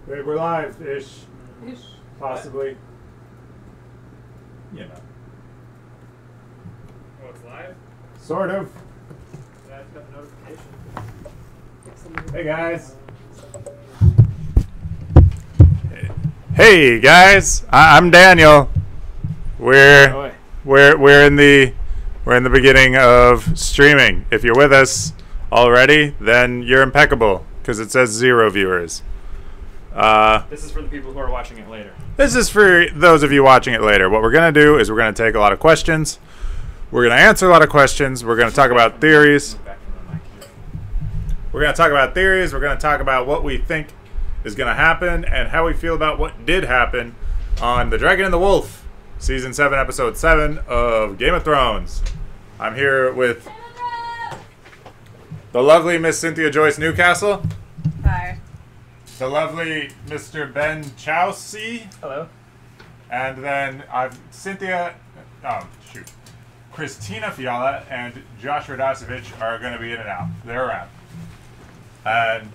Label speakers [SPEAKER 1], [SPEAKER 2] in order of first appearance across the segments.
[SPEAKER 1] We're live-ish.
[SPEAKER 2] Ish.
[SPEAKER 1] Possibly. You know.
[SPEAKER 2] Oh, it's live?
[SPEAKER 1] Sort of.
[SPEAKER 2] Yeah, I've got the notification.
[SPEAKER 1] Hey guys. Hey guys, I'm Daniel. We're in the beginning of streaming. If you're with us already, then you're impeccable because it says 0 viewers.
[SPEAKER 2] This is for the people who are watching it later.
[SPEAKER 1] This is for those of you watching it later. What we're going to do is we're going to take a lot of questions. We're going to answer a lot of questions. We're going to talk about theories. We're going to talk about theories. We're going to talk about what we think is going to happen and how we feel about what did happen on The Dragon and the Wolf, Season 7, Episode 7 of Game of Thrones. I'm here with the lovely Miss Cynthia Joyce Newcastle.
[SPEAKER 3] Hi.
[SPEAKER 1] The lovely Mr. Ben CHAUSSEE.
[SPEAKER 2] Hello.
[SPEAKER 1] And then Christina Fiala and Josh Radosevich are going to be in and out. They're around. And,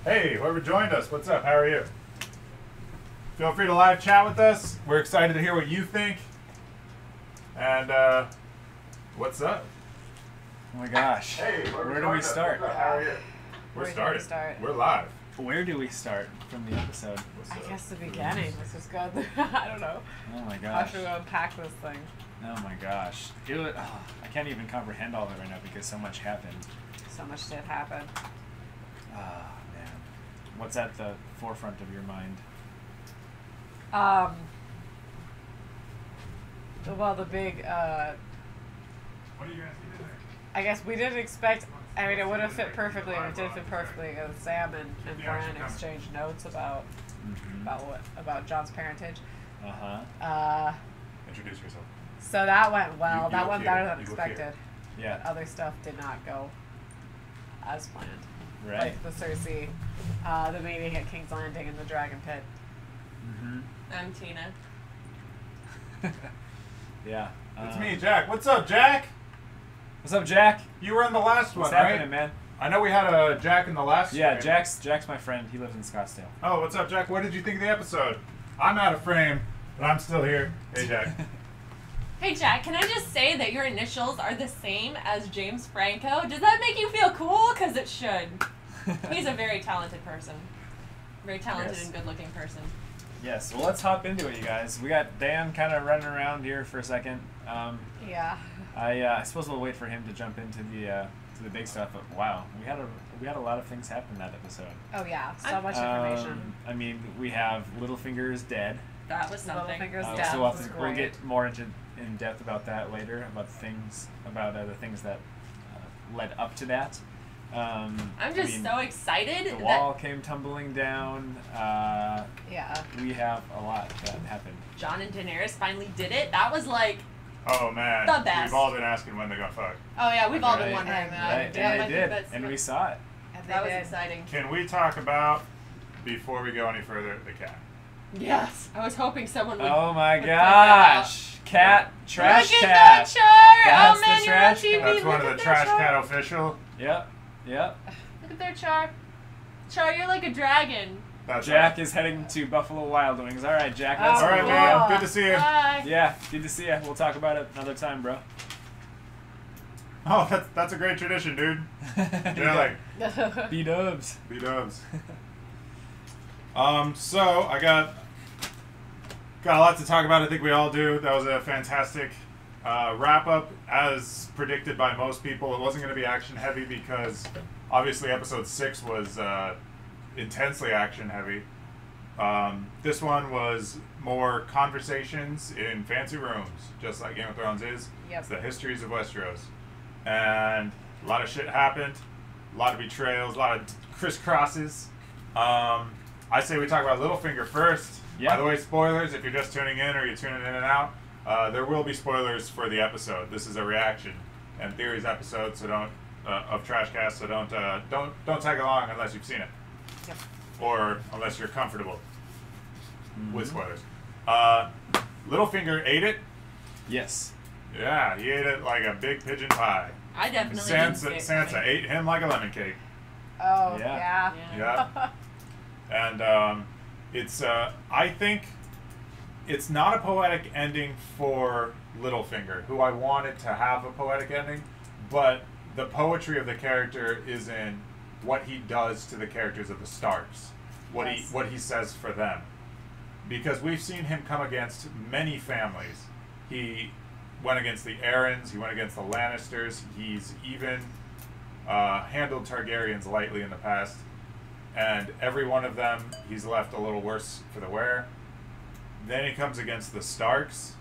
[SPEAKER 1] hey, whoever joined us, what's up? How are you? Feel free to live chat with us. We're excited to hear what you think. And, what's up?
[SPEAKER 2] Oh my gosh.
[SPEAKER 1] Hey,
[SPEAKER 2] where do we start?
[SPEAKER 1] How are you?
[SPEAKER 3] Where do we start?
[SPEAKER 1] We're live.
[SPEAKER 2] Where do we start from the episode?
[SPEAKER 3] I guess the beginning. Let's just go through. I don't know.
[SPEAKER 2] Oh my
[SPEAKER 3] How
[SPEAKER 2] gosh.
[SPEAKER 3] should we unpack this thing?
[SPEAKER 2] Oh my gosh. I can't even comprehend all of it right now because so much happened.
[SPEAKER 3] So much did happen.
[SPEAKER 2] Oh man. What's at the forefront of your mind?
[SPEAKER 3] Well, the big,
[SPEAKER 1] What are you guys doing there?
[SPEAKER 3] I guess we didn't expect, I mean, it would have fit perfectly, and it did fit perfectly, because Sam and Bran exchanged notes about John's parentage.
[SPEAKER 2] Uh-huh.
[SPEAKER 1] Introduce yourself.
[SPEAKER 3] So that went well.
[SPEAKER 1] You
[SPEAKER 3] that
[SPEAKER 1] look
[SPEAKER 3] went
[SPEAKER 1] here.
[SPEAKER 3] better than
[SPEAKER 1] You look
[SPEAKER 3] expected.
[SPEAKER 2] Yeah.
[SPEAKER 3] But other stuff did not go as planned.
[SPEAKER 2] Right.
[SPEAKER 3] Like the Cersei, the meeting at King's Landing in the Dragon Pit.
[SPEAKER 2] Mm-hmm.
[SPEAKER 4] I'm Tina.
[SPEAKER 2] Yeah.
[SPEAKER 1] It's me, Jack. What's up, Jack?
[SPEAKER 2] What's up, Jack?
[SPEAKER 1] You were in the last one,
[SPEAKER 2] What's
[SPEAKER 1] right?
[SPEAKER 2] happening, man?
[SPEAKER 1] I know we had a Jack in the last
[SPEAKER 2] Yeah,
[SPEAKER 1] stream.
[SPEAKER 2] Jack's my friend. He lives in Scottsdale.
[SPEAKER 1] Oh, what's up, Jack? What did you think of the episode? I'm out of frame, but I'm still here. Hey, Jack.
[SPEAKER 4] Hey Jack, can I just say that your initials are the same as James Franco? Does that make you feel cool? Because it should. He's a very talented person. Very talented
[SPEAKER 2] Yes.
[SPEAKER 4] and good-looking person.
[SPEAKER 2] Yes. Well, let's hop into it, you guys. We got Dan kind of running around here for a second.
[SPEAKER 3] Yeah.
[SPEAKER 2] I suppose we'll wait for him to jump into the big stuff. But wow, we had a lot of things happen in that episode.
[SPEAKER 3] Oh yeah, so much information.
[SPEAKER 2] I mean, we have Littlefinger's dead.
[SPEAKER 4] That was something.
[SPEAKER 3] Littlefinger's
[SPEAKER 2] So
[SPEAKER 3] death
[SPEAKER 2] we'll,
[SPEAKER 3] was
[SPEAKER 2] we'll
[SPEAKER 3] great.
[SPEAKER 2] get more in depth about that later. About the things that led up to that.
[SPEAKER 4] I'm just so excited
[SPEAKER 2] The wall came tumbling down.
[SPEAKER 3] Yeah.
[SPEAKER 2] We have a lot that happened.
[SPEAKER 4] Jon and Daenerys finally did it. That was like,
[SPEAKER 1] Oh, man.
[SPEAKER 4] The best.
[SPEAKER 1] We've all been asking when they're going to fuck.
[SPEAKER 4] oh yeah, we've all been
[SPEAKER 2] Right.
[SPEAKER 4] wondering that.
[SPEAKER 2] Right,
[SPEAKER 4] Yeah, I
[SPEAKER 2] and
[SPEAKER 4] think
[SPEAKER 2] they did,
[SPEAKER 4] that's-
[SPEAKER 2] and we saw it.
[SPEAKER 3] And they
[SPEAKER 4] That was
[SPEAKER 3] did.
[SPEAKER 4] exciting.
[SPEAKER 1] Can we talk about, before we go any further, the cat?
[SPEAKER 4] Yes. I was hoping someone would.
[SPEAKER 2] Oh my
[SPEAKER 4] would point that out.
[SPEAKER 2] gosh! Cat, trash
[SPEAKER 4] Look
[SPEAKER 2] cat.
[SPEAKER 4] at that chart!
[SPEAKER 2] That's
[SPEAKER 4] Oh man,
[SPEAKER 2] the
[SPEAKER 4] you're on
[SPEAKER 2] trash
[SPEAKER 4] TV.
[SPEAKER 2] cat.
[SPEAKER 1] That's
[SPEAKER 4] Look
[SPEAKER 1] one
[SPEAKER 4] at
[SPEAKER 1] of the
[SPEAKER 4] their
[SPEAKER 1] Trash
[SPEAKER 4] chart.
[SPEAKER 1] Cat official.
[SPEAKER 2] Yep.
[SPEAKER 4] Look at their Char. Char, you're like a dragon.
[SPEAKER 1] That's
[SPEAKER 2] Jack
[SPEAKER 1] right.
[SPEAKER 2] is heading to Buffalo Wild Wings. All right, Jack. That's
[SPEAKER 3] Oh,
[SPEAKER 1] All right,
[SPEAKER 2] cool.
[SPEAKER 1] man. Good to see you.
[SPEAKER 4] Bye.
[SPEAKER 2] Yeah, good to see you. We'll talk about it another time, bro.
[SPEAKER 1] Oh, that's a great tradition, dude. Yeah, like,
[SPEAKER 2] B-dubs.
[SPEAKER 1] B-dubs. So I got a lot to talk about. I think we all do. That was a fantastic wrap up, as predicted by most people. It wasn't going to be action heavy because obviously episode 6 was intensely action heavy. This one was more conversations in fancy rooms, just like Game of Thrones is.
[SPEAKER 3] Yep.
[SPEAKER 1] It's the histories of Westeros, and a lot of shit happened, a lot of betrayals, a lot of crisscrosses. I say we talk about Littlefinger first.
[SPEAKER 2] Yeah.
[SPEAKER 1] By the way, spoilers, if you're just tuning in or you're tuning in and out, there will be spoilers for the episode. This is a reaction and theories episode, so don't of Trashcast, so don't tag along unless you've seen it.
[SPEAKER 3] Yep.
[SPEAKER 1] Or unless you're comfortable with spoilers. Littlefinger ate it.
[SPEAKER 2] Yes.
[SPEAKER 1] Yeah, he ate it like a big pigeon pie.
[SPEAKER 4] I definitely didn't see it
[SPEAKER 1] Sansa
[SPEAKER 4] coming.
[SPEAKER 1] ate him like a lemon cake.
[SPEAKER 3] Oh
[SPEAKER 2] Yeah.
[SPEAKER 3] yeah.
[SPEAKER 1] Yeah. And it's I think it's not a poetic ending for Littlefinger, who I wanted to have a poetic ending, but the poetry of the character is in what he does to the characters of the Starks, what he says for them, because we've seen him come against many families. He went against the Arryns, he went against the Lannisters, he's even handled Targaryens lightly in the past, and every one of them he's left a little worse for the wear. Then he comes against the Starks,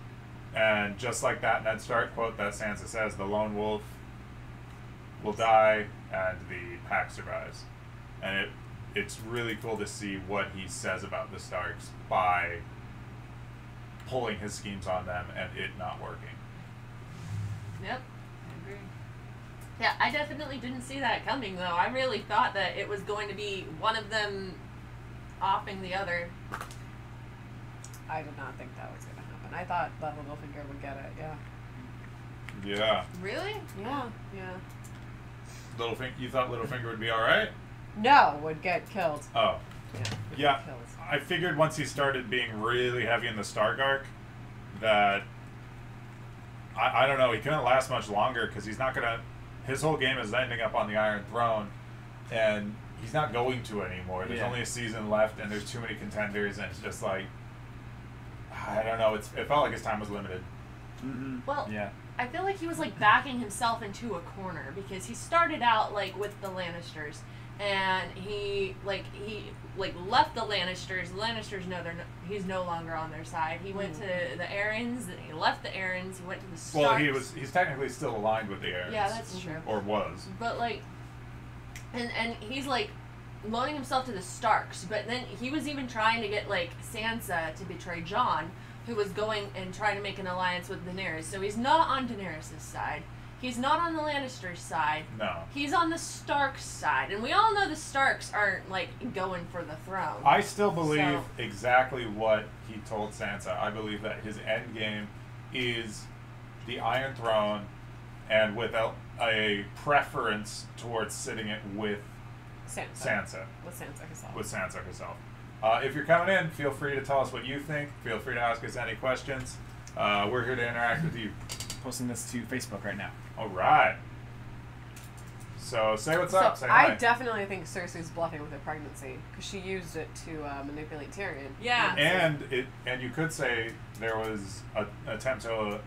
[SPEAKER 1] and just like that Ned Stark quote that Sansa says, the lone wolf will die and the pack survives. And it's really cool to see what he says about the Starks by pulling his schemes on them and it not working.
[SPEAKER 4] Yep, I agree. Yeah, I definitely didn't see that coming, though. I really thought that it was going to be one of them offing the other.
[SPEAKER 3] I did not think that was going to happen. I thought that Littlefinger would get it, yeah.
[SPEAKER 1] Yeah.
[SPEAKER 4] Really?
[SPEAKER 3] Yeah, yeah.
[SPEAKER 1] You thought Littlefinger would be alright?
[SPEAKER 3] No, would get killed.
[SPEAKER 1] Oh. Yeah.
[SPEAKER 3] Killed.
[SPEAKER 1] I figured once he started being really heavy in the Stark arc that I don't know, he couldn't last much longer because he's not going to... His whole game is ending up on the Iron Throne, and he's not going to anymore. There's only a season left, and there's too many contenders, and it's just like... I don't know, it felt like his time was limited.
[SPEAKER 2] Mm-hmm.
[SPEAKER 4] Well,
[SPEAKER 2] yeah.
[SPEAKER 4] I feel like he was like backing himself into a corner because he started out like with the Lannisters, and he left the Lannisters. The Lannisters know he's no longer on their side. He went to the Arryns, and he left the Arryns. He went to the Starks.
[SPEAKER 1] Well, he's technically still aligned with the Arryns.
[SPEAKER 4] Yeah, that's true.
[SPEAKER 1] Or was.
[SPEAKER 4] But like, and he's like loaning himself to the Starks. But then he was even trying to get like Sansa to betray Jon, who was going and trying to make an alliance with Daenerys. So he's not on Daenerys' side. He's not on the Lannisters' side.
[SPEAKER 1] No.
[SPEAKER 4] He's on the Starks' side. And we all know the Starks aren't, like, going for the throne.
[SPEAKER 1] I still believe exactly what he told Sansa. I believe that his end game is the Iron Throne, and with a preference towards sitting it with Sansa.
[SPEAKER 3] With Sansa herself.
[SPEAKER 1] With Sansa herself. If you're coming in, feel free to tell us what you think. Feel free to ask us any questions. We're here to interact with you.
[SPEAKER 2] Posting this to Facebook right now.
[SPEAKER 1] All right. So say what's up. Say hi.
[SPEAKER 3] I definitely think Cersei's bluffing with her pregnancy because she used it to manipulate Tyrion.
[SPEAKER 4] Yeah.
[SPEAKER 1] And you could say there was an attempt to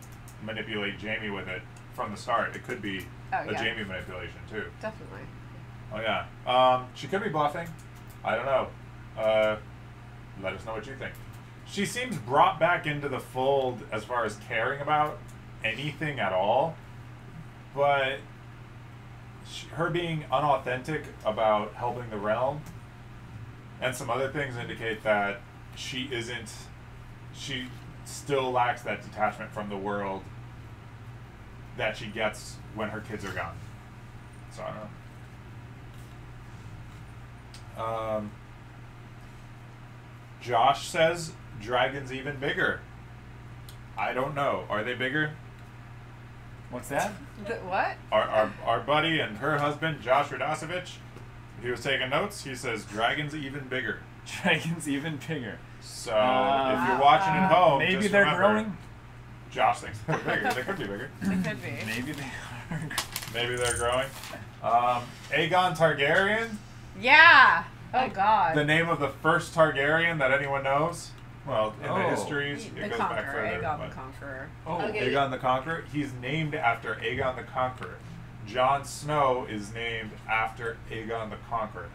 [SPEAKER 1] manipulate Jaime with it from the start. It could be a Jaime manipulation too.
[SPEAKER 3] Definitely.
[SPEAKER 1] Oh yeah. She could be bluffing. I don't know. Let us know what you think. She seems brought back into the fold as far as caring about anything at all, but her being unauthentic about helping the realm and some other things indicate that she still lacks that detachment from the world that she gets when her kids are gone. So I don't know. Josh says dragons even bigger. I don't know. Are they bigger?
[SPEAKER 2] What's that?
[SPEAKER 3] What?
[SPEAKER 1] Our buddy and her husband, Josh Radosevich, he was taking notes. He says dragons even bigger.
[SPEAKER 2] Dragons even bigger.
[SPEAKER 1] So if you're watching at home,
[SPEAKER 2] maybe
[SPEAKER 1] just
[SPEAKER 2] they're
[SPEAKER 1] remember,
[SPEAKER 2] growing.
[SPEAKER 1] Josh thinks they're bigger. They could be bigger.
[SPEAKER 3] They could be.
[SPEAKER 2] Maybe they are.
[SPEAKER 1] Maybe they're growing. Aegon Targaryen.
[SPEAKER 3] Yeah. Oh God.
[SPEAKER 1] The name of the first Targaryen that anyone knows. Well, in the histories,
[SPEAKER 3] the
[SPEAKER 1] it goes
[SPEAKER 3] Conqueror,
[SPEAKER 1] back further.
[SPEAKER 3] Aegon the Conqueror.
[SPEAKER 1] Oh,
[SPEAKER 4] Okay.
[SPEAKER 1] Aegon the Conqueror. He's named after Aegon the Conqueror. Jon Snow is named after Aegon the Conqueror.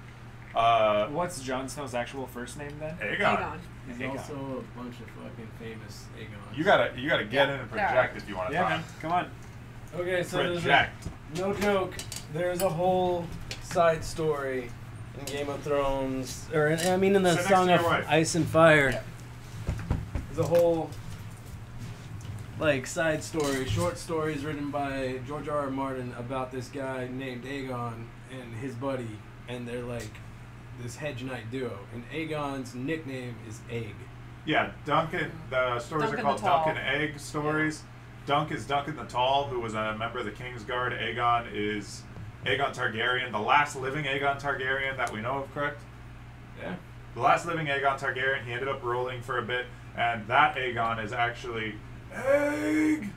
[SPEAKER 2] What's Jon Snow's actual first name then?
[SPEAKER 1] Aegon.
[SPEAKER 5] There's
[SPEAKER 2] Aegon.
[SPEAKER 5] also a bunch of fucking famous Aegons.
[SPEAKER 1] You gotta get in and project if you want to
[SPEAKER 2] Yeah,
[SPEAKER 1] talk.
[SPEAKER 2] man. Come on.
[SPEAKER 5] Okay, so
[SPEAKER 1] Project.
[SPEAKER 5] no joke. There's a whole side story in Game of Thrones, or in the
[SPEAKER 1] Sit next
[SPEAKER 5] Song
[SPEAKER 1] to your
[SPEAKER 5] of
[SPEAKER 1] wife.
[SPEAKER 5] Ice and Fire.
[SPEAKER 2] Yeah.
[SPEAKER 5] There's a whole side story, short stories written by George R.R. Martin about this guy named Aegon and his buddy, and they're like this hedge knight duo. And Aegon's nickname is Egg.
[SPEAKER 1] Yeah, Duncan. The stories
[SPEAKER 3] Duncan
[SPEAKER 1] are called
[SPEAKER 3] the Tall.
[SPEAKER 1] Duncan Egg stories. Dunk is Duncan the Tall, who was a member of the Kingsguard. Aegon is Aegon Targaryen, the last living Aegon Targaryen that we know of, correct?
[SPEAKER 5] Yeah.
[SPEAKER 1] the last living Aegon Targaryen. He ended up ruling for a bit, and that Aegon is actually Egg,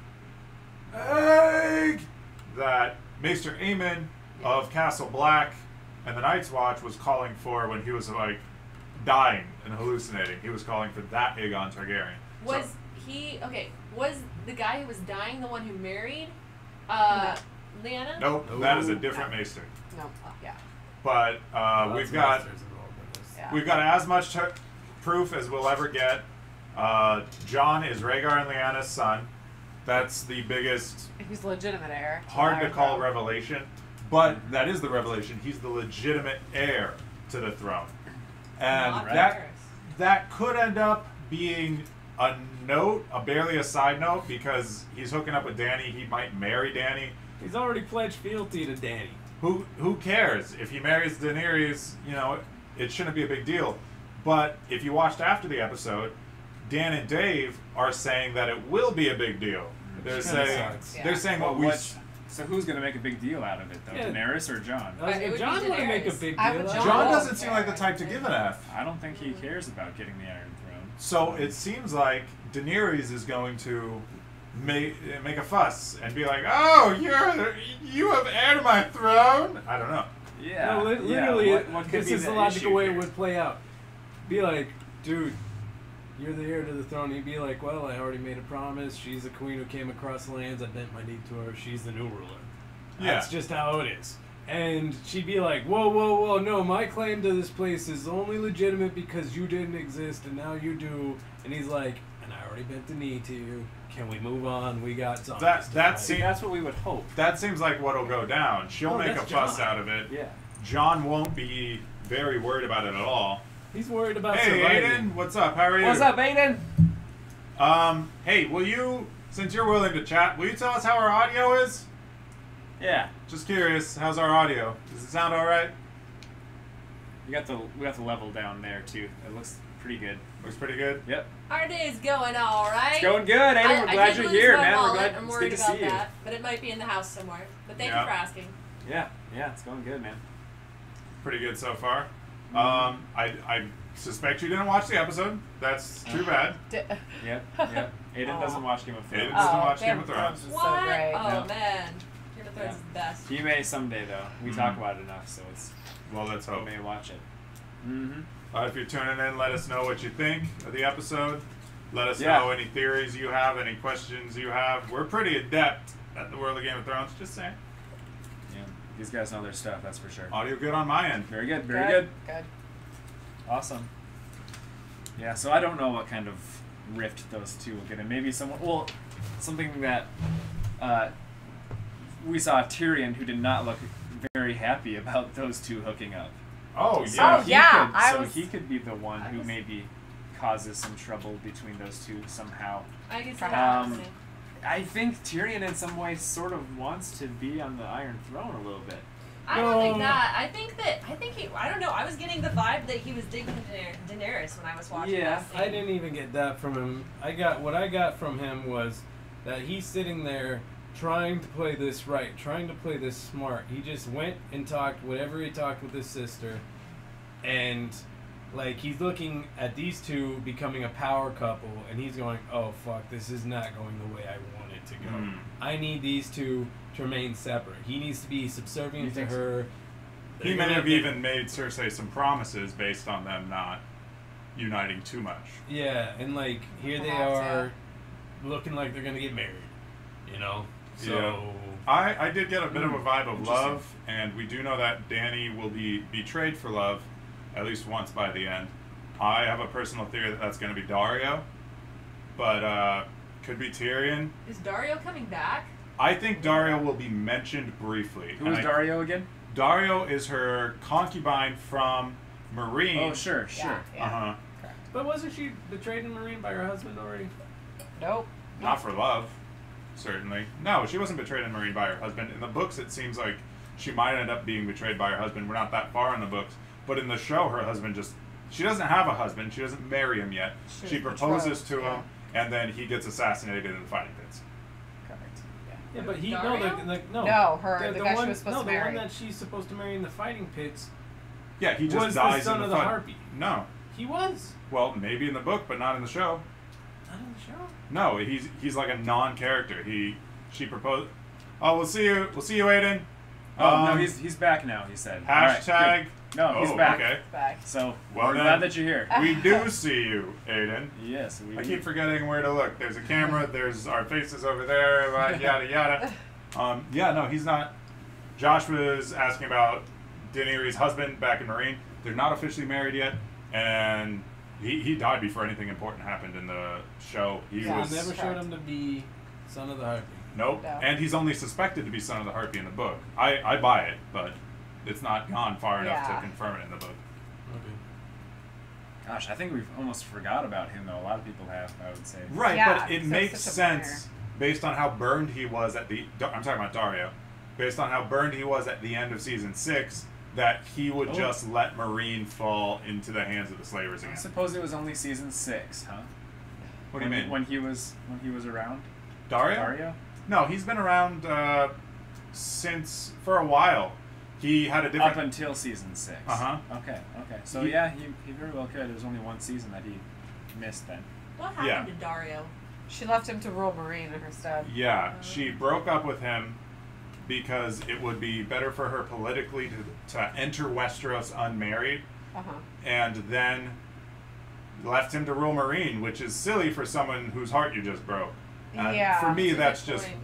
[SPEAKER 1] that Maester Aemon of Castle Black and the Night's Watch was calling for when he was like dying and hallucinating. He was calling for that Aegon Targaryen.
[SPEAKER 4] Was he okay? Was the guy who was dying the one who married Lyanna?
[SPEAKER 1] Nope, that is a different Maester.
[SPEAKER 3] No. Yeah.
[SPEAKER 1] But we've got as much proof as we'll ever get. Jon is Rhaegar and Lyanna's son. That's the biggest.
[SPEAKER 3] He's legitimate heir.
[SPEAKER 1] Hard to call revelation, but that is the revelation. He's the legitimate heir to the throne, and that could end up being a note, barely a side note, because he's hooking up with Dany. He might marry Dany.
[SPEAKER 5] He's already pledged fealty to Dany.
[SPEAKER 1] Who cares if he marries Daenerys? You know, it shouldn't be a big deal. But if you watched after the episode, Dan and Dave are saying that it will be a big deal. They're saying what we.
[SPEAKER 2] So who's going to make a big deal out of it, though?
[SPEAKER 5] Yeah.
[SPEAKER 2] Daenerys or Jon?
[SPEAKER 5] John would make a big deal.
[SPEAKER 1] John doesn't seem like the type to give an F.
[SPEAKER 2] I don't think he cares about getting the Iron Throne.
[SPEAKER 1] So it seems like Daenerys is going to make a fuss and be like, "Oh, you have heired my throne." I don't know.
[SPEAKER 2] Yeah.
[SPEAKER 5] No, literally,
[SPEAKER 2] what could
[SPEAKER 5] this
[SPEAKER 2] be
[SPEAKER 5] is the logical way it would play out. Be like, dude, you're the heir to the throne. He'd be like, well, I already made a promise. She's the queen who came across the lands. I bent my knee to her. She's the new ruler. That's just how it is. And she'd be like, whoa, whoa, whoa, no, my claim to this place is only legitimate because you didn't exist and now you do. And he's like, and I already bent the knee to you. Can we move on? We got something.
[SPEAKER 2] That's what we would hope.
[SPEAKER 1] That seems like what'll go down. She'll make a fuss out of it.
[SPEAKER 2] Yeah.
[SPEAKER 1] Jon won't be very worried about it at all.
[SPEAKER 5] He's worried about
[SPEAKER 1] Hey,
[SPEAKER 5] surviving.
[SPEAKER 1] Aiden, what's up? How are you?
[SPEAKER 2] What's up, Aiden?
[SPEAKER 1] Hey, will you, since you're willing to chat, will you tell us how our audio is?
[SPEAKER 2] Yeah.
[SPEAKER 1] Just curious, how's our audio? Does it sound all right?
[SPEAKER 2] We got the level down there too. It looks pretty good.
[SPEAKER 1] Looks pretty good.
[SPEAKER 2] Yep.
[SPEAKER 4] Our day's going all right.
[SPEAKER 2] It's going good, Aiden. We're glad you're here, man. We're glad.
[SPEAKER 4] I'm
[SPEAKER 2] It's
[SPEAKER 4] worried
[SPEAKER 2] good to
[SPEAKER 4] about
[SPEAKER 2] see you.
[SPEAKER 4] that, but it might be in the house somewhere. But thank you for asking.
[SPEAKER 2] Yeah, it's going good, man.
[SPEAKER 1] Pretty good so far. I suspect you didn't watch the episode. That's too bad.
[SPEAKER 2] Yep. Aiden doesn't watch Game of Thrones.
[SPEAKER 1] Aiden doesn't watch Game of Thrones.
[SPEAKER 3] Is
[SPEAKER 4] What?
[SPEAKER 3] so great.
[SPEAKER 4] Oh man, Game of Thrones is the best.
[SPEAKER 2] He may someday, though. We talk about it enough, so it's.
[SPEAKER 1] Well, let's
[SPEAKER 2] We
[SPEAKER 1] hope.
[SPEAKER 2] may watch it.
[SPEAKER 1] If you're tuning in, let us know what you think of the episode. Let us
[SPEAKER 2] Yeah.
[SPEAKER 1] know any theories you have, any questions you have. We're pretty adept at the world of Game of Thrones, just saying.
[SPEAKER 2] Yeah, these guys know their stuff. That's for sure.
[SPEAKER 1] Audio good on my end.
[SPEAKER 2] Very good. Very good.
[SPEAKER 3] Good.
[SPEAKER 2] Awesome. Yeah, so I don't know what kind of rift those two will get in. Maybe something that we saw Tyrion, who did not look very happy about those two hooking up.
[SPEAKER 1] Oh,
[SPEAKER 2] So
[SPEAKER 1] yeah.
[SPEAKER 2] he could be the one who maybe causes some trouble between those two somehow.
[SPEAKER 4] I can see
[SPEAKER 2] Um,
[SPEAKER 4] that happening.
[SPEAKER 2] I think Tyrion in some ways sort of wants to be on the Iron Throne a little bit.
[SPEAKER 4] I don't think that. I think he. I don't know. I was getting the vibe that he was digging Daenerys when I was watching.
[SPEAKER 2] Yeah,
[SPEAKER 4] that scene.
[SPEAKER 5] I didn't even get that from him. What I got from him was that he's sitting there trying to play this right, trying to play this smart. He just went and talked whatever he talked with his sister, and like he's looking at these two becoming a power couple, and he's going, "Oh fuck, this is not going the way I want it to go. I need these two to remain separate. He needs to be subservient to her."
[SPEAKER 1] He may have even made Cersei some promises based on them not uniting too much.
[SPEAKER 5] Yeah, and like here they
[SPEAKER 3] Perhaps,
[SPEAKER 5] are, looking like they're gonna get married. You know. So.
[SPEAKER 1] Yeah. I did get a bit of a vibe of love, and we do know that Dany will be betrayed for love, at least once by the end. I have a personal theory that that's going to be Dario, but could be Tyrion.
[SPEAKER 4] Is Dario coming back?
[SPEAKER 1] I think Dario will be mentioned briefly.
[SPEAKER 2] Who is Dario again?
[SPEAKER 1] Dario is her concubine from Marine.
[SPEAKER 2] Oh, sure.
[SPEAKER 1] Uh-huh.
[SPEAKER 5] But wasn't she betrayed in Marine by her husband already?
[SPEAKER 3] Nope.
[SPEAKER 1] Not for love, certainly. No, she wasn't betrayed in Marine by her husband. In the books, it seems like she might end up being betrayed by her husband. We're not that far in the books. But in the show, her husband just... She doesn't have a husband. She doesn't marry him yet. She proposes to him, and then he gets assassinated in the fighting pits.
[SPEAKER 3] Correct.
[SPEAKER 5] Yeah, but he
[SPEAKER 4] Dario?
[SPEAKER 3] No, her the guy
[SPEAKER 5] one,
[SPEAKER 3] she was supposed
[SPEAKER 5] no,
[SPEAKER 3] to
[SPEAKER 5] the
[SPEAKER 3] marry.
[SPEAKER 5] one that she's supposed to marry in the fighting pits.
[SPEAKER 1] Yeah, he just
[SPEAKER 5] was
[SPEAKER 1] dies
[SPEAKER 5] the son
[SPEAKER 1] in
[SPEAKER 5] of
[SPEAKER 1] the
[SPEAKER 5] the
[SPEAKER 1] fight.
[SPEAKER 5] Harpy.
[SPEAKER 1] No.
[SPEAKER 5] He was.
[SPEAKER 1] Well, maybe in the book, but not in the show.
[SPEAKER 5] Not in the show.
[SPEAKER 1] No, he's like a non-character. She proposed. Oh, we'll see you, Aiden.
[SPEAKER 2] Oh no, he's back now. He said.
[SPEAKER 1] Hashtag.
[SPEAKER 2] All right, no, he's back.
[SPEAKER 1] Okay.
[SPEAKER 3] Back.
[SPEAKER 2] So
[SPEAKER 1] Well
[SPEAKER 2] we're
[SPEAKER 1] then,
[SPEAKER 2] glad that you're here.
[SPEAKER 1] We do see you, Aiden.
[SPEAKER 2] Yes, we.
[SPEAKER 1] I keep forgetting where to look. There's a camera. There's our faces over there. Yada yada. Yeah, no, he's not. Josh was asking about Daenerys' husband back in Marine. They're not officially married yet, and he died before anything important happened in the show. He
[SPEAKER 3] Yeah.
[SPEAKER 1] was
[SPEAKER 5] Never showed him to be son of the Harpy.
[SPEAKER 1] nope,
[SPEAKER 3] No.
[SPEAKER 1] and he's only suspected to be son of the Harpy in the book. I buy it, but it's not gone far enough to
[SPEAKER 3] Yeah.
[SPEAKER 1] confirm it in the book.
[SPEAKER 5] Okay.
[SPEAKER 2] Gosh, I think we've almost forgot about him though. A lot of people have, I would say.
[SPEAKER 1] Right,
[SPEAKER 3] Yeah,
[SPEAKER 1] but it
[SPEAKER 3] so
[SPEAKER 1] makes
[SPEAKER 3] such a
[SPEAKER 1] sense based on how burned he was at the. I'm talking about Dario. Based on how burned he was at the end of season 6, that he would just let Marine fall into the hands of the slavers
[SPEAKER 2] I
[SPEAKER 1] again.
[SPEAKER 2] suppose it was only season 6, huh?
[SPEAKER 1] What do you mean?
[SPEAKER 2] When he was around?
[SPEAKER 1] Dario? No, he's been around since for a while. He had a different.
[SPEAKER 2] Up until season 6.
[SPEAKER 1] Uh-huh.
[SPEAKER 2] Okay. So yeah, he very well could. There was only one season that he missed then.
[SPEAKER 4] What happened
[SPEAKER 1] Yeah.
[SPEAKER 4] to Dario?
[SPEAKER 3] She left him to rule Marine in her stead.
[SPEAKER 1] Yeah, she broke up with him because it would be better for her politically to enter Westeros unmarried, and then left him to rule Marine, which is silly for someone whose heart you just broke. And
[SPEAKER 3] Yeah.
[SPEAKER 1] for me,
[SPEAKER 4] That's
[SPEAKER 1] that's
[SPEAKER 4] a good
[SPEAKER 1] just
[SPEAKER 4] point,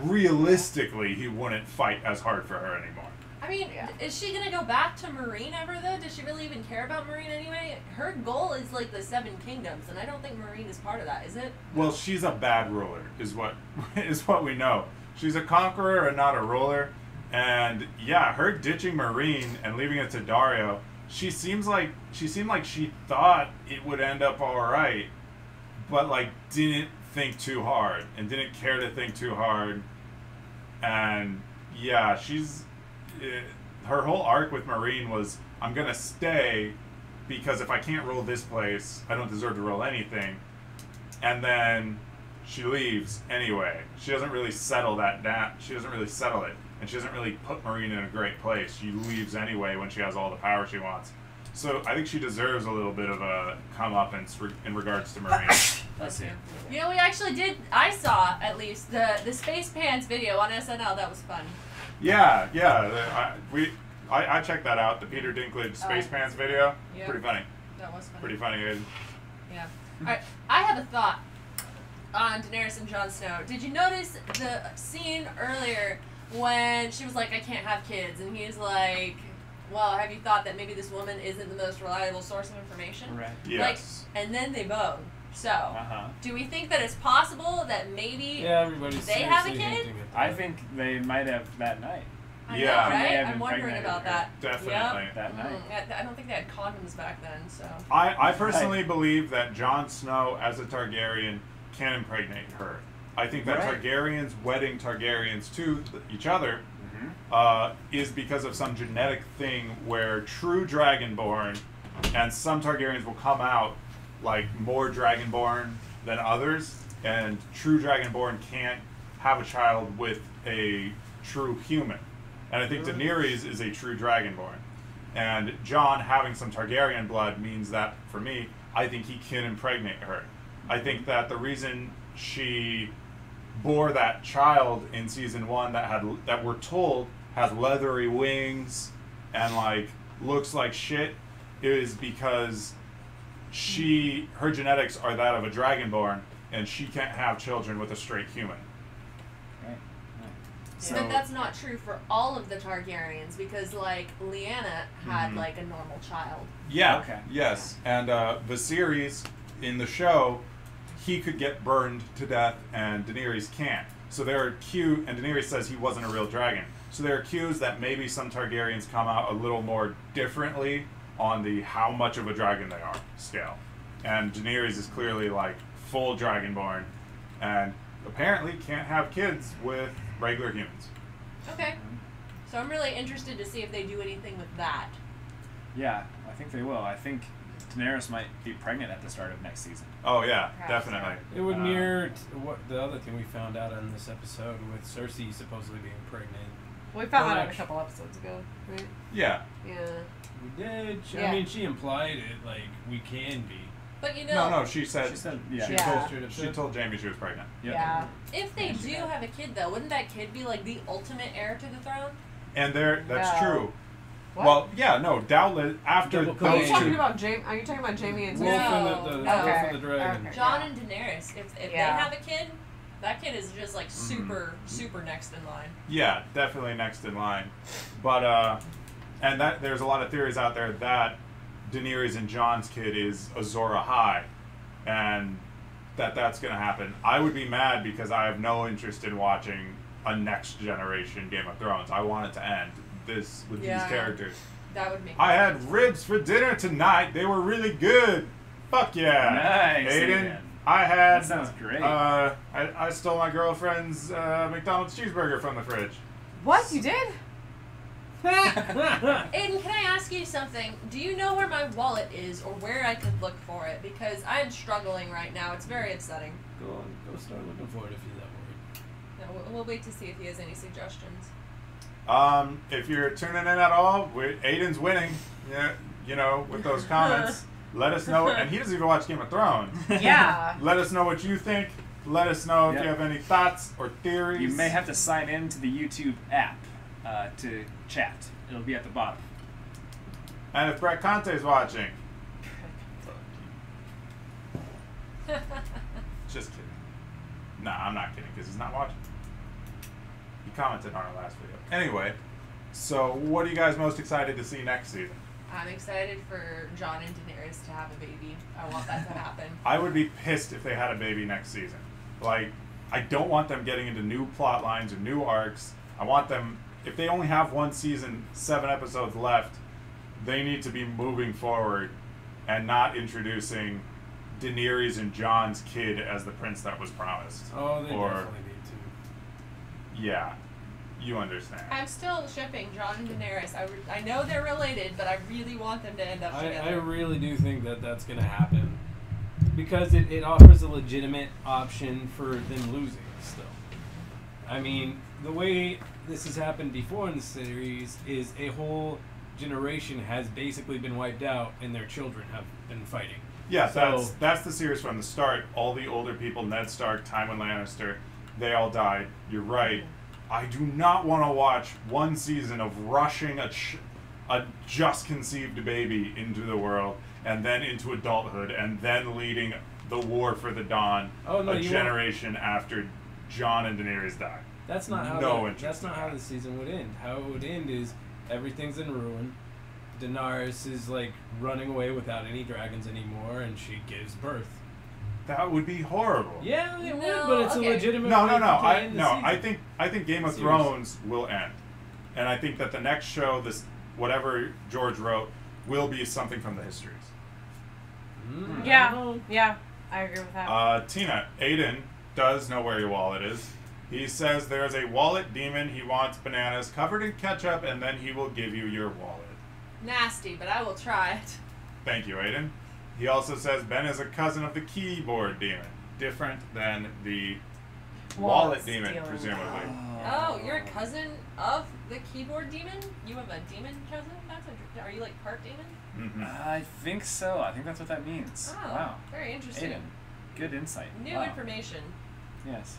[SPEAKER 1] realistically, he wouldn't fight as hard for her anymore.
[SPEAKER 4] I mean,
[SPEAKER 3] Yeah.
[SPEAKER 4] is she gonna go back to Marine ever though? Does she really even care about Marine anyway? Her goal is like the 7 Kingdoms, and I don't think Marine is part of that, is it?
[SPEAKER 1] Well, she's a bad ruler, is what we know. She's a conqueror and not a ruler. And yeah, her ditching Marine and leaving it to Dario, she seemed like she thought it would end up all right, but like didn't think too hard and didn't care to think too hard. And yeah, her whole arc with Marine was, I'm gonna stay because if I can't rule this place, I don't deserve to rule anything. And then she leaves anyway. She doesn't really settle that down. She doesn't really settle it, and she doesn't really put Marine in a great place. She leaves anyway when she has all the power she wants. So I think she deserves a little bit of a comeuppance in regards to Marine.
[SPEAKER 2] Let's see.
[SPEAKER 4] You know, we actually did. I saw at least the Space Pants video on SNL. That was fun.
[SPEAKER 1] Yeah. I checked that out. The Peter Dinklage Space Pants video.
[SPEAKER 4] Yeah.
[SPEAKER 1] Pretty funny.
[SPEAKER 4] That was fun.
[SPEAKER 1] Pretty funny, Aiden.
[SPEAKER 4] Yeah. All right. I have a thought on Daenerys and Jon Snow. Did you notice the scene earlier when she was like, "I can't have kids," and he's like, "Well, have you thought that maybe this woman isn't the most reliable source of information?"
[SPEAKER 2] Right.
[SPEAKER 1] Yes.
[SPEAKER 4] Like, and then they bone. So, do we think that it's possible that maybe
[SPEAKER 5] everybody's
[SPEAKER 4] they have a
[SPEAKER 5] seriously
[SPEAKER 4] kid?
[SPEAKER 5] hinting at
[SPEAKER 2] I
[SPEAKER 5] that.
[SPEAKER 2] think they might have that night.
[SPEAKER 4] I
[SPEAKER 1] Yeah.
[SPEAKER 4] know,
[SPEAKER 2] They may
[SPEAKER 4] right?
[SPEAKER 2] have
[SPEAKER 4] I'm wondering
[SPEAKER 2] impregnated
[SPEAKER 4] about
[SPEAKER 2] her.
[SPEAKER 4] that.
[SPEAKER 1] Definitely.
[SPEAKER 4] Yep.
[SPEAKER 2] That night.
[SPEAKER 4] I don't think they had condoms back then, so.
[SPEAKER 1] I personally believe that Jon Snow, as a Targaryen, can impregnate her. I think that
[SPEAKER 2] Right.
[SPEAKER 1] Targaryens wedding Targaryens to each other is because of some genetic thing where true Dragonborn, and some Targaryens will come out like more Dragonborn than others, and true Dragonborn can't have a child with a true human. And I think Daenerys is a true Dragonborn. And Jon having some Targaryen blood means that, for me, I think he can impregnate her. I think that the reason she bore that child in season 1 that we're told has leathery wings and like looks like shit is because her genetics are that of a Dragonborn, and she can't have children with a straight human.
[SPEAKER 2] Right.
[SPEAKER 1] So,
[SPEAKER 4] But that's not true for all of the Targaryens, because like Lyanna had like a normal child.
[SPEAKER 1] yeah,
[SPEAKER 2] Okay.
[SPEAKER 1] yes, and Viserys in the show, he could get burned to death, and Daenerys can't. So they're accused, and Daenerys says he wasn't a real dragon. So they're accused that maybe some Targaryens come out a little more differently on the how much of a dragon they are scale. And Daenerys is clearly like full Dragonborn, and apparently can't have kids with regular humans.
[SPEAKER 4] Okay. So I'm really interested to see if they do anything with that.
[SPEAKER 2] Yeah, I think they will. I think Daenerys might be pregnant at the start of next season.
[SPEAKER 1] Oh yeah,
[SPEAKER 3] Perhaps,
[SPEAKER 1] definitely.
[SPEAKER 5] It would mirror what the other thing we found out on this episode with Cersei supposedly being pregnant.
[SPEAKER 3] We found
[SPEAKER 5] Well,
[SPEAKER 3] that out a
[SPEAKER 5] actually-
[SPEAKER 3] couple episodes ago, right?
[SPEAKER 1] Yeah.
[SPEAKER 3] Yeah.
[SPEAKER 5] We did.
[SPEAKER 3] Yeah.
[SPEAKER 5] I mean, she implied it, like, we can be.
[SPEAKER 4] But you know,
[SPEAKER 1] No, she said,
[SPEAKER 2] yeah.
[SPEAKER 1] she
[SPEAKER 3] Yeah.
[SPEAKER 1] told Jamie she was pregnant.
[SPEAKER 2] Yep.
[SPEAKER 3] Yeah.
[SPEAKER 4] if they do have a kid though, wouldn't that kid be like the ultimate heir to the throne?
[SPEAKER 1] And that's
[SPEAKER 3] No.
[SPEAKER 1] true.
[SPEAKER 3] What?
[SPEAKER 1] Well, yeah, no, doubtless after
[SPEAKER 5] Double
[SPEAKER 3] Are you
[SPEAKER 1] those
[SPEAKER 5] Jamie.
[SPEAKER 3] talking
[SPEAKER 1] two.
[SPEAKER 3] about Jamie? Are you talking about Jamie and
[SPEAKER 5] Wolf
[SPEAKER 3] Jamie?
[SPEAKER 5] and
[SPEAKER 4] No.
[SPEAKER 5] the
[SPEAKER 4] Okay.
[SPEAKER 5] Wolf and the Dragon.
[SPEAKER 3] Okay.
[SPEAKER 4] Jon and Daenerys. If they
[SPEAKER 3] Yeah.
[SPEAKER 4] have a kid, that kid is just like super next in line.
[SPEAKER 1] Yeah, definitely next in line. But and that there's a lot of theories out there that Daenerys and Jon's kid is Azor Ahai, and that's gonna happen. I would be mad because I have no interest in watching a next generation Game of Thrones. I want it to end with these
[SPEAKER 4] Yeah.
[SPEAKER 1] characters.
[SPEAKER 4] That would make.
[SPEAKER 1] I had ribs for dinner tonight. They were really good. Fuck yeah.
[SPEAKER 2] Nice,
[SPEAKER 1] Aiden.
[SPEAKER 2] Aiden.
[SPEAKER 1] I had.
[SPEAKER 2] That sounds great.
[SPEAKER 1] I stole my girlfriend's McDonald's cheeseburger from the fridge.
[SPEAKER 3] What you did?
[SPEAKER 4] Aiden, can I ask you something? Do you know where my wallet is or where I could look for it? Because I'm struggling right now. It's very upsetting.
[SPEAKER 5] Go start looking for it if you're that worried.
[SPEAKER 4] No, we'll wait to see if he has any suggestions.
[SPEAKER 1] If you're tuning in at all, Aiden's winning. Yeah, you know, with those comments. Let us know. And he doesn't even watch Game of Thrones.
[SPEAKER 3] Yeah.
[SPEAKER 1] Let us know what you think. Let us know if
[SPEAKER 2] Yep.
[SPEAKER 1] you have any thoughts or theories.
[SPEAKER 2] You may have to sign in to the YouTube app to chat. It'll be at the bottom.
[SPEAKER 1] And if Brett Conte's watching, just kidding. Nah, I'm not kidding because he's not watching. He commented on our last video. Anyway, so what are you guys most excited to see next season?
[SPEAKER 4] I'm excited for Jon and Daenerys to have a baby. I want that to happen.
[SPEAKER 1] I would be pissed if they had a baby next season. Like, I don't want them getting into new plot lines or new arcs. I want them, if they only have one season, 7 episodes left, they need to be moving forward and not introducing Daenerys and Jon's kid as the prince that was promised.
[SPEAKER 5] Oh, they
[SPEAKER 1] Or-
[SPEAKER 5] definitely need to.
[SPEAKER 1] Yeah, you understand.
[SPEAKER 4] I'm still shipping Jon and Daenerys. I know they're related, but I really want them to end up
[SPEAKER 5] I
[SPEAKER 4] together.
[SPEAKER 5] really do think that that's going to happen. Because it offers a legitimate option for them losing still. I mean, the way this has happened before in the series is a whole generation has basically been wiped out and their children have been fighting.
[SPEAKER 1] Yeah,
[SPEAKER 5] So-
[SPEAKER 1] that's the series from the start. All the older people, Ned Stark, Tywin Lannister, they all died. You're right. I do not want to watch one season of rushing a just conceived baby into the world and then into adulthood and then leading the war for the Dawn
[SPEAKER 5] Oh, no,
[SPEAKER 1] a
[SPEAKER 5] you
[SPEAKER 1] generation after Jon and Daenerys die.
[SPEAKER 5] That's not how
[SPEAKER 1] No
[SPEAKER 5] the,
[SPEAKER 1] interest
[SPEAKER 5] that's not
[SPEAKER 1] in
[SPEAKER 5] how
[SPEAKER 1] that.
[SPEAKER 5] the season would end. How it would end is everything's in ruin. Daenerys is like running away without any dragons anymore, and she gives birth.
[SPEAKER 1] That would be horrible.
[SPEAKER 5] Yeah, it
[SPEAKER 4] No,
[SPEAKER 5] would, but it's
[SPEAKER 4] okay.
[SPEAKER 5] a legitimate.
[SPEAKER 1] No,
[SPEAKER 5] way
[SPEAKER 1] no, no.
[SPEAKER 5] to end the season.
[SPEAKER 1] I think Game of
[SPEAKER 5] Series.
[SPEAKER 1] Thrones will end, and I think that the next show, this whatever George wrote, will be something from the histories.
[SPEAKER 5] I
[SPEAKER 3] Yeah.
[SPEAKER 5] don't know.
[SPEAKER 3] Yeah. I agree with that.
[SPEAKER 1] Tina, Aiden does know where your wallet is. He says there's a wallet demon. He wants bananas covered in ketchup, and then he will give you your wallet.
[SPEAKER 4] Nasty, but I will try it.
[SPEAKER 1] Thank you, Aiden. He also says Ben is a cousin of the keyboard demon, different than the wallet demon,
[SPEAKER 3] stealing.
[SPEAKER 1] presumably.
[SPEAKER 4] Oh, you're a cousin of the keyboard demon? You have a demon cousin? Are you like part demon?
[SPEAKER 1] Mm-hmm.
[SPEAKER 2] I think so. I think that's what that means.
[SPEAKER 4] Oh,
[SPEAKER 2] Wow.
[SPEAKER 4] very interesting.
[SPEAKER 2] Aiden, good insight.
[SPEAKER 4] New
[SPEAKER 2] Wow.
[SPEAKER 4] information.
[SPEAKER 2] Yes.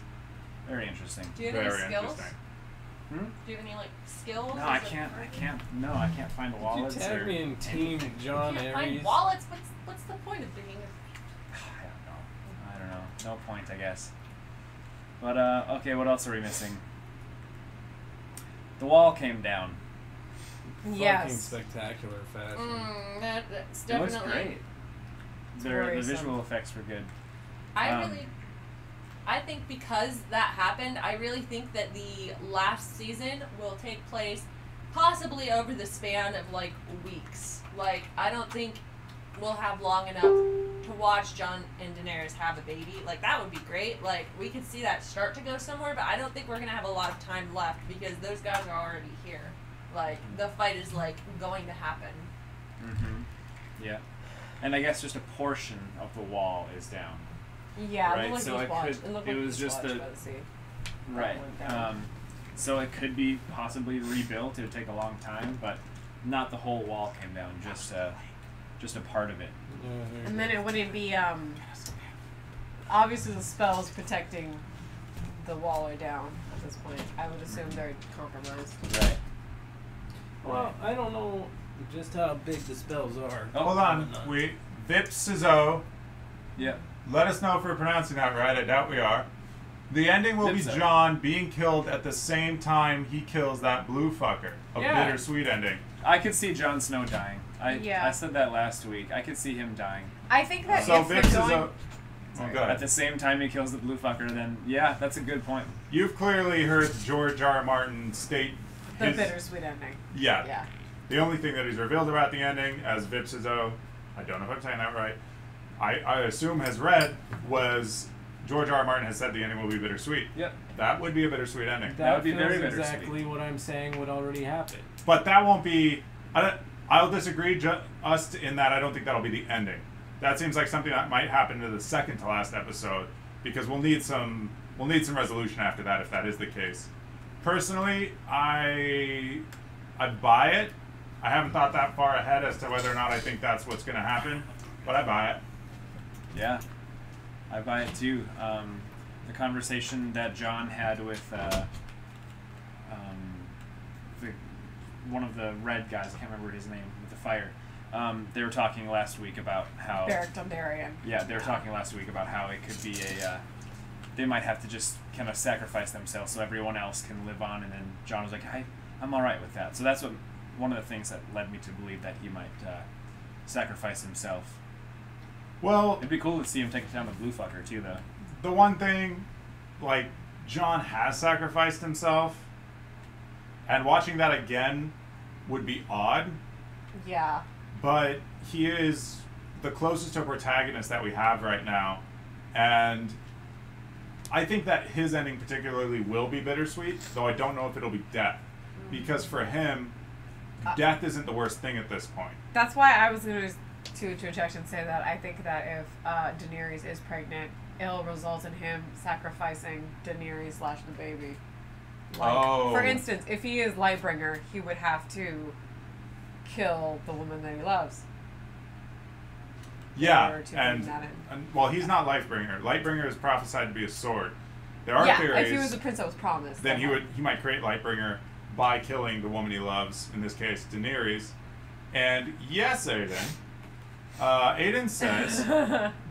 [SPEAKER 2] Very interesting.
[SPEAKER 4] Do you have any
[SPEAKER 1] Very
[SPEAKER 4] skills?
[SPEAKER 1] interesting.
[SPEAKER 2] Hmm?
[SPEAKER 4] Do you have any like skills?
[SPEAKER 2] No,
[SPEAKER 4] as
[SPEAKER 2] I
[SPEAKER 4] a
[SPEAKER 2] can't. I
[SPEAKER 4] person?
[SPEAKER 2] can't. No, I can't find
[SPEAKER 5] You
[SPEAKER 2] wallets.
[SPEAKER 5] tag
[SPEAKER 2] or
[SPEAKER 5] me in Team
[SPEAKER 2] anything.
[SPEAKER 5] John
[SPEAKER 4] You can't
[SPEAKER 5] Aries.
[SPEAKER 4] find wallets. What's the point of being?
[SPEAKER 2] I don't know. No point, I guess. But okay. What else are we missing? The wall came down.
[SPEAKER 5] Fucking
[SPEAKER 3] Yes.
[SPEAKER 5] spectacular fashion.
[SPEAKER 4] That's
[SPEAKER 2] It
[SPEAKER 4] definitely.
[SPEAKER 2] looks great. The
[SPEAKER 3] worrisome.
[SPEAKER 2] visual effects were good.
[SPEAKER 4] I think because that happened, I really think that the last season will take place possibly over the span of like weeks. Like, I don't think we'll have long enough to watch Jon and Daenerys have a baby. Like, that would be great. Like, we could see that start to go somewhere, but I don't think we're going to have a lot of time left because those guys are already here. Like, the fight is like going to happen.
[SPEAKER 2] Mm-hmm. Yeah. And I guess just a portion of the wall is down.
[SPEAKER 3] Yeah,
[SPEAKER 2] Right,
[SPEAKER 3] it looked
[SPEAKER 2] so
[SPEAKER 3] like
[SPEAKER 2] it
[SPEAKER 3] watch.
[SPEAKER 2] could-
[SPEAKER 3] It looked
[SPEAKER 2] it
[SPEAKER 3] like
[SPEAKER 2] was just
[SPEAKER 3] watch
[SPEAKER 2] the-
[SPEAKER 3] by the sea.
[SPEAKER 2] Right.
[SPEAKER 3] That went down.
[SPEAKER 2] So it could be possibly rebuilt. It would take a long time, but not the whole wall came down, just a part of it.
[SPEAKER 3] And then it wouldn't be obviously the spell's protecting the wall or down at this point. I would assume they're compromised.
[SPEAKER 2] Right.
[SPEAKER 5] Well, I don't know just how big the spells are.
[SPEAKER 2] Oh,
[SPEAKER 1] Hold on. Vipsizo.
[SPEAKER 2] Yep.
[SPEAKER 1] Let us know if we're pronouncing that right. I doubt we are. The ending will be
[SPEAKER 2] Vipso.
[SPEAKER 1] John being killed at the same time he kills that blue fucker. A
[SPEAKER 2] Yeah.
[SPEAKER 1] bittersweet ending.
[SPEAKER 2] I could see Jon Snow dying.
[SPEAKER 3] Yeah.
[SPEAKER 2] I said that last week. I could see him dying.
[SPEAKER 3] I think that
[SPEAKER 1] So
[SPEAKER 3] if they're
[SPEAKER 1] Vipsizo.
[SPEAKER 3] going,
[SPEAKER 1] Oh, go
[SPEAKER 2] At
[SPEAKER 1] ahead.
[SPEAKER 2] the same time he kills the blue fucker, then yeah, that's a good point.
[SPEAKER 1] You've clearly heard George R. R. Martin state
[SPEAKER 3] the
[SPEAKER 1] his,
[SPEAKER 3] bittersweet ending.
[SPEAKER 1] Yeah.
[SPEAKER 3] Yeah.
[SPEAKER 1] The only thing that he's revealed about the ending, as Vipsizo, I don't know if I'm saying that right, I assume has read, was George R. R. Martin has said the ending will be bittersweet.
[SPEAKER 2] Yep.
[SPEAKER 1] That would be a bittersweet ending.
[SPEAKER 2] That would be
[SPEAKER 5] feels
[SPEAKER 2] very bittersweet.
[SPEAKER 5] exactly what I'm saying would already happen.
[SPEAKER 1] But that won't be. I'll disagree in that I don't think that'll be the ending. That seems like something that might happen to the second to last episode because we'll need some resolution after that if that is the case. Personally, I buy it. I haven't thought that far ahead as to whether or not I think that's what's going to happen, but I buy it.
[SPEAKER 2] Yeah, I buy it too. The conversation that John had with one of the red guys, I can't remember his name, with the fire. They were talking last week about how...
[SPEAKER 3] Beric Dondarrion.
[SPEAKER 2] Yeah, they were talking last week about how it could be they might have to just kind of sacrifice themselves so everyone else can live on, and then John was like, I'm all right with that. So that's one of the things that led me to believe that he might sacrifice himself.
[SPEAKER 1] Well,
[SPEAKER 2] It'd be cool to see him take down the blue fucker too, though.
[SPEAKER 1] the one thing, like, John has sacrificed himself, and watching that again would be odd,
[SPEAKER 3] Yeah.
[SPEAKER 1] but he is the closest to a protagonist that we have right now, and I think that his ending particularly will be bittersweet, though I don't know if it'll be death, because for him, death isn't the worst thing at this point.
[SPEAKER 3] That's why I was going to interject and say that I think that if Daenerys is pregnant, it'll result in him sacrificing Daenerys / the baby. Like, for instance, if he is Lightbringer, he would have to kill the woman that he loves.
[SPEAKER 1] Yeah,
[SPEAKER 3] Or to
[SPEAKER 1] and,
[SPEAKER 3] bring that in.
[SPEAKER 1] well, he's not Lightbringer. Lightbringer is prophesied to be a sword. There are
[SPEAKER 3] Yeah,
[SPEAKER 1] theories.
[SPEAKER 3] if he was the prince that was promised.
[SPEAKER 1] Then he might create Lightbringer by killing the woman he loves, in this case Daenerys. And yes, Aiden. Aiden says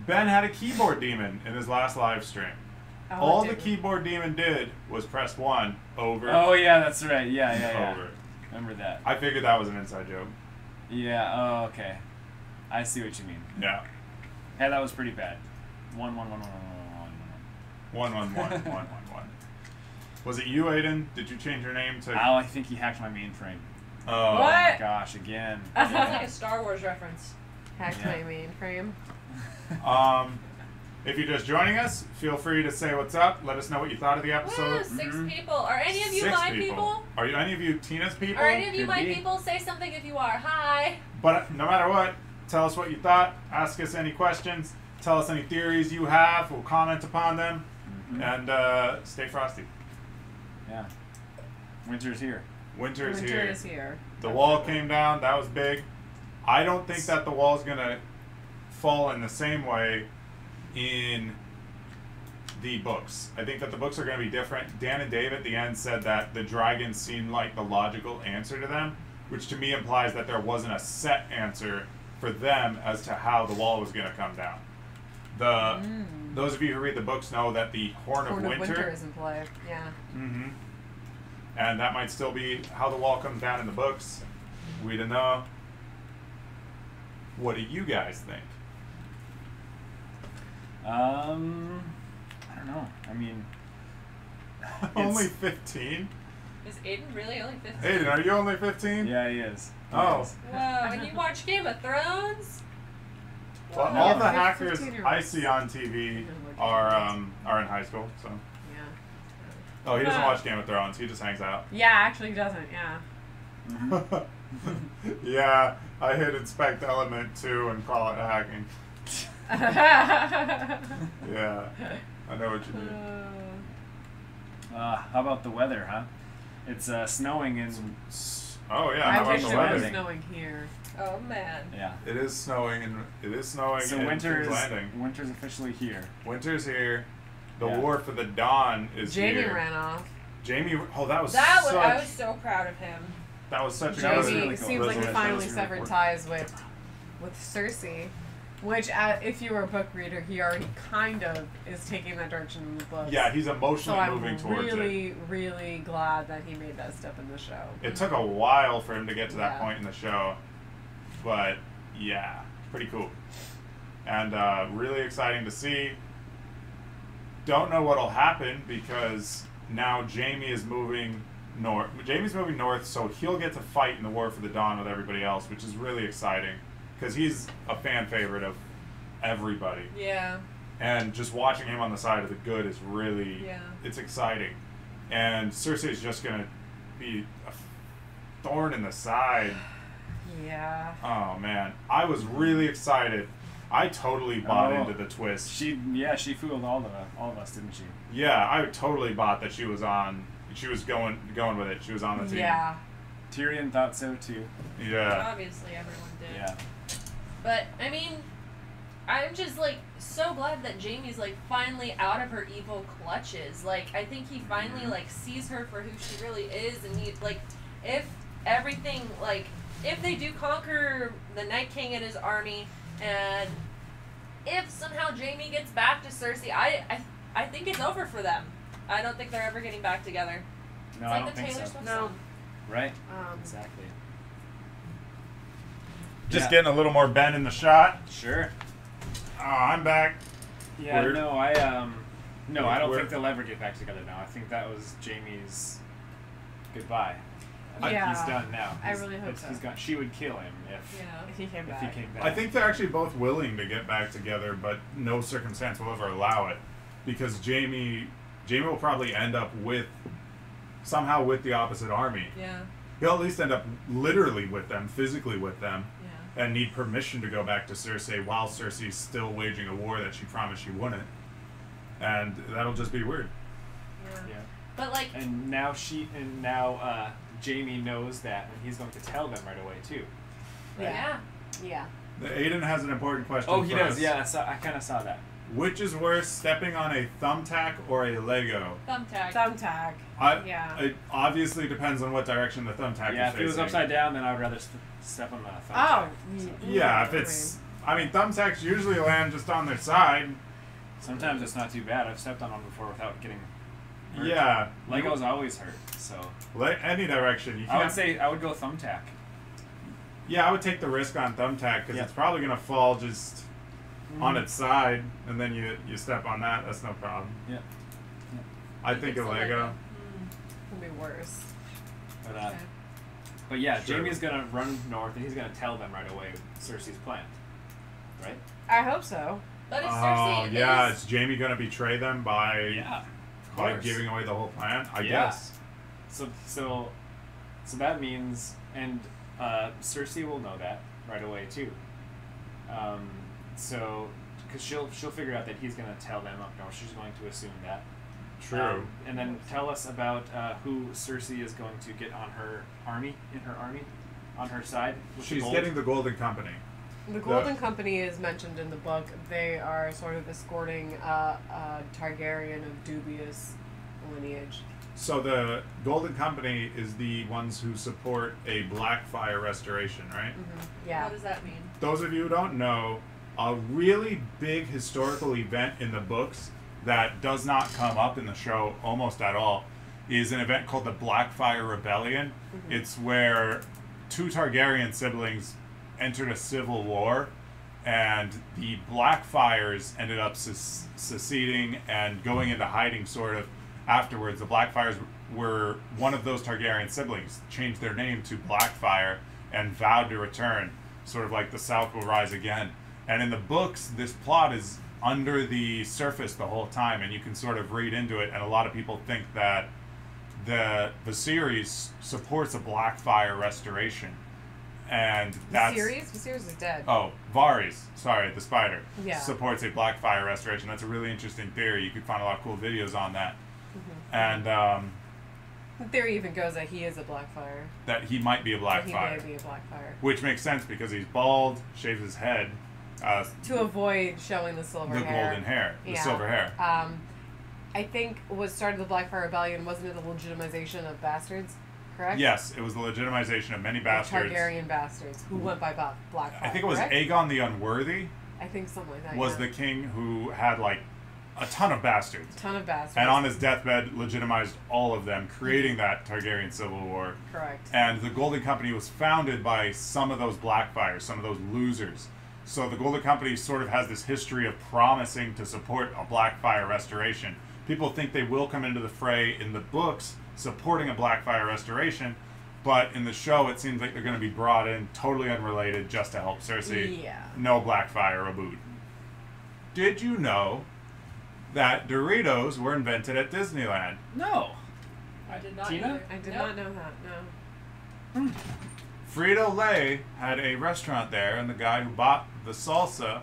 [SPEAKER 1] Ben had a keyboard demon in his last live stream.
[SPEAKER 3] Oh,
[SPEAKER 1] All the
[SPEAKER 3] didn't.
[SPEAKER 1] keyboard demon did was press 1 over.
[SPEAKER 2] Oh yeah, that's right. Yeah.
[SPEAKER 1] Over.
[SPEAKER 2] Remember that?
[SPEAKER 1] I figured that was an inside joke.
[SPEAKER 2] Yeah. Oh, okay. I see what you mean.
[SPEAKER 1] Yeah.
[SPEAKER 2] Hey, that was pretty bad. 1.
[SPEAKER 1] 1111111. Was it you, Aiden? Did you change your name to?
[SPEAKER 2] Oh, I think he hacked my mainframe.
[SPEAKER 1] Oh.
[SPEAKER 2] Oh
[SPEAKER 3] What?
[SPEAKER 2] my gosh, again.
[SPEAKER 4] Sounds like a Star Wars reference.
[SPEAKER 3] Hacked
[SPEAKER 2] Yeah.
[SPEAKER 3] my mainframe.
[SPEAKER 1] If you're just joining us, feel free to say what's up. Let us know what you thought of the
[SPEAKER 4] Woo,
[SPEAKER 1] episode.
[SPEAKER 4] 6 people. Are any of you
[SPEAKER 1] 6
[SPEAKER 4] my people?
[SPEAKER 1] Are you any of you Tina's people?
[SPEAKER 4] Are any of you
[SPEAKER 2] Could
[SPEAKER 4] my
[SPEAKER 2] be.
[SPEAKER 4] people? Say something if you are. Hi.
[SPEAKER 1] But no matter what, tell us what you thought. Ask us any questions. Tell us any theories you have. We'll comment upon them. And stay frosty.
[SPEAKER 2] Yeah. Winter's here.
[SPEAKER 1] Winter is
[SPEAKER 3] Winter
[SPEAKER 1] here.
[SPEAKER 3] is here.
[SPEAKER 1] The wall came down. That was big. I don't think that the wall's going to fall in the same way in the books. I think that the books are going to be different. Dan and Dave at the end said that the dragons seemed like the logical answer to them, which to me implies that there wasn't a set answer for them as to how the wall was going to come down. Those of you who read the books know that the Horn of Winter
[SPEAKER 3] is in play. Yeah.
[SPEAKER 1] Mm-hmm. And that might still be how the wall comes down in the books. We don't know. What do you guys think?
[SPEAKER 2] I don't know. I mean,
[SPEAKER 1] Only 15?
[SPEAKER 4] Is Aiden really only 15?
[SPEAKER 1] Aiden, are you only 15?
[SPEAKER 2] yeah, he is. He
[SPEAKER 1] Oh.
[SPEAKER 2] is.
[SPEAKER 4] Whoa, and you watch Game of Thrones?
[SPEAKER 1] Well,
[SPEAKER 3] No,
[SPEAKER 1] all the
[SPEAKER 3] 15
[SPEAKER 1] hackers
[SPEAKER 3] year
[SPEAKER 1] I
[SPEAKER 3] olds.
[SPEAKER 1] see on TV are in high school, so.
[SPEAKER 3] Yeah.
[SPEAKER 1] Oh, he doesn't watch Game of Thrones. He just hangs out.
[SPEAKER 3] Yeah, actually he doesn't. Yeah.
[SPEAKER 1] Yeah, I hit inspect element 2 and call it hacking. Yeah, I know what you mean.
[SPEAKER 2] How about the weather, huh? It's snowing in
[SPEAKER 1] Oh yeah,
[SPEAKER 3] I
[SPEAKER 1] how about
[SPEAKER 3] wish
[SPEAKER 1] the
[SPEAKER 3] it was
[SPEAKER 1] weather?
[SPEAKER 3] snowing here.
[SPEAKER 4] Oh man.
[SPEAKER 2] Yeah.
[SPEAKER 1] It is snowing, and it is snowing
[SPEAKER 2] So
[SPEAKER 1] in
[SPEAKER 2] winter's
[SPEAKER 1] King's Landing.
[SPEAKER 2] winter's officially here.
[SPEAKER 1] Winter's here. The
[SPEAKER 2] Yeah.
[SPEAKER 1] War for the Dawn is
[SPEAKER 3] Jamie
[SPEAKER 1] here.
[SPEAKER 3] ran off.
[SPEAKER 1] Jamie, oh, that was
[SPEAKER 4] I
[SPEAKER 1] such.
[SPEAKER 4] was so proud of him.
[SPEAKER 1] That was such a
[SPEAKER 2] That was
[SPEAKER 1] good
[SPEAKER 2] really
[SPEAKER 3] Jamie
[SPEAKER 2] cool.
[SPEAKER 3] seems like he
[SPEAKER 1] resolution.
[SPEAKER 3] finally
[SPEAKER 2] That was really
[SPEAKER 3] severed
[SPEAKER 2] cool.
[SPEAKER 3] ties with Cersei, which, if you were a book reader, he already kind of is taking that direction in the books.
[SPEAKER 1] Yeah, he's
[SPEAKER 3] So
[SPEAKER 1] emotionally
[SPEAKER 3] I'm
[SPEAKER 1] moving towards it.
[SPEAKER 3] really, really glad that he made that step in the show.
[SPEAKER 1] It took a while for him to get to that
[SPEAKER 3] Yeah.
[SPEAKER 1] point in the show, but yeah, pretty cool. And really exciting to see. Don't know what'll happen because now Jamie is moving north. Jamie's moving north, so he'll get to fight in the War for the Dawn with everybody else, which is really exciting because he's a fan favorite of everybody.
[SPEAKER 4] Yeah.
[SPEAKER 1] And just watching him on the side of the good is really,
[SPEAKER 4] Yeah.
[SPEAKER 1] it's exciting. And Cersei's just going to be a thorn in the side.
[SPEAKER 3] Yeah.
[SPEAKER 1] Oh, man. I was really excited. I totally bought
[SPEAKER 2] Oh.
[SPEAKER 1] into the twist.
[SPEAKER 2] She fooled all of us, didn't she?
[SPEAKER 1] Yeah, I totally bought that she was going with it. She was on the team.
[SPEAKER 3] Yeah.
[SPEAKER 2] Tyrion thought so too.
[SPEAKER 1] Yeah.
[SPEAKER 4] Obviously, everyone did.
[SPEAKER 2] Yeah.
[SPEAKER 4] But I mean, I'm just like so glad that Jamie's like finally out of her evil clutches. Like I think he finally like sees her for who she really is, and he like if everything like if they do conquer the Night King and his army, and if somehow Jamie gets back to Cersei, I think it's over for them. I don't think they're ever getting back together.
[SPEAKER 2] No,
[SPEAKER 4] It's
[SPEAKER 2] I
[SPEAKER 4] like
[SPEAKER 2] don't
[SPEAKER 4] the
[SPEAKER 2] think
[SPEAKER 4] Taylor
[SPEAKER 2] so.
[SPEAKER 4] Swift
[SPEAKER 3] No.
[SPEAKER 4] song.
[SPEAKER 2] Right?
[SPEAKER 3] Um,
[SPEAKER 2] Exactly.
[SPEAKER 1] Just
[SPEAKER 2] Yeah.
[SPEAKER 1] getting a little more bend in the shot.
[SPEAKER 2] Sure.
[SPEAKER 1] Oh, I'm back.
[SPEAKER 2] Yeah,
[SPEAKER 1] We're-
[SPEAKER 2] no, I don't
[SPEAKER 1] we're-
[SPEAKER 2] think they'll ever get back together now. I think that was Jamie's goodbye. I think
[SPEAKER 3] Yeah.
[SPEAKER 2] he's done now.
[SPEAKER 3] I really hope
[SPEAKER 2] He's
[SPEAKER 3] so.
[SPEAKER 2] gone. She would kill him if
[SPEAKER 4] Yeah.
[SPEAKER 3] If he came
[SPEAKER 2] if
[SPEAKER 3] back.
[SPEAKER 2] he came back.
[SPEAKER 1] I think they're actually both willing to get back together, but no circumstance will ever allow it, because Jamie will probably end up somehow with the opposite army.
[SPEAKER 4] Yeah.
[SPEAKER 1] He'll at least end up literally with them, physically with them,
[SPEAKER 4] Yeah.
[SPEAKER 1] and need permission to go back to Cersei while Cersei's still waging a war that she promised she wouldn't. And that'll just be weird.
[SPEAKER 4] Yeah.
[SPEAKER 2] Yeah.
[SPEAKER 4] But like,
[SPEAKER 2] And now Jamie knows that, and he's going to tell them right away too. Right?
[SPEAKER 4] yeah.
[SPEAKER 3] Yeah.
[SPEAKER 1] Aiden has an important question
[SPEAKER 2] Oh, he
[SPEAKER 1] for
[SPEAKER 2] does.
[SPEAKER 1] us.
[SPEAKER 2] Yeah, I kind of saw that.
[SPEAKER 1] Which is worse, stepping on a thumbtack or a Lego?
[SPEAKER 4] Thumbtack.
[SPEAKER 3] Thumbtack. Yeah.
[SPEAKER 1] It obviously depends on what direction the thumbtack
[SPEAKER 2] Yeah,
[SPEAKER 1] is
[SPEAKER 2] if it was
[SPEAKER 1] facing.
[SPEAKER 2] upside down, then I would rather step on the
[SPEAKER 3] Oh.
[SPEAKER 2] thumbtack.
[SPEAKER 1] Yeah, if it's... I mean, thumbtacks usually land just on their side.
[SPEAKER 2] Sometimes it's not too bad. I've stepped on one before without getting hurt.
[SPEAKER 1] Yeah.
[SPEAKER 2] Legos always hurt, so
[SPEAKER 1] Any direction. You can't,
[SPEAKER 2] I would go thumbtack.
[SPEAKER 1] Yeah, I would take the risk on thumbtack because
[SPEAKER 2] Yeah.
[SPEAKER 1] it's probably going to fall just on its side, and then you step on that. That's no problem.
[SPEAKER 2] Yeah.
[SPEAKER 1] I think a
[SPEAKER 4] It's
[SPEAKER 1] Lego.
[SPEAKER 3] Could be worse.
[SPEAKER 2] But
[SPEAKER 4] Okay.
[SPEAKER 2] but yeah,
[SPEAKER 1] Sure.
[SPEAKER 2] Jamie's gonna run north, and he's gonna tell them right away Cersei's plan, right?
[SPEAKER 3] I hope so.
[SPEAKER 4] But it's
[SPEAKER 1] Oh,
[SPEAKER 4] Cersei.
[SPEAKER 1] yeah.
[SPEAKER 4] Is,
[SPEAKER 1] Is Jamie going to betray them by
[SPEAKER 2] Of
[SPEAKER 1] by
[SPEAKER 2] course.
[SPEAKER 1] giving away the whole plan? I
[SPEAKER 2] Yeah.
[SPEAKER 1] guess.
[SPEAKER 2] So that means, and Cersei will know that right away too. So, because she'll figure out that he's gonna tell them up north. She's going to assume that.
[SPEAKER 1] True.
[SPEAKER 2] And then tell us about who Cersei is going to get on her army, on her side. with the
[SPEAKER 1] She's
[SPEAKER 2] gold.
[SPEAKER 1] getting the Golden Company.
[SPEAKER 3] The Golden Company is mentioned in the book. They are sort of escorting a Targaryen of dubious lineage.
[SPEAKER 1] So the Golden Company is the ones who support a Blackfire restoration, right?
[SPEAKER 3] Yeah.
[SPEAKER 4] What does that mean?
[SPEAKER 1] Those of you who don't know, a really big historical event in the books that does not come up in the show almost at all is an event called the Blackfire Rebellion. It's where two Targaryen siblings entered a civil war, and the Blackfires ended up seceding and going into hiding sort of afterwards. The Blackfires were one of those Targaryen siblings, changed their name to Blackfire and vowed to return, sort of like the South will rise again. And in the books, this plot is under the surface the whole time, and you can sort of read into it, and a lot of people think that the series supports a Blackfire restoration. And that's...
[SPEAKER 3] Viserys is dead.
[SPEAKER 1] Oh, Varys, sorry, the spider,
[SPEAKER 3] Yeah.
[SPEAKER 1] supports a Blackfire restoration. That's a really interesting theory. You could find a lot of cool videos on that. And
[SPEAKER 3] The theory even goes that he is a Blackfire.
[SPEAKER 1] that he might be a
[SPEAKER 3] That he
[SPEAKER 1] Blackfire.
[SPEAKER 3] may be a Blackfire.
[SPEAKER 1] Which makes sense because he's bald, shaves his head,
[SPEAKER 3] To avoid showing the silver
[SPEAKER 1] the
[SPEAKER 3] hair.
[SPEAKER 1] golden hair, the
[SPEAKER 3] Yeah.
[SPEAKER 1] silver hair.
[SPEAKER 3] I think what started the Blackfire Rebellion, wasn't it the legitimization of bastards? Correct?
[SPEAKER 1] Yes, it was the legitimization of many bastards.
[SPEAKER 3] Targaryen bastards who went by Blackfire.
[SPEAKER 1] I think it was
[SPEAKER 3] correct?
[SPEAKER 1] Aegon the Unworthy
[SPEAKER 3] I think something like that.
[SPEAKER 1] was
[SPEAKER 3] yeah.
[SPEAKER 1] the king who had like a ton of bastards.
[SPEAKER 3] A ton of bastards.
[SPEAKER 1] And on his deathbed, legitimized all of them, creating that Targaryen civil war.
[SPEAKER 3] Correct.
[SPEAKER 1] And the Golden Company was founded by some of those Blackfires, some of those losers. So the Golden Company sort of has this history of promising to support a Blackfire restoration. People think they will come into the fray in the books, supporting a Blackfire restoration, but in the show it seems like they're going to be brought in totally unrelated just to help Cersei.
[SPEAKER 3] Yeah.
[SPEAKER 1] No Blackfire reboot. Did you know that Doritos were invented at Disneyland?
[SPEAKER 2] No.
[SPEAKER 4] I did not
[SPEAKER 2] Tina?
[SPEAKER 4] either.
[SPEAKER 3] I did
[SPEAKER 4] Nope.
[SPEAKER 3] not know that, no.
[SPEAKER 1] Frito-Lay had a restaurant there, and the guy who bought the salsa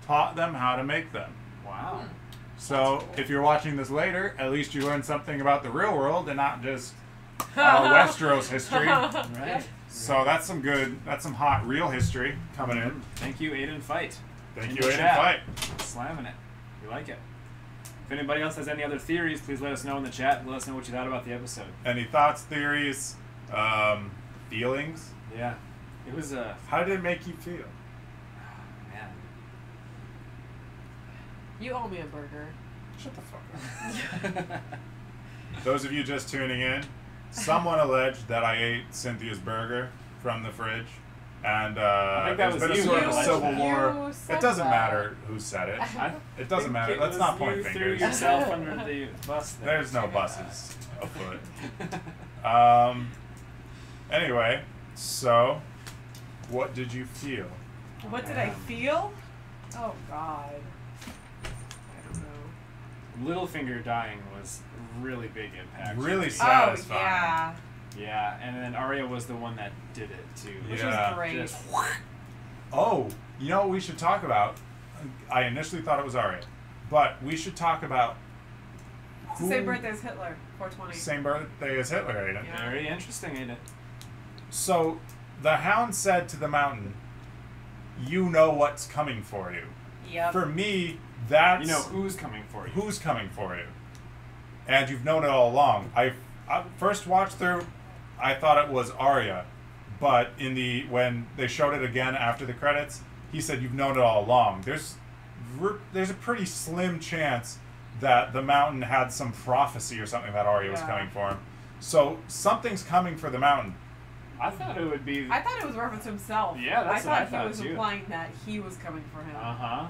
[SPEAKER 1] taught them how to make them.
[SPEAKER 2] Wow.
[SPEAKER 1] So, if you're watching this later, at least you learned something about the real world and not just Westeros history.
[SPEAKER 2] Right.
[SPEAKER 1] So that's some hot real history coming in.
[SPEAKER 2] Thank you, Aiden Fight.
[SPEAKER 1] Thank
[SPEAKER 2] In
[SPEAKER 1] you,
[SPEAKER 2] the
[SPEAKER 1] Aiden
[SPEAKER 2] chat.
[SPEAKER 1] Fight.
[SPEAKER 2] Slamming it. We like it. If anybody else has any other theories, please let us know in the chat and let us know what you thought about the episode.
[SPEAKER 1] Any thoughts, theories, feelings?
[SPEAKER 2] Yeah. It was
[SPEAKER 1] How did it make you feel?
[SPEAKER 2] man.
[SPEAKER 3] You owe me a burger.
[SPEAKER 1] Shut the fuck up. Those of you just tuning in, someone alleged that I ate Cynthia's burger from the fridge. And
[SPEAKER 2] I think that
[SPEAKER 1] there's
[SPEAKER 2] was
[SPEAKER 1] been a
[SPEAKER 2] you
[SPEAKER 1] sort
[SPEAKER 2] who
[SPEAKER 1] of
[SPEAKER 2] alleged
[SPEAKER 1] civil
[SPEAKER 2] that.
[SPEAKER 1] war.
[SPEAKER 3] You said
[SPEAKER 1] It doesn't
[SPEAKER 3] that.
[SPEAKER 1] matter who said it. It doesn't matter. Let's not point
[SPEAKER 2] You threw
[SPEAKER 1] fingers.
[SPEAKER 2] yourself under the bus there.
[SPEAKER 1] There's no buses afoot. Anyway, so what did you feel?
[SPEAKER 3] What did I feel? Oh, God. I don't know.
[SPEAKER 2] Littlefinger dying was a really big impact.
[SPEAKER 1] Really
[SPEAKER 2] Oh,
[SPEAKER 1] satisfying.
[SPEAKER 3] Oh, yeah.
[SPEAKER 2] Yeah, and then Arya was the one that did it too.
[SPEAKER 3] Which
[SPEAKER 1] Yeah.
[SPEAKER 3] was great.
[SPEAKER 2] Just-
[SPEAKER 1] Oh, you know what we should talk about? I initially thought it was Arya, but we should talk about
[SPEAKER 3] It's the same birthday as Hitler, 420.
[SPEAKER 1] Same birthday as Hitler, Aiden.
[SPEAKER 3] Yeah.
[SPEAKER 2] Very interesting, ain't it?
[SPEAKER 1] So the Hound said to the Mountain, "You know what's coming for you."
[SPEAKER 3] Yep.
[SPEAKER 1] For me, that's
[SPEAKER 2] You know who's coming for you.
[SPEAKER 1] who's coming for you, and you've known it all along. I first watched through, I thought it was Arya, but when they showed it again after the credits, he said, "You've known it all along." There's a pretty slim chance that the Mountain had some prophecy or something that Arya was
[SPEAKER 3] Yeah.
[SPEAKER 1] coming for him. So something's coming for the Mountain.
[SPEAKER 2] I thought it would be.
[SPEAKER 3] I thought it was reference to himself.
[SPEAKER 2] Yeah, that's
[SPEAKER 3] I
[SPEAKER 2] what I
[SPEAKER 3] thought
[SPEAKER 2] thought
[SPEAKER 3] he was
[SPEAKER 2] too.
[SPEAKER 3] implying that he was coming for him.
[SPEAKER 2] Uh-huh.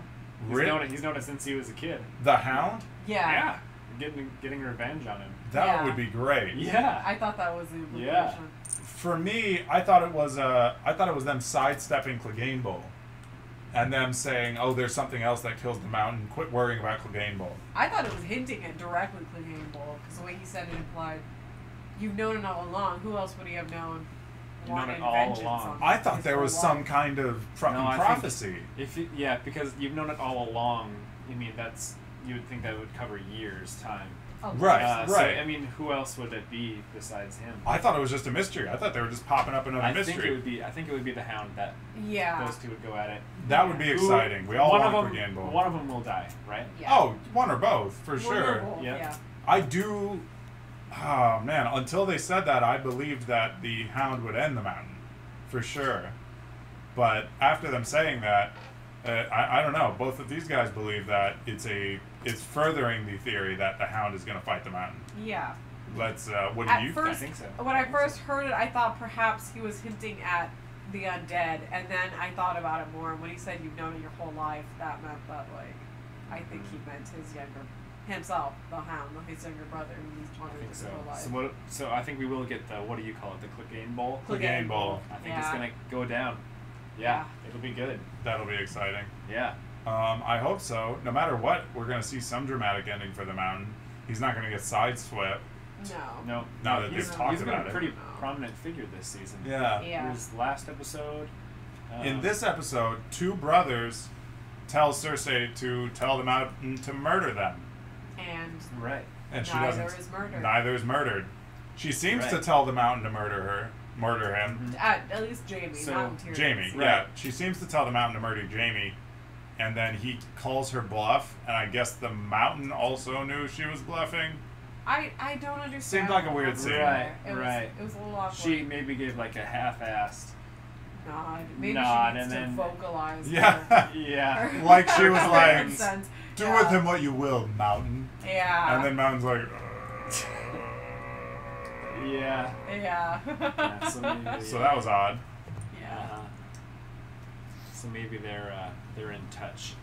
[SPEAKER 1] Really?
[SPEAKER 2] He's known it since he was a kid.
[SPEAKER 1] The Hound?
[SPEAKER 3] Yeah.
[SPEAKER 2] Getting revenge on him.
[SPEAKER 1] That
[SPEAKER 3] Yeah.
[SPEAKER 1] would be great.
[SPEAKER 2] Yeah.
[SPEAKER 3] I thought that was the implication.
[SPEAKER 2] Yeah.
[SPEAKER 1] For me, I thought it was them sidestepping Clegane Bowl, and them saying, "Oh, there's something else that kills the Mountain. Quit worrying about Clegane Bowl."
[SPEAKER 3] I thought it was hinting at directly Clegane Bowl, because the way he said it implied, you've known it all along. Who else would he have known?
[SPEAKER 2] You've known it
[SPEAKER 3] wanted
[SPEAKER 2] all
[SPEAKER 3] vengeance
[SPEAKER 2] along.
[SPEAKER 3] on
[SPEAKER 1] I thought
[SPEAKER 3] his
[SPEAKER 1] there
[SPEAKER 3] whole
[SPEAKER 1] was some
[SPEAKER 3] life.
[SPEAKER 1] kind of fucking
[SPEAKER 2] No, I think-
[SPEAKER 1] prophecy.
[SPEAKER 2] Because you've known it all along. I mean, you would think that would cover years' time.
[SPEAKER 3] Oh,
[SPEAKER 1] Right.
[SPEAKER 2] So, I mean, who else would it be besides him?
[SPEAKER 1] I thought it was just a mystery. I thought they were just popping up another
[SPEAKER 2] I think
[SPEAKER 1] mystery.
[SPEAKER 2] it would be the Hound that
[SPEAKER 3] Yeah.
[SPEAKER 2] those two would go at it.
[SPEAKER 1] That would be exciting. We all
[SPEAKER 2] one
[SPEAKER 1] want
[SPEAKER 2] of them,
[SPEAKER 1] Clegane Bowl.
[SPEAKER 2] One of them will die, right?
[SPEAKER 3] Yeah.
[SPEAKER 1] Oh, one or both, for sure.
[SPEAKER 3] Vulnerable,
[SPEAKER 2] Yeah.
[SPEAKER 3] Yeah.
[SPEAKER 1] I do. Oh man! Until they said that, I believed that the Hound would end the Mountain, for sure. But after them saying that, I don't know. Both of these guys believe that it's furthering the theory that the Hound is going to fight the Mountain.
[SPEAKER 3] Yeah.
[SPEAKER 1] Let's. What do
[SPEAKER 3] At
[SPEAKER 1] you
[SPEAKER 3] first,
[SPEAKER 1] think?
[SPEAKER 2] think so.
[SPEAKER 3] when I first heard it, I thought perhaps he was hinting at the undead, and then I thought about it more. And when he said you've known it your whole life, that meant that, like, I think he meant himself, the Hound, his younger brother, who he's
[SPEAKER 2] I
[SPEAKER 3] wanted
[SPEAKER 2] think
[SPEAKER 3] his
[SPEAKER 2] so.
[SPEAKER 3] whole life.
[SPEAKER 2] So I think we will get the, what do you call it, the Clegane Bowl?
[SPEAKER 1] Clegane Bowl.
[SPEAKER 2] I think
[SPEAKER 3] Yeah.
[SPEAKER 2] it's gonna go down. Yeah, it'll be good.
[SPEAKER 1] That'll be exciting.
[SPEAKER 2] Yeah.
[SPEAKER 1] I hope so. No matter what, we're going to see some dramatic ending for the Mountain. He's not going to get sideswept.
[SPEAKER 3] No.
[SPEAKER 2] No.
[SPEAKER 1] Now that
[SPEAKER 2] he's,
[SPEAKER 1] they've talked
[SPEAKER 2] he's been
[SPEAKER 1] about
[SPEAKER 2] a
[SPEAKER 1] it.
[SPEAKER 2] pretty
[SPEAKER 3] No.
[SPEAKER 2] prominent figure this season.
[SPEAKER 1] Yeah.
[SPEAKER 3] Yeah.
[SPEAKER 2] His last episode.
[SPEAKER 1] In this episode, two brothers tell Cersei to tell the Mountain to murder them.
[SPEAKER 3] And
[SPEAKER 2] Right.
[SPEAKER 1] And she
[SPEAKER 3] neither
[SPEAKER 1] doesn't.
[SPEAKER 3] is murdered.
[SPEAKER 1] Neither is murdered. She seems to
[SPEAKER 2] Right.
[SPEAKER 1] tell the mountain to murder him.
[SPEAKER 3] At least Jamie,
[SPEAKER 2] So,
[SPEAKER 3] not Tyrion.
[SPEAKER 1] Jamie,
[SPEAKER 2] Right.
[SPEAKER 1] yeah. She seems to tell the mountain to murder Jamie, and then he calls her bluff, and I guess the mountain also knew she was bluffing.
[SPEAKER 3] I don't understand.
[SPEAKER 1] Seemed like a
[SPEAKER 3] what
[SPEAKER 1] weird
[SPEAKER 3] happened
[SPEAKER 1] scene.
[SPEAKER 3] there.
[SPEAKER 2] Right,
[SPEAKER 3] It was,
[SPEAKER 2] right.
[SPEAKER 3] It was a little awkward.
[SPEAKER 2] She maybe gave like a half-assed.
[SPEAKER 3] nod. Maybe
[SPEAKER 2] Nod,
[SPEAKER 3] she needs
[SPEAKER 2] and
[SPEAKER 3] to
[SPEAKER 2] then-
[SPEAKER 3] vocalize.
[SPEAKER 1] Yeah.
[SPEAKER 2] Yeah.
[SPEAKER 3] her-
[SPEAKER 1] Like she was
[SPEAKER 3] her
[SPEAKER 1] like,
[SPEAKER 3] nonsense.
[SPEAKER 1] Do
[SPEAKER 3] Yeah.
[SPEAKER 1] with him what you will, mountain.
[SPEAKER 3] Yeah.
[SPEAKER 1] And then mountain's like,
[SPEAKER 2] Yeah.
[SPEAKER 3] Yeah.
[SPEAKER 2] Yeah, so maybe,
[SPEAKER 1] So that was odd.
[SPEAKER 3] Yeah.
[SPEAKER 2] Uh-huh. So maybe they're in touch.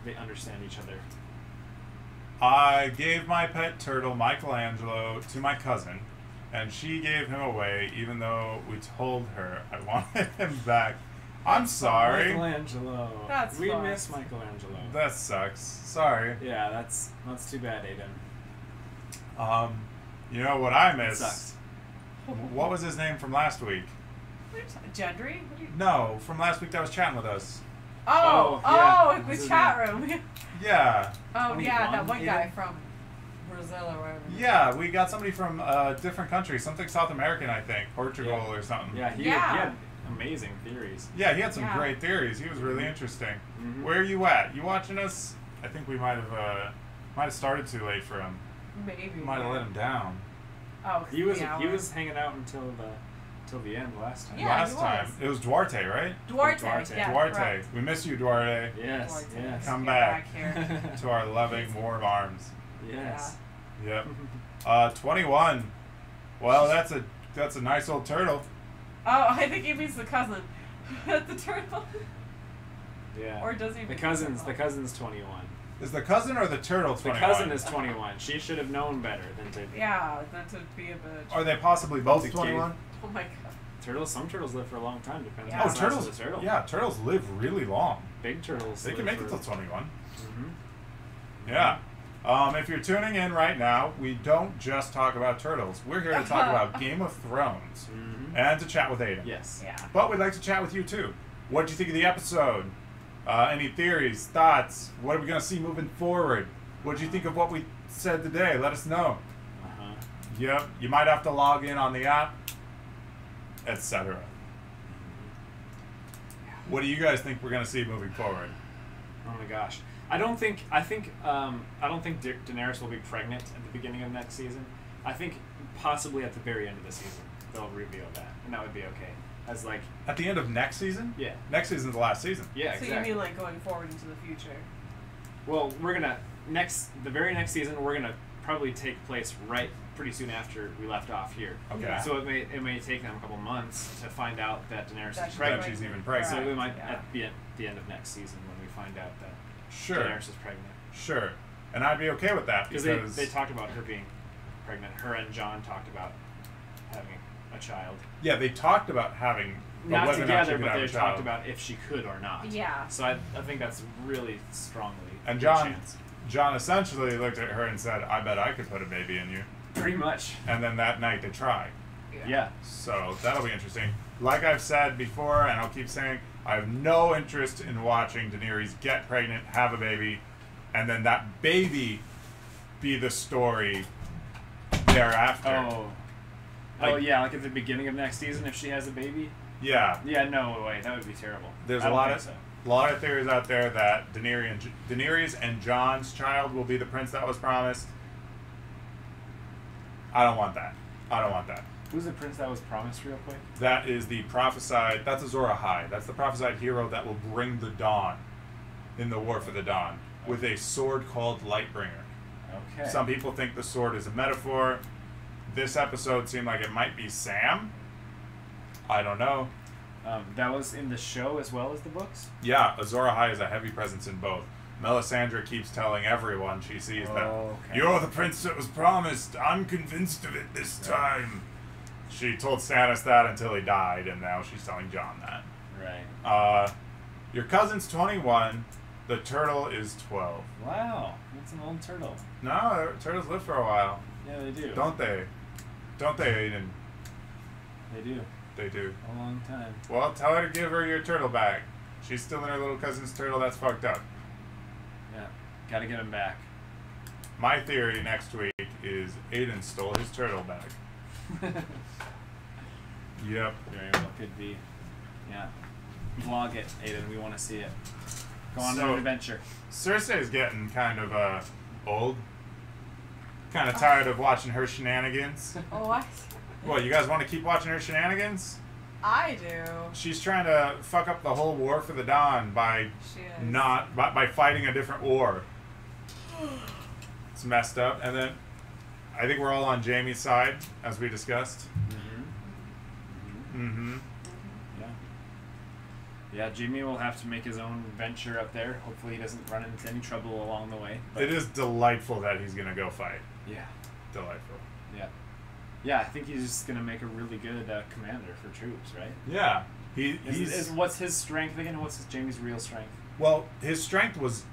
[SPEAKER 2] They understand each other.
[SPEAKER 1] I gave my pet turtle, Michelangelo, to my cousin, and she gave him away even though we told her I wanted him back. I'm sorry.
[SPEAKER 2] Michelangelo.
[SPEAKER 3] That's
[SPEAKER 2] we
[SPEAKER 3] fucked.
[SPEAKER 2] miss Michelangelo.
[SPEAKER 1] That sucks. Sorry.
[SPEAKER 2] Yeah, that's too bad, Aiden.
[SPEAKER 1] You know what I
[SPEAKER 2] It
[SPEAKER 1] miss?
[SPEAKER 2] sucks.
[SPEAKER 1] What was his name from last week?
[SPEAKER 3] What are you talking- Gendry? What are you...
[SPEAKER 1] No, from last week that was chatting with us.
[SPEAKER 3] Oh,
[SPEAKER 2] Oh, yeah.
[SPEAKER 3] the
[SPEAKER 2] What's his
[SPEAKER 3] chat room.
[SPEAKER 1] Yeah.
[SPEAKER 3] Oh, yeah,
[SPEAKER 2] 21,
[SPEAKER 3] that one guy
[SPEAKER 2] even?
[SPEAKER 3] from Brazil or whatever.
[SPEAKER 1] Yeah, we got somebody from a different country, something South American, I think, Portugal
[SPEAKER 2] Yeah.
[SPEAKER 1] or something.
[SPEAKER 2] Yeah, he
[SPEAKER 3] Yeah.
[SPEAKER 2] had amazing theories.
[SPEAKER 1] Yeah, he had some
[SPEAKER 3] Yeah.
[SPEAKER 1] great theories. He was really interesting.
[SPEAKER 2] Mhm.
[SPEAKER 1] Where are you at? You watching us? I think we might have started too late for him.
[SPEAKER 3] Maybe.
[SPEAKER 1] Might have let him down.
[SPEAKER 3] Oh,
[SPEAKER 2] He was
[SPEAKER 3] the
[SPEAKER 2] he
[SPEAKER 3] hour.
[SPEAKER 2] was hanging out until the end last time.
[SPEAKER 3] Yeah,
[SPEAKER 1] Last
[SPEAKER 3] he
[SPEAKER 1] time
[SPEAKER 3] was.
[SPEAKER 1] it was Duarte, right?
[SPEAKER 3] Duarte.
[SPEAKER 2] Duarte.
[SPEAKER 3] Yeah,
[SPEAKER 1] Duarte,
[SPEAKER 3] correct.
[SPEAKER 1] we miss you, Duarte.
[SPEAKER 2] Yes.
[SPEAKER 3] Duarte.
[SPEAKER 2] Yes.
[SPEAKER 1] Come
[SPEAKER 3] Get
[SPEAKER 1] back.
[SPEAKER 3] here.
[SPEAKER 1] To our loving warm arms.
[SPEAKER 2] Yes.
[SPEAKER 1] Yep. 21. Well, that's a nice old turtle.
[SPEAKER 3] Oh, I think he means the cousin. The turtle.
[SPEAKER 2] Yeah.
[SPEAKER 3] Or does he
[SPEAKER 2] The
[SPEAKER 3] mean
[SPEAKER 2] cousin's
[SPEAKER 3] turtle?
[SPEAKER 2] the cousin's 21.
[SPEAKER 1] Is the cousin or the turtle
[SPEAKER 2] The
[SPEAKER 1] 21?
[SPEAKER 2] cousin is 21. She should have known better than to.
[SPEAKER 3] Yeah, not to be a bitch.
[SPEAKER 1] Are they possibly both
[SPEAKER 2] To
[SPEAKER 1] 21?
[SPEAKER 3] Oh my god.
[SPEAKER 2] Turtles. Some turtles live for a long time, depending
[SPEAKER 3] Yeah.
[SPEAKER 2] on
[SPEAKER 1] Oh,
[SPEAKER 2] the size
[SPEAKER 1] turtles.
[SPEAKER 2] of the turtle.
[SPEAKER 1] Yeah, turtles live really long.
[SPEAKER 2] Big turtles.
[SPEAKER 1] They can make it till 21.
[SPEAKER 2] Mm-hmm.
[SPEAKER 1] Yeah. If you're tuning in right now, we don't just talk about turtles. We're here to talk about Game of Thrones
[SPEAKER 2] Mm-hmm.
[SPEAKER 1] and to chat with Aiden.
[SPEAKER 2] Yes.
[SPEAKER 3] Yeah.
[SPEAKER 1] But we'd like to chat with you too. What did you think of the episode? Any theories, thoughts? What are we going to see moving forward? What did you think of what we said today? Let us know.
[SPEAKER 2] Uh-huh.
[SPEAKER 1] Yep. You might have to log in on the app, etc. What do you guys think we're going to see moving forward?
[SPEAKER 2] Oh my gosh. I don't think Daenerys will be pregnant at the beginning of next season. I think possibly at the very end of the season they'll reveal that, and that would be okay. As like,
[SPEAKER 1] At the end of next season?
[SPEAKER 2] yeah,
[SPEAKER 1] Next season's the last season.
[SPEAKER 2] yeah,
[SPEAKER 3] So
[SPEAKER 2] exactly.
[SPEAKER 3] you mean like going forward into the future?
[SPEAKER 2] Well, we're gonna the very next season we're gonna probably take place right pretty soon after we left off here.
[SPEAKER 1] Okay.
[SPEAKER 3] Yeah.
[SPEAKER 2] So it may take them a couple months to find out that Daenerys
[SPEAKER 3] That
[SPEAKER 2] is
[SPEAKER 3] she's
[SPEAKER 2] pregnant.
[SPEAKER 1] That she's even pregnant.
[SPEAKER 2] So we might
[SPEAKER 3] Yeah.
[SPEAKER 2] at the end of next season when we find out that
[SPEAKER 1] Sure.
[SPEAKER 2] Daenerys is pregnant.
[SPEAKER 1] Sure. And I'd be okay with that
[SPEAKER 2] Because
[SPEAKER 1] because
[SPEAKER 2] they talked about her being pregnant. Her and John talked about having a child.
[SPEAKER 1] yeah, they talked about having but
[SPEAKER 2] Not
[SPEAKER 1] whether or not she
[SPEAKER 2] together,
[SPEAKER 1] could
[SPEAKER 2] but
[SPEAKER 1] have
[SPEAKER 2] they
[SPEAKER 1] a
[SPEAKER 2] talked
[SPEAKER 1] child.
[SPEAKER 2] about if she could or not.
[SPEAKER 3] Yeah.
[SPEAKER 2] So I think that's really strongly
[SPEAKER 1] And
[SPEAKER 2] good
[SPEAKER 1] John
[SPEAKER 2] chance.
[SPEAKER 1] John essentially looked at her and said, "I bet I could put a baby in you."
[SPEAKER 2] Pretty much.
[SPEAKER 1] And then that night they tried.
[SPEAKER 2] Yeah.
[SPEAKER 1] So that'll be interesting. Like I've said before, and I'll keep saying, I have no interest in watching Daenerys get pregnant, have a baby, and then that baby be the story thereafter.
[SPEAKER 2] Oh.
[SPEAKER 1] Like-
[SPEAKER 2] Yeah, like at the beginning of next season if she has a baby.
[SPEAKER 1] Yeah.
[SPEAKER 2] Yeah, no way, that would be terrible.
[SPEAKER 1] There's
[SPEAKER 2] I
[SPEAKER 1] a
[SPEAKER 2] don't
[SPEAKER 1] lot
[SPEAKER 2] think
[SPEAKER 1] of
[SPEAKER 2] so.
[SPEAKER 1] lot of theories out there that Daenerys and Jon's child will be the prince that was promised. I don't want that. I don't want that.
[SPEAKER 2] Who's the prince that was promised, real quick?
[SPEAKER 1] That is the prophesied. That's Azor Ahai. That's the prophesied hero that will bring the dawn in the War for the Dawn with a sword called Lightbringer.
[SPEAKER 2] Okay.
[SPEAKER 1] Some people think the sword is a metaphor. This episode seemed like it might be Sam. I don't know.
[SPEAKER 2] That was in the show as well as the books?
[SPEAKER 1] Yeah, Azor Ahai is a heavy presence in both. Melisandre keeps telling everyone she sees that
[SPEAKER 2] Okay.
[SPEAKER 1] you're the prince that was promised. I'm convinced of it this time. She told Stannis that until he died, and now she's telling Jon that.
[SPEAKER 2] Right.
[SPEAKER 1] Your cousin's 21. The turtle is 12.
[SPEAKER 2] Wow, that's an old turtle.
[SPEAKER 1] No, turtles live for a while,
[SPEAKER 2] Yeah, they do.
[SPEAKER 1] don't they? Don't they, Aiden?
[SPEAKER 2] They do.
[SPEAKER 1] They do.
[SPEAKER 2] A long time.
[SPEAKER 1] Well, tell her to give her your turtle back. She's still in her little cousin's turtle. That's fucked up.
[SPEAKER 2] Yeah. Gotta get him back.
[SPEAKER 1] My theory next week is Aiden stole his turtle back. Yep.
[SPEAKER 2] Very well could be. Yeah. Vlog it, Aiden. We want to see it. Go on
[SPEAKER 1] So-
[SPEAKER 2] an adventure.
[SPEAKER 1] Cersei's getting kind of old. Kind of tired of watching her shenanigans.
[SPEAKER 3] What?
[SPEAKER 1] What, you guys want to keep watching her shenanigans?
[SPEAKER 3] I do.
[SPEAKER 1] She's trying to fuck up the whole war for the Dawn by
[SPEAKER 3] She is.
[SPEAKER 1] by fighting a different war. It's messed up. And then I think we're all on Jaime's side, as we discussed. Mm-hmm.
[SPEAKER 2] Yeah. Yeah, Jimmy will have to make his own venture up there. Hopefully he doesn't run into any trouble along the way. But
[SPEAKER 1] It is delightful that he's gonna go fight.
[SPEAKER 2] yeah.
[SPEAKER 1] Delightful.
[SPEAKER 2] Yeah. Yeah, I think he's just going to make a really good commander for troops, right?
[SPEAKER 1] Yeah. He's
[SPEAKER 2] What's his strength again? What's Jamie's real strength?
[SPEAKER 1] well, his strength was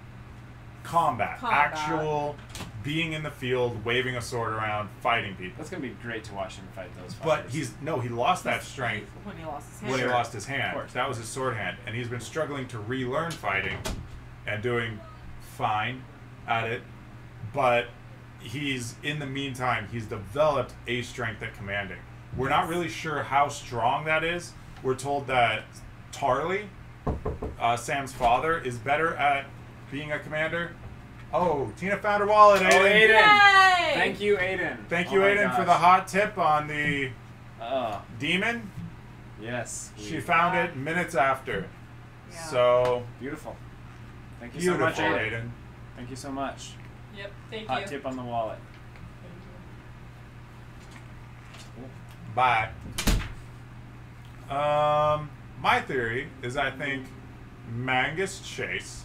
[SPEAKER 1] combat. Actual being in the field, waving a sword around, fighting people.
[SPEAKER 2] That's going to be great to watch him fight those
[SPEAKER 1] But
[SPEAKER 2] fighters.
[SPEAKER 1] he lost that strength
[SPEAKER 3] When he lost his hand.
[SPEAKER 1] when he
[SPEAKER 2] Sure.
[SPEAKER 1] lost his
[SPEAKER 2] Of
[SPEAKER 1] hand.
[SPEAKER 2] course.
[SPEAKER 1] That was his sword hand. And he's been struggling to relearn fighting and doing fine at it. But in the meantime, he's developed a strength at commanding. We're not really sure how strong that is. We're told that Tarly, Sam's father, is better at being a commander. Oh, Tina found her wallet, Aiden.
[SPEAKER 2] Oh, Aiden!
[SPEAKER 3] Yay!
[SPEAKER 2] Thank you, Aiden.
[SPEAKER 1] Thank you,
[SPEAKER 2] Oh my
[SPEAKER 1] Aiden, for
[SPEAKER 2] gosh.
[SPEAKER 1] the hot tip on the
[SPEAKER 2] Oh,
[SPEAKER 1] demon.
[SPEAKER 2] yes.
[SPEAKER 1] She found it minutes after.
[SPEAKER 3] Yeah.
[SPEAKER 1] So,
[SPEAKER 2] Beautiful. Thank you
[SPEAKER 1] beautiful,
[SPEAKER 2] so much, Aiden.
[SPEAKER 1] Aiden.
[SPEAKER 2] Thank you so much.
[SPEAKER 4] Yep. Thank
[SPEAKER 2] Hot
[SPEAKER 4] you.
[SPEAKER 2] tip on the wallet.
[SPEAKER 1] Bye. My theory is I think Mangus Chase,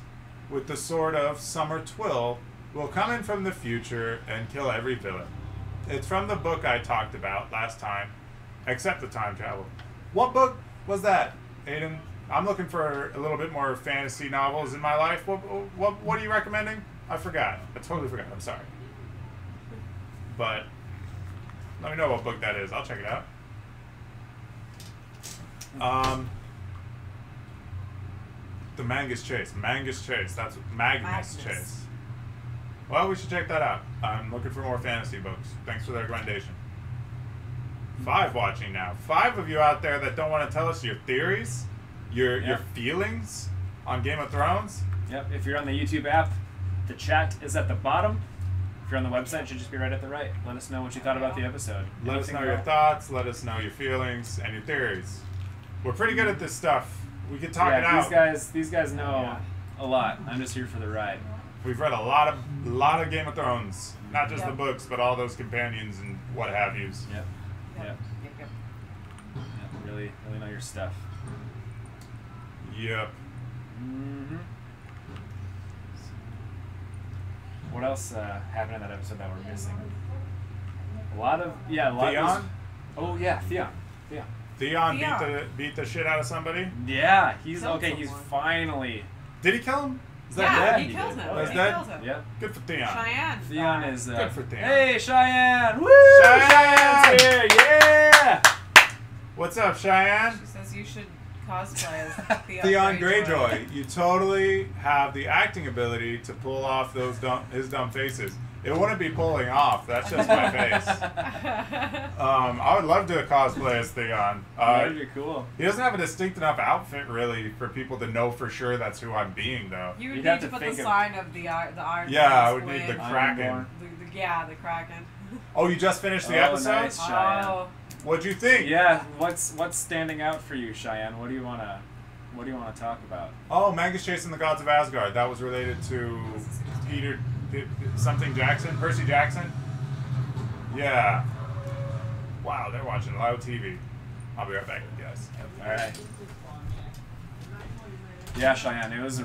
[SPEAKER 1] with the sword of Summer Twill, will come in from the future and kill every villain. It's from the book I talked about last time, except the time travel. What book was that, Aiden? I'm looking for a little bit more fantasy novels in my life. What are you recommending? I forgot. I totally forgot. I'm sorry. But let me know what book that is. I'll check it out. The Mangus Chase. Mangus Chase. That's Magnus Chase. Well, we should check that out. I'm looking for more fantasy books. Thanks for the recommendation. 5 watching now. 5 of you out there that don't want to tell us your theories, your feelings on Game of Thrones.
[SPEAKER 2] Yep. If you're on the YouTube app, the chat is at the bottom. If you're on the website, it should just be right at the right. Let us know what you thought about the episode.
[SPEAKER 1] Let us
[SPEAKER 2] Anything
[SPEAKER 1] know
[SPEAKER 2] at
[SPEAKER 1] your
[SPEAKER 2] all?
[SPEAKER 1] thoughts. Let us know your feelings and your theories. We're pretty good at this stuff. We can talk it out.
[SPEAKER 2] These guys know a lot. I'm just here for the ride.
[SPEAKER 1] We've read a lot of Game of Thrones, not just the books, but all those companions and what have yous.
[SPEAKER 2] Yep. Yep.
[SPEAKER 3] Yep.
[SPEAKER 2] Yep. Really know your stuff.
[SPEAKER 1] Yep.
[SPEAKER 2] Mm-hmm. What else happened in that episode that we're missing? A lot of
[SPEAKER 1] Theon?
[SPEAKER 2] Oh yeah, Theon.
[SPEAKER 1] Theon beat the shit out of somebody.
[SPEAKER 2] Yeah, he's
[SPEAKER 3] Killed
[SPEAKER 2] okay. He's
[SPEAKER 3] someone.
[SPEAKER 2] finally.
[SPEAKER 1] Did he kill him? Is that
[SPEAKER 3] Yeah,
[SPEAKER 1] dead?
[SPEAKER 3] he kills him.
[SPEAKER 2] Oh,
[SPEAKER 1] he's
[SPEAKER 3] He
[SPEAKER 1] dead?
[SPEAKER 3] kills him.
[SPEAKER 2] Yep.
[SPEAKER 1] Good for Theon.
[SPEAKER 3] Cheyenne.
[SPEAKER 2] Theon is.
[SPEAKER 1] Good for Theon.
[SPEAKER 2] Hey, Cheyenne! Woo!
[SPEAKER 1] Cheyenne!
[SPEAKER 2] Cheyenne's here! Yeah!
[SPEAKER 1] What's up, Cheyenne?
[SPEAKER 3] She says you should cosplay as
[SPEAKER 1] Theon Greyjoy. You totally have the acting ability to pull off his dumb faces. It wouldn't be pulling off. That's just my face. I would love to cosplay as Theon.
[SPEAKER 2] That'd be cool.
[SPEAKER 1] He doesn't have a distinct enough outfit, really, for people to know for sure that's who I'm being, though.
[SPEAKER 3] You
[SPEAKER 2] You'd
[SPEAKER 3] would
[SPEAKER 2] have
[SPEAKER 3] need to
[SPEAKER 2] to
[SPEAKER 3] put the
[SPEAKER 2] think of-
[SPEAKER 3] sign of the Iron.
[SPEAKER 1] Yeah, I
[SPEAKER 3] Fist
[SPEAKER 1] would need the
[SPEAKER 3] with
[SPEAKER 1] Kraken.
[SPEAKER 2] Ironborn.
[SPEAKER 3] the Kraken.
[SPEAKER 1] Oh, you just finished the
[SPEAKER 2] Oh,
[SPEAKER 1] episode?
[SPEAKER 2] nice. Cheyenne.
[SPEAKER 3] Oh,
[SPEAKER 1] What'd you think?
[SPEAKER 2] Yeah, what's standing out for you, Cheyenne? What do you wanna talk about?
[SPEAKER 1] Oh, Mangus chasing the gods of Asgard. That was related to Percy Jackson? Yeah. Wow, they're watching live TV. I'll be right back, guys.
[SPEAKER 2] All right. Yeah, Cheyenne. It was.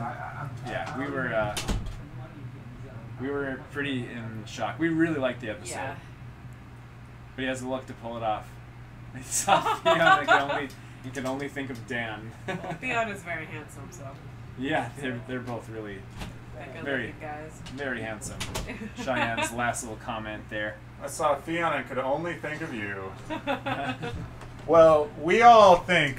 [SPEAKER 2] We were pretty in shock. We really liked the episode,
[SPEAKER 3] yeah.
[SPEAKER 2] but he has the luck to pull it off. He saw Theon. He can only think of Dan.
[SPEAKER 3] Theon is very handsome, so
[SPEAKER 2] Yeah, they're both really
[SPEAKER 3] they're
[SPEAKER 2] Very.
[SPEAKER 3] good-looking guys.
[SPEAKER 2] very handsome. Cheyenne's last little comment there.
[SPEAKER 1] I saw Theon and could only think of you. Well, we all think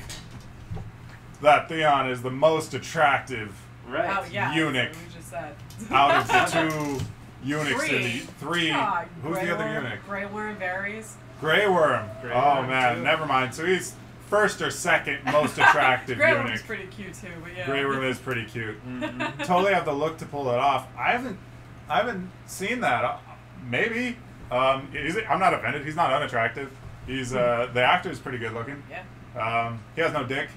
[SPEAKER 1] that Theon is the most attractive
[SPEAKER 2] Right.
[SPEAKER 3] Oh, yeah,
[SPEAKER 1] eunuch.
[SPEAKER 3] that's what we just said.
[SPEAKER 1] out of the 2 eunuchs in the 3.
[SPEAKER 3] God,
[SPEAKER 1] Who's the other eunuch?
[SPEAKER 3] Grey Worm Varys.
[SPEAKER 1] Grey Worm.
[SPEAKER 2] Grey
[SPEAKER 1] Oh
[SPEAKER 2] Worm,
[SPEAKER 1] man,
[SPEAKER 2] too.
[SPEAKER 1] never mind. So he's first or second most attractive
[SPEAKER 3] Grey
[SPEAKER 1] eunuch.
[SPEAKER 3] Worm's pretty cute too, but yeah.
[SPEAKER 1] Grey Worm is pretty cute.
[SPEAKER 2] Mhm.
[SPEAKER 1] Totally have the look to pull it off. I haven't seen that. Maybe. I'm not offended. He's not unattractive. He's the actor is pretty good looking.
[SPEAKER 3] Yeah.
[SPEAKER 1] He has no dick,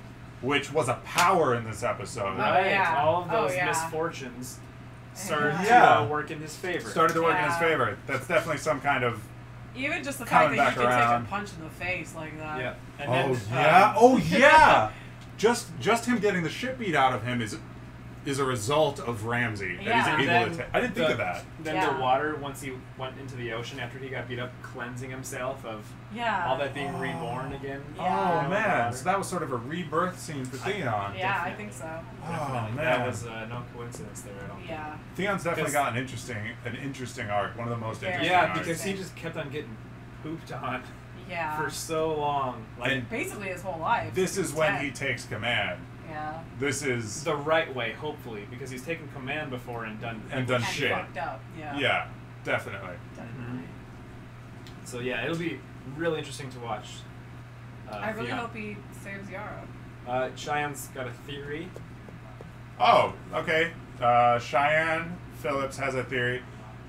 [SPEAKER 1] which was a power in this episode.
[SPEAKER 2] Right.
[SPEAKER 3] yeah.
[SPEAKER 2] All of
[SPEAKER 3] Oh,
[SPEAKER 2] those
[SPEAKER 3] yeah.
[SPEAKER 2] misfortunes started
[SPEAKER 1] Yeah.
[SPEAKER 2] to work in his favor.
[SPEAKER 1] Started to work in his
[SPEAKER 3] Yeah.
[SPEAKER 1] favor. That's definitely some kind of.
[SPEAKER 3] Even just the
[SPEAKER 1] Coming
[SPEAKER 3] fact that
[SPEAKER 1] back
[SPEAKER 3] you can
[SPEAKER 1] around.
[SPEAKER 3] take a punch in the face like that.
[SPEAKER 2] Yeah. And
[SPEAKER 1] Oh
[SPEAKER 2] then,
[SPEAKER 1] yeah. Oh yeah. Just him getting the shit beat out of him is a result of Ramsey. That
[SPEAKER 3] Yeah.
[SPEAKER 1] he's
[SPEAKER 2] And
[SPEAKER 1] able to.
[SPEAKER 2] then
[SPEAKER 1] I didn't think
[SPEAKER 2] the-
[SPEAKER 1] of that.
[SPEAKER 2] Then
[SPEAKER 3] Yeah.
[SPEAKER 2] the water, once he went into the ocean after he got beat up, cleansing himself of
[SPEAKER 3] Yeah.
[SPEAKER 2] all that being reborn again.
[SPEAKER 3] Yeah.
[SPEAKER 1] Oh
[SPEAKER 2] You know,
[SPEAKER 1] man,
[SPEAKER 2] water.
[SPEAKER 1] so that was sort of a rebirth scene for Theon.
[SPEAKER 3] Yeah, I think so.
[SPEAKER 1] Oh
[SPEAKER 2] Definitely.
[SPEAKER 1] man,
[SPEAKER 2] That was no coincidence there at all.
[SPEAKER 3] Yeah.
[SPEAKER 1] Theon's definitely
[SPEAKER 2] 'Cause-
[SPEAKER 1] got an interesting arc. One of the most
[SPEAKER 3] Very
[SPEAKER 1] interesting.
[SPEAKER 2] Yeah,
[SPEAKER 1] arcs.
[SPEAKER 2] because he just kept on getting pooped on
[SPEAKER 3] Yeah.
[SPEAKER 2] for so long. Like
[SPEAKER 1] And
[SPEAKER 3] basically his whole life.
[SPEAKER 1] this is when
[SPEAKER 3] 10.
[SPEAKER 1] he takes command.
[SPEAKER 3] Yeah.
[SPEAKER 1] This is
[SPEAKER 2] the right way, hopefully, because he's taken command before and done
[SPEAKER 1] And done
[SPEAKER 3] And
[SPEAKER 1] shit.
[SPEAKER 3] fucked up. Yeah.
[SPEAKER 1] Yeah, definitely.
[SPEAKER 3] Definitely.
[SPEAKER 2] So yeah, it'll be really interesting to watch.
[SPEAKER 3] I really
[SPEAKER 2] Theon.
[SPEAKER 3] hope he saves Yara.
[SPEAKER 2] Cheyenne's got a theory.
[SPEAKER 1] Oh, okay. Cheyenne Phillips has a theory.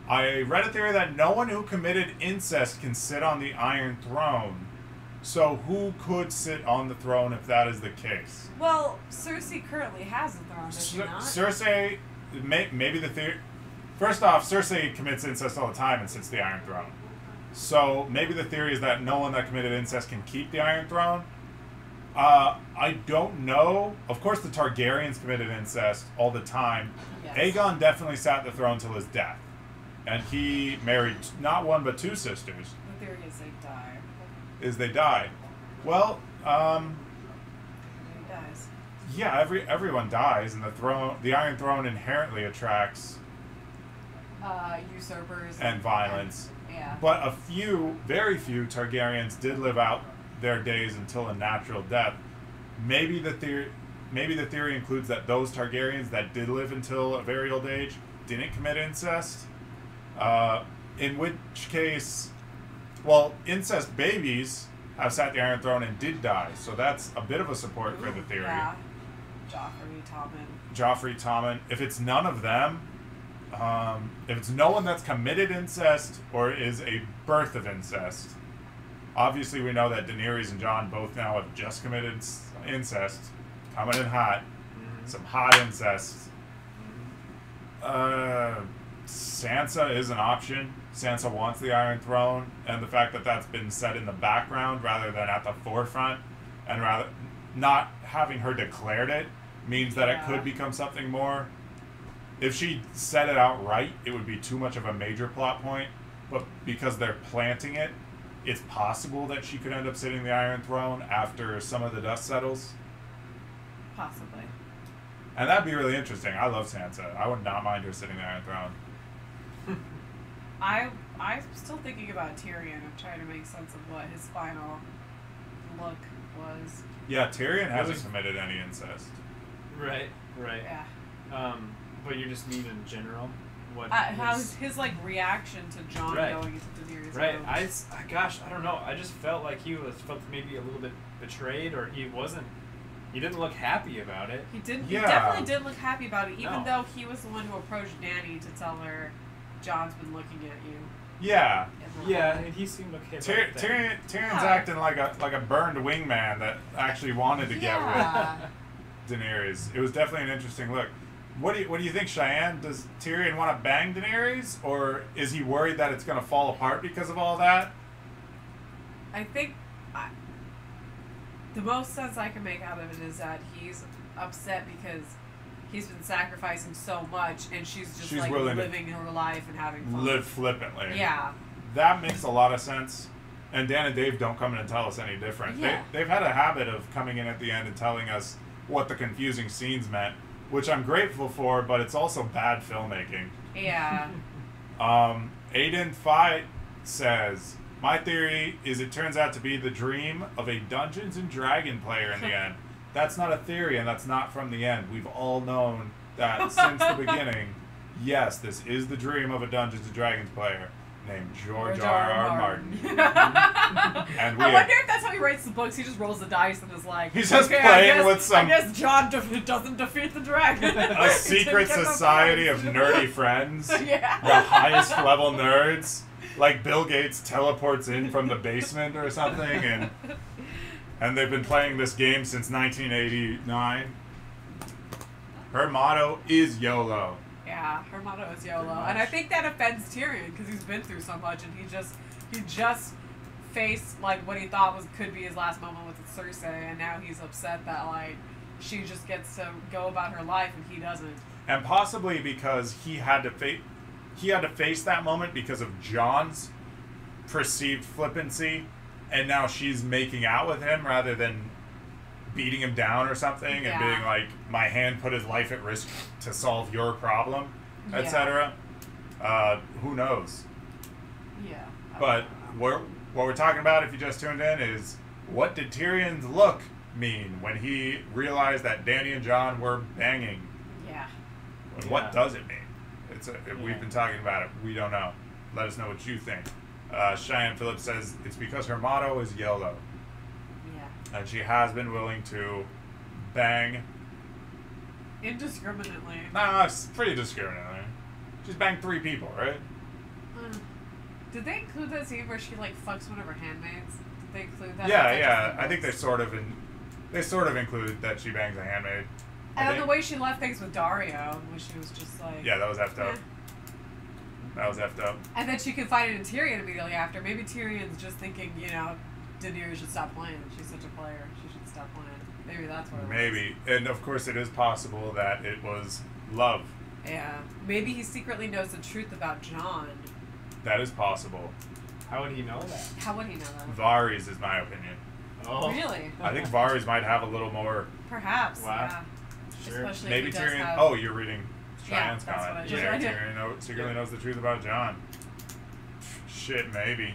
[SPEAKER 1] I read a theory that no one who committed incest can sit on the Iron Throne. So who could sit on the throne if that is the case?
[SPEAKER 3] Well, Cersei currently has the throne, does she not?
[SPEAKER 1] Cersei, maybe the theory. First off, Cersei commits incest all the time and sits the Iron Throne. So maybe the theory is that no one that committed incest can keep the Iron Throne. I don't know. Of course, the Targaryens committed incest all the time.
[SPEAKER 3] Yes.
[SPEAKER 1] Aegon definitely sat the throne till his death, and he married not one but two sisters.
[SPEAKER 3] The theory is they die.
[SPEAKER 1] They died. Well,
[SPEAKER 3] He dies.
[SPEAKER 1] yeah, everyone dies, and the Iron Throne inherently attracts
[SPEAKER 3] Usurpers.
[SPEAKER 1] and violence.
[SPEAKER 3] Yeah.
[SPEAKER 1] But very few Targaryens did live out their days until a natural death. Maybe the theory includes that those Targaryens that did live until a very old age didn't commit incest. In which case, well, incest babies have sat the Iron Throne and did die, so that's a bit of a support for the theory.
[SPEAKER 3] Yeah. Joffrey, Tommen.
[SPEAKER 1] Joffrey, Tommen. If it's none of them, if it's no one that's committed incest or is a birth of incest, obviously we know that Daenerys and Jon both now have just committed incest, coming in hot, some hot incest. Sansa is an option. Sansa wants the Iron Throne, and the fact that that's been set in the background rather than at the forefront, and rather not having her declared it means that it
[SPEAKER 3] Yeah.
[SPEAKER 1] could become something more. If she said it outright, it would be too much of a major plot point, but because they're planting it, it's possible that she could end up sitting the Iron Throne after some of the dust settles.
[SPEAKER 3] Possibly.
[SPEAKER 1] And that'd be really interesting. I love Sansa. I would not mind her sitting the Iron Throne.
[SPEAKER 3] I'm still thinking about Tyrion. I'm trying to make sense of what his final look was.
[SPEAKER 1] Yeah, Tyrion hasn't
[SPEAKER 2] was-
[SPEAKER 1] committed any incest.
[SPEAKER 2] Right. Right.
[SPEAKER 3] Yeah.
[SPEAKER 2] But you just mean in general what?
[SPEAKER 3] How's his like reaction to Jon
[SPEAKER 2] Right.
[SPEAKER 3] going into Daenerys'
[SPEAKER 2] Right.
[SPEAKER 3] room?
[SPEAKER 2] Gosh, I don't know. I just felt like he felt maybe a little bit betrayed, or he didn't look happy about it.
[SPEAKER 3] He didn't.
[SPEAKER 1] Yeah.
[SPEAKER 3] He definitely didn't look happy about it, even
[SPEAKER 2] No.
[SPEAKER 3] though he was the one who approached Dany to tell her, "Jon's been looking at you."
[SPEAKER 1] Yeah.
[SPEAKER 3] in the
[SPEAKER 2] Yeah,
[SPEAKER 3] hallway."
[SPEAKER 2] and he seemed okay. about that.
[SPEAKER 1] Tyrion's
[SPEAKER 3] Yeah.
[SPEAKER 1] acting like a burned wingman that actually wanted to get
[SPEAKER 3] Yeah.
[SPEAKER 1] with Daenerys. It was definitely an interesting look. What do you think, Cheyenne? Does Tyrion want to bang Daenerys, or is he worried that it's going to fall apart because of all that?
[SPEAKER 3] I think the most sense I can make out of it is that he's upset because he's been sacrificing so much, and she's
[SPEAKER 1] She's
[SPEAKER 3] like
[SPEAKER 1] willing to
[SPEAKER 3] living her life and having fun.
[SPEAKER 1] Live flippantly.
[SPEAKER 3] Yeah.
[SPEAKER 1] That makes a lot of sense. And Dan and Dave don't come in and tell us any different.
[SPEAKER 3] Yeah.
[SPEAKER 1] They've had a habit of coming in at the end and telling us what the confusing scenes meant, which I'm grateful for, but it's also bad filmmaking.
[SPEAKER 3] Yeah.
[SPEAKER 1] Aiden Fight says, my theory is it turns out to be the dream of a Dungeons and Dragon player in the end. That's not a theory, and that's not from the end. We've all known that since the beginning. Yes, this is the dream of a Dungeons and Dragons player. named George R. Martin. And
[SPEAKER 3] I wonder if that's how he writes the books. He just rolls the dice and is like,
[SPEAKER 1] he's just
[SPEAKER 3] okay,
[SPEAKER 1] playing with some.
[SPEAKER 3] I guess John doesn't defeat the dragon.
[SPEAKER 1] A secret society of nerdy friends.
[SPEAKER 3] Yeah.
[SPEAKER 1] The highest level nerds. Like Bill Gates teleports in from the basement or something, and they've been playing this game since 1989. Her motto is YOLO.
[SPEAKER 3] Yeah, her motto is YOLO, and I think that offends Tyrion because he's been through so much, and he just faced like what he thought could be his last moment with Cersei, and now he's upset that like she just gets to go about her life and he doesn't.
[SPEAKER 1] And possibly because he had to face that moment because of Jon's perceived flippancy, and now she's making out with him rather than beating him down or something, and being like, my hand put his life at risk to solve your problem, etc. Who knows?
[SPEAKER 3] Yeah.
[SPEAKER 1] But what we're talking about, if you just tuned in, is what did Tyrion's look mean when he realized that Dany and Jon were banging?
[SPEAKER 3] Yeah.
[SPEAKER 1] And what does it mean? We've been talking about it. We don't know. Let us know what you think. Cheyenne Phillips says it's because her motto is YOLO. Yeah. And she has been willing to bang.
[SPEAKER 3] Indiscriminately.
[SPEAKER 1] No, it's pretty discriminatory. She's banged 3 people, right?
[SPEAKER 3] Did they include that scene where she like fucks one of her handmaids? Did they include that?
[SPEAKER 1] Yeah. I think they sort of included that she bangs a handmaid.
[SPEAKER 3] And then the way she left things with Dario, when she was just like...
[SPEAKER 1] Yeah, that was effed up. That was effed up.
[SPEAKER 3] And then she confided in Tyrion immediately after. Maybe Tyrion's just thinking, Daenerys should stop playing. She's such a player. She should stop playing. Maybe that's what it was.
[SPEAKER 1] Maybe. And of course it is possible that it was love.
[SPEAKER 3] Yeah. Maybe he secretly knows the truth about Jon.
[SPEAKER 1] That is possible.
[SPEAKER 2] How would he know that?
[SPEAKER 3] How would he know that?
[SPEAKER 1] Varys is my opinion.
[SPEAKER 2] Oh.
[SPEAKER 3] Really?
[SPEAKER 1] I think Varys might have a little more...
[SPEAKER 3] Perhaps,
[SPEAKER 2] wow.
[SPEAKER 3] yeah.
[SPEAKER 2] Sure.
[SPEAKER 3] Especially
[SPEAKER 1] Maybe
[SPEAKER 3] if he does
[SPEAKER 1] Tyrion...
[SPEAKER 3] have...
[SPEAKER 1] Oh, you're reading Cheyenne's
[SPEAKER 3] that's
[SPEAKER 1] comment.
[SPEAKER 3] what I
[SPEAKER 1] Yeah,
[SPEAKER 3] did.
[SPEAKER 1] Tyrion secretly knows the truth about Jon. Shit, maybe.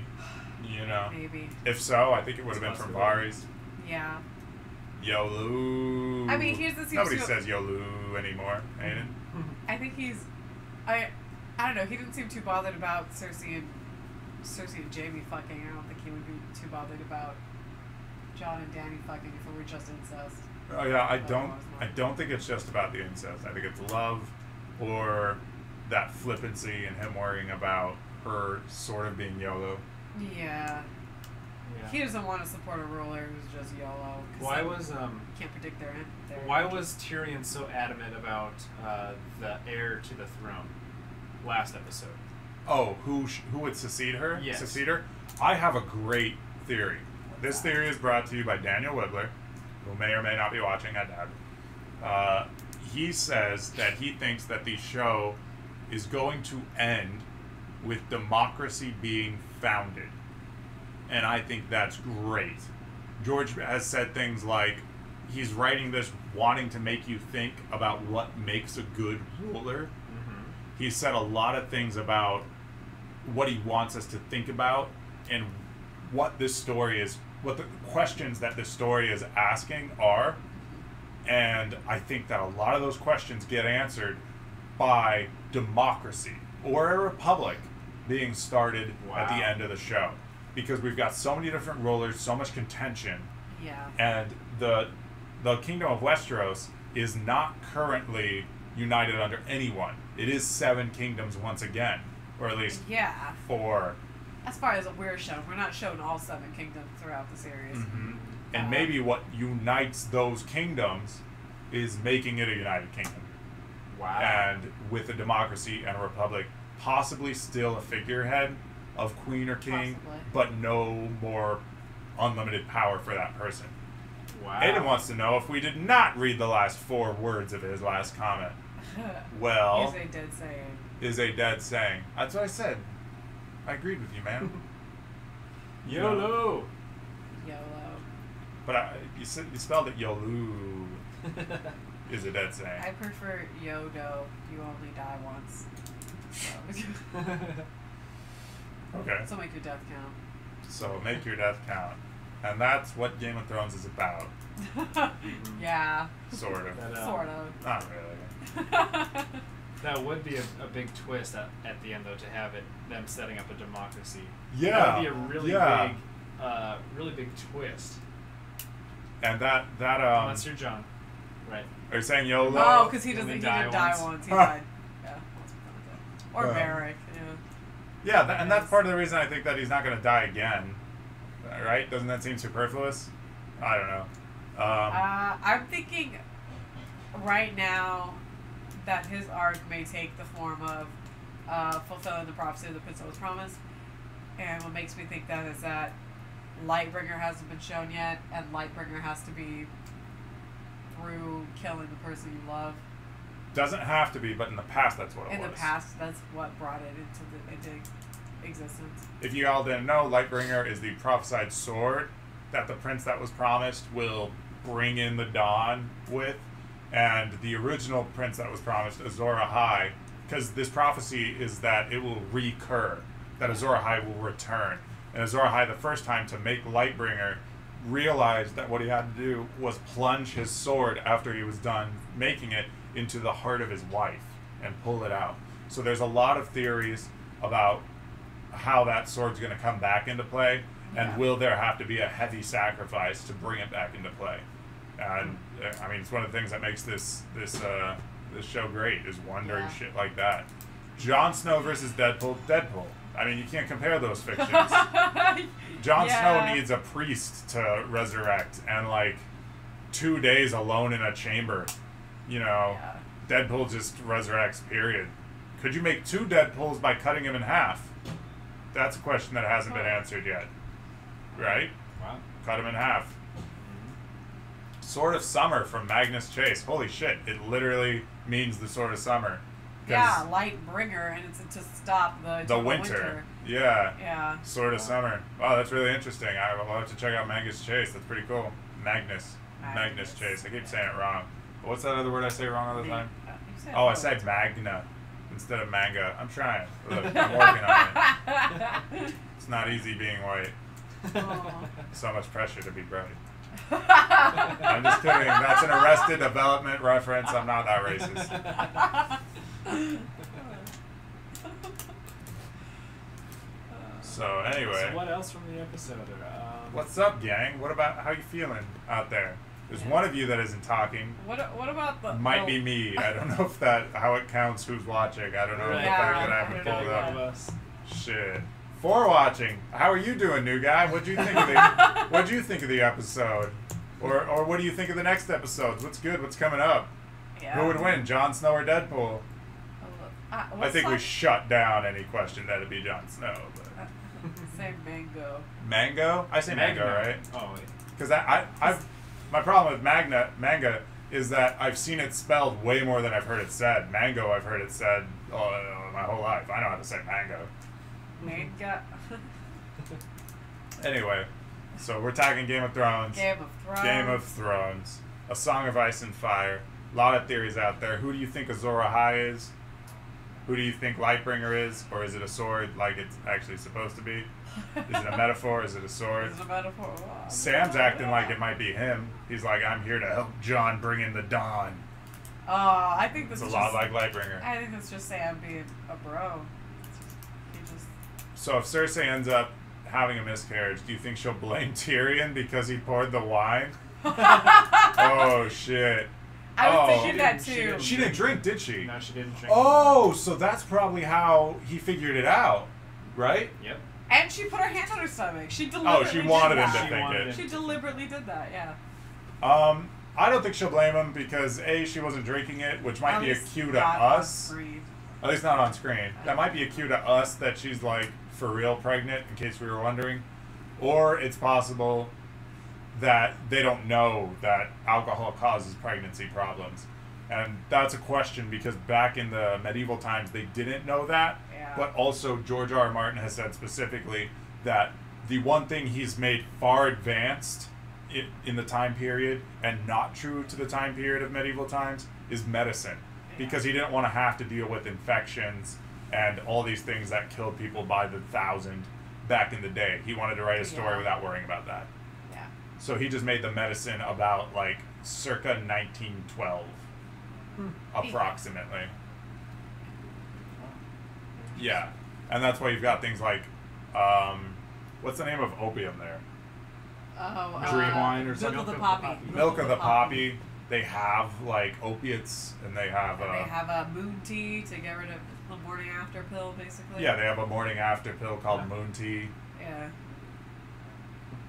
[SPEAKER 3] Maybe.
[SPEAKER 1] If so, I think it would have been from Varys.
[SPEAKER 3] Yeah.
[SPEAKER 1] Yolu.
[SPEAKER 3] I mean, here's the thing.
[SPEAKER 1] Nobody says Yolu anymore, ain't it?
[SPEAKER 3] I think he's... I don't know. He didn't seem too bothered about Cersei and Jaime fucking. I don't think he would be too bothered about Jon and Dany fucking if it were just incest.
[SPEAKER 1] Oh yeah, I don't think it's just about the incest. I think it's love, or that flippancy and him worrying about her sort of being YOLO.
[SPEAKER 3] Yeah. He doesn't want to support a ruler who's just YOLO.
[SPEAKER 2] Why was
[SPEAKER 3] can't predict their end.
[SPEAKER 2] Why was Tyrion so adamant about the heir to the throne last episode?
[SPEAKER 1] Oh, who would succeed her?
[SPEAKER 2] Yes.
[SPEAKER 1] Succeed her? I have a great theory. This theory is brought to you by Daniel Wibbler, who may or may not be watching, I doubt. He says that he thinks that the show is going to end with democracy being founded. And I think that's great. George has said things like, he's writing this wanting to make you think about what makes a good ruler. Mm-hmm. He said a lot of things about what he wants us to think about and what this story is, what the questions that this story is asking are. And I think that a lot of those questions get answered by democracy or a republic being started at the end of the show. Because we've got so many different rulers, so much contention.
[SPEAKER 3] Yeah.
[SPEAKER 1] And the Kingdom of Westeros is not currently united under anyone. It is 7 kingdoms once again. Or at least 4.
[SPEAKER 3] As far as we're shown. We're not shown all 7 kingdoms throughout the series.
[SPEAKER 1] Mm-hmm. And maybe what unites those kingdoms is making it a united kingdom.
[SPEAKER 2] Wow.
[SPEAKER 1] And with a democracy and a republic, possibly still a figurehead of queen or king, but no more unlimited power for that person.
[SPEAKER 2] Wow.
[SPEAKER 1] Aiden wants to know if we did not read the last 4 words of his last comment. Well,
[SPEAKER 3] is a dead saying.
[SPEAKER 1] Is a dead saying. That's what I said. I agreed with you, man.
[SPEAKER 2] YOLO.
[SPEAKER 3] YOLO.
[SPEAKER 1] But you spelled it YOLO. Is a dead saying.
[SPEAKER 3] I prefer Yodo. You only die once. So.
[SPEAKER 1] Okay.
[SPEAKER 3] So make your death count.
[SPEAKER 1] So make your death count. And that's what Game of Thrones is about.
[SPEAKER 3] Yeah.
[SPEAKER 1] Sort of.
[SPEAKER 3] Sort of.
[SPEAKER 1] Not really.
[SPEAKER 2] That would be a big twist at the end, though, to have them setting up a democracy.
[SPEAKER 1] Yeah.
[SPEAKER 2] That would be a really big twist.
[SPEAKER 1] And that
[SPEAKER 2] Unless you're John, right?
[SPEAKER 1] Are you saying YOLO?
[SPEAKER 3] Oh, because he didn't.
[SPEAKER 2] Only
[SPEAKER 3] He
[SPEAKER 2] die
[SPEAKER 3] did die
[SPEAKER 2] once.
[SPEAKER 3] once. He died. Yeah. Or Barrick. Yeah.
[SPEAKER 1] Yeah, and that's part of the reason I think that he's not going to die again. Right? Doesn't that seem superfluous? I don't know.
[SPEAKER 3] I'm thinking right now that his arc may take the form of fulfilling the prophecy of the Prince that was promised. And what makes me think that is that Lightbringer hasn't been shown yet, and Lightbringer has to be through killing the person you love.
[SPEAKER 1] Doesn't have to be, but in the past that's what it was.
[SPEAKER 3] In the past, that's what brought it into existence.
[SPEAKER 1] If you all didn't know, Lightbringer is the prophesied sword that the prince that was promised will bring in the dawn with. And the original prince that was promised, Azor Ahai, because this prophecy is that it will recur, that Azor Ahai will return. And Azor Ahai, the first time to make Lightbringer, realized that what he had to do was plunge his sword after he was done making it into the heart of his wife and pull it out. So there's a lot of theories about how that sword's going to come back into play, and will there have to be a heavy sacrifice to bring it back into play. And I mean, it's one of the things that makes this show great, is wondering shit like that. Jon Snow versus Deadpool. I mean, you can't compare those fictions. Jon Snow needs a priest to resurrect, and like 2 days alone in a chamber. You know, Deadpool just resurrects, period. Could you make 2 Deadpools by cutting him in half? That's a question that hasn't been answered yet. Right?
[SPEAKER 2] Wow.
[SPEAKER 1] Cut him in half. Sword of Summer from Magnus Chase. Holy shit, it literally means the Sword of Summer.
[SPEAKER 3] Yeah, Lightbringer, and it's to stop the
[SPEAKER 1] winter. Yeah.
[SPEAKER 3] Yeah.
[SPEAKER 1] Sword of Summer. Wow, that's really interesting. I will have to check out Magnus Chase. That's pretty cool. Magnus Chase. I keep saying it wrong. What's that other word I say wrong all the time? I said Magna instead of manga. I'm trying. Look, I'm working on it. It's not easy being white. So much pressure to be bright. I'm just kidding. That's an Arrested Development reference. I'm not that racist. So anyway.
[SPEAKER 2] So what else from the episode?
[SPEAKER 1] What's up, gang? What about how you feeling out there? There's one of you that isn't talking.
[SPEAKER 3] What about the...
[SPEAKER 1] Might be me. I don't know if how it counts who's watching. I don't know if that I haven't pulled up. Shit. For watching. How are you doing, new guy? What'd you think of the episode? Or what do you think of the next episodes? What's good? What's coming up?
[SPEAKER 3] Yeah.
[SPEAKER 1] Who would win, Jon Snow or Deadpool? I think we shut down any question that'd be Jon Snow. But.
[SPEAKER 3] Say mango.
[SPEAKER 1] Mango? I say mango, right?
[SPEAKER 2] Oh, wait.
[SPEAKER 1] Because my problem with manga is that I've seen it spelled way more than I've heard it said. Mango, I've heard it said my whole life. I know how to say mango.
[SPEAKER 3] Manga.
[SPEAKER 1] Anyway, so we're talking Game of Thrones.
[SPEAKER 3] Game of Thrones.
[SPEAKER 1] A Song of Ice and Fire. A lot of theories out there. Who do you think Azor Ahai is? Who do you think Lightbringer is? Or is it a sword like it's actually supposed to be? Is it a metaphor? Is it a sword?
[SPEAKER 3] Is it a metaphor?
[SPEAKER 1] Sam's acting like it might be him. He's like, I'm here to help Jon bring in the dawn.
[SPEAKER 3] I think this
[SPEAKER 1] it's
[SPEAKER 3] is
[SPEAKER 1] a lot like Lightbringer.
[SPEAKER 3] I think it's just Sam being a bro.
[SPEAKER 1] So if Cersei ends up having a miscarriage, do you think she'll blame Tyrion because he poured the wine? Oh, shit.
[SPEAKER 3] I was thinking that too.
[SPEAKER 1] She didn't drink, did she?
[SPEAKER 2] No, she didn't drink.
[SPEAKER 1] Oh, so that's probably how he figured it out, right?
[SPEAKER 2] Yep.
[SPEAKER 3] And she put her hand on her stomach. She deliberately
[SPEAKER 1] she wanted him to
[SPEAKER 3] did that.
[SPEAKER 1] think it.
[SPEAKER 3] She deliberately did that, yeah.
[SPEAKER 1] I don't think she'll blame him because A, she wasn't drinking it, which might be a cue to us. At least not on screen. That might be a cue to us that she's like for real pregnant, in case we were wondering. Or it's possible that they don't know that alcohol causes pregnancy problems. And that's a question because back in the medieval times they didn't know that.
[SPEAKER 3] Yeah.
[SPEAKER 1] But also George R. R. Martin has said specifically that the one thing he's made far advanced in the time period and not true to the time period of medieval times is medicine. Because he didn't want to have to deal with infections and all these things that killed people by the thousand back in the day. He wanted to write a story without worrying about that.
[SPEAKER 3] Yeah.
[SPEAKER 1] So he just made the medicine about like circa 1912, approximately. Yeah, and that's why you've got things like, what's the name of opium there?
[SPEAKER 3] Oh,
[SPEAKER 1] Dream wine or
[SPEAKER 3] Milk
[SPEAKER 1] something?
[SPEAKER 3] of the Poppy.
[SPEAKER 1] Milk of the Poppy. They have like opiates, and they have.
[SPEAKER 3] And they have a moon tea to get rid of the morning after pill, basically.
[SPEAKER 1] Yeah, they have a morning after pill called moon tea,
[SPEAKER 3] Yeah.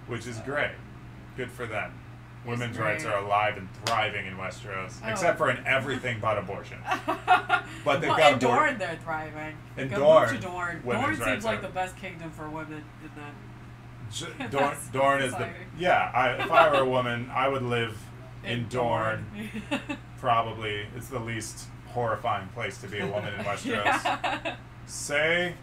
[SPEAKER 1] which is great. Good for them.
[SPEAKER 3] It's
[SPEAKER 1] Women's rights
[SPEAKER 3] great.
[SPEAKER 1] are alive and thriving in Westeros,
[SPEAKER 3] Oh.
[SPEAKER 1] except for in everything but abortion. But they've
[SPEAKER 3] well,
[SPEAKER 1] got
[SPEAKER 3] in Dorne, they're thriving.
[SPEAKER 1] In
[SPEAKER 3] Go
[SPEAKER 1] Dorne,
[SPEAKER 3] move to Dorne.
[SPEAKER 1] women's
[SPEAKER 3] Dorne seems
[SPEAKER 1] rights
[SPEAKER 3] like
[SPEAKER 1] are-
[SPEAKER 3] the best kingdom for women in that.
[SPEAKER 1] Dorne is the
[SPEAKER 3] Sorry.
[SPEAKER 1] if I were a woman, I would live in Dorne.
[SPEAKER 3] Dorne.
[SPEAKER 1] Probably it's the least horrifying place to be a woman in Westeros.
[SPEAKER 3] Yeah.
[SPEAKER 1] Say,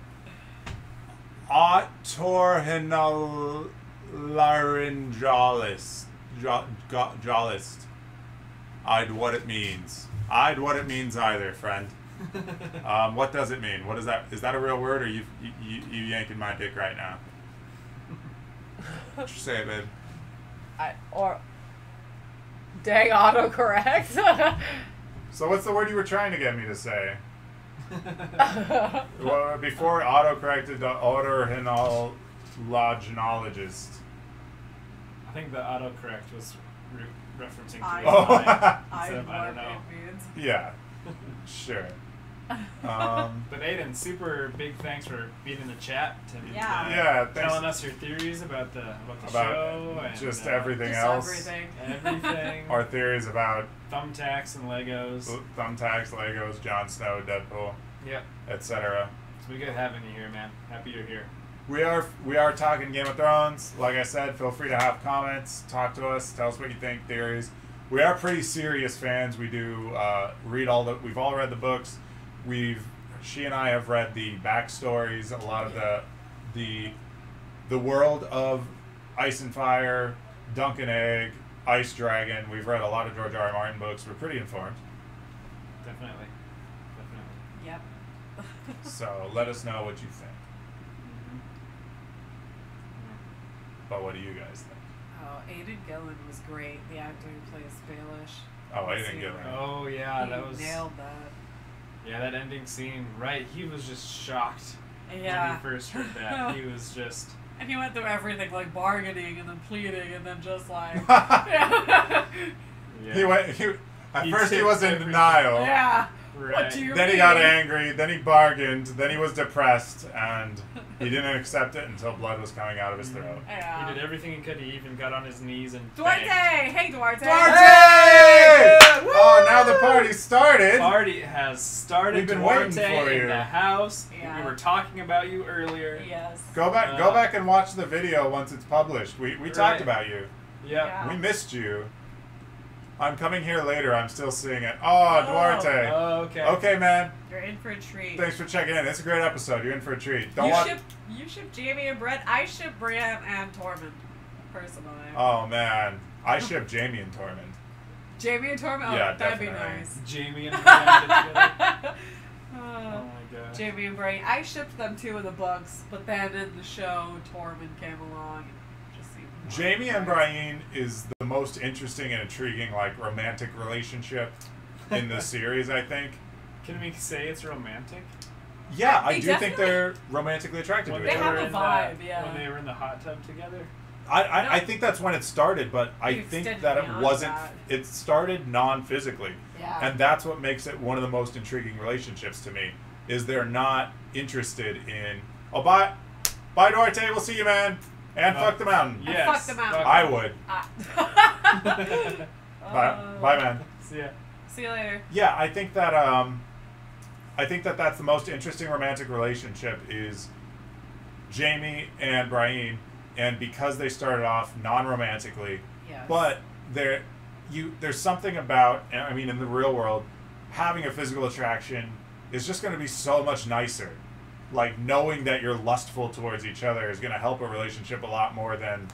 [SPEAKER 1] otorhinolaryngologist. I'd what it means. I'd what it means either, friend. What does it mean? What is that? Is that a real word, or you yanking my dick right now? What you say, babe?
[SPEAKER 3] Or dang autocorrect.
[SPEAKER 1] So what's the word you were trying to get me to say? Well, before autocorrected, otorhinolaryngologist.
[SPEAKER 2] I think the autocorrect was referencing to
[SPEAKER 3] I
[SPEAKER 2] his
[SPEAKER 1] Oh.
[SPEAKER 2] mind.
[SPEAKER 3] I
[SPEAKER 2] So, I don't know.
[SPEAKER 3] it means.
[SPEAKER 1] Yeah, sure.
[SPEAKER 2] But Aiden, super big thanks for being in the chat and
[SPEAKER 3] Yeah.
[SPEAKER 1] Yeah, thanks.
[SPEAKER 2] telling us your theories about the
[SPEAKER 1] About
[SPEAKER 2] show and
[SPEAKER 1] just everything
[SPEAKER 3] Just
[SPEAKER 1] else.
[SPEAKER 3] everything.
[SPEAKER 2] everything.
[SPEAKER 1] Our theories about
[SPEAKER 2] Thumbtacks and Legos.
[SPEAKER 1] thumbtacks, Legos, Jon Snow, Deadpool,
[SPEAKER 2] Yep.
[SPEAKER 1] etc.
[SPEAKER 2] It's been good having you here, man. Happy you're here.
[SPEAKER 1] We are talking Game of Thrones. Like I said, feel free to have comments, talk to us, tell us what you think, theories. We are pretty serious fans. We do read we've all read the books. She and I have read the backstories, a lot of the world of Ice and Fire, Dunk and Egg, Ice Dragon. We've read a lot of George R. R. Martin books. We're pretty informed.
[SPEAKER 2] Definitely.
[SPEAKER 3] Yep.
[SPEAKER 1] So let us know what you think.
[SPEAKER 2] Mm-hmm.
[SPEAKER 1] But what do you guys think?
[SPEAKER 3] Oh, Aidan Gillen was great. The actor who plays Baelish.
[SPEAKER 1] Oh, Aidan Gillen.
[SPEAKER 2] Oh yeah,
[SPEAKER 3] He
[SPEAKER 2] that was
[SPEAKER 3] nailed that.
[SPEAKER 2] Yeah, that ending scene. Right, he was just shocked
[SPEAKER 3] Yeah.
[SPEAKER 2] when he first heard that. He was just.
[SPEAKER 3] And he went through everything, like bargaining and then pleading and then just like.
[SPEAKER 2] Yeah.
[SPEAKER 1] At
[SPEAKER 2] He
[SPEAKER 1] first he
[SPEAKER 2] took
[SPEAKER 1] was in
[SPEAKER 2] everything.
[SPEAKER 1] denial.
[SPEAKER 3] Yeah.
[SPEAKER 2] Right.
[SPEAKER 3] What do you
[SPEAKER 1] Then he
[SPEAKER 3] mean?
[SPEAKER 1] got angry, then he bargained, then he was depressed, and he didn't accept it until blood was coming out of his throat.
[SPEAKER 3] Yeah.
[SPEAKER 2] He did everything he could. He even got on his knees and
[SPEAKER 3] Duarte!
[SPEAKER 2] thanked.
[SPEAKER 3] Hey, Duarte!
[SPEAKER 1] Duarte! Oh, now the party started!
[SPEAKER 2] Party has started.
[SPEAKER 1] We've been
[SPEAKER 2] Duarte
[SPEAKER 1] waiting for you.
[SPEAKER 2] in the house.
[SPEAKER 3] Yeah.
[SPEAKER 2] We were talking about you earlier.
[SPEAKER 3] Yes.
[SPEAKER 1] Go back and watch the video once it's published. We talked
[SPEAKER 2] Right.
[SPEAKER 1] about you.
[SPEAKER 2] Yep.
[SPEAKER 3] Yeah.
[SPEAKER 1] We missed you. I'm coming here later, I'm still seeing it. Oh, Duarte.
[SPEAKER 2] Oh, okay.
[SPEAKER 1] Okay, man.
[SPEAKER 3] You're in for a treat.
[SPEAKER 1] Thanks for checking in. It's a great episode. You're in for a treat. Don't watch.
[SPEAKER 3] You ship Jamie and Brett. I ship Brienne and Tormund, personally.
[SPEAKER 1] Oh man, I ship Jamie and Tormund.
[SPEAKER 3] Jamie and Tormund? Oh,
[SPEAKER 1] Yeah,
[SPEAKER 3] that'd be
[SPEAKER 1] definitely.
[SPEAKER 3] nice.
[SPEAKER 2] Jamie and Brian together. Oh my god.
[SPEAKER 3] Jamie and Brian. I shipped them too in the books, but then in the show, Tormund came along. And just seemed more
[SPEAKER 1] Jamie and
[SPEAKER 3] nice.
[SPEAKER 1] Brian is the most interesting and intriguing, like, romantic relationship in the series, I think.
[SPEAKER 2] Can we say it's romantic?
[SPEAKER 1] Yeah, I
[SPEAKER 3] They
[SPEAKER 1] do think
[SPEAKER 3] definitely-
[SPEAKER 1] they're romantically attracted
[SPEAKER 2] When
[SPEAKER 1] to
[SPEAKER 3] They
[SPEAKER 1] each
[SPEAKER 3] have
[SPEAKER 1] other.
[SPEAKER 3] a
[SPEAKER 2] were in
[SPEAKER 3] vibe,
[SPEAKER 2] the,
[SPEAKER 3] yeah.
[SPEAKER 2] When they were in the hot tub together.
[SPEAKER 1] I think that's when it started, but I
[SPEAKER 3] You
[SPEAKER 1] think
[SPEAKER 3] extended
[SPEAKER 1] that it
[SPEAKER 3] beyond
[SPEAKER 1] wasn't.
[SPEAKER 3] that.
[SPEAKER 1] It started non-physically,
[SPEAKER 3] Yeah.
[SPEAKER 1] and that's what makes it one of the most intriguing relationships to me. Is they're not interested in. Oh, bye, Duarte. We'll see you, man. And fuck the mountain.
[SPEAKER 2] Yes.
[SPEAKER 3] fuck the mountain.
[SPEAKER 1] I would.
[SPEAKER 3] Ah.
[SPEAKER 1] Bye, man.
[SPEAKER 2] See ya.
[SPEAKER 3] See you later.
[SPEAKER 1] Yeah, I think that that's the most interesting romantic relationship is Jamie and Brian, and because they started off non-romantically,
[SPEAKER 3] Yes.
[SPEAKER 1] but there's something about, I mean, in the real world, having a physical attraction is just going to be so much nicer. Like, knowing that you're lustful towards each other is going to help a relationship a lot more than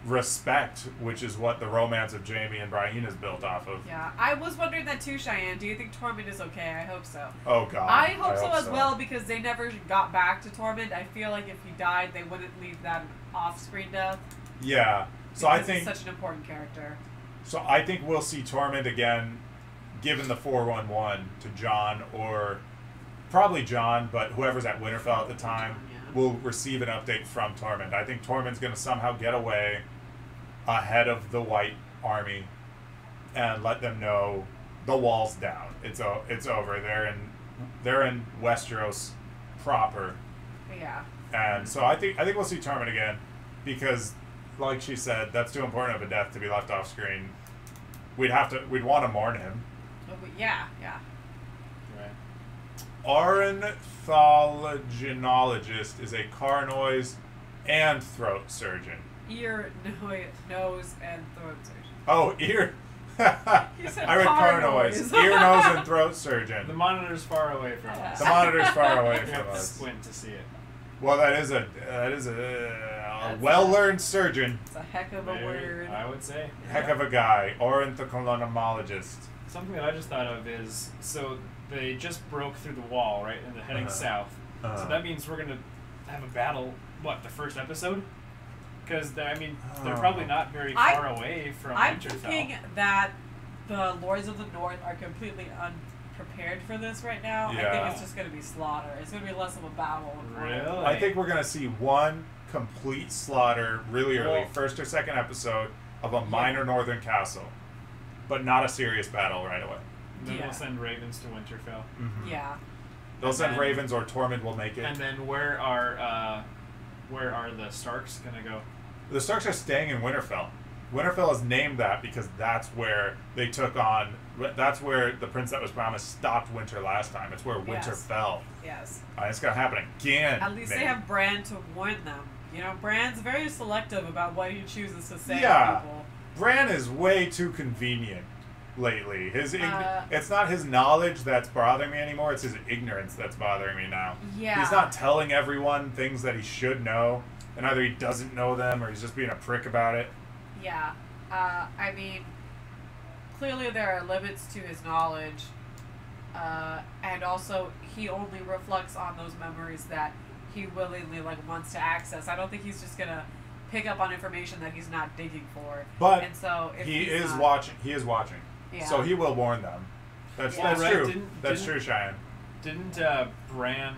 [SPEAKER 1] respect, which is what the romance of Jamie and Brian is built off of.
[SPEAKER 3] Yeah, I was wondering that too, Cheyenne. Do you think Tormund is okay? I hope so.
[SPEAKER 1] Oh God.
[SPEAKER 3] I hope so as well because they never got back to Tormund. I feel like if he died, they wouldn't leave that off-screen death.
[SPEAKER 1] Yeah. So I
[SPEAKER 3] because
[SPEAKER 1] think
[SPEAKER 3] he's such an important character.
[SPEAKER 1] So I think we'll see Tormund again, given the 411 to Jon or probably Jon, but whoever's at Winterfell at the time will receive an update from Tormund. I think Tormund's going to somehow get away ahead of the White Army and let them know the wall's down. It's over. They're in Westeros proper.
[SPEAKER 3] Yeah.
[SPEAKER 1] And so I think we'll see Tormund again because, like she said, that's too important of a death to be left off screen. We'd want to mourn him.
[SPEAKER 3] Yeah.
[SPEAKER 2] Right.
[SPEAKER 1] Ornithologist is a car noise and throat surgeon.
[SPEAKER 3] Ear, nose, and throat surgeon.
[SPEAKER 1] Oh, ear.
[SPEAKER 3] You said
[SPEAKER 1] I read car noise. Ear, nose, and throat
[SPEAKER 2] The
[SPEAKER 1] surgeon.
[SPEAKER 2] monitor's far away from us.
[SPEAKER 1] The monitor's far away
[SPEAKER 2] You
[SPEAKER 1] from
[SPEAKER 2] have to
[SPEAKER 1] us.
[SPEAKER 2] squint to see it.
[SPEAKER 1] Well, that is a well-learned surgeon.
[SPEAKER 3] It's a heck of a word.
[SPEAKER 2] I would say.
[SPEAKER 1] Heck of a guy. Ornithologist.
[SPEAKER 2] Something that I just thought of is, so they just broke through the wall, right, and they're heading south. So that means we're going to have a battle, the first episode? Because, they're probably not very far away from
[SPEAKER 3] I'm
[SPEAKER 2] Winterfell.
[SPEAKER 3] thinking that the Lords of the North are completely unprepared for this right now. I
[SPEAKER 1] Yeah.
[SPEAKER 3] think it's just going to be slaughter. It's going to be less of a battle.
[SPEAKER 2] Really?
[SPEAKER 1] I think we're going to see one complete slaughter really early,
[SPEAKER 2] Well-
[SPEAKER 1] first or second episode of a minor northern castle, but not a serious battle right away.
[SPEAKER 2] And then
[SPEAKER 3] Yeah.
[SPEAKER 2] we'll send ravens to Winterfell.
[SPEAKER 1] Mm-hmm.
[SPEAKER 3] Yeah.
[SPEAKER 1] They'll send
[SPEAKER 2] then-
[SPEAKER 1] ravens or Tormund will make it.
[SPEAKER 2] And then where are the Starks gonna go?
[SPEAKER 1] The Starks are staying in Winterfell. Winterfell is named that because that's where they took on. That's where the prince that was promised stopped winter last time. It's where winter
[SPEAKER 3] Yes.
[SPEAKER 1] fell.
[SPEAKER 3] Yes.
[SPEAKER 1] It's gonna happen again.
[SPEAKER 3] At least
[SPEAKER 1] maybe.
[SPEAKER 3] they have Bran to warn them. You know, Bran's very selective about what he chooses to say
[SPEAKER 1] Yeah.
[SPEAKER 3] to people.
[SPEAKER 1] Bran is way too convenient lately.
[SPEAKER 3] Uh,
[SPEAKER 1] It's not his knowledge that's bothering me anymore. It's his ignorance that's bothering me now.
[SPEAKER 3] Yeah.
[SPEAKER 1] He's not telling everyone things that he should know, and either he doesn't know them or he's just being a prick about it.
[SPEAKER 3] Yeah. I mean, clearly there are limits to his knowledge. And also, he only reflects on those memories that he willingly wants to access. I don't think he's just gonna pick up on information that he's not digging for.
[SPEAKER 1] But
[SPEAKER 3] and so if
[SPEAKER 1] he
[SPEAKER 3] he's
[SPEAKER 1] is
[SPEAKER 3] not,
[SPEAKER 1] watching. He is watching.
[SPEAKER 3] Yeah.
[SPEAKER 1] So he will warn them. That's
[SPEAKER 3] Yeah.
[SPEAKER 1] that's
[SPEAKER 2] Right,
[SPEAKER 1] true. That's true, Cheyenne.
[SPEAKER 2] Didn't Bran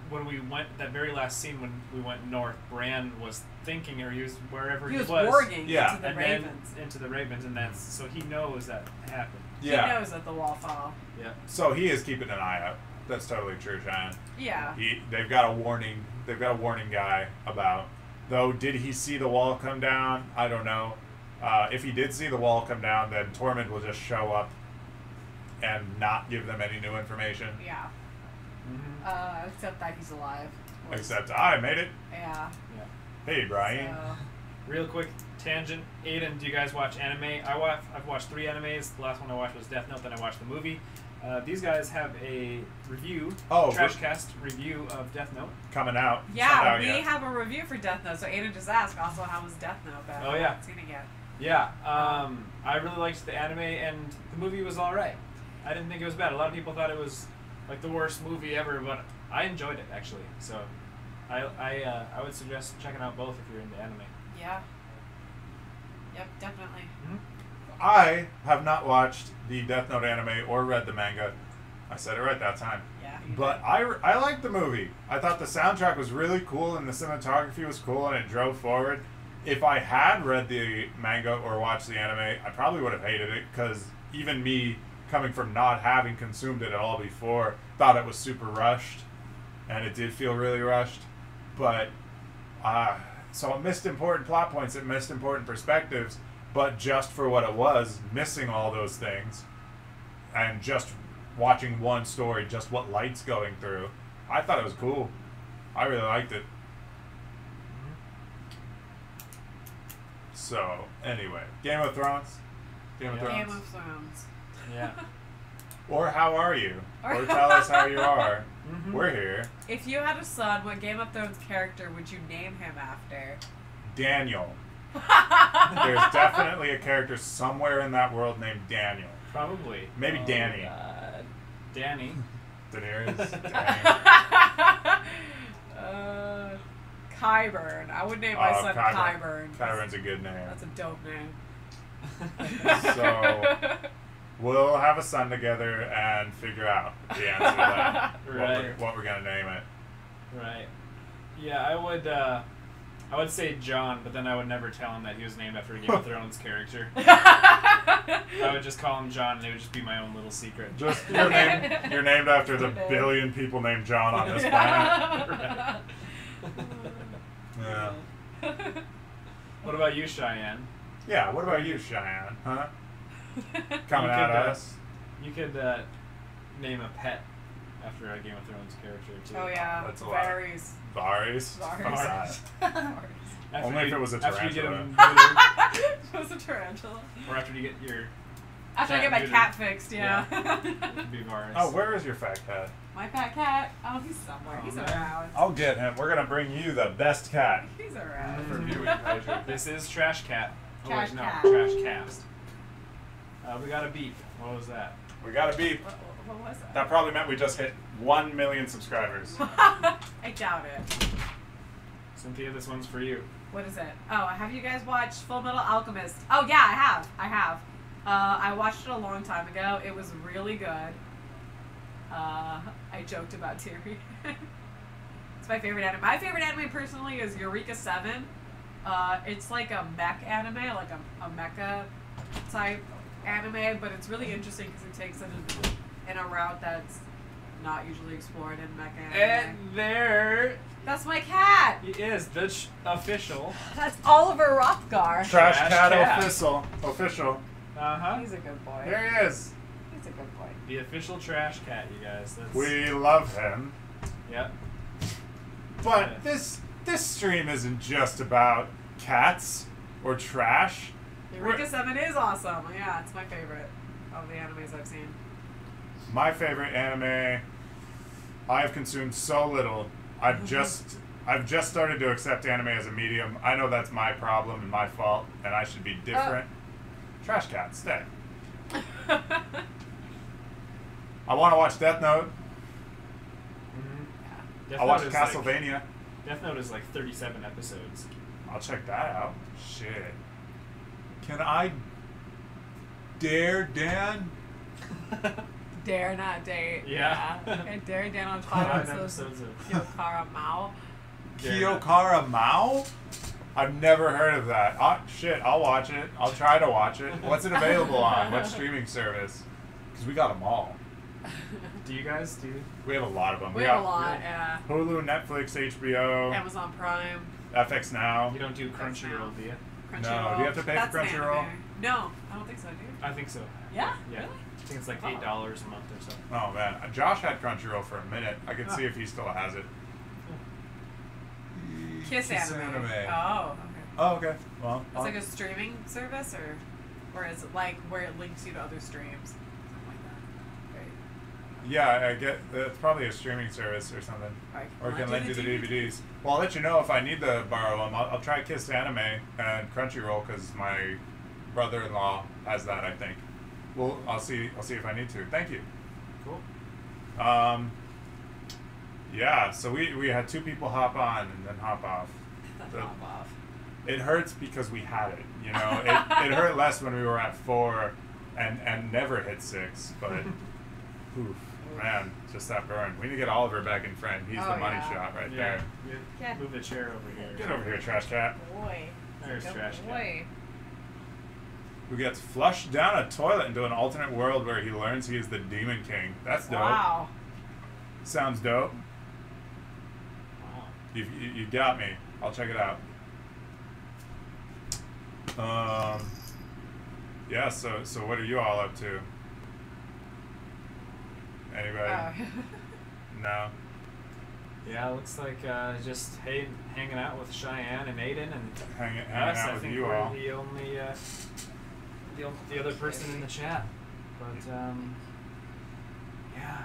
[SPEAKER 2] when we went that very last scene when we went north, Bran was thinking, or he was wherever
[SPEAKER 3] he was
[SPEAKER 2] was
[SPEAKER 3] warging
[SPEAKER 1] Yeah.
[SPEAKER 3] into the
[SPEAKER 2] and
[SPEAKER 3] ravens.
[SPEAKER 2] then into the ravens, and that's so he knows that happened.
[SPEAKER 1] Yeah.
[SPEAKER 3] He knows that the wall fell.
[SPEAKER 2] Yeah.
[SPEAKER 1] So he is keeping an eye out. That's totally true, Cheyenne.
[SPEAKER 3] Yeah.
[SPEAKER 1] They've got a warning. They've got a warning guy about. Though, did he see the wall come down? I don't know. If he did see the wall come down, then Tormund will just show up and not give them any new information.
[SPEAKER 3] Yeah.
[SPEAKER 2] Mm-hmm.
[SPEAKER 3] Except that he's alive.
[SPEAKER 1] Except I made it.
[SPEAKER 3] Yeah.
[SPEAKER 2] Yeah.
[SPEAKER 1] Hey, Brian.
[SPEAKER 3] So,
[SPEAKER 2] Real quick tangent. Aiden, do you guys watch anime? I've watched 3 animes. The last one I watched was Death Note. Then I watched the movie. These guys have a review, Trashcast review of Death Note.
[SPEAKER 1] Coming out. It's not
[SPEAKER 3] yeah,
[SPEAKER 1] out
[SPEAKER 3] we
[SPEAKER 1] yet.
[SPEAKER 3] have a review for Death Note. So Aiden just asked also how was Death Note, but
[SPEAKER 2] Oh,
[SPEAKER 3] I
[SPEAKER 2] yeah.
[SPEAKER 3] haven't seen it yet.
[SPEAKER 2] Yeah, I really liked the anime, and the movie was alright. I didn't think it was bad. A lot of people thought it was like the worst movie ever, but I enjoyed it actually. So I would suggest checking out both if you're into anime.
[SPEAKER 3] Yeah. Yep, definitely.
[SPEAKER 1] I have not watched the Death Note anime or read the manga. I said it right that time.
[SPEAKER 3] Yeah.
[SPEAKER 1] But I liked the movie. I thought the soundtrack was really cool and the cinematography was cool and it drove forward. If I had read the manga or watched the anime, I probably would have hated it because even me, coming from not having consumed it at all before, thought it was super rushed. And it did feel really rushed. But, so it missed important plot points, it missed important perspectives, but just for what it was, missing all those things, and just watching one story, just what light's going through, I thought it was cool. I really liked it. So, anyway, Game of Thrones? Game of Thrones?
[SPEAKER 3] Game of Thrones.
[SPEAKER 2] Yeah.
[SPEAKER 1] Or how are you? Or tell us how you are.
[SPEAKER 2] Mm-hmm.
[SPEAKER 1] We're here.
[SPEAKER 3] If you had a son, what Game of Thrones character would you name him after?
[SPEAKER 1] Daniel. There's definitely a character somewhere in that world named Daniel.
[SPEAKER 2] Probably.
[SPEAKER 1] Maybe Danny.
[SPEAKER 2] Danny.
[SPEAKER 1] Daenerys. Danny.
[SPEAKER 3] Qyburn. I would name my son Qyburn.
[SPEAKER 1] Qyburn's a good name.
[SPEAKER 3] That's a dope name.
[SPEAKER 1] So, We'll have a son together and figure out the answer to that.
[SPEAKER 2] Right.
[SPEAKER 1] What we're gonna name it.
[SPEAKER 2] Right. Yeah, I would say John, but then I would never tell him that he was named after a Game of Thrones character. I would just call him John, and it would just be my own little secret.
[SPEAKER 1] Just you're named after the billion people named John on this planet.
[SPEAKER 2] Right.
[SPEAKER 1] Yeah.
[SPEAKER 2] What about you, Cheyenne?
[SPEAKER 1] Yeah. What about you, Cheyenne? Huh? Coming
[SPEAKER 2] You
[SPEAKER 1] at
[SPEAKER 2] could,
[SPEAKER 1] us.
[SPEAKER 2] You could name a pet after a Game of Thrones character too.
[SPEAKER 3] Oh yeah,
[SPEAKER 1] That's a lot.
[SPEAKER 3] Varys.
[SPEAKER 1] Varys.
[SPEAKER 3] Varys.
[SPEAKER 1] Fuck that. Only if it was a
[SPEAKER 2] After you get
[SPEAKER 1] tarantula.
[SPEAKER 2] him neutered,
[SPEAKER 3] It was a tarantula.
[SPEAKER 2] or after you get your
[SPEAKER 3] After I get my cat fixed, yeah.
[SPEAKER 2] it'd be Varys.
[SPEAKER 1] Oh, where is your fat cat?
[SPEAKER 3] My fat cat. Oh, he's somewhere. He's
[SPEAKER 2] man.
[SPEAKER 3] around.
[SPEAKER 1] I'll get him. We're gonna bring you the best cat.
[SPEAKER 3] He's around.
[SPEAKER 1] For viewing pleasure.
[SPEAKER 2] This is Trash Cat.
[SPEAKER 3] Trash
[SPEAKER 2] oh, wait,
[SPEAKER 3] Cat.
[SPEAKER 2] no, Trash Cast. We got a beep. What was that?
[SPEAKER 1] We got a beep.
[SPEAKER 3] What was that?
[SPEAKER 1] That probably meant we just hit 1 million subscribers.
[SPEAKER 3] I doubt it.
[SPEAKER 2] Cynthia, this one's for you.
[SPEAKER 3] What is it? Oh, have you guys watched Full Metal Alchemist? Oh yeah, I have. I watched it a long time ago. It was really good. I joked about Tyrion. It's my favorite anime. My favorite anime personally is Eureka 7. It's like a mech anime, like a mecha type anime, but it's really interesting because it takes it in a route that's not usually explored in mecha anime.
[SPEAKER 2] And there
[SPEAKER 3] That's my cat.
[SPEAKER 2] he is, the official.
[SPEAKER 3] That's Oliver Rothgar.
[SPEAKER 1] Trash
[SPEAKER 2] Trash
[SPEAKER 1] cat
[SPEAKER 2] Cat.
[SPEAKER 1] official.
[SPEAKER 2] Uh-huh.
[SPEAKER 3] He's a good boy.
[SPEAKER 1] There he is.
[SPEAKER 3] He's a good boy.
[SPEAKER 2] The official Trash Cat, you guys. That's,
[SPEAKER 1] We love him.
[SPEAKER 2] Yep.
[SPEAKER 1] But this stream isn't just about cats or trash.
[SPEAKER 3] Eureka 7 is awesome. Yeah, it's my favorite of the animes I've seen.
[SPEAKER 1] My favorite anime. I've consumed so little. I've just started to accept anime as a medium. I know that's my problem and my fault, and I should be different. Trash Cat, stay. I want to watch Death Note.
[SPEAKER 2] Death
[SPEAKER 1] I'll watch
[SPEAKER 2] Note is
[SPEAKER 1] Castlevania.
[SPEAKER 2] Death Note is like 37 episodes.
[SPEAKER 1] I'll check that out. Shit. Can I dare Dan?
[SPEAKER 3] Dare not date.
[SPEAKER 2] Yeah.
[SPEAKER 3] And Dare Dan on 5
[SPEAKER 2] 5
[SPEAKER 3] episodes
[SPEAKER 2] episodes
[SPEAKER 3] of
[SPEAKER 2] of
[SPEAKER 3] Kyokara Mao.
[SPEAKER 1] Kyokara Mao? I've never heard of that. Shit, I'll watch it. I'll try to watch it. What's it available on? What streaming service? Because we got them all.
[SPEAKER 2] Do you guys do?
[SPEAKER 1] We have a lot of them.
[SPEAKER 3] We have a lot, yeah.
[SPEAKER 1] Hulu, Netflix, HBO,
[SPEAKER 3] Amazon Prime,
[SPEAKER 1] FX Now.
[SPEAKER 2] You don't do Crunchyroll, do you?
[SPEAKER 3] Crunchyroll.
[SPEAKER 1] No, do you have to pay for
[SPEAKER 3] That's an
[SPEAKER 1] Crunchyroll?
[SPEAKER 3] anime. No, I don't think so, do you?
[SPEAKER 2] I think so.
[SPEAKER 3] Yeah?
[SPEAKER 2] Yeah.
[SPEAKER 3] Really?
[SPEAKER 2] I think it's like
[SPEAKER 3] Oh.
[SPEAKER 2] $8 a month or so.
[SPEAKER 1] Oh man, Josh had Crunchyroll for a minute. I could see if he still has it.
[SPEAKER 3] Kiss anime. Oh, okay.
[SPEAKER 1] Oh, okay. Well,
[SPEAKER 3] It's like a streaming service, or is it like where it links you to other streams? Something like that. Right.
[SPEAKER 1] yeah, I get. It's probably a streaming service or something. Or can lend you the DVDs. Well, I'll let you know if I need to borrow them. I'll try Kiss Anime and Crunchyroll because my brother-in-law has that. I think. Well, I'll see if I need to. Thank you.
[SPEAKER 2] Cool.
[SPEAKER 1] Yeah. So we had 2 people hop on and then hop off.
[SPEAKER 3] Hop off.
[SPEAKER 1] It hurts because we had it. You know, it hurt less when we were at 4 and never hit 6. But oof, man, just that burn. We need to get Oliver back in frame. He's the money shot right there.
[SPEAKER 3] Yeah.
[SPEAKER 2] Move the chair over here.
[SPEAKER 1] Get over here, Trash Cat.
[SPEAKER 3] Boy.
[SPEAKER 2] There's
[SPEAKER 3] Good
[SPEAKER 2] Trash Cat.
[SPEAKER 3] boy.
[SPEAKER 1] Who gets flushed down a toilet into an alternate world where he learns he is the Demon King. That's dope.
[SPEAKER 3] Wow.
[SPEAKER 1] Sounds dope.
[SPEAKER 2] Wow.
[SPEAKER 1] You got me. I'll check it out. Yeah, so what are you all up to? Anybody? No.
[SPEAKER 2] Yeah, it looks like just hanging out with Cheyenne and Aiden and
[SPEAKER 1] Hanging
[SPEAKER 2] us.
[SPEAKER 1] out
[SPEAKER 2] I
[SPEAKER 1] with
[SPEAKER 2] think
[SPEAKER 1] you
[SPEAKER 2] we're
[SPEAKER 1] all.
[SPEAKER 2] the only the other person in the chat. But yeah,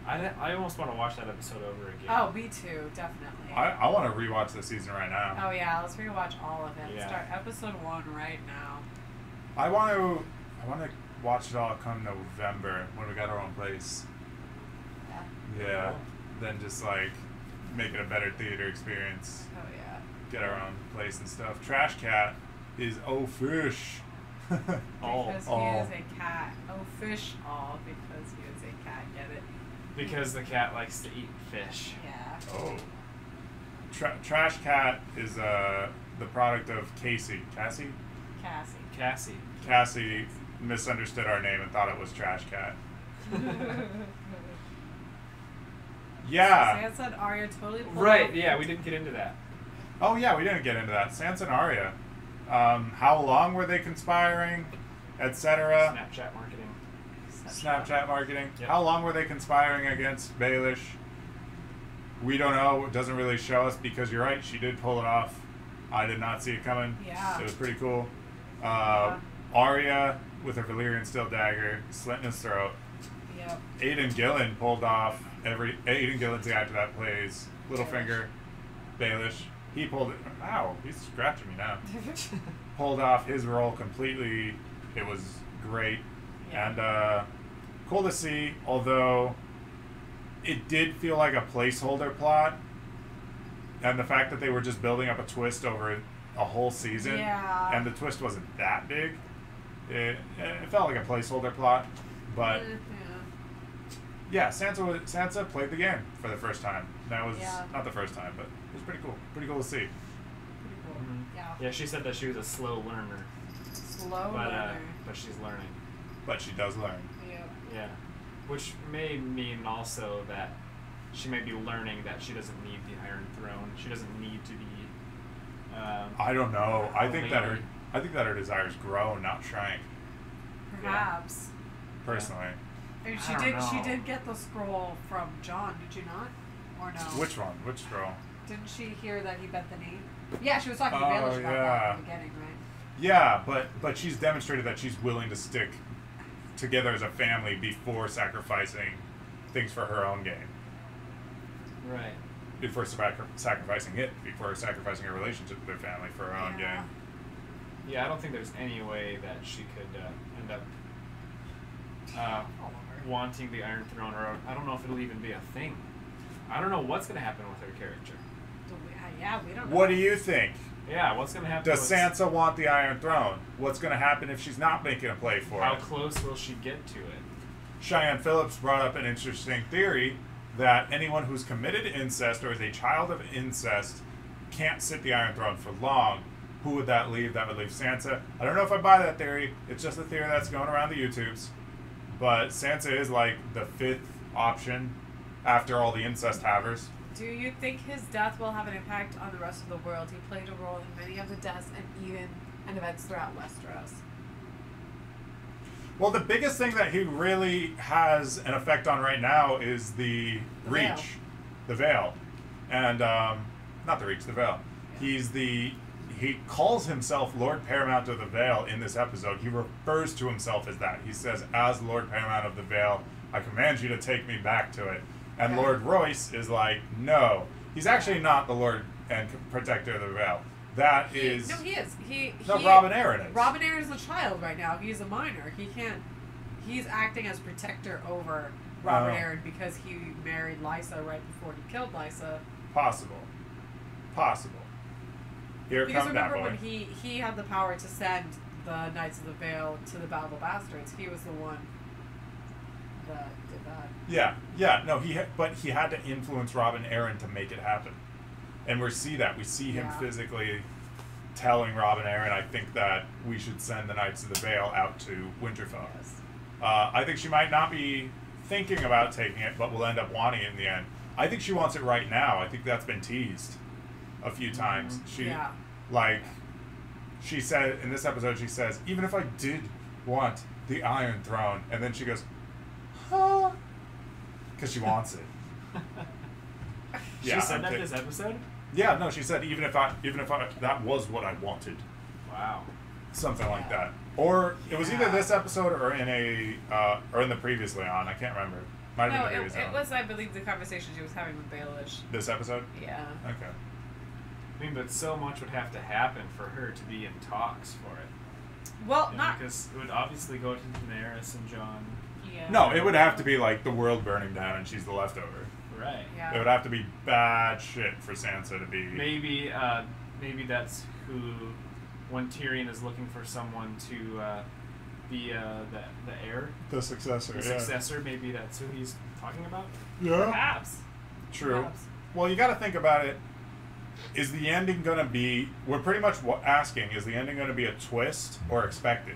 [SPEAKER 2] I almost want to watch that episode over again.
[SPEAKER 3] Oh, me too, definitely.
[SPEAKER 1] I want to rewatch the season right now.
[SPEAKER 3] Oh yeah, let's rewatch all of it.
[SPEAKER 2] Yeah.
[SPEAKER 3] Start episode 1 right now.
[SPEAKER 1] I want to watch it all come November when we got our own place.
[SPEAKER 3] Yeah.
[SPEAKER 1] Yeah. Then just like make it a better theater experience.
[SPEAKER 3] Oh yeah.
[SPEAKER 1] Get our own place and stuff. Trash Cat is fish.
[SPEAKER 3] Because he
[SPEAKER 1] all.
[SPEAKER 3] is a cat. Oh, fish all because he is a cat. Get it?
[SPEAKER 2] Because the cat likes to eat fish.
[SPEAKER 3] Yeah.
[SPEAKER 1] Oh. Trash Cat is the product of Cassie. Cassie?
[SPEAKER 2] Cassie.
[SPEAKER 1] Cassie misunderstood our name and thought it was Trash Cat. Yeah.
[SPEAKER 3] Sansa and Arya totally pulled
[SPEAKER 2] Right,
[SPEAKER 3] off-
[SPEAKER 2] yeah, we didn't get into that.
[SPEAKER 1] Oh yeah, we didn't get into that. Sansa and Arya. How long were they conspiring, etc.
[SPEAKER 2] Snapchat marketing.
[SPEAKER 1] Snapchat marketing.
[SPEAKER 2] Yep.
[SPEAKER 1] How long were they conspiring against Baelish? We don't know. It doesn't really show us because you're right. She did pull it off. I did not see it coming.
[SPEAKER 3] Yeah.
[SPEAKER 1] It was pretty cool.
[SPEAKER 3] Yeah.
[SPEAKER 1] Arya with her Valyrian steel dagger slit in his throat.
[SPEAKER 3] Yep.
[SPEAKER 1] Aidan Gillen pulled off Aidan Gillen's the actor that plays Littlefinger, Baelish. He pulled it. Ow, he's scratching me now. Pulled off his role completely. It was great.
[SPEAKER 3] Yeah.
[SPEAKER 1] And cool to see, although it did feel like a placeholder plot. And the fact that they were just building up a twist over a whole season,
[SPEAKER 3] Yeah.
[SPEAKER 1] and the twist wasn't that big, it felt like a placeholder plot. But yeah, Sansa played the game for the first time. That was not the first time, but it was pretty cool. Pretty cool to see.
[SPEAKER 3] Pretty cool.
[SPEAKER 2] Mhm.
[SPEAKER 3] Yeah.
[SPEAKER 2] Yeah, she said that she was a slow learner,
[SPEAKER 3] Slow
[SPEAKER 2] but
[SPEAKER 3] learner.
[SPEAKER 2] but she's learning.
[SPEAKER 1] But she does learn.
[SPEAKER 3] Yep.
[SPEAKER 2] Yeah, which may mean also that she may be learning that she doesn't need the Iron Throne. She doesn't need to be.
[SPEAKER 1] I don't know. I think that
[SPEAKER 2] lady.
[SPEAKER 1] her desires grow, not shrank.
[SPEAKER 3] Perhaps.
[SPEAKER 1] Personally,
[SPEAKER 3] And
[SPEAKER 2] I don't know.
[SPEAKER 3] She did get the scroll from John. Did you not? Or no?
[SPEAKER 1] which one? Which scroll?
[SPEAKER 3] Didn't she hear that he bent the knee? Yeah, she was talking to
[SPEAKER 1] Oh,
[SPEAKER 3] Baelish about that
[SPEAKER 1] yeah.
[SPEAKER 3] in the beginning, right?
[SPEAKER 1] Yeah, but she's demonstrated that she's willing to stick together as a family before sacrificing things for her own gain.
[SPEAKER 2] Right.
[SPEAKER 1] Before sacrificing it, before sacrificing her relationship with her family for her own
[SPEAKER 3] Yeah.
[SPEAKER 1] gain.
[SPEAKER 2] Yeah, I don't think there's any way that she could end up wanting the Iron Throne, or I don't know if it'll even be a thing. I don't know what's going to happen with her character.
[SPEAKER 3] Yeah, we don't know.
[SPEAKER 1] What do you think?
[SPEAKER 2] Yeah, what's going to happen?
[SPEAKER 1] Does
[SPEAKER 2] with
[SPEAKER 1] Sansa want the Iron Throne? What's going to happen if she's not making a play for
[SPEAKER 2] How
[SPEAKER 1] it?
[SPEAKER 2] close will she get to it?
[SPEAKER 1] Cheyenne Phillips brought up an interesting theory that anyone who's committed incest or is a child of incest can't sit the Iron Throne for long. Who would that leave? That would leave Sansa. I don't know if I buy that theory. It's just a theory that's going around the YouTubes. But Sansa is like the fifth option after all the incest havers.
[SPEAKER 3] Do you think his death will have an impact on the rest of the world? He played a role in many of the deaths and even in events throughout Westeros.
[SPEAKER 1] Well, the biggest thing that he really has an effect on right now is the
[SPEAKER 3] Veil.
[SPEAKER 1] Reach, the Veil, and not the Reach, the Veil. He calls himself Lord Paramount of the Veil in this episode. He refers to himself as that. He says, "As Lord Paramount of the Veil, I command you to take me back to it." And
[SPEAKER 3] Yeah.
[SPEAKER 1] Lord Royce is like, "No, he's actually not the Lord and Protector of the Veil. That is
[SPEAKER 3] No, he is.
[SPEAKER 1] no Robin Arryn is.
[SPEAKER 3] Robin Arryn is a child right now. He's a minor. He can't. He's acting as protector over Robin
[SPEAKER 1] Oh.
[SPEAKER 3] Arryn because he married Lysa right before he killed Lysa.
[SPEAKER 1] Possible. Here
[SPEAKER 3] Because
[SPEAKER 1] comes that
[SPEAKER 3] remember
[SPEAKER 1] boy.
[SPEAKER 3] when he had the power to send the Knights of the Vale to the Battle of the Bastards, he was the one that did that.
[SPEAKER 1] Yeah. No, but he had to influence Robin Arryn to make it happen, and we see that. We see him
[SPEAKER 3] Yeah.
[SPEAKER 1] physically telling Robin Arryn, "I think that we should send the Knights of the Vale out to Winterfell."
[SPEAKER 3] Yes.
[SPEAKER 1] I think she might not be thinking about taking it, but will end up wanting it in the end. I think she wants it right now. I think that's been teased a few times.
[SPEAKER 3] Yeah.
[SPEAKER 1] She said in this episode, she says, "Even if I did want the Iron Throne," and then she goes, "Huh," because she wants it.
[SPEAKER 2] She said that this episode?
[SPEAKER 1] Yeah, no, she said even if I that was what I wanted,
[SPEAKER 2] Wow.
[SPEAKER 1] something like that. Or it was either
[SPEAKER 3] Yeah.
[SPEAKER 1] this episode or in the previously on. I can't remember. Might have
[SPEAKER 3] No,
[SPEAKER 1] been the previous
[SPEAKER 3] it
[SPEAKER 1] on.
[SPEAKER 3] was, I believe, the conversation she was having with Baelish.
[SPEAKER 1] This episode.
[SPEAKER 3] Yeah.
[SPEAKER 1] Okay.
[SPEAKER 2] I mean, but so much would have to happen for her to be in talks for it.
[SPEAKER 3] Well,
[SPEAKER 2] You know,
[SPEAKER 3] not.
[SPEAKER 2] because it would obviously go to Daenerys and Jon.
[SPEAKER 3] Yeah.
[SPEAKER 1] No, it would have to be like the world burning down and she's the leftover.
[SPEAKER 2] Right.
[SPEAKER 3] Yeah.
[SPEAKER 1] It would have to be bad shit for Sansa to be.
[SPEAKER 2] Maybe that's who when Tyrion is looking for someone to be the heir,
[SPEAKER 1] The successor.
[SPEAKER 2] the successor. Maybe that's who he's talking about.
[SPEAKER 1] Yeah.
[SPEAKER 3] Perhaps.
[SPEAKER 1] True.
[SPEAKER 3] Perhaps.
[SPEAKER 1] Well, you got to think about it. Is the ending going to be? We're pretty much asking: is the ending going to be a twist or expected?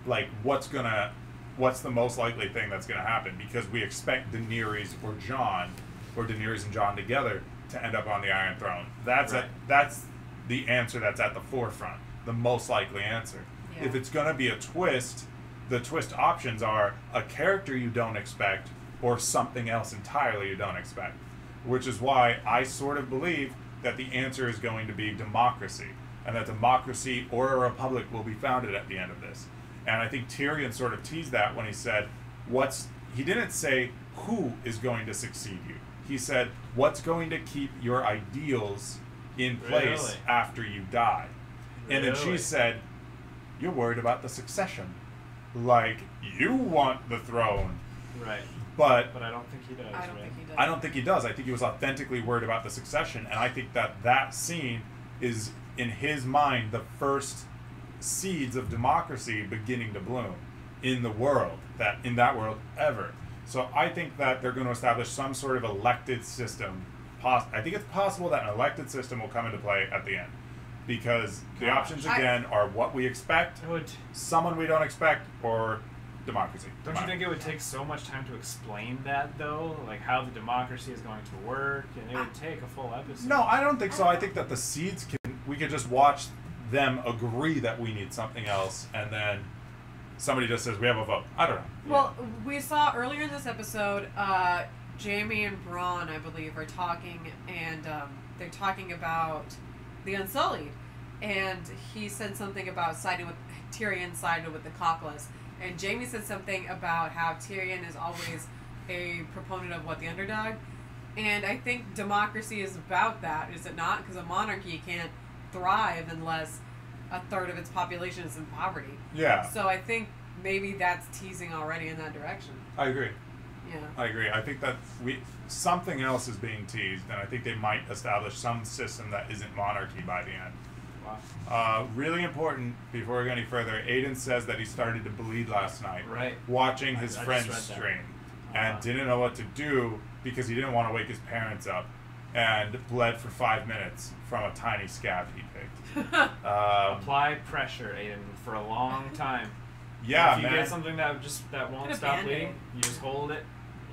[SPEAKER 1] Like, what's the most likely thing that's going to happen? Because we expect Daenerys or Jon, or Daenerys and Jon together, to end up on the Iron Throne. That's that's the answer that's at the forefront, the most likely answer.
[SPEAKER 3] Yeah.
[SPEAKER 1] If it's going to be a twist, the twist options are a character you don't expect or something else entirely you don't expect. Which is why I sort of believe that the answer is going to be democracy, and that democracy or a republic will be founded at the end of this. And I think Tyrion sort of teased that when he said, he didn't say who is going to succeed you. He said, what's going to keep your ideals in place
[SPEAKER 2] Really?
[SPEAKER 1] after you die? And then she
[SPEAKER 2] Really?
[SPEAKER 1] said, you're worried about the succession. Like, you want the throne.
[SPEAKER 2] Right.
[SPEAKER 1] But
[SPEAKER 2] I don't think he does.
[SPEAKER 3] I don't
[SPEAKER 2] right?
[SPEAKER 3] think he does.
[SPEAKER 1] I don't think he does. I think he was authentically worried about the succession, and I think that scene is, in his mind, the first seeds of democracy beginning to bloom in the world, in that world ever. So I think that they're going to establish some sort of elected system. I think it's possible that an elected system will come into play at the end, because the options again are what we expect, someone we don't expect, or democracy.
[SPEAKER 2] Don't you think it would take so much time to explain that, though? Like, how the democracy is going to work, and it would take a full episode.
[SPEAKER 1] No, I don't think so. I think that the seeds we could just watch them agree that we need something else, and then somebody just says we have a vote. I don't know.
[SPEAKER 3] Well, we saw earlier in this episode, Jaime and Bronn, I believe, are talking, and they're talking about the Unsullied, and he said something about Tyrion sided with the Cockless, and Jaime said something about how Tyrion is always a proponent of the underdog, and I think democracy is about that, is it not? Because a monarchy can't thrive unless a third of its population is in poverty.
[SPEAKER 1] Yeah.
[SPEAKER 3] So I think maybe that's teasing already in that direction.
[SPEAKER 1] I agree.
[SPEAKER 3] Yeah.
[SPEAKER 1] I agree. I think that something else is being teased, and I think they might establish some system that isn't monarchy by the end.
[SPEAKER 2] Wow.
[SPEAKER 1] Really important, before we go any further, Aiden says that he started to bleed last night.
[SPEAKER 2] Right.
[SPEAKER 1] Watching his
[SPEAKER 2] I
[SPEAKER 1] friend's
[SPEAKER 2] just read that.
[SPEAKER 1] stream. And didn't know what to do because he didn't want to wake his parents up. And bled for 5 minutes from a tiny scab he picked.
[SPEAKER 2] Apply pressure, Aiden, for a long time.
[SPEAKER 1] Yeah,
[SPEAKER 2] if you
[SPEAKER 1] man.
[SPEAKER 2] get something that won't
[SPEAKER 3] Get a
[SPEAKER 2] stop
[SPEAKER 3] Band-Aid.
[SPEAKER 2] bleeding, you just hold it.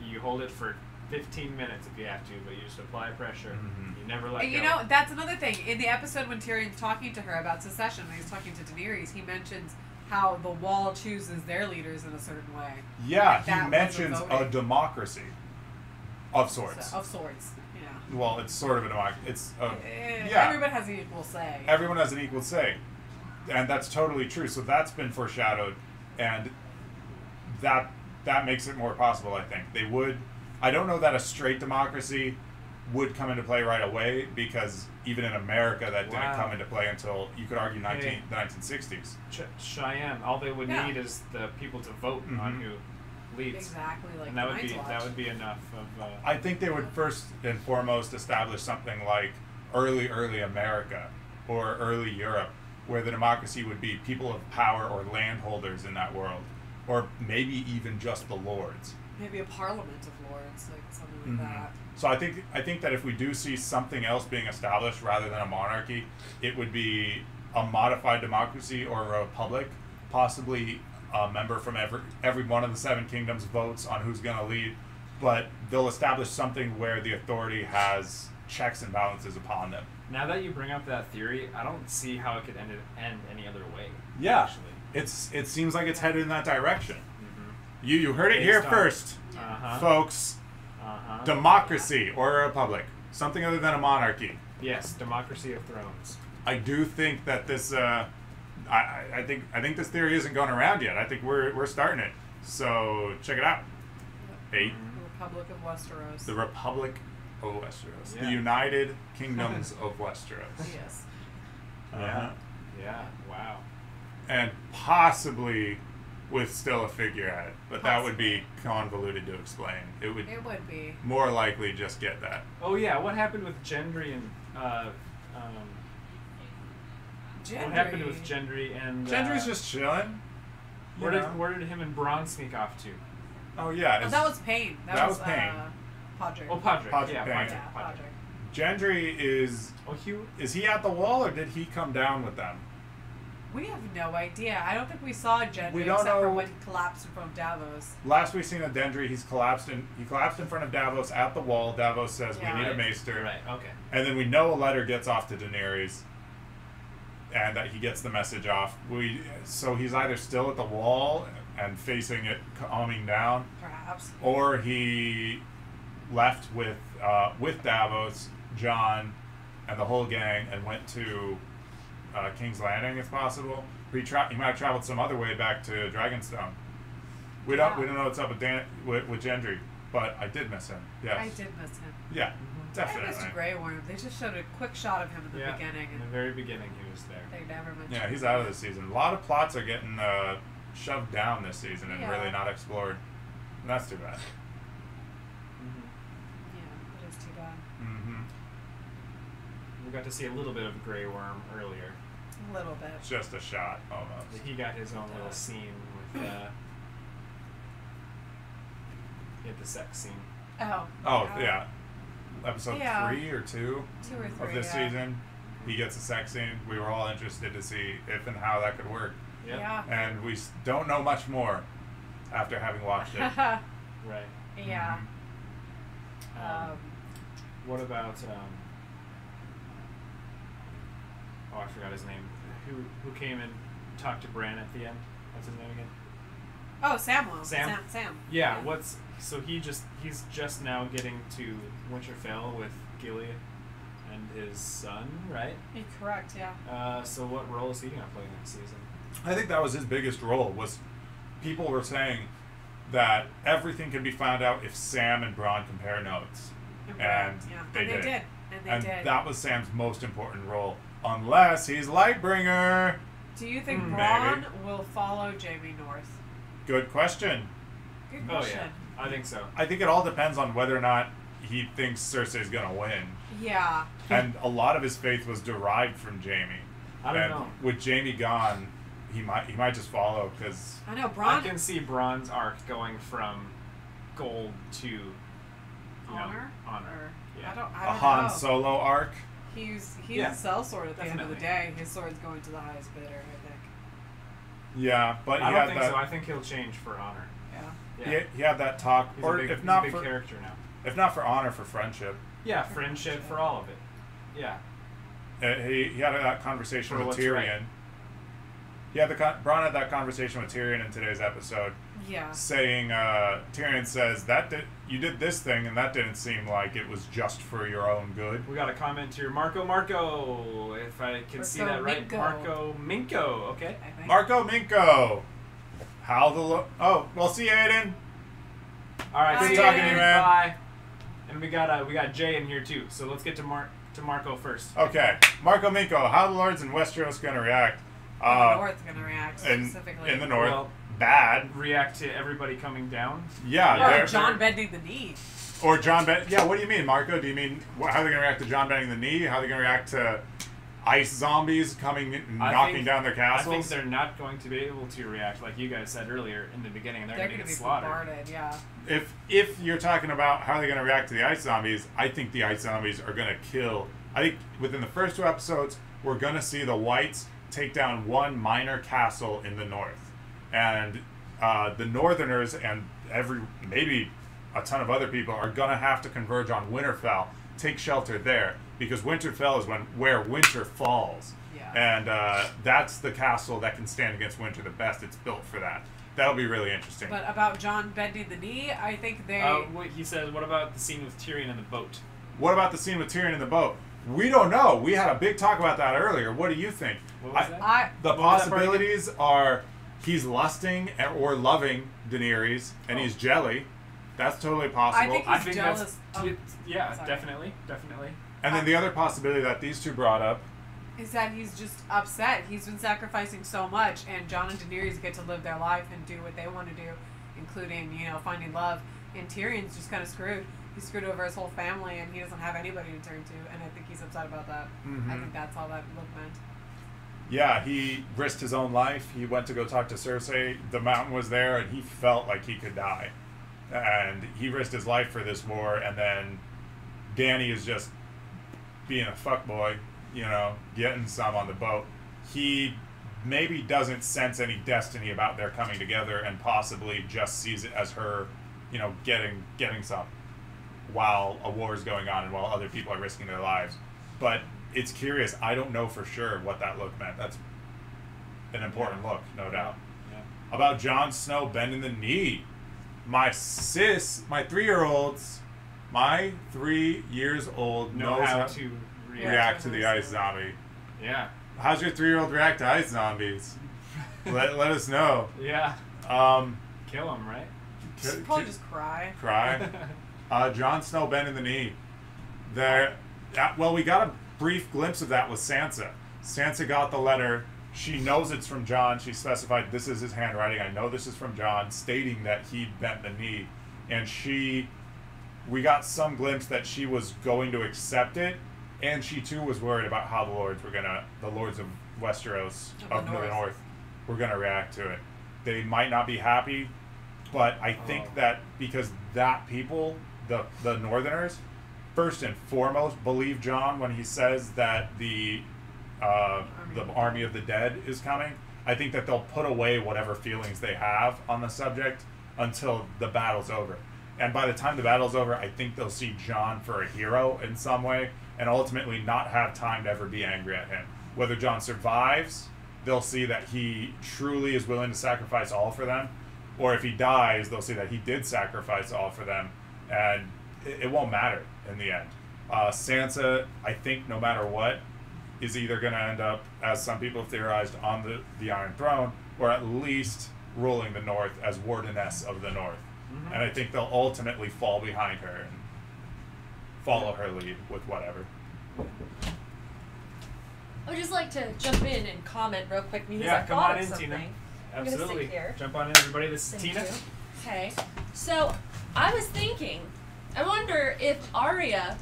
[SPEAKER 2] You hold it for 15 minutes if you have to, but you just apply pressure.
[SPEAKER 1] Mhm.
[SPEAKER 2] You never let
[SPEAKER 3] And
[SPEAKER 2] go.
[SPEAKER 3] you know, that's another thing. In the episode when Tyrion's talking to her about secession, when he's talking to Daenerys, he mentions how the Wall chooses their leaders in a certain way.
[SPEAKER 1] Yeah,
[SPEAKER 3] Like that
[SPEAKER 1] he
[SPEAKER 3] was
[SPEAKER 1] mentions
[SPEAKER 3] voting.
[SPEAKER 1] a democracy of sorts.
[SPEAKER 3] So, of sorts. Yeah.
[SPEAKER 1] Well, it's sort of a democracy. It's yeah.
[SPEAKER 3] Everyone has an equal say.
[SPEAKER 1] Everyone has an equal say, and that's totally true. So that's been foreshadowed, and that makes it more possible. I think they would. I don't know that a straight democracy would come into play right away, because even in America that didn't
[SPEAKER 2] Wow.
[SPEAKER 1] come into play until, you could argue, the 1960s.
[SPEAKER 2] Cheyenne, all they would
[SPEAKER 3] Yeah.
[SPEAKER 2] need is the people to vote on who leads.
[SPEAKER 3] Exactly like
[SPEAKER 2] And that
[SPEAKER 3] the
[SPEAKER 2] would
[SPEAKER 3] Night's
[SPEAKER 2] be
[SPEAKER 3] Watch.
[SPEAKER 2] that would be enough of.
[SPEAKER 1] I think they would first and foremost establish something like early America or early Europe, where the democracy would be people of power or landholders in that world, or maybe even just the lords.
[SPEAKER 3] Maybe a parliament of lords, like something like that.
[SPEAKER 1] So I think that if we do see something else being established rather than a monarchy, it would be a modified democracy or a republic, possibly a member from every one of the 7 kingdoms votes on who's going to lead, but they'll establish something where the authority has checks and balances upon them.
[SPEAKER 2] Now that you bring up that theory, I don't see how it could end any other way.
[SPEAKER 1] Yeah,
[SPEAKER 2] Actually.
[SPEAKER 1] it seems like it's headed in that direction.
[SPEAKER 2] Mm-hmm.
[SPEAKER 1] You heard it here
[SPEAKER 2] Based on-
[SPEAKER 1] first, folks. Democracy or a republic, something other than a monarchy.
[SPEAKER 2] Yes, democracy of thrones.
[SPEAKER 1] I do think that this. I think this theory isn't going around yet. I think we're starting it. So check it out. 8.
[SPEAKER 3] The Republic of Westeros.
[SPEAKER 1] The Republic of Westeros.
[SPEAKER 2] Yeah.
[SPEAKER 1] The United Kingdoms of Westeros.
[SPEAKER 3] Yes.
[SPEAKER 1] Uh-huh.
[SPEAKER 2] Yeah. Wow.
[SPEAKER 1] And possibly with still a figurehead, but that would be convoluted to explain. It would
[SPEAKER 3] It would be.
[SPEAKER 1] more likely just get that.
[SPEAKER 2] Oh yeah, what happened with Gendry and What happened with Gendry and...
[SPEAKER 1] Gendry's just chilling.
[SPEAKER 2] Where did him and Bronn sneak off to?
[SPEAKER 1] Oh, yeah.
[SPEAKER 3] Oh, that was Pain. That was
[SPEAKER 1] Pain.
[SPEAKER 3] Podrick.
[SPEAKER 2] Oh, Podrick.
[SPEAKER 1] Podrick
[SPEAKER 2] Yeah,
[SPEAKER 1] Payne.
[SPEAKER 2] Podrick.
[SPEAKER 1] Gendry is...
[SPEAKER 2] Oh,
[SPEAKER 1] Is he at the wall, or did he come down with them?
[SPEAKER 3] We have no idea. I don't think we saw Gendry
[SPEAKER 1] We don't
[SPEAKER 3] except for
[SPEAKER 1] know.
[SPEAKER 3] when he collapsed in front of Davos.
[SPEAKER 1] Last we've seen of Gendry, he collapsed in front of Davos at the wall. Davos says,
[SPEAKER 3] Yeah.
[SPEAKER 1] we need a maester.
[SPEAKER 2] Right, okay.
[SPEAKER 1] And then we know a letter gets off to Daenerys, and that he gets the message off. So he's either still at the wall and facing it coming down,
[SPEAKER 3] Perhaps.
[SPEAKER 1] or he left with Davos, Jon, and the whole gang and went to King's Landing, if possible. He might have traveled some other way back to Dragonstone. We don't know what's up with Gendry, but I did miss him. Yes.
[SPEAKER 3] I did miss him.
[SPEAKER 1] Yeah, definitely.
[SPEAKER 3] I missed Grey Worm. They just showed a quick shot of him in the beginning.
[SPEAKER 2] In the very beginning, he was there.
[SPEAKER 3] They never mentioned
[SPEAKER 1] Yeah, he's out of the season. A lot of plots are getting shoved down this season and really not explored. And that's too bad.
[SPEAKER 3] Yeah, it is too bad.
[SPEAKER 1] Mm-hmm.
[SPEAKER 2] We got to see a little bit of Grey Worm earlier.
[SPEAKER 3] A little bit.
[SPEAKER 1] Just a shot, almost.
[SPEAKER 2] He got his own little scene with he had the sex scene.
[SPEAKER 3] Oh.
[SPEAKER 1] Yeah. Episode 3 or 2
[SPEAKER 3] 2 or 3
[SPEAKER 1] of this season, he gets a sex scene. We were all interested to see if and how that could work.
[SPEAKER 2] Yep.
[SPEAKER 3] Yeah.
[SPEAKER 1] And we don't know much more after having watched it.
[SPEAKER 2] Right.
[SPEAKER 3] Yeah.
[SPEAKER 2] What about oh, I forgot his name. Who came and talked to Bran at the end? What's his name again?
[SPEAKER 3] Oh, Samwell.
[SPEAKER 2] Sam. Yeah. He's just now getting to Winterfell with Gilead and his son, right?
[SPEAKER 3] You're correct. Yeah.
[SPEAKER 2] So what role is he gonna play next season?
[SPEAKER 1] I think that was his biggest role. Was people were saying that everything can be found out if Sam and Bronn compare notes, and they did. And that was Sam's most important role, unless he's Lightbringer.
[SPEAKER 3] Do you think Bronn will follow Jaime North?
[SPEAKER 1] Good question.
[SPEAKER 3] Good question.
[SPEAKER 2] Oh yeah, I think so.
[SPEAKER 1] I think it all depends on whether or not he thinks Cersei's gonna win.
[SPEAKER 3] Yeah.
[SPEAKER 1] And a lot of his faith was derived from Jaime.
[SPEAKER 2] I don't know.
[SPEAKER 1] With Jaime gone, he might just follow because
[SPEAKER 3] I know Bronn.
[SPEAKER 2] I can see Bronn's arc going from gold to
[SPEAKER 3] honor.
[SPEAKER 2] Honor. Yeah.
[SPEAKER 3] I don't
[SPEAKER 1] a Han
[SPEAKER 3] know.
[SPEAKER 1] Solo arc.
[SPEAKER 3] He's a sellsword at the end of the
[SPEAKER 2] Definitely.
[SPEAKER 3] day. His sword's going to the highest bidder, I think.
[SPEAKER 1] Yeah, but
[SPEAKER 2] I don't think so. I think he'll change for honor.
[SPEAKER 3] Yeah.
[SPEAKER 1] He had that talk,
[SPEAKER 2] He's
[SPEAKER 1] or
[SPEAKER 2] a big,
[SPEAKER 1] if not
[SPEAKER 2] he's a big
[SPEAKER 1] for
[SPEAKER 2] character now.
[SPEAKER 1] if not for honor, for friendship.
[SPEAKER 2] Yeah, friendship for all of it. Yeah.
[SPEAKER 1] He had that conversation
[SPEAKER 2] For
[SPEAKER 1] with
[SPEAKER 2] what's
[SPEAKER 1] Tyrion.
[SPEAKER 2] right.
[SPEAKER 1] He had Bronn had that conversation with Tyrion in today's episode,
[SPEAKER 3] Yeah.
[SPEAKER 1] saying Tyrion says you did this thing and that didn't seem like it was just for your own good.
[SPEAKER 2] We got a comment here. Marco, if I can see that right.
[SPEAKER 3] Minko.
[SPEAKER 2] Marco Minko, okay.
[SPEAKER 3] I think.
[SPEAKER 1] Marco Minko. We'll see you, Aiden.
[SPEAKER 2] All right,
[SPEAKER 3] Bye,
[SPEAKER 2] see you
[SPEAKER 1] talking to
[SPEAKER 2] later.
[SPEAKER 1] you, man.
[SPEAKER 2] Bye. And we got Jay in here too. So let's get to Marco first.
[SPEAKER 1] Okay, Marco Minko. How the lords in Westeros gonna react?
[SPEAKER 3] The North's going to react specifically.
[SPEAKER 1] In the North,
[SPEAKER 2] Well,
[SPEAKER 1] bad.
[SPEAKER 2] React to everybody coming down.
[SPEAKER 1] Yeah,
[SPEAKER 3] Or John bending the knee.
[SPEAKER 1] Or John Yeah, what do you mean, Marco? Do you mean how are they gonna react to John bending the knee? How are they gonna react to ice zombies coming and knocking down their castles?
[SPEAKER 2] I think they're not going to be able to react like you guys said earlier in the beginning. They're going to get
[SPEAKER 3] be
[SPEAKER 2] slaughtered.
[SPEAKER 3] bombarded, yeah.
[SPEAKER 1] If you're talking about how they're going to react to the ice zombies, I think the ice zombies are going to kill. I think within the first 2 episodes, we're going to see the Whites take down one minor castle in the north, and the Northerners and maybe a ton of other people are going to have to converge on Winterfell, take shelter there, because Winterfell is where winter falls.
[SPEAKER 3] Yeah.
[SPEAKER 1] And that's the castle that can stand against winter the best. It's built for that. That'll be really interesting.
[SPEAKER 3] But about John bending the knee, I think they...
[SPEAKER 2] He says, what about the scene with Tyrion in the boat?
[SPEAKER 1] What about the scene with Tyrion in the boat? We don't know. We had a big talk about that earlier. What do you think?
[SPEAKER 2] What was that?
[SPEAKER 1] The possibilities are he's lusting or loving Daenerys, and he's jelly. That's totally possible.
[SPEAKER 3] I think he's jealous.
[SPEAKER 2] Definitely.
[SPEAKER 1] And then the other possibility that these two brought up
[SPEAKER 3] is that he's just upset. He's been sacrificing so much, and Jon and Daenerys get to live their life and do what they want to do, including, finding love. And Tyrion's just kind of screwed. He's screwed over his whole family, and he doesn't have anybody to turn to, and I think he's upset about that.
[SPEAKER 1] Mm-hmm.
[SPEAKER 3] I think that's all that look meant.
[SPEAKER 1] Yeah, he risked his own life. He went to go talk to Cersei. The mountain was there, and he felt like he could die. And he risked his life for this war, and then Dany is just being a fuckboy, you know, getting some on the boat. He maybe doesn't sense any destiny about their coming together and possibly just sees it as her, you know, getting some while a war is going on and while other people are risking their lives. But it's curious. I don't know for sure what that look meant. That's an important look, no doubt.
[SPEAKER 2] Yeah.
[SPEAKER 1] About Jon Snow bending the knee. My 3-year-olds, my 3 years old
[SPEAKER 2] Know
[SPEAKER 1] knows
[SPEAKER 2] how
[SPEAKER 1] how
[SPEAKER 2] to
[SPEAKER 1] react to the ice zombie.
[SPEAKER 2] Yeah.
[SPEAKER 1] How's your 3-year-old react to ice zombies? let us know.
[SPEAKER 2] Yeah.
[SPEAKER 1] Um,
[SPEAKER 2] Kill him, right?
[SPEAKER 3] She'd probably just cry.
[SPEAKER 1] Cry. Jon Snow bending the knee. There. Well, we got a brief glimpse of that with Sansa. Sansa got the letter. She knows it's from Jon. She specified this is his handwriting. I know this is from Jon, stating that he bent the knee. And we got some glimpse that she was going to accept it, and she too was worried about how the lords of Westeros, of the North, were gonna react to it. They might not be happy, but I think that because that people, the Northerners, first and foremost believe Jon when he says that the army of the dead is coming. I think that they'll put away whatever feelings they have on the subject until the battle's over. And by the time the battle's over, I think they'll see Jon for a hero in some way and ultimately not have time to ever be angry at him. Whether Jon survives, they'll see that he truly is willing to sacrifice all for them, or if he dies, they'll see that he did sacrifice all for them, and it won't matter in the end. Sansa, I think no matter what, is either going to end up, as some people have theorized, on the Iron Throne, or at least ruling the North as Wardeness of the North. Mm-hmm. And I think they'll ultimately fall behind her and follow her lead with whatever.
[SPEAKER 4] I would just like to jump in and comment real quick because
[SPEAKER 2] Yeah,
[SPEAKER 4] I
[SPEAKER 2] come
[SPEAKER 4] thought
[SPEAKER 2] on
[SPEAKER 4] of
[SPEAKER 2] in,
[SPEAKER 4] something.
[SPEAKER 2] Tina.
[SPEAKER 4] I'm gonna sit
[SPEAKER 2] Absolutely.
[SPEAKER 4] here.
[SPEAKER 2] Jump on in, everybody. This is
[SPEAKER 4] Thank
[SPEAKER 2] Tina.
[SPEAKER 4] you. Okay. So, I was thinking, I wonder if Arya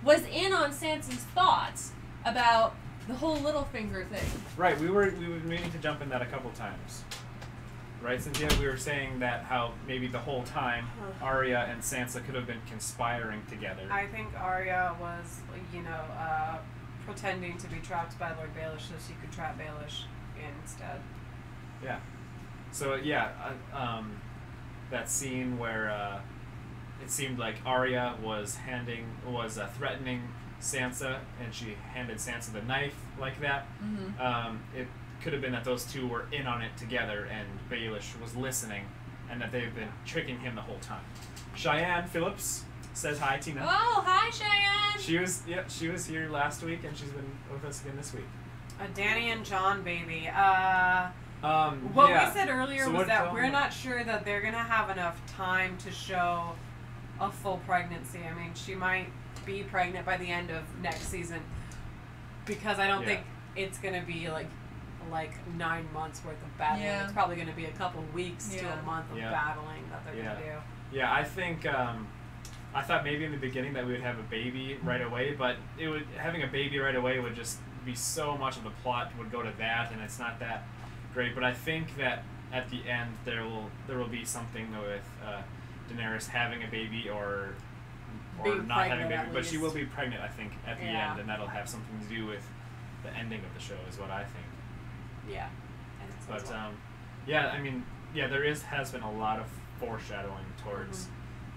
[SPEAKER 4] was in on Sansa's thoughts about the whole Littlefinger thing.
[SPEAKER 2] Right, we were meaning to jump in that a couple times. Right, Cynthia? We were saying that how maybe the whole time Arya and Sansa could have been conspiring together.
[SPEAKER 3] I think Arya was, pretending to be trapped by Lord Baelish so she could trap Baelish instead.
[SPEAKER 2] Yeah. So that scene where it seemed like Arya was threatening Sansa, and she handed Sansa the knife like that.
[SPEAKER 4] Mm-hmm.
[SPEAKER 2] It could have been that those two were in on it together, and Baelish was listening, and that they've been tricking him the whole time. Cheyenne Phillips says hi, Tina.
[SPEAKER 4] Oh, hi, Cheyenne!
[SPEAKER 2] She was here last week, and she's been with us again this week.
[SPEAKER 3] A Dany and Jon baby.
[SPEAKER 2] What
[SPEAKER 3] we said earlier was that we're not sure that they're gonna have enough time to show a full pregnancy. I mean, she might be pregnant by the end of next season, because I don't think it's gonna be like 9 months worth of battling.
[SPEAKER 4] Yeah.
[SPEAKER 3] It's probably gonna be a couple weeks to a month of battling that they're gonna do.
[SPEAKER 2] Yeah, I think I thought maybe in the beginning that we would have a baby right away, but having a baby right away would just be so much of the plot would go to that, and it's not that great. But I think that at the end there will be something with Daenerys having a baby or not having a baby, but she will be pregnant, I think, at the end, and that'll have something to do with the ending of the show, is what I think.
[SPEAKER 3] Yeah.
[SPEAKER 2] But there has been a lot of foreshadowing towards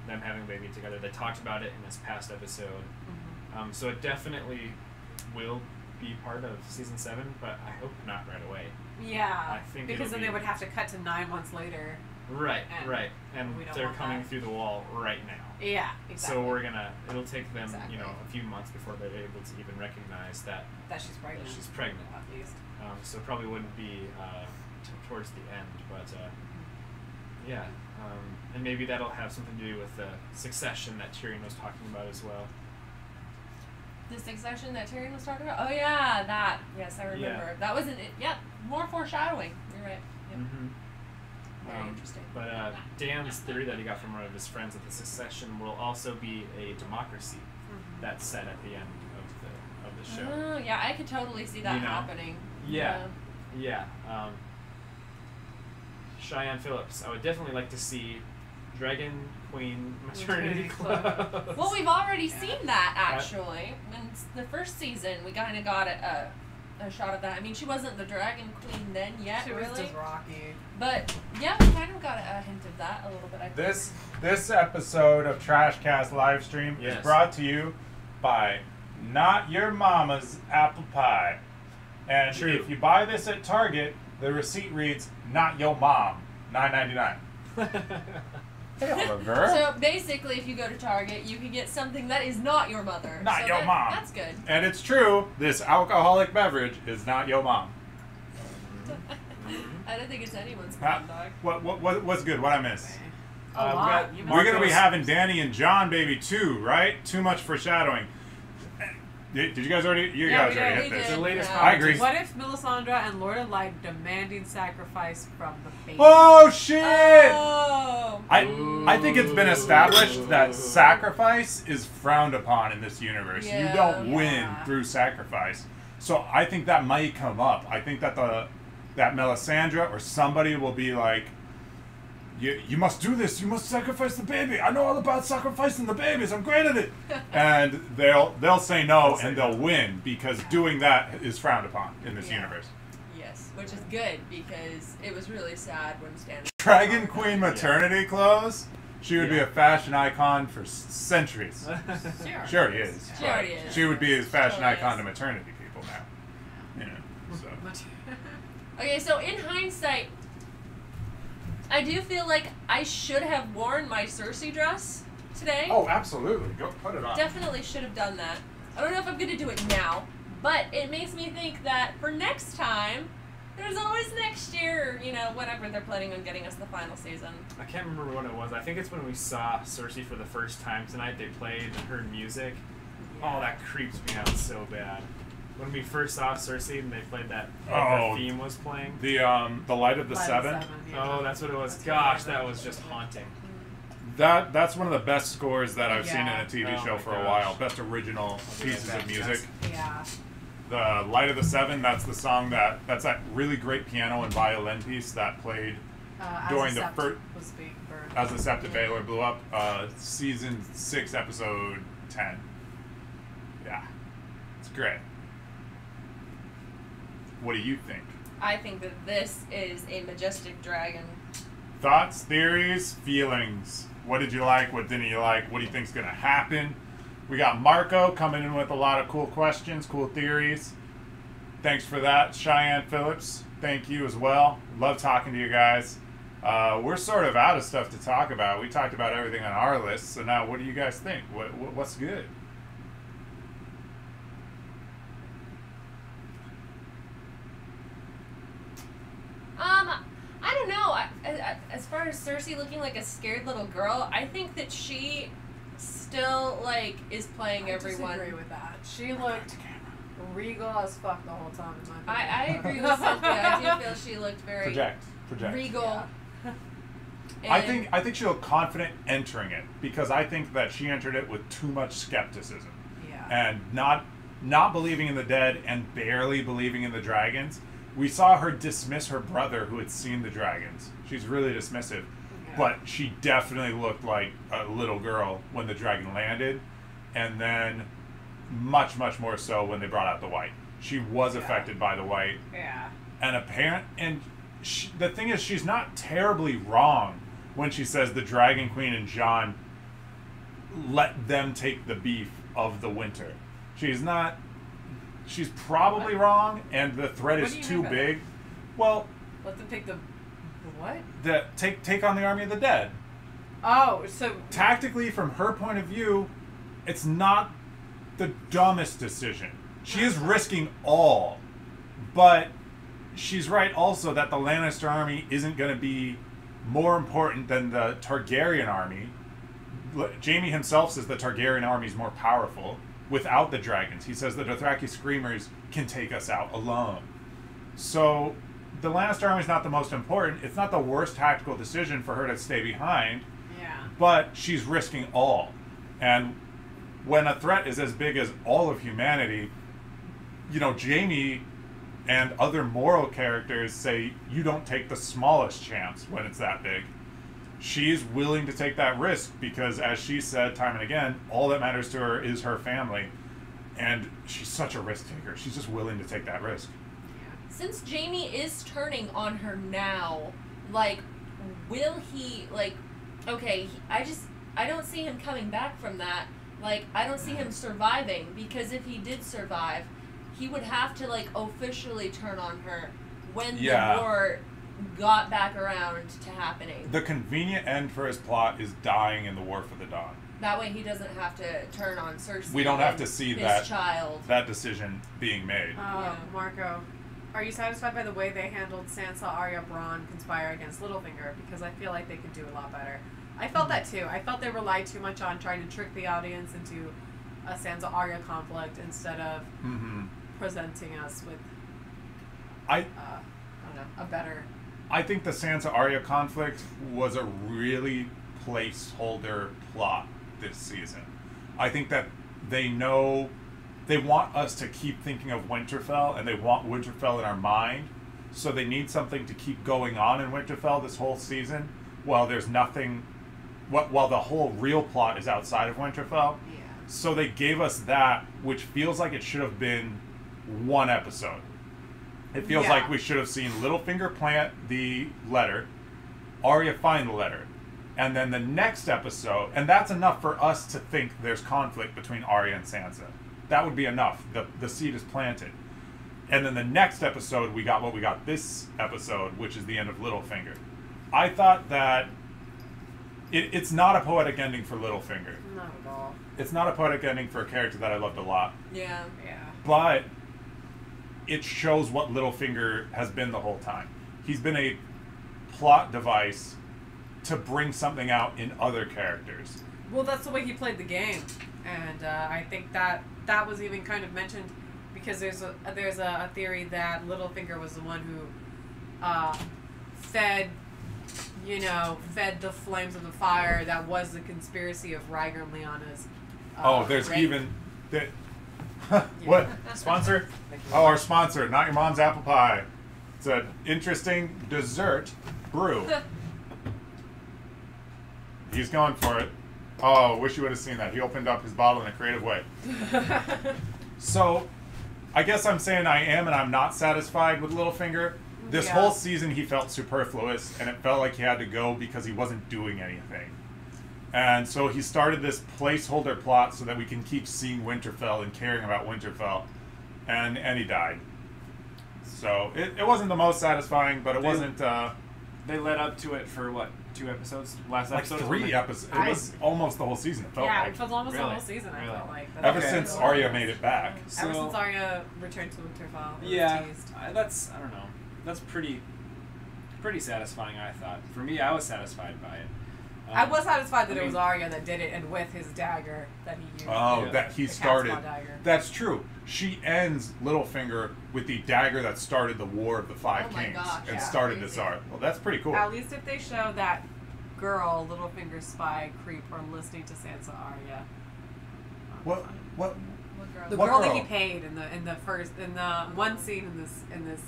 [SPEAKER 2] them having a baby together. They talked about it in this past episode, so it definitely will be part of season 7, but I hope not right away.
[SPEAKER 3] Yeah,
[SPEAKER 2] I think
[SPEAKER 3] because then they would have to cut to 9 months later.
[SPEAKER 2] Right, and they're coming through the wall right now.
[SPEAKER 3] Yeah, exactly.
[SPEAKER 2] So it'll take them, a few months before they're able to even recognize that
[SPEAKER 3] she's pregnant.
[SPEAKER 2] That she's pregnant.
[SPEAKER 3] At least.
[SPEAKER 2] So it probably wouldn't be towards the end, but and maybe that'll have something to do with the succession that Tyrion was talking about as well.
[SPEAKER 4] The succession that Tyrion was talking about? Oh, yeah, that. Yes, I remember.
[SPEAKER 2] Yeah.
[SPEAKER 4] That wasn't it. Yeah, more foreshadowing. You're right. Yep. Very interesting.
[SPEAKER 2] But Dan's theory that he got from one of his friends that the succession will also be a democracy that's set at the end of the show.
[SPEAKER 4] Oh, yeah, I could totally see that happening.
[SPEAKER 2] Yeah. Cheyenne Phillips. I would definitely like to see Dragon Queen Maternity Club.
[SPEAKER 4] Well, we've already seen that, actually. In the first season, we kind of got a shot of that. I mean, she wasn't the Dragon Queen then yet,
[SPEAKER 3] She
[SPEAKER 4] really.
[SPEAKER 3] was just Rocky.
[SPEAKER 4] But, yeah, we kind of got a hint of that a little bit, I think.
[SPEAKER 1] This episode of Trashcast Livestream is brought to you by Not Your Mama's Apple Pie. And if you buy this at Target, the receipt reads, Not Yo Mom, $9.99. Hey, Oliver.
[SPEAKER 4] So basically, if you go to Target, you can get something that is not your mother.
[SPEAKER 1] Not your mom.
[SPEAKER 4] That's good.
[SPEAKER 1] And it's true, this alcoholic beverage is not your mom.
[SPEAKER 4] I don't think it's anyone's mom, dog.
[SPEAKER 1] What's good? What I miss?
[SPEAKER 3] A lot.
[SPEAKER 1] We're going to be having Danny and John, baby, too, right? Too much foreshadowing. Did you guys already? You guys already hit this.
[SPEAKER 2] The latest
[SPEAKER 1] I agree.
[SPEAKER 3] What if Melisandre and Lord of Light demanding sacrifice from the baby?
[SPEAKER 1] Oh shit!
[SPEAKER 4] Oh.
[SPEAKER 1] I think it's been established that sacrifice is frowned upon in this universe. You don't win through sacrifice. So I think that might come up. I think that that Melisandre or somebody will be like, you must do this. You must sacrifice the baby. I know all about sacrificing the babies. I'm great at it. And they'll say no and they'll win because doing that is frowned upon in this universe.
[SPEAKER 4] Yes, which is good because it was really sad when Stannis.
[SPEAKER 1] Dragon Queen maternity clothes. She would be a fashion icon for centuries. She already is.
[SPEAKER 4] She already is.
[SPEAKER 1] She would be a fashion icon to maternity people now. You know, so.
[SPEAKER 4] Okay, so in hindsight, I do feel like I should have worn my Cersei dress today.
[SPEAKER 1] Oh, absolutely. Go put it on.
[SPEAKER 4] Definitely should have done that. I don't know if I'm going to do it now, but it makes me think that for next time, there's always next year, you know, whenever they're planning on getting us the final season.
[SPEAKER 2] I can't remember what it was. I think it's when we saw Cersei for the first time tonight. They played her music. Oh, that creeps me out so bad. When we first saw Cersei and they played that, the theme was playing. The
[SPEAKER 1] Light of the Seven.
[SPEAKER 2] Oh, that's what it was. Gosh, that was just haunting.
[SPEAKER 1] That's one of the best scores that I've seen in a TV show for a while. Best original pieces of music.
[SPEAKER 3] Yeah.
[SPEAKER 1] The Light of the Seven. That's the song that's that really great piano and violin piece that played during the first as the Sept of Baelor blew up. Season 6, episode 10. Yeah, it's great. What do you think?
[SPEAKER 4] I think that this is a majestic dragon.
[SPEAKER 1] Thoughts, theories, feelings. What did you like? What didn't you like? What do you think's gonna happen? We got Marco coming in with a lot of cool questions, cool theories. Thanks for that, Cheyenne Phillips. Thank you as well. Love talking to you guys. We're sort of out of stuff to talk about. We talked about everything on our list. So now, what do you guys think? What's good?
[SPEAKER 4] I don't know. As far as Cersei looking like a scared little girl, I think that she still, like, is playing everyone.
[SPEAKER 3] I disagree with that. She looked regal as fuck the whole time. In my
[SPEAKER 4] I agree with Cynthia. I do feel she looked very
[SPEAKER 1] project
[SPEAKER 4] regal.
[SPEAKER 1] Yeah. I think she looked confident entering it because I think that she entered it with too much skepticism.
[SPEAKER 3] Yeah.
[SPEAKER 1] And not believing in the dead and barely believing in the dragons. We saw her dismiss her brother who had seen the dragons. She's really dismissive. Yeah. But she definitely looked like a little girl when the dragon landed. And then much, much more so when they brought out the white. She was affected by the white.
[SPEAKER 3] Yeah.
[SPEAKER 1] And the thing is, she's not terribly wrong when she says the Dragon Queen and Jon let them take the beef of the winter. She's not... She's probably wrong, and the threat is too big. Well,
[SPEAKER 3] let them take the what?
[SPEAKER 1] Take on the army of the dead.
[SPEAKER 3] Oh, so
[SPEAKER 1] tactically, from her point of view, it's not the dumbest decision. She is risking all, but she's right also that the Lannister army isn't going to be more important than the Targaryen army. Jaime himself says the Targaryen army is more powerful. Without the dragons. He says the Dothraki Screamers can take us out alone. So the Lannister army is not the most important. It's not the worst tactical decision for her to stay behind.
[SPEAKER 3] Yeah.
[SPEAKER 1] But she's risking all. And when a threat is as big as all of humanity, you know, Jaime and other moral characters say you don't take the smallest chance when it's that big. She's willing to take that risk because, as she said time and again, all that matters to her is her family. And she's such a risk taker. She's just willing to take that risk.
[SPEAKER 4] Since Jamie is turning on her now, like, will he, like, okay, I don't see him coming back from that. Like, I don't see him surviving, because if he did survive, he would have to, like, officially turn on her when the war got back around to happening.
[SPEAKER 1] The convenient end for his plot is dying in the War for the Dawn.
[SPEAKER 4] That way he doesn't have to turn on Cersei.
[SPEAKER 1] We don't have to see
[SPEAKER 4] his
[SPEAKER 1] that decision being made.
[SPEAKER 3] Marco, are you satisfied by the way they handled Sansa, Arya, Bronn conspire against Littlefinger? Because I feel like they could do a lot better. I felt that too. I felt they relied too much on trying to trick the audience into a Sansa-Arya conflict instead of presenting us with I don't know, a better...
[SPEAKER 1] I think the Sansa-Arya conflict was a really placeholder plot this season. I think that they know they want us to keep thinking of Winterfell, and they want Winterfell in our mind, so they need something to keep going on in Winterfell this whole season while there's nothing, while the whole real plot is outside of Winterfell.
[SPEAKER 3] Yeah.
[SPEAKER 1] So they gave us that, which feels like it should have been one episode. It feels like we should have seen Littlefinger plant the letter, Arya find the letter, and then the next episode, and that's enough for us to think there's conflict between Arya and Sansa. That would be enough. The seed is planted. And then the next episode, we got what we got this episode, which is the end of Littlefinger. I thought that it's not a poetic ending for Littlefinger.
[SPEAKER 3] Not at all.
[SPEAKER 1] It's not a poetic ending for a character that I loved a lot.
[SPEAKER 4] Yeah.
[SPEAKER 1] But it shows what Littlefinger has been the whole time. He's been a plot device to bring something out in other characters.
[SPEAKER 3] Well, that's the way he played the game, and I think that was even kind of mentioned because there's a theory that Littlefinger was the one who fed the flames of the fire that was the conspiracy of Rhaegar and Lyanna's.
[SPEAKER 1] There's
[SPEAKER 3] rape.
[SPEAKER 1] even that. What sponsor? Oh, our sponsor, Not Your Mom's Apple Pie. It's an interesting dessert brew. He's going for it. Oh, wish you would have seen that. He opened up his bottle in a creative way. So, I guess I'm saying I am and I'm not satisfied with Littlefinger. This whole season he felt superfluous, and it felt like he had to go because he wasn't doing anything. And so he started this placeholder plot so that we can keep seeing Winterfell and caring about Winterfell. And he died. So, it wasn't the most satisfying, but it wasn't...
[SPEAKER 2] They led up to it for, what, 2 episodes? Last
[SPEAKER 1] like
[SPEAKER 2] episode?
[SPEAKER 1] 3 episodes. It was almost the whole season, it felt like.
[SPEAKER 3] It was almost the
[SPEAKER 2] Really?
[SPEAKER 3] whole season, I
[SPEAKER 2] Really?
[SPEAKER 3] felt like.
[SPEAKER 1] Ever since Arya made it back.
[SPEAKER 3] Ever since Arya returned to Winterfell. it was
[SPEAKER 2] Yeah,
[SPEAKER 3] teased.
[SPEAKER 2] I don't know. That's pretty satisfying, I thought. For me, I was satisfied by it.
[SPEAKER 3] I was satisfied that it was Arya that did it, and with his dagger that he used.
[SPEAKER 1] Oh, that he
[SPEAKER 3] the
[SPEAKER 1] started.
[SPEAKER 3] Cat's Paw dagger.
[SPEAKER 1] That's true. She ends Littlefinger with the dagger that started the War of the Five
[SPEAKER 4] Oh my
[SPEAKER 1] Kings
[SPEAKER 4] gosh,
[SPEAKER 1] and
[SPEAKER 3] yeah.
[SPEAKER 1] started this
[SPEAKER 4] Crazy.
[SPEAKER 1] arc. Well, that's pretty cool.
[SPEAKER 3] At least if they show that girl, Littlefinger's spy creep, or listening to Sansa Arya.
[SPEAKER 1] What?
[SPEAKER 4] What girl?
[SPEAKER 3] The
[SPEAKER 1] What
[SPEAKER 3] girl that
[SPEAKER 1] girl?
[SPEAKER 3] he paid in the one scene in this.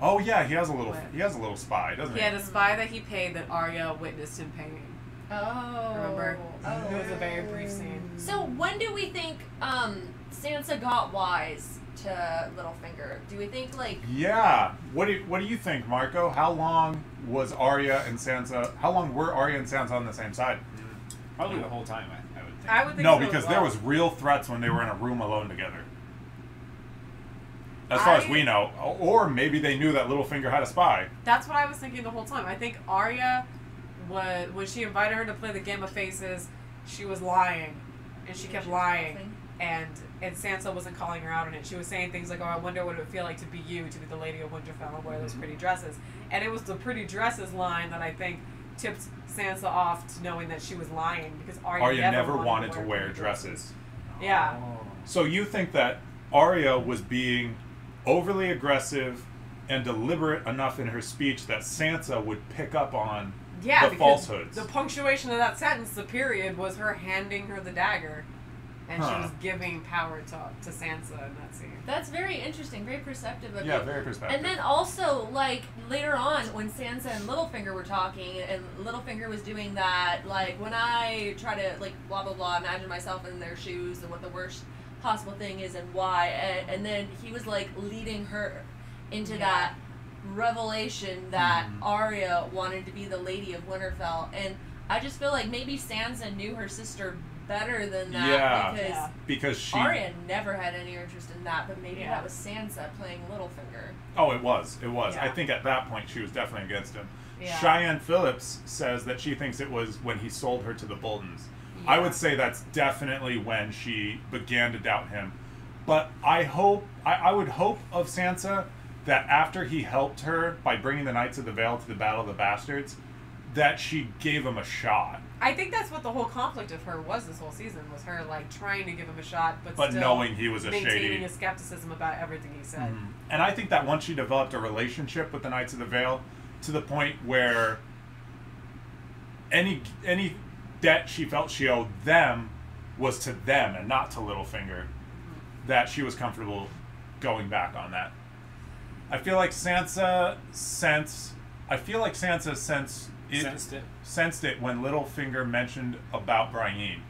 [SPEAKER 1] Oh yeah, he has a little.
[SPEAKER 3] What?
[SPEAKER 1] He has a little spy, doesn't
[SPEAKER 3] He
[SPEAKER 1] he?
[SPEAKER 3] had a spy that he paid that Arya witnessed him paying.
[SPEAKER 4] Oh.
[SPEAKER 3] Remember?
[SPEAKER 4] Oh.
[SPEAKER 3] It was a very brief scene.
[SPEAKER 4] So when do we think Sansa got wise to Littlefinger? Do we think like
[SPEAKER 1] Yeah. What do you think, Marco? How long was Arya and Sansa? How long were Arya and Sansa on the same side?
[SPEAKER 2] Probably the whole time, I would think.
[SPEAKER 3] I would think
[SPEAKER 1] No,
[SPEAKER 3] so
[SPEAKER 1] because
[SPEAKER 3] as
[SPEAKER 1] there
[SPEAKER 3] well.
[SPEAKER 1] was real threats when they were in a room alone together. As far as we know, or maybe they knew that Littlefinger had a spy.
[SPEAKER 3] That's what I was thinking the whole time. I think Arya was, when she invited her to play the Game of Faces, she was lying, and she kept lying, and Sansa wasn't calling her out on it. She was saying things like, "Oh, I wonder what it would feel like to be you, to be the Lady of Winterfell, and wear those pretty dresses." And it was the pretty dresses line that I think tipped Sansa off to knowing that she was lying, because Arya
[SPEAKER 1] Never wanted to wear
[SPEAKER 3] pretty
[SPEAKER 1] dresses.
[SPEAKER 3] Yeah.
[SPEAKER 1] So you think that Arya was being overly aggressive and deliberate enough in her speech that Sansa would pick up on
[SPEAKER 3] Yeah,
[SPEAKER 1] the
[SPEAKER 3] because
[SPEAKER 1] falsehoods.
[SPEAKER 3] the punctuation of that sentence, the period, was her handing her the dagger. and she was giving power to Sansa in that scene.
[SPEAKER 4] That's very interesting, very perceptive of you.
[SPEAKER 1] Yeah, very perspective.
[SPEAKER 4] And then also, like, later on, when Sansa and Littlefinger were talking, and Littlefinger was doing that, like, when I try to, like, blah, blah, blah, imagine myself in their shoes and what the worst possible thing is and why, and then he was, like, leading her into that revelation that Arya wanted to be the Lady of Winterfell, and I just feel like maybe Sansa knew her sister better than that
[SPEAKER 1] because she
[SPEAKER 4] Arya never had any interest in that, but maybe that was Sansa playing Littlefinger.
[SPEAKER 1] Oh, it was.
[SPEAKER 3] Yeah.
[SPEAKER 1] I think at that point she was definitely against him.
[SPEAKER 3] Yeah.
[SPEAKER 1] Cheyenne Phillips says that she thinks it was when he sold her to the Boltons. I would say that's definitely when she began to doubt him. But I would hope of Sansa that after he helped her by bringing the Knights of the Vale to the Battle of the Bastards, that she gave him a shot.
[SPEAKER 3] I think that's what the whole conflict of her was this whole season, was her like trying to give him a shot, but still
[SPEAKER 1] knowing he was
[SPEAKER 3] maintaining a skepticism about everything he said.
[SPEAKER 1] And I think that once she developed a relationship with the Knights of the Vale, to the point where any debt she felt she owed them was to them and not to Littlefinger, that she was comfortable going back on that. I feel like Sansa sensed it when Littlefinger mentioned about Brienne,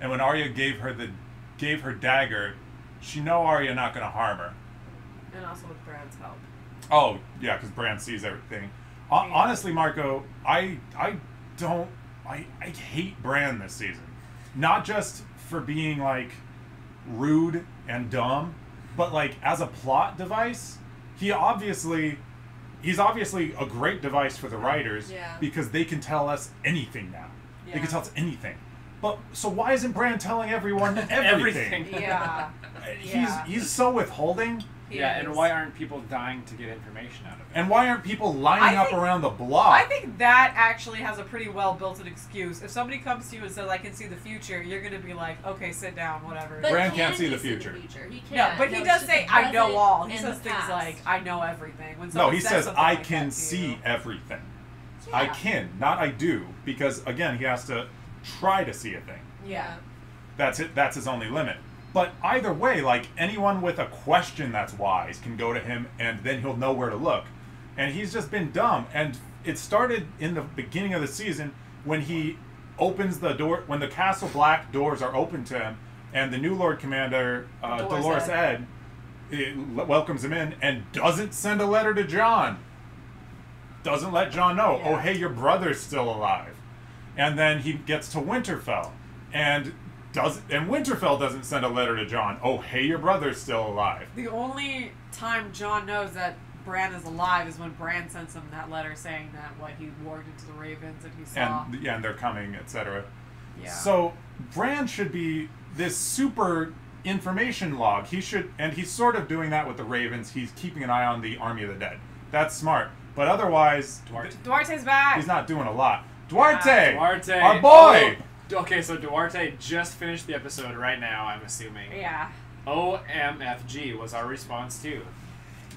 [SPEAKER 1] and when Arya gave her dagger, she know Arya not going to harm her.
[SPEAKER 3] And also with Bran's help.
[SPEAKER 1] Oh yeah, because Bran sees everything. Honestly, Marco, I hate Bran this season, not just for being like rude and dumb, but like as a plot device, he's obviously a great device for the writers because they can tell us anything now. Yeah. They can tell us anything. But so why isn't Bran telling everyone everything?
[SPEAKER 3] Yeah.
[SPEAKER 1] He's so withholding.
[SPEAKER 2] And why aren't people dying to get information out of it?
[SPEAKER 1] And why aren't people lining up around the block?
[SPEAKER 3] I think that actually has a pretty well built-in excuse. If somebody comes to you and says, I can see the future, you're going to be like, okay, sit down, whatever.
[SPEAKER 4] But
[SPEAKER 1] Bran can't see the future.
[SPEAKER 4] He can't.
[SPEAKER 3] No, but he does say, I know all. He says things like, I know everything.
[SPEAKER 1] No, he says, I can see everything. Yeah. I can, not I do. Because, again, he has to try to see a thing.
[SPEAKER 3] Yeah.
[SPEAKER 1] That's it. That's his only limit. But either way, like, anyone with a question that's wise can go to him, and then he'll know where to look. And he's just been dumb. And it started in the beginning of the season when he opens the door, when the Castle Black doors are open to him, and the new Lord Commander, Dolores Ed, welcomes him in and doesn't send a letter to Jon. Doesn't let Jon know, oh, hey, your brother's still alive. And then he gets to Winterfell, and Winterfell doesn't send a letter to Jon. Oh, hey, your brother's still alive.
[SPEAKER 3] The only time Jon knows that Bran is alive is when Bran sends him that letter saying that he warged into the Ravens and he saw.
[SPEAKER 1] And they're coming, etc.
[SPEAKER 3] Yeah.
[SPEAKER 1] So Bran should be this super information log. He's sort of doing that with the Ravens. He's keeping an eye on the Army of the Dead. That's smart. But otherwise,
[SPEAKER 3] Duarte's back.
[SPEAKER 1] He's not doing a lot. Duarte,
[SPEAKER 2] Duarte,
[SPEAKER 1] our boy.
[SPEAKER 2] Oh, okay, so Duarte just finished the episode right now, I'm assuming.
[SPEAKER 3] Yeah.
[SPEAKER 2] OMFG was our response too.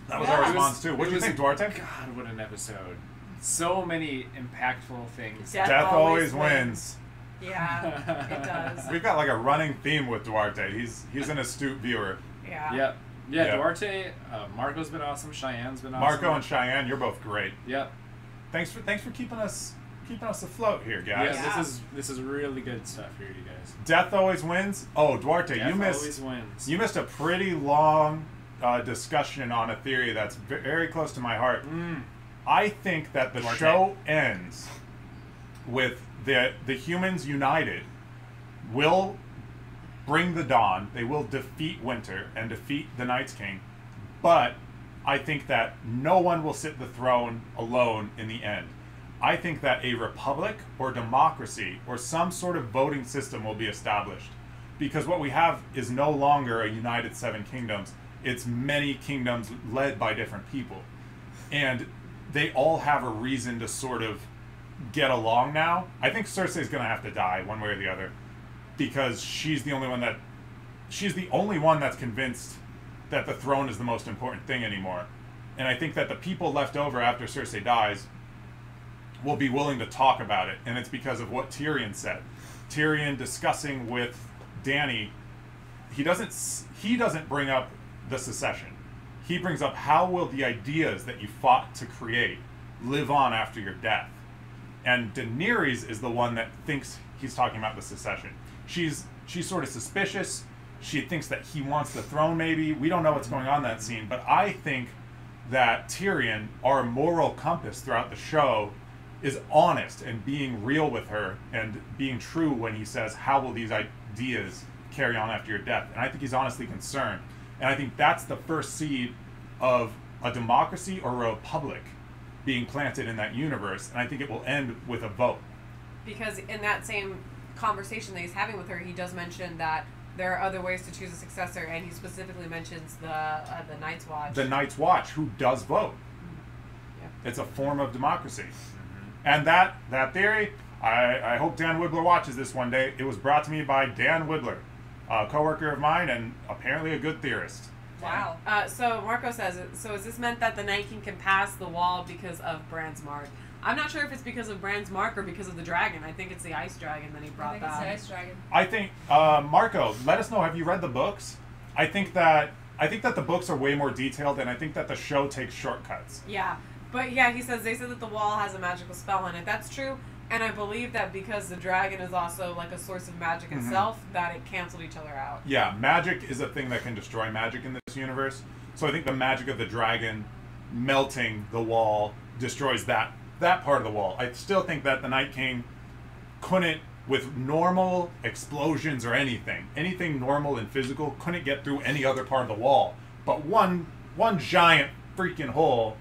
[SPEAKER 1] That was our response too. What do you think, Duarte?
[SPEAKER 2] God, what an episode. So many impactful things.
[SPEAKER 1] Death always wins.
[SPEAKER 3] Yeah, it does.
[SPEAKER 1] We've got like a running theme with Duarte. He's an astute viewer.
[SPEAKER 3] Yeah.
[SPEAKER 2] Yep. Yeah, Duarte, Marco's been awesome, Cheyenne's been awesome.
[SPEAKER 1] Marco and Cheyenne, you're both great.
[SPEAKER 2] Yep.
[SPEAKER 1] Thanks for keeping us afloat here, guys.
[SPEAKER 2] Yeah, this is really good stuff here, you guys.
[SPEAKER 1] Death always wins. Oh, Duarte,
[SPEAKER 2] Death always wins.
[SPEAKER 1] You missed a pretty long discussion on a theory that's very close to my heart. I think that the show ends with the humans united will bring the dawn. They will defeat winter and defeat the Night's King. But I think that no one will sit the throne alone in the end. I think that a republic or democracy or some sort of voting system will be established. Because what we have is no longer a united seven kingdoms. It's many kingdoms led by different people. And they all have a reason to sort of get along now. I think Cersei's going to have to die one way or the other. Because she's the only one that's convinced that the throne is the most important thing anymore. And I think that the people left over after Cersei dies will be willing to talk about it. And it's because of what Tyrion said. Tyrion discussing with Dany he doesn't bring up the secession. He brings up how will the ideas that you fought to create live on after your death. And Daenerys is the one that thinks he's talking about the secession. She's sort of suspicious. She thinks that he wants the throne, maybe. We don't know what's going on in that scene, but I think that Tyrion, our moral compass throughout the show, is honest and being real with her and being true when he says, how will these ideas carry on after your death? And I think he's honestly concerned. And I think that's the first seed of a democracy or a republic being planted in that universe. And I think it will end with a vote.
[SPEAKER 3] Because in that same conversation that he's having with her, he does mention that there are other ways to choose a successor, and he specifically mentions the Night's Watch.
[SPEAKER 1] The Night's Watch, who does vote. Yeah. It's a form of democracy. And that theory, I hope Dan Wibbler watches this one day. It was brought to me by Dan Wibbler, a coworker of mine and apparently a good theorist.
[SPEAKER 3] Wow. So Marco says, so is this meant that the Night King can pass the wall because of Bran's mark? I'm not sure if it's because of Bran's mark or because of the dragon. I think it's the ice dragon that he brought back.
[SPEAKER 4] I think it's the ice dragon.
[SPEAKER 1] I think, Marco, let us know, have you read the books? I think that the books are way more detailed, and I think that the show takes shortcuts.
[SPEAKER 3] Yeah. But yeah, he says, they said that the wall has a magical spell on it. That's true. And I believe that because the dragon is also like a source of magic itself, that it canceled each other out. Yeah, magic is a thing that can destroy magic in this universe. So I think the magic of the dragon melting the wall destroys that part of the wall. I still think that the Night King couldn't, with normal explosions or anything normal and physical, couldn't get through any other part of the wall. But one giant freaking hole,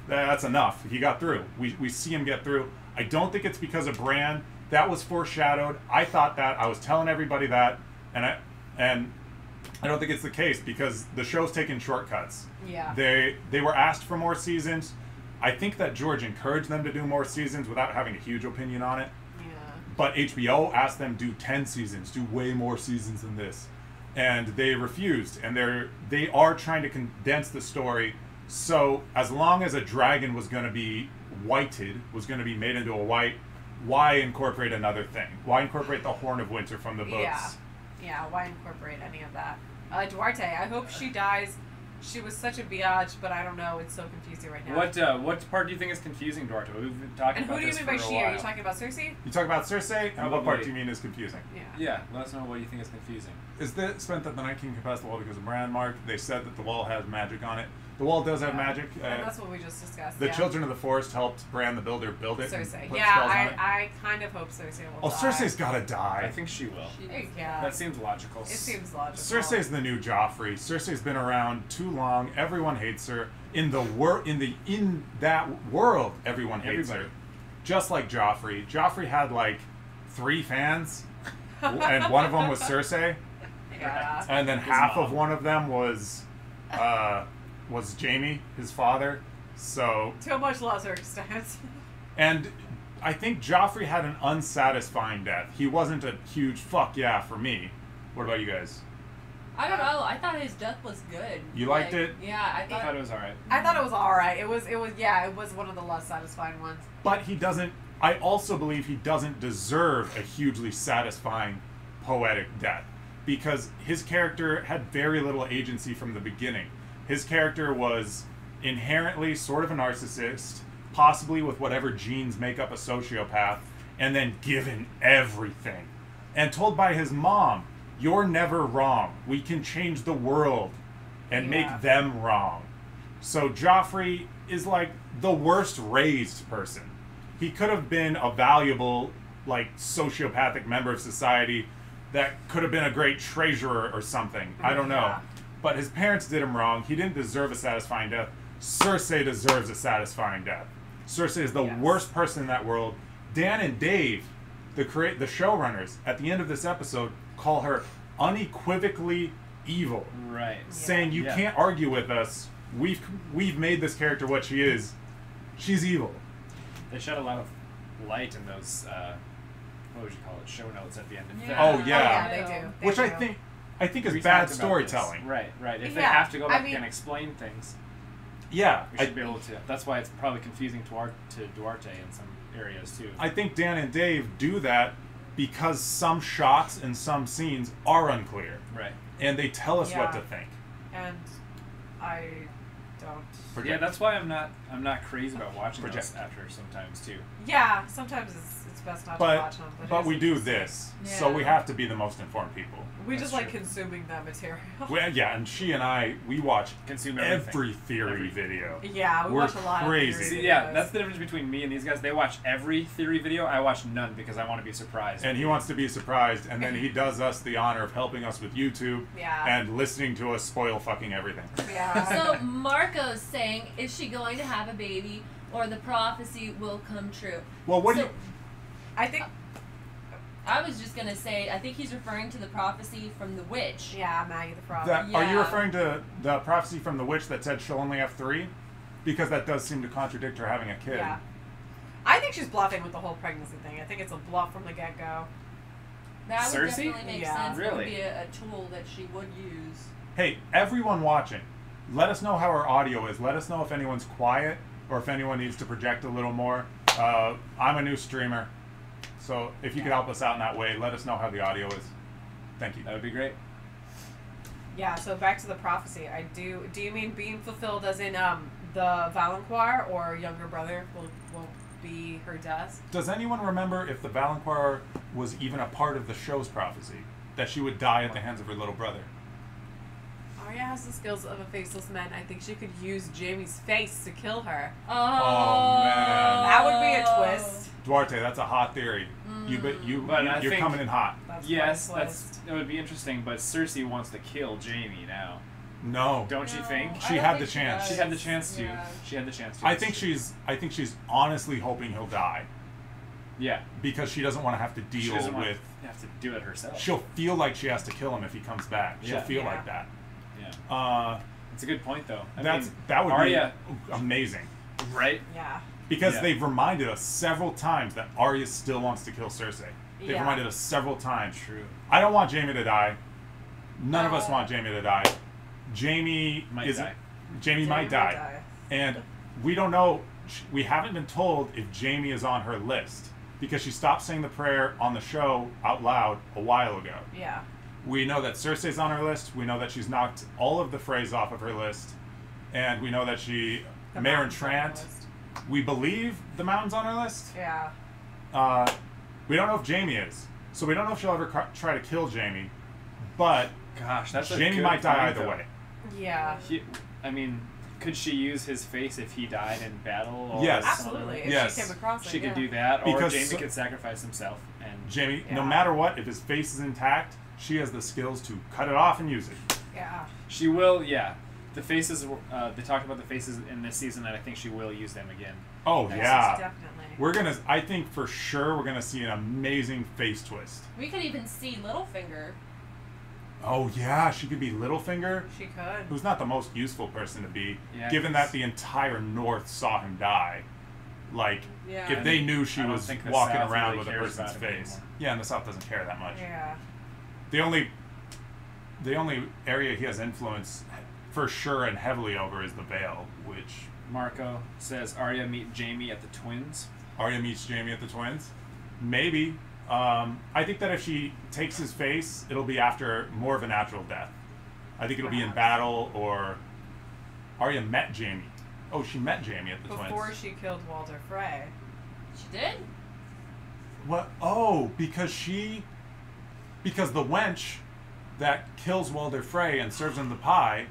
[SPEAKER 3] that's enough. He got through. We see him get through. I don't think it's because of Bran. That was foreshadowed. I thought that. I was telling everybody that, and I don't think it's the case because the show's taking shortcuts. Yeah.
[SPEAKER 1] They were asked for more seasons. I think that George encouraged them to do more seasons without having a huge opinion on it.
[SPEAKER 3] Yeah.
[SPEAKER 1] But HBO asked them to do 10 seasons, do way more seasons than this. And they refused. And they are trying to condense the story. So as long as a dragon was going to be whited, was going to be made into a white, why incorporate another thing? Why incorporate the Horn of Winter from the books?
[SPEAKER 3] Yeah, why incorporate any of that? Duarte, I hope she dies. She was such a biatch, but I don't know. It's so confusing right now.
[SPEAKER 2] What part do you think is confusing, Duarte? We've been talking about this for a while.
[SPEAKER 3] And who do you mean by she? Are you talking about Cersei?
[SPEAKER 1] You talk about Cersei? And what part do you mean is confusing?
[SPEAKER 2] Yeah, let us know what you think is confusing.
[SPEAKER 1] Is this meant that the Night King can pass the wall because of Bran, Mark? They said that the wall has magic on it. The wall does have magic.
[SPEAKER 3] And that's what we just discussed.
[SPEAKER 1] The Children of the Forest helped Bran the Builder build it.
[SPEAKER 3] Cersei. Yeah, I kind of hope Cersei will die.
[SPEAKER 1] Cersei's gotta die.
[SPEAKER 2] I think she will.
[SPEAKER 3] Yeah.
[SPEAKER 2] That seems logical.
[SPEAKER 3] It seems logical.
[SPEAKER 1] Cersei's the new Joffrey. Cersei's been around too long. Everyone hates her. In that world, everyone hates her. Just like Joffrey. Joffrey had like 3 fans, and one of them was Cersei.
[SPEAKER 3] Yeah.
[SPEAKER 1] And then half of one of them was Jaime, his father. So
[SPEAKER 3] to a much lesser extent.
[SPEAKER 1] And I think Joffrey had an unsatisfying death. He wasn't a huge fuck yeah for me. What about you guys?
[SPEAKER 4] I don't know. I thought his death was good.
[SPEAKER 1] You liked it?
[SPEAKER 4] Yeah, I thought
[SPEAKER 2] it was alright.
[SPEAKER 3] I thought it was alright. It was one of the less satisfying ones.
[SPEAKER 1] But he doesn't. I also believe he doesn't deserve a hugely satisfying poetic death because his character had very little agency from the beginning. His character was inherently sort of a narcissist, possibly with whatever genes make up a sociopath, and then given everything. And told by his mom, "You're never wrong. We can change the world and make them wrong." So Joffrey is like the worst raised person. He could have been a valuable, like, sociopathic member of society that could have been a great treasurer or something. I don't know. But his parents did him wrong. He didn't deserve a satisfying death. Cersei deserves a satisfying death. Cersei is the worst person in that world. Dan and Dave, the showrunners, at the end of this episode, call her unequivocally evil.
[SPEAKER 2] Right.
[SPEAKER 1] Saying you can't argue with us. We've made this character what she is. She's evil.
[SPEAKER 2] They shed a lot of light in those what would you call it? Show notes at the end.
[SPEAKER 1] Oh yeah.
[SPEAKER 3] They do.
[SPEAKER 1] Which I think is bad storytelling.
[SPEAKER 2] Right. If they have to go back and explain things.
[SPEAKER 1] Yeah.
[SPEAKER 2] We should be able to. That's why it's probably confusing to Duarte in some areas too.
[SPEAKER 1] I think Dan and Dave do that because some shots and some scenes are unclear.
[SPEAKER 2] Right.
[SPEAKER 1] and they tell us what
[SPEAKER 3] Yeah.
[SPEAKER 1] to think.
[SPEAKER 3] And I don't.
[SPEAKER 2] Yeah, that's why I'm not crazy about watching
[SPEAKER 1] Project.
[SPEAKER 2] those after sometimes too.
[SPEAKER 3] Yeah, sometimes it's best not to watch them.
[SPEAKER 1] But
[SPEAKER 3] it's
[SPEAKER 1] we do
[SPEAKER 3] interesting.
[SPEAKER 1] this, so we
[SPEAKER 4] Yeah.
[SPEAKER 1] have to be the most informed people.
[SPEAKER 3] We
[SPEAKER 2] That's
[SPEAKER 3] just like
[SPEAKER 2] true.
[SPEAKER 3] consuming that material.
[SPEAKER 1] Yeah, and she and I, we watch
[SPEAKER 2] Consume everything.
[SPEAKER 1] every theory
[SPEAKER 2] Every-
[SPEAKER 1] video.
[SPEAKER 3] Yeah, we
[SPEAKER 1] We're
[SPEAKER 3] watch a lot
[SPEAKER 1] crazy.
[SPEAKER 3] of theory
[SPEAKER 2] See, yeah,
[SPEAKER 3] videos.
[SPEAKER 2] that's the difference between me and these guys. They watch every theory video. I watch none because I want to be surprised.
[SPEAKER 1] And he wants to be surprised, and then he does us the honor of helping us with YouTube
[SPEAKER 3] Yeah.
[SPEAKER 1] and listening to us spoil fucking everything.
[SPEAKER 3] Yeah.
[SPEAKER 4] So Marco's saying, is she going to have a baby or the prophecy will come true?
[SPEAKER 1] Well, what do
[SPEAKER 4] So-
[SPEAKER 1] you...
[SPEAKER 3] I think.
[SPEAKER 4] I was just going to say, I think he's referring to the prophecy from the witch.
[SPEAKER 3] Yeah, Maggie the Frog.
[SPEAKER 1] That, Are you
[SPEAKER 4] Yeah.
[SPEAKER 1] referring to the prophecy from the witch that said she'll only have 3? Because that does seem to contradict her having a kid.
[SPEAKER 3] Yeah. I think she's bluffing with the whole pregnancy thing. I think it's a bluff from the get go.
[SPEAKER 4] That would
[SPEAKER 2] Cersei?
[SPEAKER 4] definitely make
[SPEAKER 3] Yeah.
[SPEAKER 4] sense. That would
[SPEAKER 2] Really?
[SPEAKER 4] be a tool that she would use.
[SPEAKER 1] Hey, everyone watching, let us know how our audio is. Let us know if anyone's quiet or if anyone needs to project a little more. I'm a new streamer, so if you could help us out in that way, let us know how the audio is. Thank you.
[SPEAKER 2] That would be great.
[SPEAKER 3] Yeah, so back to the prophecy. Do you mean being fulfilled as in the Valancourt or younger brother will be her death?
[SPEAKER 1] Does anyone remember if the Valancourt was even a part of the show's prophecy? That she would die at the hands of her little brother?
[SPEAKER 3] Arya has the skills of a faceless man. I think she could use Jaime's face to kill her.
[SPEAKER 4] Oh,
[SPEAKER 1] man.
[SPEAKER 3] That would be a twist.
[SPEAKER 1] Duarte, that's a hot theory.
[SPEAKER 2] But I
[SPEAKER 1] You're
[SPEAKER 2] think-
[SPEAKER 1] coming in hot.
[SPEAKER 3] That's
[SPEAKER 2] Yes,
[SPEAKER 3] quite a twist.
[SPEAKER 2] that would be interesting. But Cersei wants to kill Jaime now,
[SPEAKER 1] No.
[SPEAKER 2] don't you think?
[SPEAKER 4] I
[SPEAKER 1] She
[SPEAKER 4] don't
[SPEAKER 1] had
[SPEAKER 4] think
[SPEAKER 1] the chance.
[SPEAKER 2] She had the chance to.
[SPEAKER 4] Yeah.
[SPEAKER 2] She had the chance to.
[SPEAKER 1] I
[SPEAKER 2] That's
[SPEAKER 1] think
[SPEAKER 2] true.
[SPEAKER 1] she's honestly hoping he'll die
[SPEAKER 2] Yeah.
[SPEAKER 1] because she doesn't want to have to
[SPEAKER 2] She
[SPEAKER 1] deal
[SPEAKER 2] doesn't want
[SPEAKER 1] with.
[SPEAKER 2] to have to do it herself.
[SPEAKER 1] She'll feel like she has to kill him if he comes back. She'll
[SPEAKER 2] Yeah.
[SPEAKER 1] feel
[SPEAKER 3] Yeah.
[SPEAKER 1] like that.
[SPEAKER 2] Yeah. It's a good point though.
[SPEAKER 1] That would
[SPEAKER 2] Arya,
[SPEAKER 1] be amazing
[SPEAKER 2] right?
[SPEAKER 3] Yeah.
[SPEAKER 1] because
[SPEAKER 2] Yeah.
[SPEAKER 1] they've reminded us several times that Arya still wants to kill Cersei. They've
[SPEAKER 3] Yeah.
[SPEAKER 1] reminded us several times.
[SPEAKER 2] True.
[SPEAKER 1] I don't want Jaime to die. None of us want Jaime to die. Jaime
[SPEAKER 2] Might die.
[SPEAKER 1] Jaime might die. And we don't know. We haven't been told if Jaime is on her list because she stopped saying the prayer on the show out loud a while ago.
[SPEAKER 3] Yeah.
[SPEAKER 1] We know that Cersei's on her list. We know that she's knocked all of the Freys off of her list, and we know that
[SPEAKER 3] The
[SPEAKER 1] Maren
[SPEAKER 3] Mountain's on the
[SPEAKER 1] Trant.
[SPEAKER 3] list.
[SPEAKER 1] We believe the Mountain's on her list.
[SPEAKER 3] Yeah.
[SPEAKER 1] We don't know if Jaime is, so we don't know if she'll ever try to kill Jaime. But
[SPEAKER 2] Gosh, that's a
[SPEAKER 1] Jaime
[SPEAKER 2] good
[SPEAKER 1] might die
[SPEAKER 2] point,
[SPEAKER 1] either
[SPEAKER 2] though.
[SPEAKER 1] way.
[SPEAKER 3] Yeah.
[SPEAKER 2] I mean, could she use his face if he died in battle? Or
[SPEAKER 1] Yes.
[SPEAKER 2] something?
[SPEAKER 3] Absolutely. If
[SPEAKER 1] Yes.
[SPEAKER 3] she came across it.
[SPEAKER 2] She could
[SPEAKER 3] yeah.
[SPEAKER 2] do that, or
[SPEAKER 1] Because
[SPEAKER 2] Jaime
[SPEAKER 1] so-
[SPEAKER 2] could sacrifice himself and
[SPEAKER 1] Jaime, no
[SPEAKER 3] Yeah.
[SPEAKER 1] matter what, if his face is intact, she has the skills to cut it off and use it.
[SPEAKER 3] Yeah.
[SPEAKER 2] she will. Yeah, the faces. They talked about the faces in this season, and I think she will use them again.
[SPEAKER 1] Oh
[SPEAKER 2] Yes,
[SPEAKER 1] yeah.
[SPEAKER 3] Definitely.
[SPEAKER 1] I think for sure we're gonna see an amazing face twist.
[SPEAKER 4] We could even see Littlefinger.
[SPEAKER 1] Oh yeah, she could be Littlefinger,
[SPEAKER 3] She could.
[SPEAKER 1] who's not the most useful person to be,
[SPEAKER 2] Yeah,
[SPEAKER 1] given
[SPEAKER 2] he's-
[SPEAKER 1] that the entire North saw him die. Like,
[SPEAKER 3] Yeah.
[SPEAKER 1] if they knew she
[SPEAKER 2] I don't
[SPEAKER 1] was
[SPEAKER 2] think the
[SPEAKER 1] walking
[SPEAKER 2] South
[SPEAKER 1] around
[SPEAKER 2] really
[SPEAKER 1] with a
[SPEAKER 2] cares
[SPEAKER 1] person's
[SPEAKER 2] about him
[SPEAKER 1] face.
[SPEAKER 2] anymore.
[SPEAKER 1] Yeah, and the South doesn't care that much.
[SPEAKER 3] Yeah.
[SPEAKER 1] The only area he has influence for sure and heavily over is the Vale, which
[SPEAKER 2] Marco says Arya meet Jaime at the Twins.
[SPEAKER 1] Arya meets Jaime at the Twins. Maybe. I think that if she takes his face, it'll be after more of a natural death. I think it'll be in battle, or Arya met Jaime. Oh, she met Jaime at the
[SPEAKER 3] Before
[SPEAKER 1] Twins.
[SPEAKER 3] she killed Walder Frey.
[SPEAKER 4] She did?
[SPEAKER 1] What? Oh, because the wench that kills Walder Frey and serves him the pie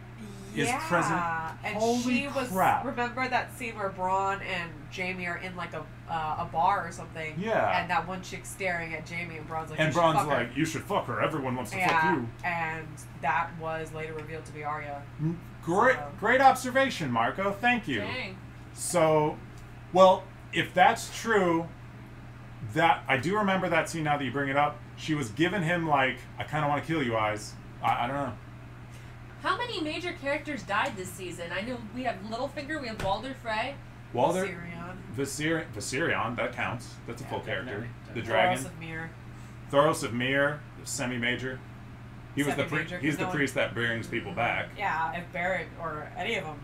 [SPEAKER 1] is present.
[SPEAKER 3] And
[SPEAKER 1] Holy
[SPEAKER 3] she was.
[SPEAKER 1] crap.
[SPEAKER 3] Remember that scene where Bronn and Jaime are in like a bar or something?
[SPEAKER 1] Yeah.
[SPEAKER 3] And that one chick staring at Jaime, and Bronn's like,
[SPEAKER 1] And
[SPEAKER 3] "You should
[SPEAKER 1] Bronn's
[SPEAKER 3] fuck her."
[SPEAKER 1] like, you should fuck her. Everyone wants to fuck
[SPEAKER 3] Yeah,
[SPEAKER 1] you.
[SPEAKER 3] and that was later revealed to be Arya.
[SPEAKER 1] Great,
[SPEAKER 3] So-
[SPEAKER 1] great observation, Marco. Thank you.
[SPEAKER 4] Dang.
[SPEAKER 1] So, well, if that's true, that I do remember that scene now that you bring it up. She was giving him like, I kind of want to kill you eyes. I don't know.
[SPEAKER 4] How many major characters died this season? I know we have Littlefinger, we have Walder Frey.
[SPEAKER 1] Walder,
[SPEAKER 3] Viserion.
[SPEAKER 1] Viserion, that counts. That's a
[SPEAKER 3] Yeah,
[SPEAKER 1] full character.
[SPEAKER 2] definitely.
[SPEAKER 1] The
[SPEAKER 3] Thoros
[SPEAKER 1] dragon.
[SPEAKER 3] of Myr.
[SPEAKER 1] Thoros of Myr, semi-major. He was
[SPEAKER 3] Semi-major,
[SPEAKER 1] he's
[SPEAKER 3] 'cause
[SPEAKER 1] the
[SPEAKER 3] no one-
[SPEAKER 1] priest that brings people back.
[SPEAKER 3] Yeah, if Barrett or any of them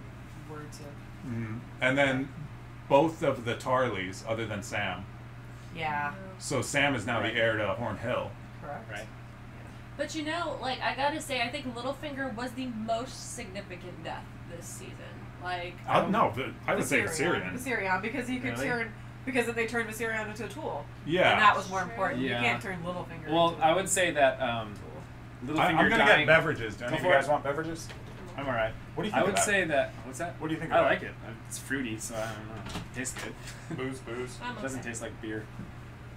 [SPEAKER 3] were to.
[SPEAKER 1] And then both of the Tarleys, other than Sam.
[SPEAKER 3] Yeah,
[SPEAKER 1] So Sam is now
[SPEAKER 2] Right.
[SPEAKER 1] the heir to Horn Hill.
[SPEAKER 3] correct.
[SPEAKER 2] Right.
[SPEAKER 4] But you know, like, I gotta say, I think Littlefinger was the most significant death this season. Like,
[SPEAKER 1] no, I would say Viserion.
[SPEAKER 3] Viserion, because he could turn, because then they turned Viserion into a tool.
[SPEAKER 1] Yeah.
[SPEAKER 3] And that was more important.
[SPEAKER 2] Yeah.
[SPEAKER 3] You can't turn Littlefinger
[SPEAKER 2] Well,
[SPEAKER 3] into
[SPEAKER 2] I would say that Littlefinger
[SPEAKER 1] I'm going to
[SPEAKER 2] dying.
[SPEAKER 1] get beverages. Do any of you guys want beverages?
[SPEAKER 2] I'm alright.
[SPEAKER 1] What do you think
[SPEAKER 2] I would
[SPEAKER 1] about
[SPEAKER 2] say that. What's that?
[SPEAKER 1] What do you think
[SPEAKER 2] I
[SPEAKER 1] about
[SPEAKER 2] like it. It's fruity, so I don't know. It tastes good.
[SPEAKER 1] Booze.
[SPEAKER 4] I'm
[SPEAKER 2] It doesn't
[SPEAKER 4] okay.
[SPEAKER 2] taste like beer.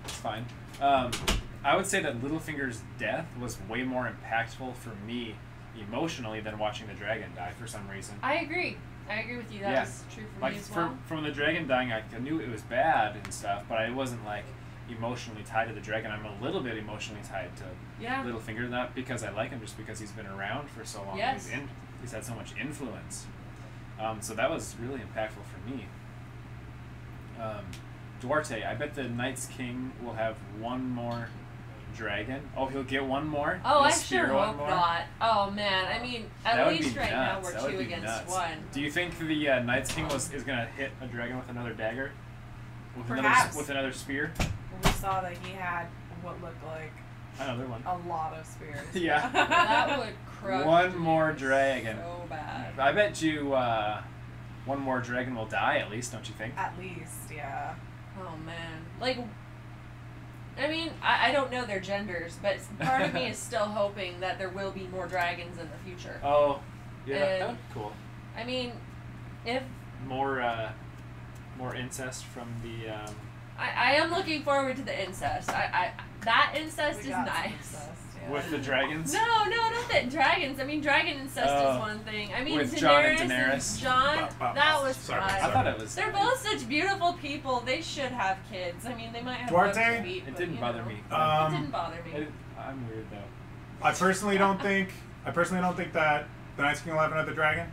[SPEAKER 2] It's fine. I would say that Littlefinger's death was way more impactful for me emotionally than watching the dragon die for some reason.
[SPEAKER 4] I agree. I agree with you. That was true for
[SPEAKER 2] Like
[SPEAKER 4] me as well.
[SPEAKER 2] from the dragon dying, I knew it was bad and stuff, but I wasn't like emotionally tied to the dragon. I'm a little bit emotionally tied to Littlefinger, not because I like him, just because he's been around for so long.
[SPEAKER 4] Yes.
[SPEAKER 2] He's had so much influence. So that was really impactful for me. Duarte, I bet the Night's King will have one more dragon. Oh, he'll get one more?
[SPEAKER 4] Oh,
[SPEAKER 2] He'll
[SPEAKER 4] I
[SPEAKER 2] spear
[SPEAKER 4] sure
[SPEAKER 2] one
[SPEAKER 4] hope
[SPEAKER 2] more?
[SPEAKER 4] not. Oh man, I mean,
[SPEAKER 2] That
[SPEAKER 4] at
[SPEAKER 2] would
[SPEAKER 4] least
[SPEAKER 2] be
[SPEAKER 4] right now
[SPEAKER 2] nuts. That
[SPEAKER 4] we're
[SPEAKER 2] would
[SPEAKER 4] 2
[SPEAKER 2] be
[SPEAKER 4] against
[SPEAKER 2] nuts.
[SPEAKER 4] 1.
[SPEAKER 2] Do you think the Night's King is going to hit a dragon with another dagger?
[SPEAKER 3] Perhaps.
[SPEAKER 2] With another spear?
[SPEAKER 3] We saw that he had what looked like
[SPEAKER 2] Another one.
[SPEAKER 3] a lot of spears.
[SPEAKER 2] Yeah.
[SPEAKER 4] That would crush
[SPEAKER 2] One more
[SPEAKER 4] me
[SPEAKER 2] dragon.
[SPEAKER 4] so bad.
[SPEAKER 2] I bet you one more dragon will die at least, don't you think?
[SPEAKER 3] At least, yeah.
[SPEAKER 4] Oh man, like, I mean, I don't know their genders, but part of me is still hoping that there will be more dragons in the future.
[SPEAKER 2] Oh, yeah, that
[SPEAKER 4] And-
[SPEAKER 2] would be cool.
[SPEAKER 4] I mean, if
[SPEAKER 2] More incest from the.
[SPEAKER 4] I am looking forward to the incest. That incest
[SPEAKER 3] We
[SPEAKER 4] is
[SPEAKER 3] got some
[SPEAKER 4] nice.
[SPEAKER 3] incest, yeah.
[SPEAKER 2] With the dragons?
[SPEAKER 4] No, not that dragons. I mean, dragon incest
[SPEAKER 2] Oh.
[SPEAKER 4] is one thing. I mean,
[SPEAKER 2] With
[SPEAKER 4] Daenerys
[SPEAKER 2] Jon and
[SPEAKER 4] and
[SPEAKER 2] Daenerys.
[SPEAKER 4] Jon, that was
[SPEAKER 1] Sorry,
[SPEAKER 4] fun.
[SPEAKER 2] I thought it was.
[SPEAKER 4] They're both such beautiful people. They should have kids. I mean, they might have
[SPEAKER 1] Duarte?
[SPEAKER 4] bugs to beat,
[SPEAKER 2] It
[SPEAKER 4] but,
[SPEAKER 2] didn't
[SPEAKER 4] you
[SPEAKER 2] bother
[SPEAKER 4] know.
[SPEAKER 2] me.
[SPEAKER 4] It didn't bother me.
[SPEAKER 2] I'm weird though.
[SPEAKER 1] I personally don't think that the Night's King will have another dragon,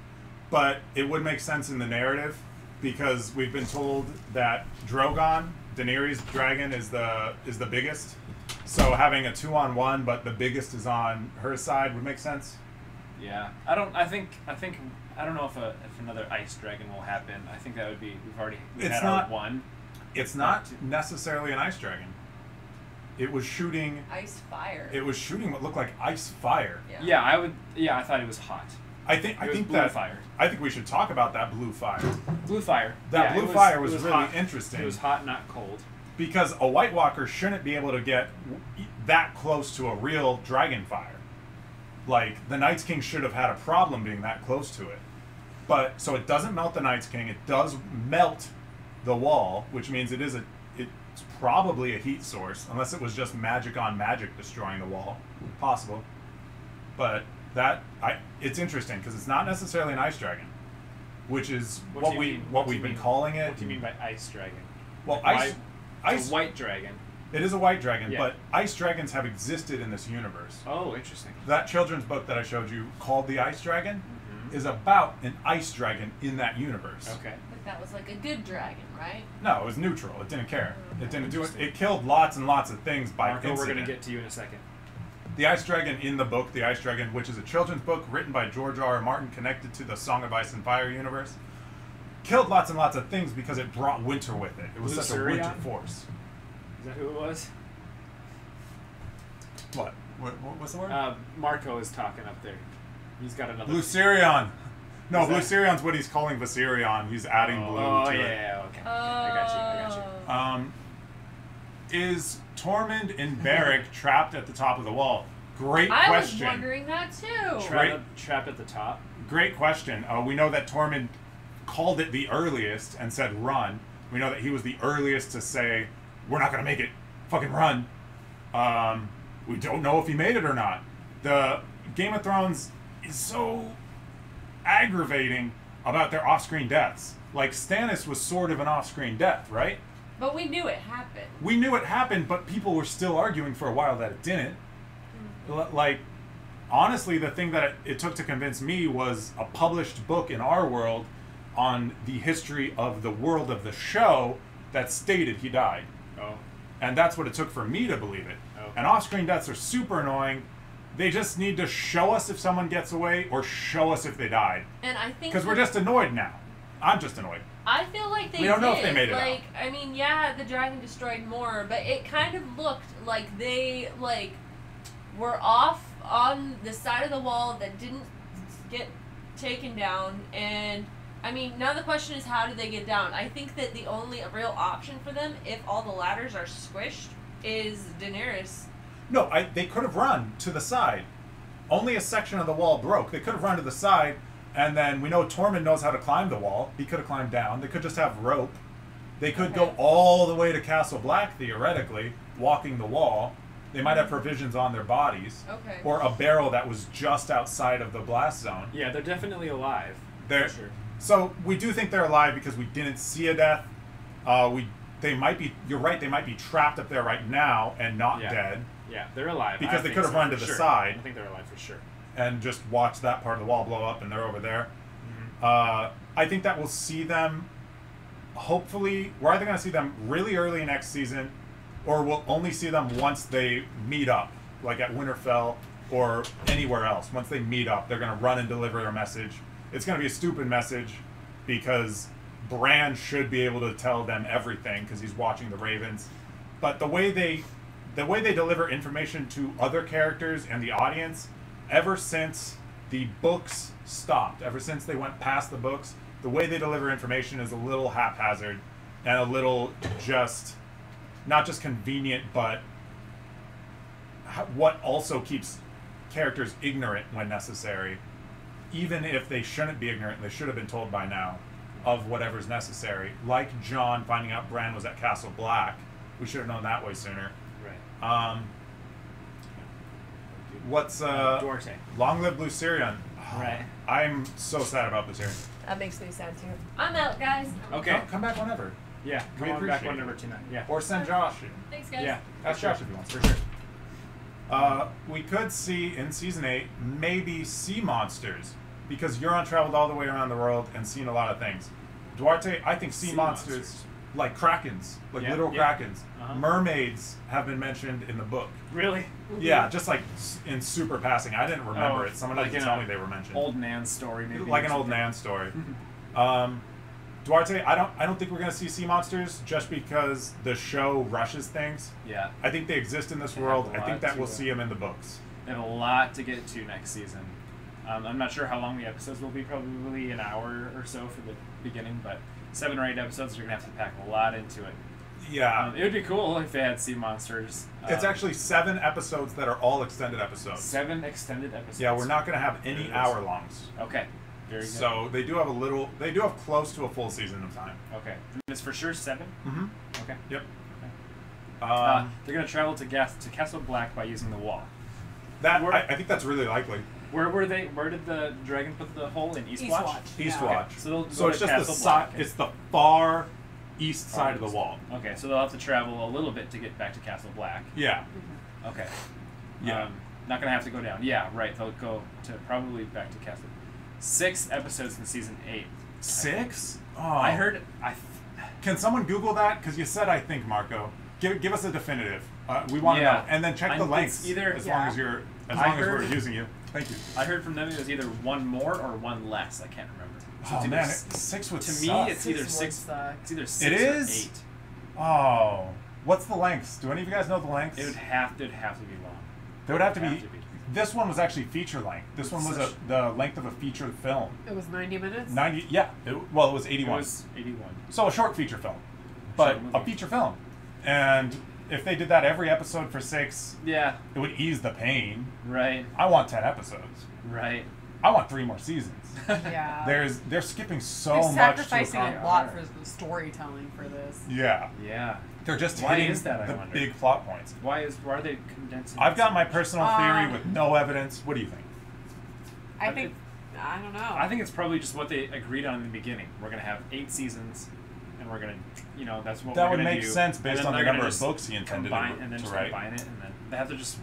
[SPEAKER 1] but it would make sense in the narrative because we've been told that Drogon, Daenerys' dragon, is the biggest. So having a 2-on-1, but the biggest is on her side would make sense.
[SPEAKER 2] Yeah, I don't know if another ice dragon will happen. I think that would be we've
[SPEAKER 1] It's
[SPEAKER 2] had
[SPEAKER 1] not-
[SPEAKER 2] our one.
[SPEAKER 1] It's not necessarily an ice dragon. It was shooting
[SPEAKER 4] Ice fire.
[SPEAKER 1] what looked like ice fire.
[SPEAKER 2] Yeah, I thought it was hot.
[SPEAKER 1] I think
[SPEAKER 2] blue
[SPEAKER 1] that
[SPEAKER 2] fire.
[SPEAKER 1] I think we should talk about that blue fire.
[SPEAKER 2] Blue fire.
[SPEAKER 1] That
[SPEAKER 2] Yeah,
[SPEAKER 1] blue fire was
[SPEAKER 2] it
[SPEAKER 1] really
[SPEAKER 2] hot.
[SPEAKER 1] interesting.
[SPEAKER 2] It was hot, not cold.
[SPEAKER 1] Because a White Walker shouldn't be able to get that close to a real dragon fire. Like, the Night's King should have had a problem being that close to it. But, so it doesn't melt the Night's King, it does melt the wall, which means it's probably a heat source, unless it was just magic on magic destroying the wall. Possible. But it's interesting, because it's not necessarily an ice dragon, which is what we've been calling it.
[SPEAKER 2] What do you mean by ice dragon?
[SPEAKER 1] Well,
[SPEAKER 2] Like,
[SPEAKER 1] ice
[SPEAKER 2] a white dragon.
[SPEAKER 1] It is a white dragon,
[SPEAKER 2] Yeah.
[SPEAKER 1] but ice dragons have existed in this universe.
[SPEAKER 2] Oh, interesting.
[SPEAKER 1] That children's book that I showed you called The Ice Dragon is about an ice dragon in that universe.
[SPEAKER 2] Okay.
[SPEAKER 4] But that was like a good dragon, right?
[SPEAKER 1] No, it was neutral. It didn't care. It didn't do it. It killed lots and lots of things by
[SPEAKER 2] Marco, we're
[SPEAKER 1] incident.
[SPEAKER 2] going to get to you in a second.
[SPEAKER 1] The Ice Dragon in the book, The Ice Dragon, which is a children's book written by George R. R. Martin connected to the Song of Ice and Fire universe, killed lots and lots of things because it brought winter with it. It was such a winter force.
[SPEAKER 2] Is that who it was?
[SPEAKER 1] What? What's the word?
[SPEAKER 2] Marco is talking up there. He's got another.
[SPEAKER 1] Lucerion. No,
[SPEAKER 2] Is that-
[SPEAKER 1] Lucerion's what he's calling Viserion. He's adding blue
[SPEAKER 2] Oh,
[SPEAKER 1] to it.
[SPEAKER 2] yeah, okay. I got you.
[SPEAKER 1] Is Tormund and Beric trapped at the top of the wall? Great
[SPEAKER 4] I
[SPEAKER 1] question.
[SPEAKER 4] was wondering that too.
[SPEAKER 2] Trapped at the top.
[SPEAKER 1] Great question. We know that Tormund called it the earliest and said run. We know that he was the earliest to say, we're not going to make it. Fucking run. We don't know if he made it or not. The Game of Thrones is so aggravating about their off-screen deaths. Like, Stannis was sort of an off-screen death, right?
[SPEAKER 4] But we knew it happened.
[SPEAKER 1] We knew it happened, but people were still arguing for a while that it didn't. Like, honestly, the thing that it took to convince me was a published book in our world on the history of the world of the show that stated he died.
[SPEAKER 2] Oh.
[SPEAKER 1] And that's what it took for me to believe it.
[SPEAKER 2] Oh.
[SPEAKER 1] And off-screen deaths are super annoying. They just need to show us if someone gets away or show us if they died.
[SPEAKER 4] And I think
[SPEAKER 1] Because we're just annoyed now. I'm just annoyed.
[SPEAKER 4] I feel like they
[SPEAKER 1] We don't
[SPEAKER 4] did.
[SPEAKER 1] know if they made it
[SPEAKER 4] like, I mean, yeah, the dragon destroyed more, but it kind of looked like they were off on the side of the wall that didn't get taken down, and I mean, now the question is, how did they get down? I think that the only real option for them, if all the ladders are squished, is Daenerys.
[SPEAKER 1] No, they could have run to the side. Only a section of the wall broke. They could have run to the side, and then we know Tormund knows how to climb the wall. He could have climbed down. They could just have rope. They could go all the way to Castle Black, theoretically, walking the wall. They might have provisions on their bodies.
[SPEAKER 4] Okay.
[SPEAKER 1] Or a barrel that was just outside of the blast zone.
[SPEAKER 2] Yeah, they're definitely alive.
[SPEAKER 1] They're,
[SPEAKER 2] for sure.
[SPEAKER 1] So we do think they're alive because we didn't see a death. They might be, you're right, they might be trapped up there right now and not dead.
[SPEAKER 2] Yeah, they're alive.
[SPEAKER 1] Because
[SPEAKER 2] I
[SPEAKER 1] they
[SPEAKER 2] think
[SPEAKER 1] could have
[SPEAKER 2] so,
[SPEAKER 1] run to
[SPEAKER 2] for
[SPEAKER 1] the
[SPEAKER 2] sure.
[SPEAKER 1] side.
[SPEAKER 2] I think they're alive for sure.
[SPEAKER 1] And just watch that part of the wall blow up and they're over there. I think that we'll see them, hopefully, we're either going to see them really early next season, or we'll only see them once they meet up, like at Winterfell or anywhere else. Once they meet up, they're going to run and deliver a message. It's going to be a stupid message because Bran should be able to tell them everything because he's watching the Ravens. But the way they deliver information to other characters and the audience, ever since the books stopped, ever since they went past the books, the way they deliver information is a little haphazard and a little just, not just convenient, but what also keeps characters ignorant when necessary, even if they shouldn't be ignorant. They should have been told by now of whatever's necessary. Like Jon finding out Bran was at Castle Black. We should have known that way sooner.
[SPEAKER 2] Right.
[SPEAKER 1] What's
[SPEAKER 2] Duarte.
[SPEAKER 1] Long Live Blue Syrian.
[SPEAKER 2] Right.
[SPEAKER 1] I'm so sad about Blue Syrian.
[SPEAKER 3] That makes me sad too.
[SPEAKER 4] I'm out, guys.
[SPEAKER 2] Okay.
[SPEAKER 1] Come back whenever.
[SPEAKER 2] Yeah,
[SPEAKER 1] We
[SPEAKER 2] come on back
[SPEAKER 1] appreciate
[SPEAKER 2] whenever
[SPEAKER 1] it.
[SPEAKER 2] tonight. Yeah.
[SPEAKER 1] Or send Josh.
[SPEAKER 4] Thanks, guys.
[SPEAKER 2] Yeah.
[SPEAKER 1] Ask Josh if he wants. For sure. We could see in season 8 maybe sea monsters, because Euron traveled all the way around the world and seen a lot of things. Duarte, I think sea monsters, like krakens, like literal krakens. Mermaids have been mentioned in the book.
[SPEAKER 2] Really?
[SPEAKER 1] Yeah, just like in super passing. I didn't remember it. Someone
[SPEAKER 2] like
[SPEAKER 1] had to tell me they were mentioned.
[SPEAKER 2] Old Nan story, maybe.
[SPEAKER 1] Like an old Nan story. Duarte, I don't think we're gonna see sea monsters just because the show rushes things.
[SPEAKER 2] Yeah.
[SPEAKER 1] I think they exist in this
[SPEAKER 2] They
[SPEAKER 1] world.
[SPEAKER 2] have a
[SPEAKER 1] I think
[SPEAKER 2] lot
[SPEAKER 1] that
[SPEAKER 2] to
[SPEAKER 1] we'll
[SPEAKER 2] them.
[SPEAKER 1] see them in the books.
[SPEAKER 2] They have a lot to get to next season. I'm not sure how long the episodes will be, probably an hour or so for the beginning, but 7 or 8 episodes, you're going to have to pack a lot into it.
[SPEAKER 1] Yeah.
[SPEAKER 2] It would be cool if they had sea monsters.
[SPEAKER 1] It's actually 7 episodes that are all extended episodes.
[SPEAKER 2] 7 extended episodes.
[SPEAKER 1] Yeah, we're not going to have any hour-longs.
[SPEAKER 2] Okay. Very good.
[SPEAKER 1] So they do have close to a full season of time.
[SPEAKER 2] Okay. It's for sure 7?
[SPEAKER 1] Mm-hmm.
[SPEAKER 2] Okay.
[SPEAKER 1] Yep.
[SPEAKER 2] Okay. They're going to travel to Castle Black by using the wall.
[SPEAKER 1] I think that's really likely.
[SPEAKER 2] Where did the dragon put the hole in? Eastwatch?
[SPEAKER 1] Eastwatch.
[SPEAKER 2] So they'll
[SPEAKER 1] So
[SPEAKER 2] go
[SPEAKER 1] it's
[SPEAKER 2] to
[SPEAKER 1] just the
[SPEAKER 2] Castle
[SPEAKER 1] side.
[SPEAKER 2] Black.
[SPEAKER 1] It's the far east side of the wall.
[SPEAKER 2] Okay, so they'll have to travel a little bit to get back to Castle Black.
[SPEAKER 1] Yeah.
[SPEAKER 2] Okay.
[SPEAKER 1] Yeah.
[SPEAKER 2] Not gonna have to go down. Yeah, right. They'll go to probably back to Castle. 6 episodes in season 8.
[SPEAKER 1] 6? Oh.
[SPEAKER 2] I heard.
[SPEAKER 1] Can someone Google that? Because you said I think, Marco. Give us a definitive. We want to know, and then check the lengths. As long as we're using you. Thank you.
[SPEAKER 2] I heard from them it was either 1 more or 1 less. I can't remember. So
[SPEAKER 1] Oh man, 6 would
[SPEAKER 2] to
[SPEAKER 1] suck.
[SPEAKER 2] me, it's either 6.
[SPEAKER 3] Suck.
[SPEAKER 2] It's either 6
[SPEAKER 1] It
[SPEAKER 2] or
[SPEAKER 1] is?
[SPEAKER 2] 8.
[SPEAKER 1] Oh, what's the lengths? Do any of you guys know the lengths?
[SPEAKER 2] It would have to be long.
[SPEAKER 1] They would have to be. This one was actually feature length. This one was the length of a feature film.
[SPEAKER 3] It was 90 minutes?
[SPEAKER 1] 90, yeah. It was 81.
[SPEAKER 2] It was 81.
[SPEAKER 1] So a short feature film. But
[SPEAKER 2] Short movie.
[SPEAKER 1] a feature film. And if they did that every episode for 6,
[SPEAKER 2] Yeah.
[SPEAKER 1] it would ease the pain.
[SPEAKER 2] Right.
[SPEAKER 1] I want 10 episodes.
[SPEAKER 2] Right.
[SPEAKER 1] I want 3 more seasons.
[SPEAKER 3] Yeah.
[SPEAKER 1] They're skipping so
[SPEAKER 3] They're
[SPEAKER 1] much to
[SPEAKER 3] sacrificing
[SPEAKER 1] accomplish.
[SPEAKER 3] a lot for the storytelling for this.
[SPEAKER 1] Yeah.
[SPEAKER 2] Yeah.
[SPEAKER 1] They're just
[SPEAKER 2] Why
[SPEAKER 1] hitting
[SPEAKER 2] is that, I
[SPEAKER 1] the
[SPEAKER 2] wonder?
[SPEAKER 1] big plot points.
[SPEAKER 2] Why are they condensing?
[SPEAKER 1] I've
[SPEAKER 2] it
[SPEAKER 1] got
[SPEAKER 2] so
[SPEAKER 1] my
[SPEAKER 2] much?
[SPEAKER 1] personal theory with no evidence. What do you think?
[SPEAKER 3] I think, I don't know.
[SPEAKER 2] I think it's probably just what they agreed on in the beginning. We're gonna have 8 seasons, and we're gonna, that's what
[SPEAKER 1] That
[SPEAKER 2] we're
[SPEAKER 1] would
[SPEAKER 2] gonna
[SPEAKER 1] make
[SPEAKER 2] do.
[SPEAKER 1] sense
[SPEAKER 2] And
[SPEAKER 1] based
[SPEAKER 2] then
[SPEAKER 1] on the
[SPEAKER 2] they're gonna
[SPEAKER 1] number of
[SPEAKER 2] just
[SPEAKER 1] books he intended to
[SPEAKER 2] combine, and then
[SPEAKER 1] to
[SPEAKER 2] just
[SPEAKER 1] write.
[SPEAKER 2] combine it, and then they have to just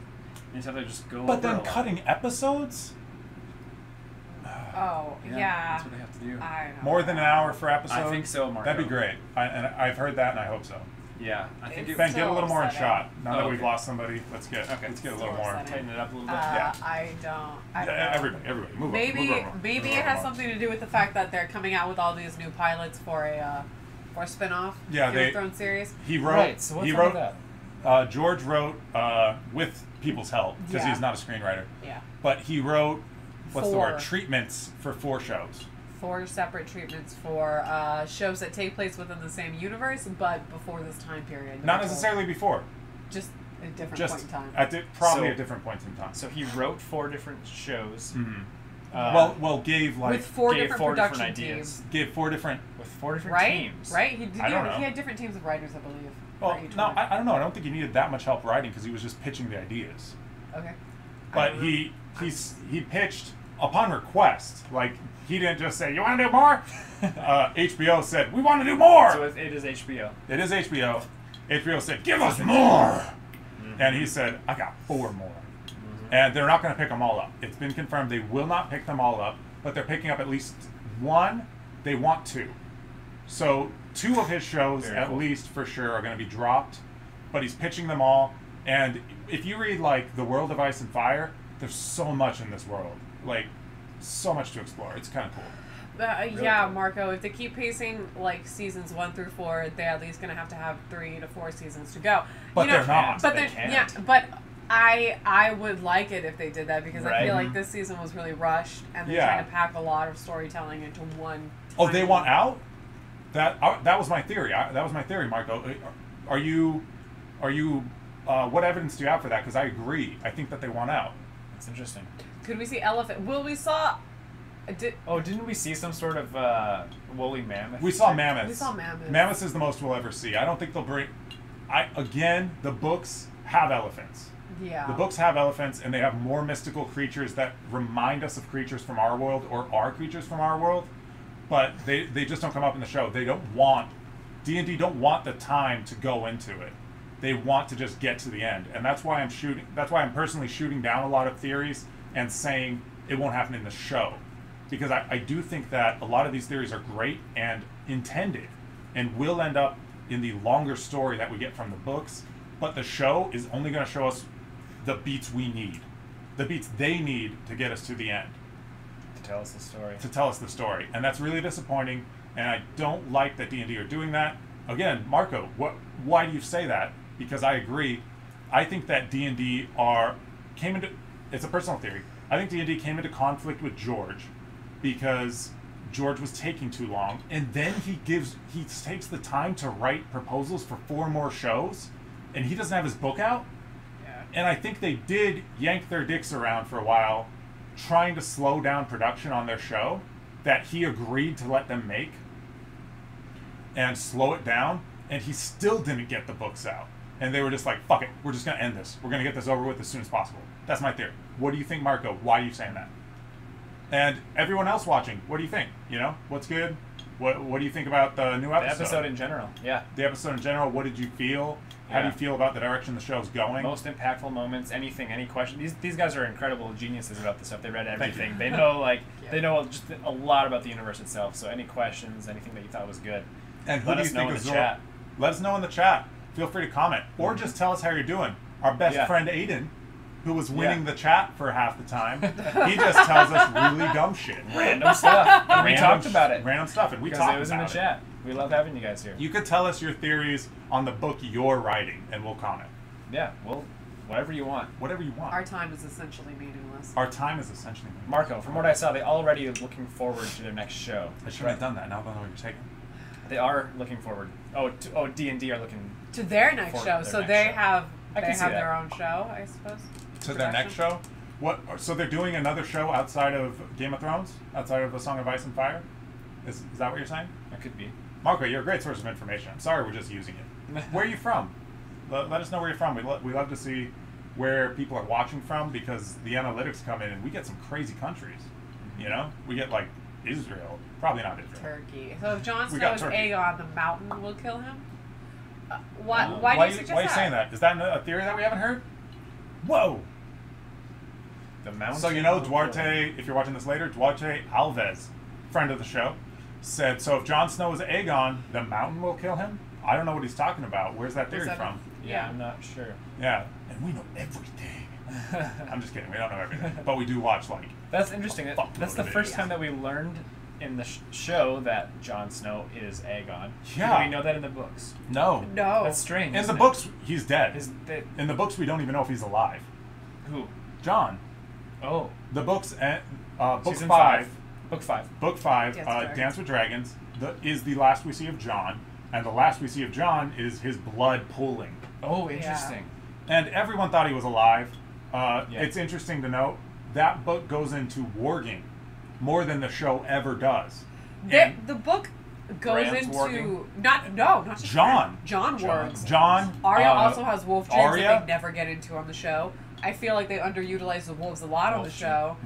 [SPEAKER 2] go.
[SPEAKER 1] But
[SPEAKER 2] over
[SPEAKER 1] then
[SPEAKER 2] a lot.
[SPEAKER 1] cutting episodes?
[SPEAKER 3] Oh, yeah.
[SPEAKER 2] That's what they have to do.
[SPEAKER 3] I don't
[SPEAKER 1] More
[SPEAKER 3] know.
[SPEAKER 1] than an hour for episode?
[SPEAKER 2] I think so, Marco.
[SPEAKER 1] That'd be great. And I've heard that, and I hope so.
[SPEAKER 2] Yeah, I think
[SPEAKER 3] It's
[SPEAKER 1] Ben,
[SPEAKER 2] it.
[SPEAKER 1] get a little more in
[SPEAKER 3] upsetting.
[SPEAKER 1] shot. Now that
[SPEAKER 2] Oh,
[SPEAKER 1] we've
[SPEAKER 2] okay.
[SPEAKER 1] lost somebody, let's get a
[SPEAKER 3] So
[SPEAKER 1] little more.
[SPEAKER 3] upsetting.
[SPEAKER 2] Tighten it up a little bit.
[SPEAKER 1] Yeah.
[SPEAKER 3] I don't know.
[SPEAKER 1] Everybody, move
[SPEAKER 3] Maybe
[SPEAKER 1] over.
[SPEAKER 3] maybe it has something to do with the fact that they're coming out with all these new pilots for a spin-off
[SPEAKER 1] Yeah,
[SPEAKER 3] Game of Thrones series.
[SPEAKER 1] He wrote.
[SPEAKER 2] Right, so what's
[SPEAKER 1] he
[SPEAKER 2] up
[SPEAKER 1] wrote.
[SPEAKER 2] with that?
[SPEAKER 1] George wrote with people's help because
[SPEAKER 3] Yeah.
[SPEAKER 1] he's not a screenwriter.
[SPEAKER 3] Yeah.
[SPEAKER 1] But he wrote what's the word?
[SPEAKER 3] 4.
[SPEAKER 1] Treatments for 4 shows.
[SPEAKER 3] 4 separate treatments for shows that take place within the same universe, but before this time period.
[SPEAKER 1] Not necessarily before.
[SPEAKER 3] Just a different
[SPEAKER 1] Just
[SPEAKER 3] point in time.
[SPEAKER 1] probably
[SPEAKER 2] So-
[SPEAKER 1] at different points in time.
[SPEAKER 2] So he wrote 4 different shows.
[SPEAKER 1] Mhm.
[SPEAKER 2] Uh,
[SPEAKER 1] Well, gave like
[SPEAKER 3] with 4
[SPEAKER 2] gave
[SPEAKER 3] different
[SPEAKER 2] 4 different
[SPEAKER 3] production
[SPEAKER 2] ideas.
[SPEAKER 3] teams.
[SPEAKER 1] gave 4 different.
[SPEAKER 2] with 4 different
[SPEAKER 3] Right?
[SPEAKER 2] teams.
[SPEAKER 3] Right?
[SPEAKER 1] I don't know.
[SPEAKER 3] He had different teams of writers, I believe.
[SPEAKER 1] Well,
[SPEAKER 3] for each
[SPEAKER 1] no,
[SPEAKER 3] one.
[SPEAKER 1] I don't know. I don't think he needed that much help writing because he was just pitching the ideas.
[SPEAKER 3] Okay.
[SPEAKER 1] But he pitched upon request. Like he didn't just say, "You want to do more?" HBO said, "We want to do more."
[SPEAKER 2] So it is HBO.
[SPEAKER 1] It is HBO. HBO said, "Give us more," and he said, "I got 4 more." And they're not going to pick them all up. It's been confirmed they will not pick them all up, but they're picking up at least 1. They want 2. So 2 of his shows,
[SPEAKER 2] Very
[SPEAKER 1] at
[SPEAKER 2] cool.
[SPEAKER 1] least for sure, are going to be dropped. But he's pitching them all. And if you read like The World of Ice and Fire, there's so much in this world, like so much to explore. It's kind of cool.
[SPEAKER 3] Yeah,
[SPEAKER 2] cool.
[SPEAKER 3] Marco, if they keep pacing like seasons 1 through 4, they're at least going to have 3 to 4 seasons to go.
[SPEAKER 1] But
[SPEAKER 3] You know,
[SPEAKER 1] they're not.
[SPEAKER 3] But
[SPEAKER 2] They
[SPEAKER 3] they're,
[SPEAKER 2] can't.
[SPEAKER 3] yeah, but I would like it if they did that because I
[SPEAKER 2] Right.
[SPEAKER 3] feel like this season was really rushed and they're
[SPEAKER 1] Yeah.
[SPEAKER 3] trying to pack a lot of storytelling into one.
[SPEAKER 1] Oh, they
[SPEAKER 3] tiny-
[SPEAKER 1] want out? That was my theory. That was my theory, Marco. Are you? What evidence do you have for that? Because I agree. I think that they want out.
[SPEAKER 2] That's interesting.
[SPEAKER 3] Could we see elephant? Well, we saw.
[SPEAKER 2] Oh, didn't we see some sort of woolly mammoth?
[SPEAKER 1] We saw mammoths.
[SPEAKER 3] We saw mammoths.
[SPEAKER 1] Mammoths is the most we'll ever see. I don't think they'll bring. The books have elephants.
[SPEAKER 3] Yeah.
[SPEAKER 1] The books have elephants, and they have more mystical creatures that remind us of creatures from our world or are creatures from our world. But they just don't come up in the show. They don't want D&D don't want the time to go into it. They want to just get to the end, and that's why I'm personally shooting down a lot of theories and saying it won't happen in the show, because I do think that a lot of these theories are great and intended, and will end up in the longer story that we get from the books. But the show is only going to show us the beats we need, the beats they need to get us to the end.
[SPEAKER 2] To tell us the story.
[SPEAKER 1] To tell us the story, and that's really disappointing. And I don't like that D&D are doing that. Again, Marco, why do you say that? Because I agree. I think that D&D came into. It's a personal theory. I think D&D came into conflict with George because George was taking too long, and then he takes the time to write proposals for 4 more shows, and he doesn't have his book out.
[SPEAKER 3] Yeah.
[SPEAKER 1] And I think they did yank their dicks around for a while, trying to slow down production on their show that he agreed to let them make and slow it down, and he still didn't get the books out. And they were just like, fuck it, we're just going to end this. We're going to get this over with as soon as possible. That's my theory. What do you think, Marco? Why are you saying that? And everyone else watching, what do you think? You know, what's good? What do you think about the new
[SPEAKER 2] The
[SPEAKER 1] episode?
[SPEAKER 2] episode in general. Yeah.
[SPEAKER 1] The episode in general, what did you feel? How do you
[SPEAKER 2] Yeah.
[SPEAKER 1] feel about the direction the show's going?
[SPEAKER 2] Most impactful moments, anything, any question. These guys are incredible geniuses about this stuff. They read
[SPEAKER 1] Thank
[SPEAKER 2] everything.
[SPEAKER 1] you.
[SPEAKER 2] They know
[SPEAKER 3] Yeah.
[SPEAKER 2] they know just a lot about the universe itself. So any questions, anything that you thought was good,
[SPEAKER 1] And who
[SPEAKER 2] let
[SPEAKER 1] do
[SPEAKER 2] us
[SPEAKER 1] you
[SPEAKER 2] know
[SPEAKER 1] think
[SPEAKER 2] in
[SPEAKER 1] is
[SPEAKER 2] the chat.
[SPEAKER 1] Let us know in the chat. Feel free to comment. Or just tell us how you're doing. Our best
[SPEAKER 2] Yeah.
[SPEAKER 1] friend Aiden, who was winning
[SPEAKER 2] Yeah.
[SPEAKER 1] the chat for half the time, he just tells us really dumb shit.
[SPEAKER 2] Random stuff. And we
[SPEAKER 1] Random
[SPEAKER 2] talked about it.
[SPEAKER 1] Random stuff, and we
[SPEAKER 2] Because
[SPEAKER 1] talked
[SPEAKER 2] it was in
[SPEAKER 1] about
[SPEAKER 2] the chat. We love having you guys here.
[SPEAKER 1] You could tell us your theories on the book you're writing, and we'll comment.
[SPEAKER 2] Yeah, well, whatever you want.
[SPEAKER 1] Whatever you want.
[SPEAKER 3] Our time is essentially meaningless.
[SPEAKER 1] Our time is essentially...
[SPEAKER 2] Marco, from what I saw, they already are looking forward to their next show.
[SPEAKER 1] I should have done that. Now that I know what you're taking.
[SPEAKER 2] They are looking forward. D&D are looking
[SPEAKER 3] To their next
[SPEAKER 2] For
[SPEAKER 3] show,
[SPEAKER 2] their
[SPEAKER 3] so
[SPEAKER 2] next
[SPEAKER 3] they
[SPEAKER 2] show.
[SPEAKER 3] have
[SPEAKER 2] I can see that.
[SPEAKER 3] their own show, I suppose.
[SPEAKER 1] To their next show? So they're doing another show outside of Game of Thrones? Outside of A Song of Ice and Fire? Is that what you're saying?
[SPEAKER 2] That could be.
[SPEAKER 1] Marco, you're a great source of information. I'm sorry we're just using it. Where are you from? Let us know where you're from. We love to see where people are watching from, because the analytics come in and we get some crazy countries. You know? We get like Israel. Probably not Israel.
[SPEAKER 3] Turkey. So if Jon
[SPEAKER 1] We
[SPEAKER 3] Snow
[SPEAKER 1] got
[SPEAKER 3] is
[SPEAKER 1] Turkey.
[SPEAKER 3] Aegon, the mountain will kill him? Why do you suggest
[SPEAKER 1] Why are you
[SPEAKER 3] that?
[SPEAKER 1] saying that? Is that a theory that we haven't heard? Whoa!
[SPEAKER 2] The mountain.
[SPEAKER 1] So you know Duarte, if you're watching this later, Duarte Alves, friend of the show, said, so if Jon Snow is Aegon, the mountain will kill him? I don't know what he's talking about. Where's that theory
[SPEAKER 3] that
[SPEAKER 1] from?
[SPEAKER 2] Yeah, I'm not sure.
[SPEAKER 1] Yeah, and we know everything. I'm just kidding. We don't know everything, but we do watch like.
[SPEAKER 2] That's interesting.
[SPEAKER 1] Fuck
[SPEAKER 2] That's the
[SPEAKER 1] load of
[SPEAKER 2] first
[SPEAKER 1] videos.
[SPEAKER 2] time that we learned in the show that Jon Snow is Aegon.
[SPEAKER 1] Yeah.
[SPEAKER 2] Do we know that in the books?
[SPEAKER 1] No.
[SPEAKER 3] No.
[SPEAKER 2] That's strange.
[SPEAKER 1] In the
[SPEAKER 2] isn't it?
[SPEAKER 1] books, he's dead.
[SPEAKER 2] They,
[SPEAKER 1] In the books, we don't even know if he's alive.
[SPEAKER 2] who?
[SPEAKER 1] John.
[SPEAKER 2] Oh.
[SPEAKER 1] The books, book
[SPEAKER 2] Season
[SPEAKER 1] 5.
[SPEAKER 2] Book 5.
[SPEAKER 1] Book 5,
[SPEAKER 3] Dance with Dragons.
[SPEAKER 1] Dance with Dragons, is the last we see of John, and the last we see of John is his blood pooling.
[SPEAKER 2] Oh, interesting.
[SPEAKER 1] And everyone thought he was alive. It's interesting to note that book goes into warging more than the show ever does.
[SPEAKER 3] The book goes
[SPEAKER 2] Bran's
[SPEAKER 3] into
[SPEAKER 2] warging?
[SPEAKER 3] not just
[SPEAKER 1] John.
[SPEAKER 3] John wargs.
[SPEAKER 1] John.
[SPEAKER 3] Arya also has wolf dreams
[SPEAKER 1] Arya?
[SPEAKER 3] that they never get into on the show. I feel like they underutilize the wolves a lot on the show.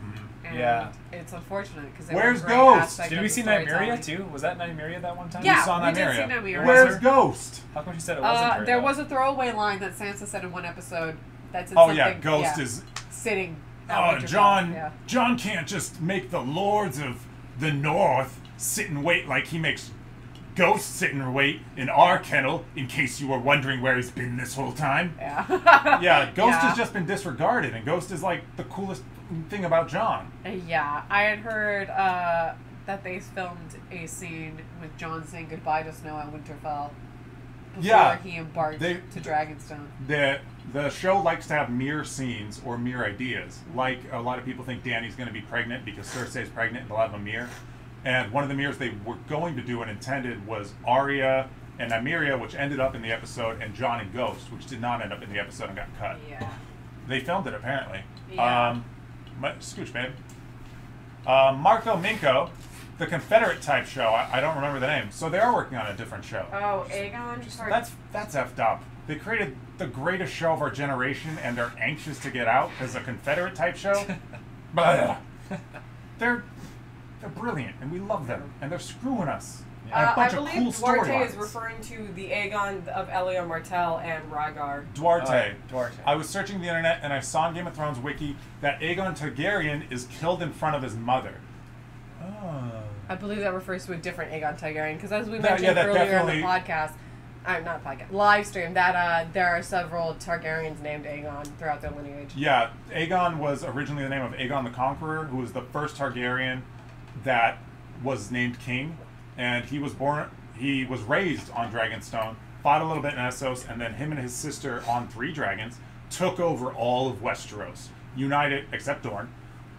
[SPEAKER 3] And
[SPEAKER 2] Yeah.
[SPEAKER 3] it's unfortunate because
[SPEAKER 1] Where's Ghost?
[SPEAKER 2] Did we see Nymeria too? Was that Nymeria that one time?
[SPEAKER 3] Yeah,
[SPEAKER 1] We saw
[SPEAKER 3] we did
[SPEAKER 1] Nymeria.
[SPEAKER 3] see Nymeria.
[SPEAKER 1] Where's Ghost?
[SPEAKER 2] How come she said it wasn't her?
[SPEAKER 3] There
[SPEAKER 2] though?
[SPEAKER 3] was a throwaway line that Sansa said in one episode. That's in
[SPEAKER 1] Oh
[SPEAKER 3] something,
[SPEAKER 1] yeah, Ghost is.
[SPEAKER 3] sitting. at
[SPEAKER 1] Oh,
[SPEAKER 3] Winterfell.
[SPEAKER 1] John.
[SPEAKER 3] Yeah.
[SPEAKER 1] John can't just make the lords of the North sit and wait like he makes Ghost sit and wait in our kennel. In case you were wondering where he's been this whole time.
[SPEAKER 3] Yeah.
[SPEAKER 1] Yeah, Ghost
[SPEAKER 3] Yeah.
[SPEAKER 1] has just been disregarded, and Ghost is like the coolest thing about John.
[SPEAKER 3] Yeah, I had heard that they filmed a scene with Jon saying goodbye to Snow at Winterfell before
[SPEAKER 1] Yeah,
[SPEAKER 3] he embarked
[SPEAKER 1] they-
[SPEAKER 3] to Dragonstone.
[SPEAKER 1] The show likes to have mirror scenes or mirror ideas. Like a lot of people think Dany's going to be pregnant because Cersei's pregnant and they'll have a mirror. And one of the mirrors they were going to do and intended was Arya and Nymeria, which ended up in the episode, and Jon and Ghost, which did not end up in the episode and got cut.
[SPEAKER 3] Yeah.
[SPEAKER 1] They filmed it apparently.
[SPEAKER 3] Yeah.
[SPEAKER 1] Scooch, babe. Marco Minko, the Confederate type show. I don't remember the name. So they are working on a different show.
[SPEAKER 3] Oh, Aegon.
[SPEAKER 1] That's effed up. They created the greatest show of our generation, and they're anxious to get out as a Confederate type show. Blah. They're brilliant, and we love them, and they're screwing us. And a
[SPEAKER 6] I
[SPEAKER 1] bunch of
[SPEAKER 6] believe
[SPEAKER 1] cool
[SPEAKER 6] Duarte is
[SPEAKER 1] storylines.
[SPEAKER 6] referring to the Aegon of Elia Martell and Rhaegar.
[SPEAKER 1] Duarte.
[SPEAKER 2] Duarte.
[SPEAKER 1] I was searching the internet, and I saw in Game of Thrones wiki that Aegon Targaryen is killed in front of his mother. Oh.
[SPEAKER 3] I believe that refers to a different Aegon Targaryen because as we
[SPEAKER 1] That-
[SPEAKER 3] mentioned
[SPEAKER 1] that
[SPEAKER 3] earlier in the
[SPEAKER 1] definitely-
[SPEAKER 3] podcast, not podcast, live stream, that there are several Targaryens named Aegon throughout their lineage.
[SPEAKER 1] Yeah, Aegon was originally the name of Aegon the Conqueror, who was the first Targaryen that was named king, and he was raised on Dragonstone, fought a little bit in Essos, and then him and his sister on 3 dragons took over all of Westeros, united, except Dorne,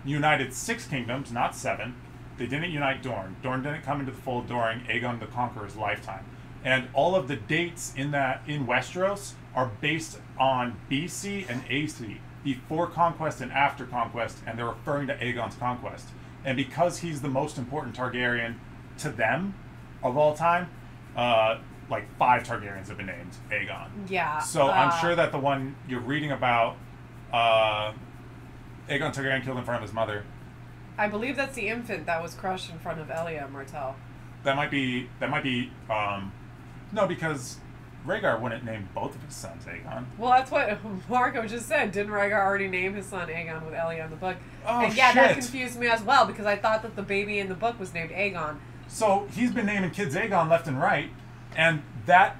[SPEAKER 1] united 6 kingdoms, not 7. They didn't unite Dorne. Dorne didn't come into the fold during Aegon the Conqueror's lifetime. And all of the dates in Westeros are based on BC and AC, before conquest and after conquest, and they're referring to Aegon's conquest. And because he's the most important Targaryen to them of all time, like 5 Targaryens have been named Aegon.
[SPEAKER 3] Yeah.
[SPEAKER 1] So I'm sure that the one you're reading about, Aegon Targaryen killed in front of his mother,
[SPEAKER 3] I believe that's the infant that was crushed in front of Elia Martell.
[SPEAKER 1] that might be, no, because Rhaegar wouldn't name both of his sons Aegon.
[SPEAKER 3] Well, that's what Marco just said. Didn't Rhaegar already name his son Aegon with Elia in the book?
[SPEAKER 1] Oh,
[SPEAKER 3] and yeah, that
[SPEAKER 1] shit.
[SPEAKER 3] confused me as well because I thought that the baby in the book was named Aegon.
[SPEAKER 1] So he's been naming kids Aegon left and right, and that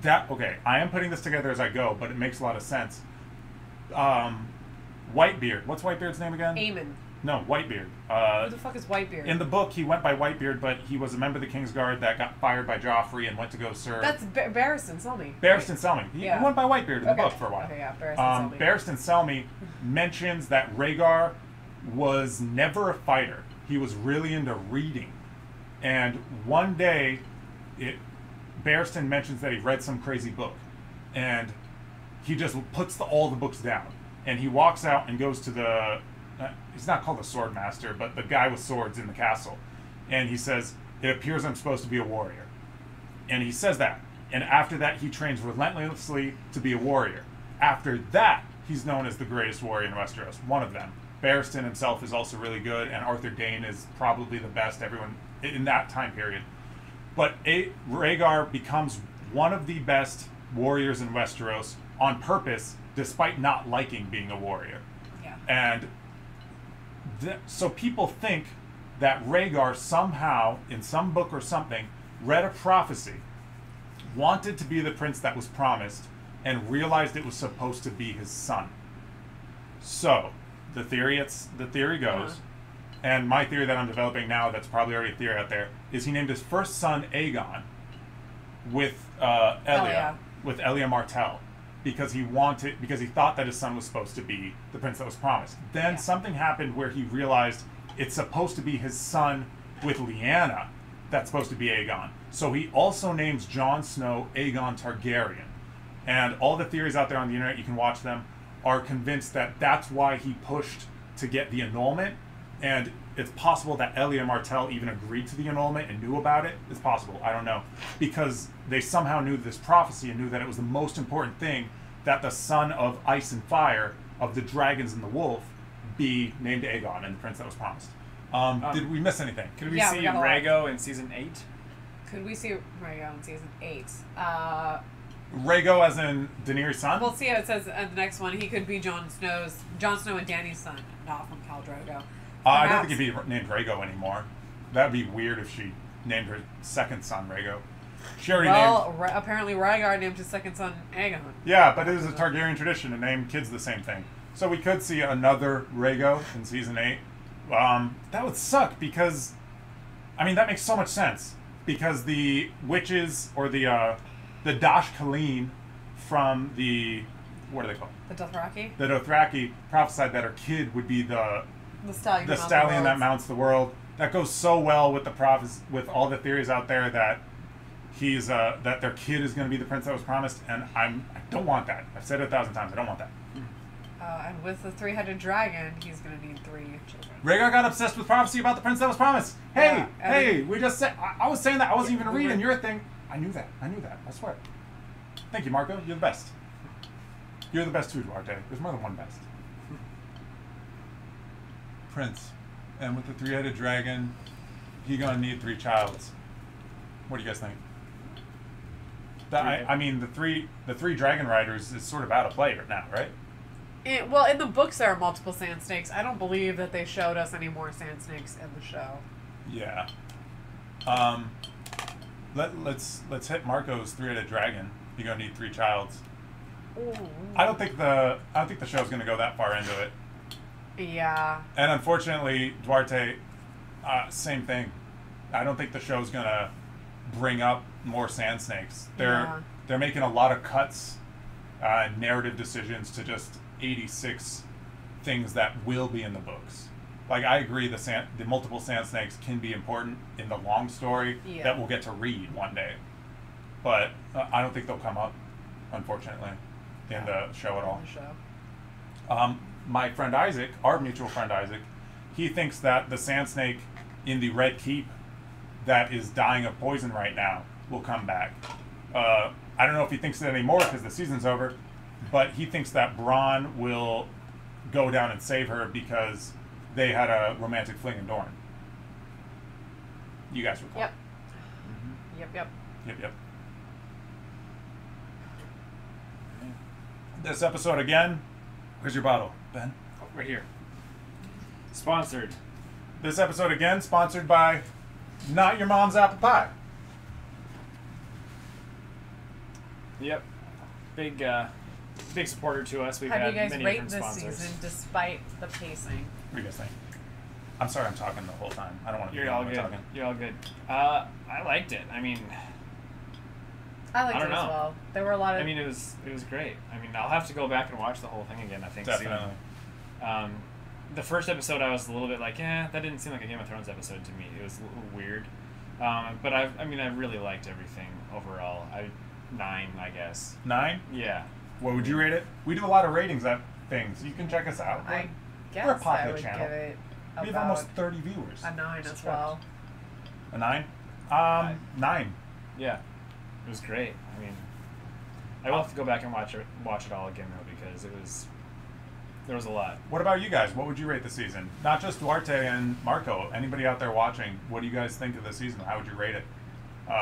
[SPEAKER 1] okay, I am putting this together as I go, but it makes a lot of sense. Whitebeard. What's Whitebeard's name again?
[SPEAKER 3] Aemon.
[SPEAKER 1] No, Whitebeard.
[SPEAKER 3] Who the fuck is Whitebeard?
[SPEAKER 1] In the book, he went by Whitebeard, but he was a member of the Kingsguard that got fired by Joffrey and went to go serve.
[SPEAKER 3] That's Barristan Selmy.
[SPEAKER 1] Barristan Selmy. He
[SPEAKER 3] Yeah.
[SPEAKER 1] went by Whitebeard in the
[SPEAKER 3] Okay.
[SPEAKER 1] book for a while.
[SPEAKER 3] Okay, yeah, Barristan Selmy.
[SPEAKER 1] Barristan Selmy mentions that Rhaegar was never a fighter. He was really into reading. And one day, Barristan mentions that he read some crazy book. And he just puts all the books down. And he walks out and goes to the... he's not called a sword master, but the guy with swords in the castle. And he says, "It appears I'm supposed to be a warrior." And he says that. And after that, he trains relentlessly to be a warrior. After that, he's known as the greatest warrior in Westeros. One of them. Barristan himself is also really good, and Arthur Dayne is probably the best everyone in that time period. But Rhaegar becomes one of the best warriors in Westeros on purpose, despite not liking being a warrior.
[SPEAKER 3] Yeah.
[SPEAKER 1] And so people think that Rhaegar somehow, in some book or something, read a prophecy, wanted to be the prince that was promised, and realized it was supposed to be his son. So, the theory goes and my theory that I'm developing now, that's probably already a theory out there, is he named his first son Aegon with Elia Martell, because he thought that his son was supposed to be the prince that was promised. Then something happened where he realized it's supposed to be his son with Lyanna that's supposed to be Aegon. So he also names Jon Snow Aegon Targaryen. And all the theories out there on the internet, you can watch them, are convinced that that's why he pushed to get the annulment. And it's possible that Elia Martell even agreed to the annulment and knew about it. It's possible. I don't know. Because they somehow knew this prophecy and knew that it was the most important thing that the son of ice and fire, of the dragons and the wolf, be named Aegon and the prince that was promised. Did we miss anything?
[SPEAKER 2] Could we see Rhaego in season 8?
[SPEAKER 3] Could we see Rhaego in season 8?
[SPEAKER 1] Rhaego as in Daenerys' son?
[SPEAKER 3] We'll see how it says in the next one. He could be Jon Snow and Dany's son, not from Khal Drogo.
[SPEAKER 1] I don't think he'd be named Rhaego anymore. That'd be weird if she named her second son Rhaego. She already named...
[SPEAKER 3] apparently Rhaegar named his second son Aegon.
[SPEAKER 1] Yeah, but it is a Targaryen tradition to name kids the same thing. So we could see another Rhaego in season 8. That would suck because... I mean, that makes so much sense. Because the witches, or the Dash Kaleen from the... What are they called?
[SPEAKER 3] The Dothraki?
[SPEAKER 1] The Dothraki prophesied that her kid would be the
[SPEAKER 3] stallion,
[SPEAKER 1] that mounts the world. That goes so well with the with all the theories out there that he's that their kid is going to be the prince that was promised, and I don't want that. I've said it 1,000 times. I don't want that.
[SPEAKER 3] And with the three-headed dragon, he's going to need 3 children.
[SPEAKER 1] Rhaegar got obsessed with prophecy about the prince that was promised. Hey, we just said I was saying that. I wasn't even reading your thing. I knew that. I swear. Thank you, Marco. You're the best. You're the best too, Duarte. There's more than one best. Prince. And with the 3-headed dragon, he gonna need 3 childs. What do you guys think? I mean, the three dragon riders is sort of out of play right now, right?
[SPEAKER 3] Well, in the books there are multiple sand snakes. I don't believe that they showed us any more sand snakes in the show.
[SPEAKER 1] Yeah. Let's hit Marco's 3-headed dragon. You're gonna need 3 childs.
[SPEAKER 3] Ooh.
[SPEAKER 1] I don't think the show's gonna go that far into it.
[SPEAKER 3] Yeah.
[SPEAKER 1] And unfortunately, Duarte, same thing. I don't think the show's gonna bring up more sand snakes. They're making a lot of cuts, narrative decisions to just 86 things that will be in the books. Like, I agree, the multiple sand snakes can be important in the long story that we'll get to read one day. But I don't think they'll come up, unfortunately, in the show at all. My friend Isaac, our mutual friend Isaac, he thinks that the sand snake in the Red Keep that is dying of poison right now will come back. I don't know if he thinks it anymore because the season's over, but he thinks that Bronn will go down and save her because they had a romantic fling in Dorne. You guys recall?
[SPEAKER 3] Yep.
[SPEAKER 2] Mm-hmm.
[SPEAKER 3] Yep.
[SPEAKER 1] This episode again. Where's your bottle, Ben?
[SPEAKER 2] Oh, right here. Sponsored.
[SPEAKER 1] This episode again sponsored by Not Your Mom's Apple Pie.
[SPEAKER 2] Yep. Big supporter to us. We've
[SPEAKER 3] How do
[SPEAKER 2] had
[SPEAKER 3] you guys
[SPEAKER 2] many
[SPEAKER 3] rate
[SPEAKER 2] different
[SPEAKER 3] this
[SPEAKER 2] sponsors.
[SPEAKER 3] season despite the pacing?
[SPEAKER 1] What do you guys think? I'm sorry I'm talking the whole time. I don't want to
[SPEAKER 2] You're
[SPEAKER 1] be
[SPEAKER 2] all good.
[SPEAKER 1] talking.
[SPEAKER 2] You're all good. I liked it. I mean,
[SPEAKER 3] I liked
[SPEAKER 2] I don't
[SPEAKER 3] it as
[SPEAKER 2] know.
[SPEAKER 3] well. There were a lot of...
[SPEAKER 2] it was great. I mean, I'll have to go back and watch the whole thing again, I think,
[SPEAKER 1] Definitely.
[SPEAKER 2] soon. The first episode, I was a little bit like, that didn't seem like a Game of Thrones episode to me. It was a little weird. But I really liked everything overall. 9, I guess.
[SPEAKER 1] 9?
[SPEAKER 2] Yeah.
[SPEAKER 1] What would you rate it? We do a lot of ratings at things. You can check us out.
[SPEAKER 3] I guess
[SPEAKER 1] We're a
[SPEAKER 3] I
[SPEAKER 1] popular
[SPEAKER 3] would
[SPEAKER 1] channel.
[SPEAKER 3] give it
[SPEAKER 1] We have
[SPEAKER 3] about
[SPEAKER 1] almost 30 viewers.
[SPEAKER 3] a 9 as well.
[SPEAKER 1] A 9? 9.
[SPEAKER 2] Yeah. It was great. I mean, I will have to go back and watch it all again, though, because there was a lot.
[SPEAKER 1] What about you guys? What would you rate the season? Not just Duarte and Marco. Anybody out there watching, what do you guys think of the season? How would you rate it?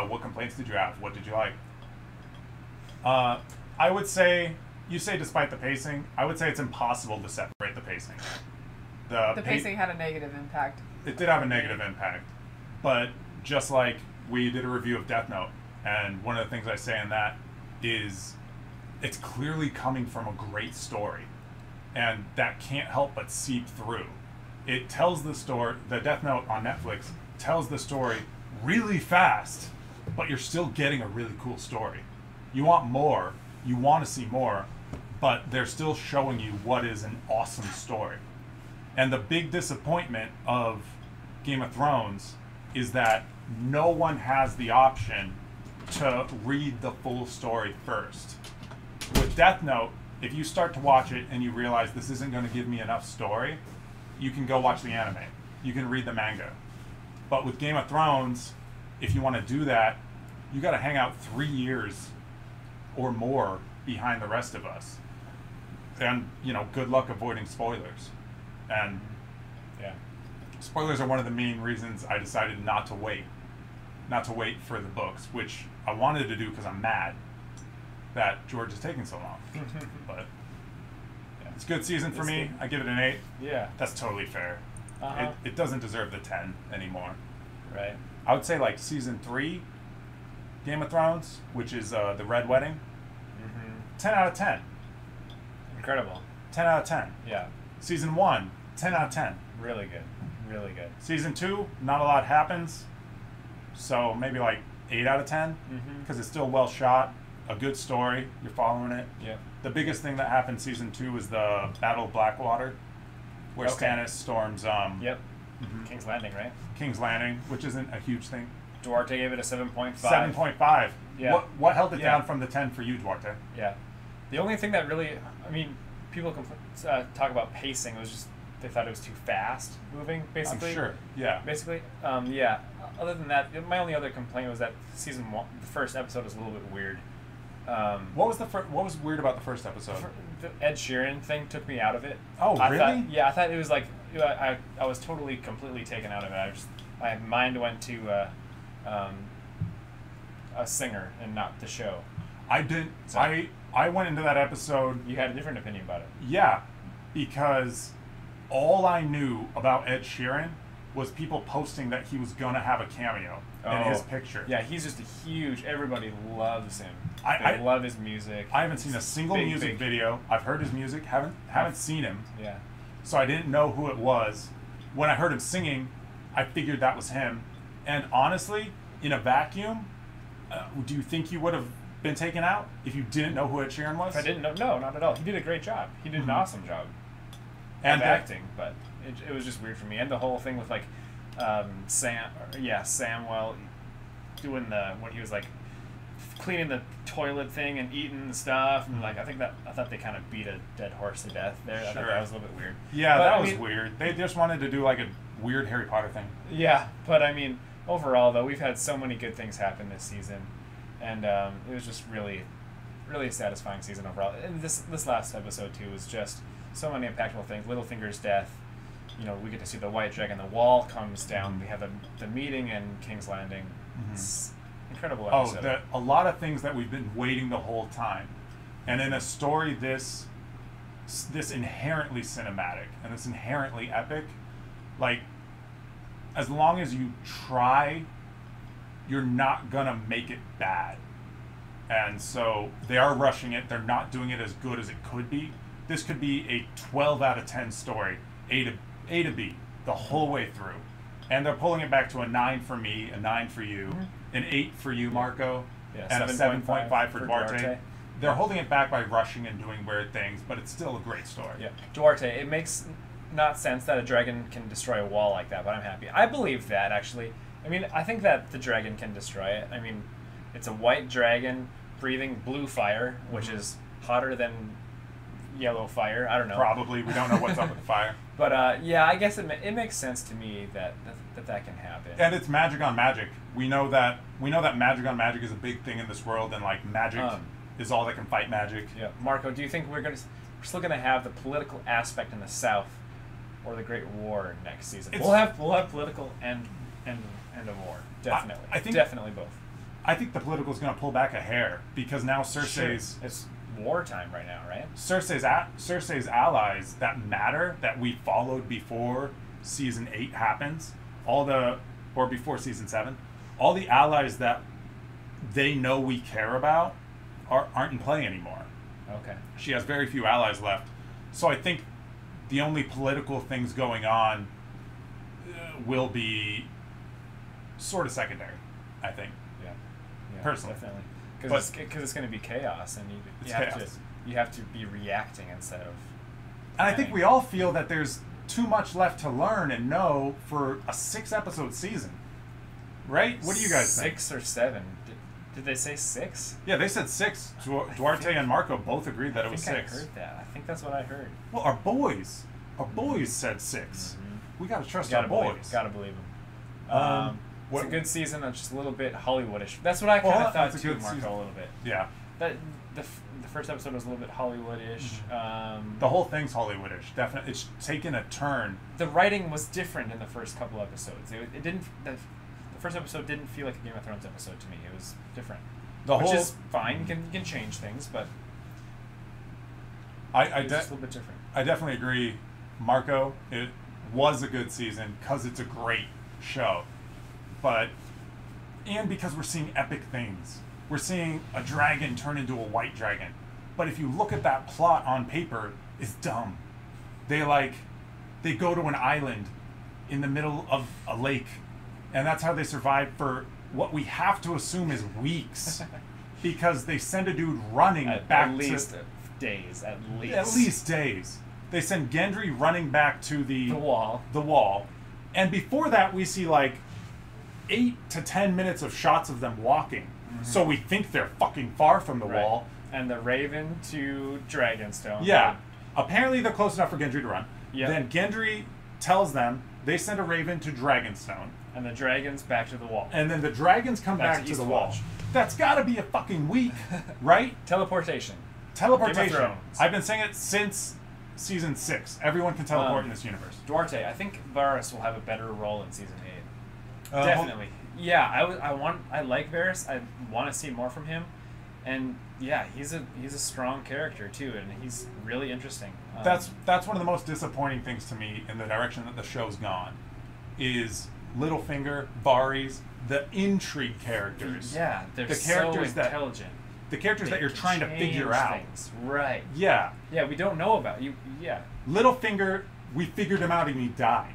[SPEAKER 1] What complaints did you have? What did you like? I would say, you say despite the pacing, I would say it's impossible to separate the pacing. The
[SPEAKER 3] pacing had a negative impact.
[SPEAKER 1] It did have a negative impact. But just like we did a review of Death Note, and one of the things I say in that is it's clearly coming from a great story. And that can't help but seep through. it tells the story. The Death Note on Netflix tells the story really fast, but you're still getting a really cool story. You want more. You want to see more, but they're still showing you what is an awesome story. And the big disappointment of Game of Thrones is that no one has the option to read the full story first. With Death Note, if you start to watch it and you realize this isn't going to give me enough story, you can go watch the anime. You can read the manga. But with Game of Thrones, if you want to do that, you got to hang out 3 years or more behind the rest of us. And, you know, good luck avoiding spoilers. And
[SPEAKER 2] Yeah.
[SPEAKER 1] spoilers are one of the main reasons I decided not to wait for the books, which I wanted to do because I'm mad that George is taking so long. But yeah, it's a good season for me. I give it an 8.
[SPEAKER 2] Yeah.
[SPEAKER 1] That's totally fair.
[SPEAKER 2] Uh-huh.
[SPEAKER 1] It doesn't deserve the 10 anymore.
[SPEAKER 2] Right.
[SPEAKER 1] I would say like season 3 Game of Thrones, which is the Red Wedding, 10 out of 10.
[SPEAKER 2] Incredible.
[SPEAKER 1] 10 out of 10.
[SPEAKER 2] Yeah.
[SPEAKER 1] Season 1, 10 out of 10.
[SPEAKER 2] Really good. Really good.
[SPEAKER 1] Season 2, not a lot happens, so maybe like 8 out of 10, because it's still well shot, a good story, you're following it.
[SPEAKER 2] Yeah.
[SPEAKER 1] The biggest thing that happened season 2 is the Battle of Blackwater, where
[SPEAKER 2] Okay.
[SPEAKER 1] Stannis storms
[SPEAKER 2] Yep. King's Landing, right?
[SPEAKER 1] King's Landing, which isn't a huge thing.
[SPEAKER 2] Duarte gave it a 7.5.
[SPEAKER 1] 7.5.
[SPEAKER 2] Yeah.
[SPEAKER 1] What held it
[SPEAKER 2] Yeah.
[SPEAKER 1] down from the 10 for you, Duarte?
[SPEAKER 2] Yeah. The only thing that really, I mean, people talk about pacing. It was just, they thought it was too fast moving, basically.
[SPEAKER 1] I'm sure. Yeah.
[SPEAKER 2] Basically. Yeah. Other than that, my only other complaint was that season 1, the first episode was a little bit weird.
[SPEAKER 1] What was weird about the first episode?
[SPEAKER 2] The Ed Sheeran thing took me out of it.
[SPEAKER 1] Oh,
[SPEAKER 2] I
[SPEAKER 1] really?
[SPEAKER 2] Thought, I thought it was like, I was totally, completely taken out of it. My mind went to a singer and not the show.
[SPEAKER 1] I didn't.
[SPEAKER 2] So-
[SPEAKER 1] I went into that episode.
[SPEAKER 2] You had a different opinion about it.
[SPEAKER 1] Yeah, because all I knew about Ed Sheeran was people posting that he was gonna have a cameo in his picture.
[SPEAKER 2] Yeah, he's just a huge. Everybody loves him.
[SPEAKER 1] I
[SPEAKER 2] They love his music.
[SPEAKER 1] I haven't seen a single
[SPEAKER 2] Big,
[SPEAKER 1] music
[SPEAKER 2] big.
[SPEAKER 1] video. I've heard his music. Haven't seen him.
[SPEAKER 2] Yeah.
[SPEAKER 1] So I didn't know who it was. When I heard him singing, I figured that was him. And honestly, in a vacuum, do you think you would have been taken out if you didn't know who Ed Sheeran was?
[SPEAKER 2] If I didn't know, no, not at all. He did a great job. He did an awesome job
[SPEAKER 1] And
[SPEAKER 2] of acting, but it was just weird for me. And the whole thing with like Samwell doing when he was like cleaning the toilet thing and eating the stuff, and like I thought they kind of beat a dead horse to death there. I thought
[SPEAKER 1] Sure.
[SPEAKER 2] that was a little bit weird.
[SPEAKER 1] Yeah,
[SPEAKER 2] But,
[SPEAKER 1] that
[SPEAKER 2] I
[SPEAKER 1] was
[SPEAKER 2] mean-
[SPEAKER 1] weird. They just wanted to do like a weird Harry Potter thing.
[SPEAKER 2] Yeah, but I mean, overall though, we've had so many good things happen this season, and it was just really, really a satisfying season overall. And this last episode too was just so many impactful things. Littlefinger's death. You know, we get to see the White Dragon. The wall comes down. We have the meeting in King's Landing. It's incredible episode.
[SPEAKER 1] A lot of things that we've been waiting the whole time, and in a story this inherently cinematic and this inherently epic, like as long as you try, you're not gonna make it bad. And so they are rushing it. They're not doing it as good as it could be. This could be a 12 out of 10 story, A to B, the whole way through. And they're pulling it back to a 9 for me, a 9 for you, an 8 for you, Marco,
[SPEAKER 2] Yeah,
[SPEAKER 1] and a 7.5 for Duarte.
[SPEAKER 2] Duarte.
[SPEAKER 1] They're holding it back by rushing and doing weird things, but it's still a great story.
[SPEAKER 2] Yeah, Duarte. It makes not sense that a dragon can destroy a wall like that, but I'm happy. I believe that actually. I mean, I think that the dragon can destroy it. I mean, it's a white dragon breathing blue fire, which is hotter than yellow fire. I don't know.
[SPEAKER 1] Probably. We don't know what's up with the fire.
[SPEAKER 2] But yeah, I guess it makes sense to me that can happen.
[SPEAKER 1] And it's magic on magic. We know that magic on magic is a big thing in this world, and like magic is all that can fight magic.
[SPEAKER 2] Yeah, Marco, do you think we're still gonna have the political aspect in the South, or the Great War next season? We'll have political and a war, definitely.
[SPEAKER 1] I think
[SPEAKER 2] definitely both.
[SPEAKER 1] I think the political is going to pull back a hair because now Cersei's
[SPEAKER 2] It's wartime right now, right?
[SPEAKER 1] Cersei's allies that matter that we followed before season 8 happens, or before season 7, all the allies that they know we care about aren't in play anymore.
[SPEAKER 2] Okay.
[SPEAKER 1] She has very few allies left, so I think the only political things going on will be sort of secondary, I think.
[SPEAKER 2] Yeah,
[SPEAKER 1] Personally.
[SPEAKER 2] definitely.
[SPEAKER 1] But-
[SPEAKER 2] Because it's going to be chaos, and
[SPEAKER 1] It's
[SPEAKER 2] you have
[SPEAKER 1] chaos.
[SPEAKER 2] you have to be reacting instead of.
[SPEAKER 1] And I think we all feel that there's too much left to learn and know for a 6-episode season. Right? What do you guys think?
[SPEAKER 2] 6 or 7? Did they say 6?
[SPEAKER 1] Yeah, they said 6. Duarte and Marco both agreed that it was
[SPEAKER 2] I
[SPEAKER 1] 6.
[SPEAKER 2] heard that. I think that's what I heard.
[SPEAKER 1] Well, our boys said 6. We gotta trust our boys.
[SPEAKER 2] Gotta believe them.
[SPEAKER 1] Um,
[SPEAKER 2] It's
[SPEAKER 1] what-
[SPEAKER 2] a good season. It's just a little bit Hollywoodish. That's what I kind
[SPEAKER 1] Well,
[SPEAKER 2] of thought
[SPEAKER 1] it's a
[SPEAKER 2] too,
[SPEAKER 1] good
[SPEAKER 2] Marco,
[SPEAKER 1] season.
[SPEAKER 2] a little bit.
[SPEAKER 1] Yeah,
[SPEAKER 2] That the first episode was a little bit Hollywoodish.
[SPEAKER 1] the whole thing's Hollywoodish. Definitely, it's taken a turn.
[SPEAKER 2] The writing was different in the first couple episodes. It didn't. The first episode didn't feel like a Game of Thrones episode to me. It was different, which is fine. You can change things, but
[SPEAKER 1] I
[SPEAKER 2] it's just a little bit different.
[SPEAKER 1] I definitely agree, Marco. It was a good season because it's a great show, and because we're seeing epic things. We're seeing a dragon turn into a white dragon, but if you look at that plot on paper, it's dumb. They go to an island in the middle of a lake, and that's how they survive for what we have to assume is weeks, because they send a dude running back
[SPEAKER 2] At least
[SPEAKER 1] to
[SPEAKER 2] days. At
[SPEAKER 1] least days. They send Gendry running back to
[SPEAKER 2] the wall.
[SPEAKER 1] the wall, and before that we see like 8 to 10 minutes of shots of them walking. So we think they're fucking far from the
[SPEAKER 2] Right.
[SPEAKER 1] wall.
[SPEAKER 2] And the Raven to Dragonstone.
[SPEAKER 1] Yeah. Apparently they're close enough for Gendry to run.
[SPEAKER 2] Yeah.
[SPEAKER 1] Then Gendry tells them they send a Raven to Dragonstone.
[SPEAKER 2] And the dragons back to the wall.
[SPEAKER 1] And then the dragons come back to the wall.
[SPEAKER 2] Eastwatch.
[SPEAKER 1] That's gotta be a fucking week, right?
[SPEAKER 2] Teleportation.
[SPEAKER 1] Teleportation.
[SPEAKER 2] Game of Thrones.
[SPEAKER 1] I've been saying it since season 6. Everyone can teleport in this universe.
[SPEAKER 2] Duarte, I think Varys will have a better role in season 8.
[SPEAKER 1] Uh,
[SPEAKER 2] Definitely. Yeah, I like Varys. I want to see more from him, and yeah, he's a strong character too, and he's really interesting.
[SPEAKER 1] That's one of the most disappointing things to me in the direction that the show's gone, is Littlefinger, Varys, the intrigue characters.
[SPEAKER 2] Yeah, they're
[SPEAKER 1] the characters
[SPEAKER 2] so
[SPEAKER 1] that-
[SPEAKER 2] intelligent.
[SPEAKER 1] The characters that you're
[SPEAKER 2] They
[SPEAKER 1] trying to
[SPEAKER 2] change
[SPEAKER 1] figure out.
[SPEAKER 2] things. Right.
[SPEAKER 1] Yeah.
[SPEAKER 2] Yeah, we don't know about you. Yeah.
[SPEAKER 1] Littlefinger, we figured him out and he died.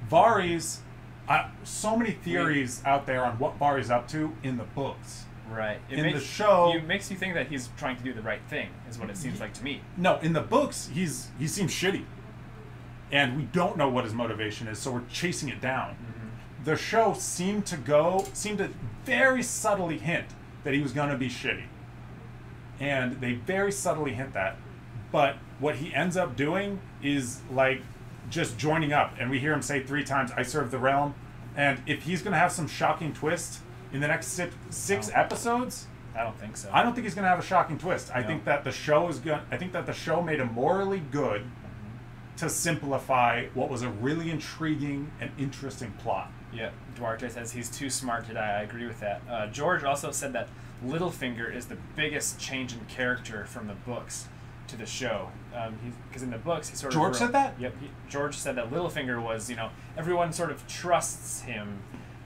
[SPEAKER 1] Varys, so many theories out there on what Varys up to in the books.
[SPEAKER 2] Right.
[SPEAKER 1] In the show-
[SPEAKER 2] it makes you think that he's trying to do the right thing, is what it seems like to me.
[SPEAKER 1] No, in the books, he seems shitty. And we don't know what his motivation is, so we're chasing it down. The show seemed to very subtly hint that he was going to be shitty. And they very subtly hint that. But what he ends up doing is like just joining up. And we hear him say 3 times, "I serve the realm." And if he's going to have some shocking twist in the next six episodes,
[SPEAKER 2] I don't think so.
[SPEAKER 1] I don't think he's going to have a shocking twist. I
[SPEAKER 2] No.
[SPEAKER 1] think that the show made him morally good to simplify what was a really intriguing and interesting plot.
[SPEAKER 2] Yeah, Duarte says he's too smart to die. I agree with that. George also said that Littlefinger is the biggest change in character from the books to the show. Because in the books, he sort of...
[SPEAKER 1] George said that?
[SPEAKER 2] Yep. George said that Littlefinger was, everyone sort of trusts him.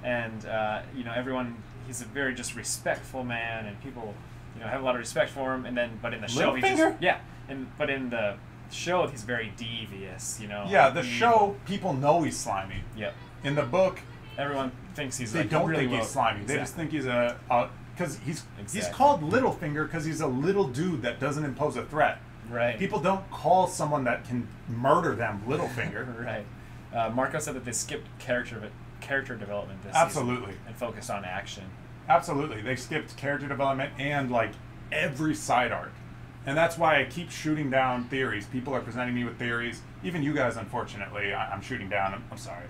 [SPEAKER 2] And, everyone... He's a very just respectful man, and people, have a lot of respect for him. And then, but in the show,
[SPEAKER 1] Littlefinger?
[SPEAKER 2] but in the show, he's very devious,
[SPEAKER 1] Yeah, the show, people know he's slimy.
[SPEAKER 2] Yep.
[SPEAKER 1] In the book,
[SPEAKER 2] Everyone thinks he's
[SPEAKER 1] they
[SPEAKER 2] like
[SPEAKER 1] don't
[SPEAKER 2] really
[SPEAKER 1] think
[SPEAKER 2] low.
[SPEAKER 1] he's slimy. They
[SPEAKER 2] Exactly.
[SPEAKER 1] just think he's because he's
[SPEAKER 2] Exactly.
[SPEAKER 1] called Littlefinger because he's a little dude that doesn't impose a threat.
[SPEAKER 2] Right.
[SPEAKER 1] People don't call someone that can murder them Littlefinger.
[SPEAKER 2] Right. Marco said that they skipped character development this
[SPEAKER 1] Absolutely.
[SPEAKER 2] season and focused on action.
[SPEAKER 1] Absolutely. They skipped character development and like every side arc. And that's why I keep shooting down theories. People are presenting me with theories. Even you guys, unfortunately, I'm shooting down. I'm sorry.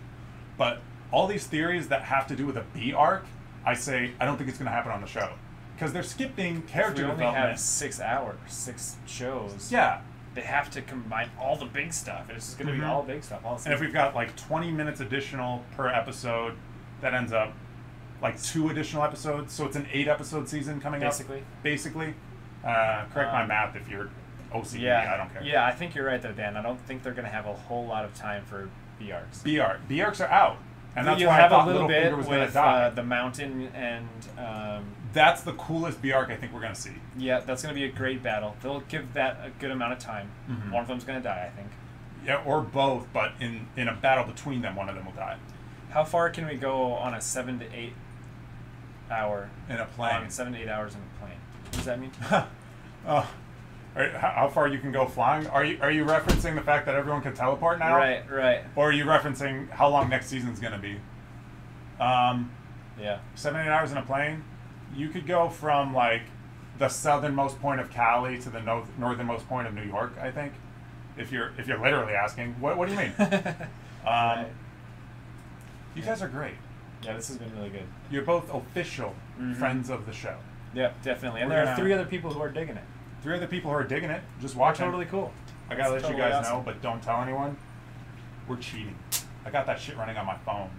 [SPEAKER 1] But all these theories that have to do with a B arc, I say, I don't think it's going to happen on the show. Because they're skipping character
[SPEAKER 2] We only
[SPEAKER 1] development.
[SPEAKER 2] have 6 hours, 6 shows.
[SPEAKER 1] Yeah.
[SPEAKER 2] They have to combine all the big stuff. It's just going to be
[SPEAKER 1] Mhm.
[SPEAKER 2] all big stuff. All
[SPEAKER 1] And if we've got like 20 minutes additional per episode, that ends up like 2 additional episodes. So it's an 8-episode season coming
[SPEAKER 2] Basically.
[SPEAKER 1] up. Basically. Correct my math if you're OCD. I don't care.
[SPEAKER 2] Yeah, I think you're right though, Dan. I don't think they're going to have a whole lot of time for B arcs.
[SPEAKER 1] B arcs are out. And that's
[SPEAKER 2] you
[SPEAKER 1] why I
[SPEAKER 2] have
[SPEAKER 1] thought
[SPEAKER 2] a little
[SPEAKER 1] Littlefinger
[SPEAKER 2] bit
[SPEAKER 1] was going to
[SPEAKER 2] with
[SPEAKER 1] die.
[SPEAKER 2] the mountain and
[SPEAKER 1] That's the coolest B arc I think we're going to see.
[SPEAKER 2] yeah, that's going to be a great battle. They'll give that a good amount of time.
[SPEAKER 1] Mhm.
[SPEAKER 2] One of them's going to die, I think.
[SPEAKER 1] Yeah, or both, but in a battle between them, one of them will die.
[SPEAKER 2] How far can we go on a 7 to 8 hour
[SPEAKER 1] In a plane.
[SPEAKER 2] 7 to 8 hours in a plane. What does that mean?
[SPEAKER 1] Oh, how far you can go flying? Are you referencing the fact that everyone can teleport now?
[SPEAKER 2] Right.
[SPEAKER 1] Or are you referencing how long next season's gonna be?
[SPEAKER 2] Yeah.
[SPEAKER 1] 7 8 hours in a plane. You could go from like the southernmost point of Cali to the northernmost point of New York. I think, if you're literally asking, what do you mean?
[SPEAKER 2] Right.
[SPEAKER 1] You guys are great.
[SPEAKER 2] Yeah, this has been really good.
[SPEAKER 1] You're both official friends of the show.
[SPEAKER 2] Yeah, definitely. And
[SPEAKER 1] We're
[SPEAKER 2] there are
[SPEAKER 1] gonna-
[SPEAKER 2] 3 other people who are digging it.
[SPEAKER 1] 3 other people who are digging it, just
[SPEAKER 2] They're
[SPEAKER 1] watching.
[SPEAKER 2] totally cool.
[SPEAKER 1] I gotta let
[SPEAKER 2] That's
[SPEAKER 1] you
[SPEAKER 2] totally
[SPEAKER 1] guys
[SPEAKER 2] awesome.
[SPEAKER 1] know, but don't tell anyone. We're cheating. I got that shit running on my phone.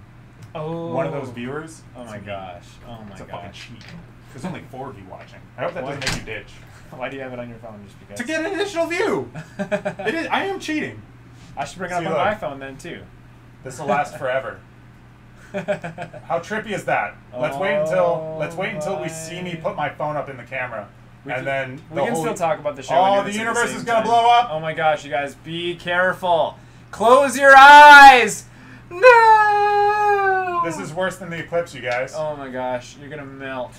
[SPEAKER 2] Oh.
[SPEAKER 1] One of those viewers.
[SPEAKER 2] Oh
[SPEAKER 1] it's
[SPEAKER 2] my
[SPEAKER 1] me.
[SPEAKER 2] gosh. Oh my
[SPEAKER 1] It's a fucking
[SPEAKER 2] gosh.
[SPEAKER 1] cheat. There's only 4 of you watching. I hope that
[SPEAKER 2] Why?
[SPEAKER 1] doesn't make you ditch.
[SPEAKER 2] Why do you have it on your phone? Just because?
[SPEAKER 1] To get an initial view. It is. I am cheating.
[SPEAKER 2] I should bring it up
[SPEAKER 1] See,
[SPEAKER 2] on
[SPEAKER 1] look.
[SPEAKER 2] my phone then too.
[SPEAKER 1] This will last forever. How trippy is that? Let's wait until we see me put my phone up in the camera, and then
[SPEAKER 2] we can still talk about the show.
[SPEAKER 1] Oh,
[SPEAKER 2] and do
[SPEAKER 1] the
[SPEAKER 2] this at
[SPEAKER 1] universe
[SPEAKER 2] same
[SPEAKER 1] is gonna
[SPEAKER 2] time.
[SPEAKER 1] blow up.
[SPEAKER 2] Oh my gosh, you guys, be careful. Close your eyes. No.
[SPEAKER 1] This is worse than the eclipse, you guys.
[SPEAKER 2] Oh my gosh, you're gonna melt.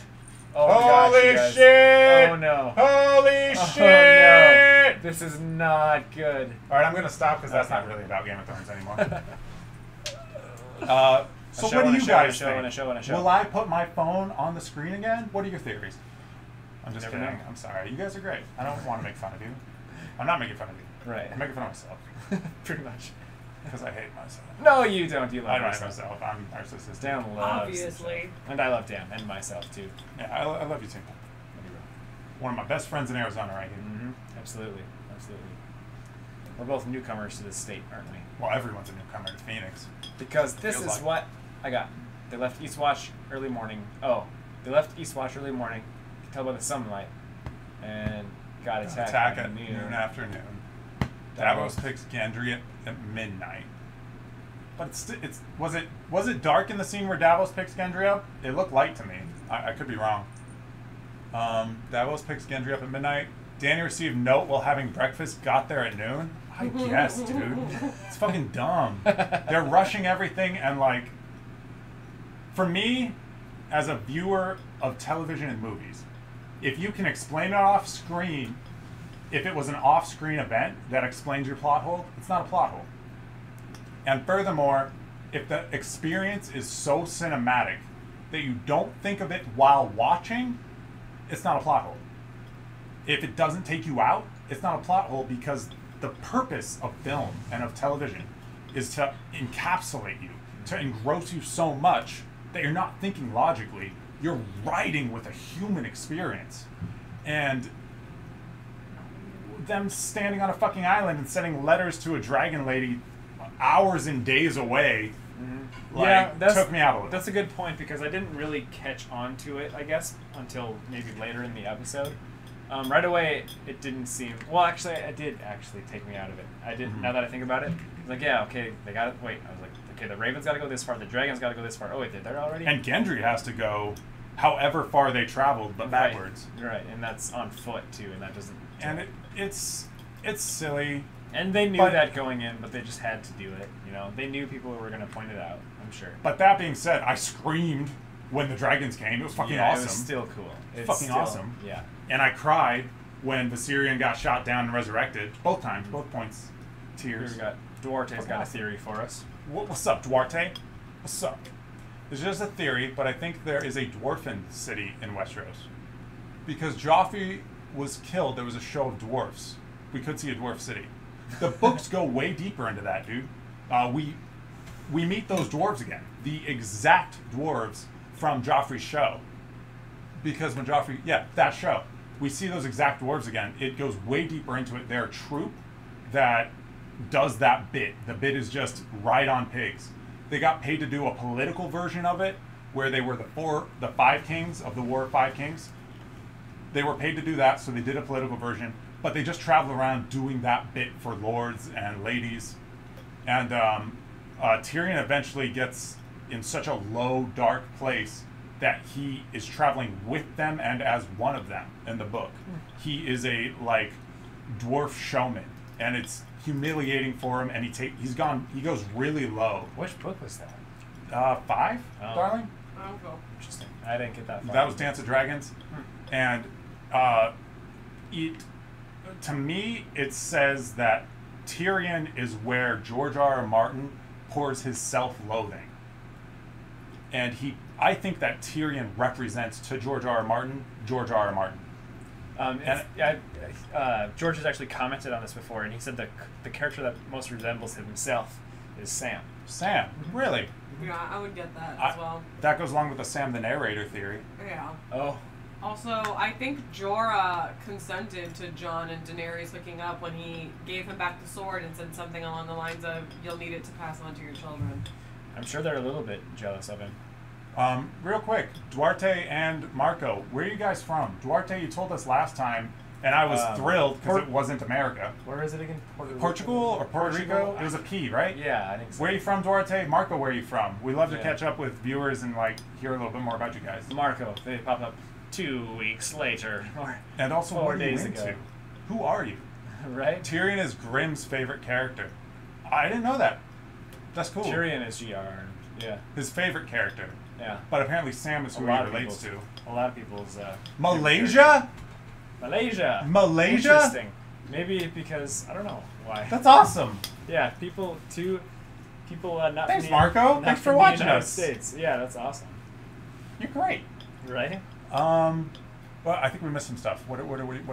[SPEAKER 2] Oh my gosh,
[SPEAKER 1] Holy
[SPEAKER 2] you guys.
[SPEAKER 1] shit!
[SPEAKER 2] Oh no.
[SPEAKER 1] Holy
[SPEAKER 2] Oh
[SPEAKER 1] shit!
[SPEAKER 2] no. This is not good.
[SPEAKER 1] All right, I'm gonna stop because that's
[SPEAKER 2] Okay.
[SPEAKER 1] not really about Game of Thrones anymore. So
[SPEAKER 2] A show
[SPEAKER 1] what do
[SPEAKER 2] and a
[SPEAKER 1] you
[SPEAKER 2] show and a
[SPEAKER 1] guys
[SPEAKER 2] show
[SPEAKER 1] think?
[SPEAKER 2] and a show and a show.
[SPEAKER 1] Will I put my phone on the screen again? What are your theories? I'm just
[SPEAKER 2] Never
[SPEAKER 1] kidding.
[SPEAKER 2] know.
[SPEAKER 1] I'm sorry. You guys are great. I don't want to make fun of you. I'm not making fun of you.
[SPEAKER 2] Right.
[SPEAKER 1] I'm making fun of myself
[SPEAKER 2] Pretty much.
[SPEAKER 1] because I hate myself.
[SPEAKER 2] No, you don't. You
[SPEAKER 1] I
[SPEAKER 2] love
[SPEAKER 1] don't hate
[SPEAKER 2] yourself.
[SPEAKER 1] myself. I'm narcissistic.
[SPEAKER 2] Dan loves
[SPEAKER 6] Obviously.
[SPEAKER 2] himself. And I love Dan and myself too.
[SPEAKER 1] Yeah, I love you too. One of my best friends in Arizona right here.
[SPEAKER 2] Mm-hmm. Absolutely. Absolutely. We're both newcomers to this state, aren't we?
[SPEAKER 1] Well, everyone's a newcomer to Phoenix.
[SPEAKER 2] Because this
[SPEAKER 1] Feels
[SPEAKER 2] is
[SPEAKER 1] like.
[SPEAKER 2] what I got. They left Eastwatch early morning. Oh, they left Eastwatch early morning. You can tell by the sunlight. And got attacked
[SPEAKER 1] Attack
[SPEAKER 2] at
[SPEAKER 1] at
[SPEAKER 2] noon.
[SPEAKER 1] noon afternoon.
[SPEAKER 2] Davos.
[SPEAKER 1] Davos picks Gendry at midnight. But was it dark in the scene where Davos picks Gendry up? It looked light to me. I could be wrong. Davos picks Gendry up at midnight. Dany received note while having breakfast. Got there at noon. I guess, dude. It's fucking dumb. They're rushing everything and like. For me, as a viewer of television and movies, if you can explain it off screen, if it was an off-screen event that explains your plot hole, it's not a plot hole. And furthermore, if the experience is so cinematic that you don't think of it while watching, it's not a plot hole. If it doesn't take you out, it's not a plot hole because the purpose of film and of television is to encapsulate you, to engross you so much that you're not thinking logically. You're riding with a human experience. And them standing on a fucking island and sending letters to a dragon lady hours and days away took me out a little.
[SPEAKER 2] That's a good point because I didn't really catch on to it, I guess, until maybe later in the episode. Right away, it didn't seem... Well, actually, it did actually take me out of it. I did. Now that I think about it, I was like, yeah, okay, they got it. Wait, I was like, okay, the Raven's got to go this far, the Dragon's got to go this far. Oh, wait, they're there already?
[SPEAKER 1] And Gendry has to go however far they traveled, but backwards.
[SPEAKER 2] Right, and that's on foot, too, and that doesn't...
[SPEAKER 1] And it's silly.
[SPEAKER 2] And they knew
[SPEAKER 1] but-
[SPEAKER 2] that going in, but they just had to do it, you know? They knew people were going to point it out, I'm sure.
[SPEAKER 1] But that being said, I screamed when the dragons came. It was fucking
[SPEAKER 2] yeah,
[SPEAKER 1] awesome.
[SPEAKER 2] it was still cool. It's
[SPEAKER 1] fucking
[SPEAKER 2] still-
[SPEAKER 1] awesome.
[SPEAKER 2] Yeah.
[SPEAKER 1] And I cried when Viserion got shot down and resurrected. Both times, both points.
[SPEAKER 2] Here
[SPEAKER 1] Tears.
[SPEAKER 2] we got... Duarte's got a theory for us.
[SPEAKER 1] What's up, Duarte? What's up? There's just a theory, but I think there is a dwarfen city in Westeros. Because Joffrey was killed, there was a show of dwarfs. We could see a dwarf city. The books go way deeper into that, dude. We meet those dwarves again. The exact dwarves from Joffrey's show. Because when Joffrey... Yeah, that show. We see those exact dwarves again. It goes way deeper into it. They're a troop that does that bit. The bit is just ride on pigs. They got paid to do a political version of it where they were the 5 kings of the War of 5 Kings. They were paid to do that, so they did a political version, but they just travel around doing that bit for lords and ladies. And Tyrion eventually gets in such a low, dark place that he is traveling with them and as one of them in the book. He is a, like, dwarf showman and it's humiliating for him. And he goes really low.
[SPEAKER 2] Which book was that?
[SPEAKER 1] 5,
[SPEAKER 2] Oh.
[SPEAKER 1] darling.
[SPEAKER 6] Oh, cool.
[SPEAKER 2] Interesting. I didn't get that far.
[SPEAKER 1] That was Dance of Dragons, and to me it says that Tyrion is where George R.R. Martin pours his self-loathing, and I think that Tyrion represents to George R.R. Martin George R.R. Martin.
[SPEAKER 2] George has actually commented on this before, and he said that the character that most resembles himself is Sam.
[SPEAKER 1] Sam, really?
[SPEAKER 6] Yeah, I would get that as well.
[SPEAKER 1] That goes along with the Sam the narrator theory.
[SPEAKER 6] Yeah.
[SPEAKER 2] Oh.
[SPEAKER 6] Also, I think Jorah consented to Jon and Daenerys hooking up when he gave him back the sword and said something along the lines of, "You'll need it to pass on to your children."
[SPEAKER 2] I'm sure they're a little bit jealous of him.
[SPEAKER 1] Real quick, Duarte and Marco, where are you guys from? Duarte, you told us last time, and I was thrilled because it wasn't America.
[SPEAKER 2] Where is it again?
[SPEAKER 1] Portugal or Puerto Rico? It was a P, right?
[SPEAKER 2] Yeah, I think so.
[SPEAKER 1] Where are you from, Duarte? Marco, where are you from? We love to catch up with viewers and hear a little bit more about you guys.
[SPEAKER 2] Marco, they pop up 2 weeks later,
[SPEAKER 1] And also,
[SPEAKER 2] 4
[SPEAKER 1] what are you
[SPEAKER 2] days
[SPEAKER 1] into?
[SPEAKER 2] ago.
[SPEAKER 1] Who are you?
[SPEAKER 2] Right?
[SPEAKER 1] Tyrion is Grimm's favorite character. I didn't know that. That's cool.
[SPEAKER 2] Tyrion is GR. Yeah.
[SPEAKER 1] His favorite character.
[SPEAKER 2] Yeah.
[SPEAKER 1] But apparently Sam is who he relates to.
[SPEAKER 2] A lot of people's.
[SPEAKER 1] Malaysia?
[SPEAKER 2] Malaysia.
[SPEAKER 1] Malaysia?
[SPEAKER 2] Interesting. Maybe because I don't know why.
[SPEAKER 1] That's awesome.
[SPEAKER 2] Yeah, people not.
[SPEAKER 1] Thanks,
[SPEAKER 2] from the,
[SPEAKER 1] Marco.
[SPEAKER 2] not
[SPEAKER 1] Thanks for
[SPEAKER 2] from the
[SPEAKER 1] watching
[SPEAKER 2] United
[SPEAKER 1] us.
[SPEAKER 2] States. Yeah, that's awesome.
[SPEAKER 1] You're great.
[SPEAKER 2] Right?
[SPEAKER 1] Well, I think we missed some stuff. What are we at?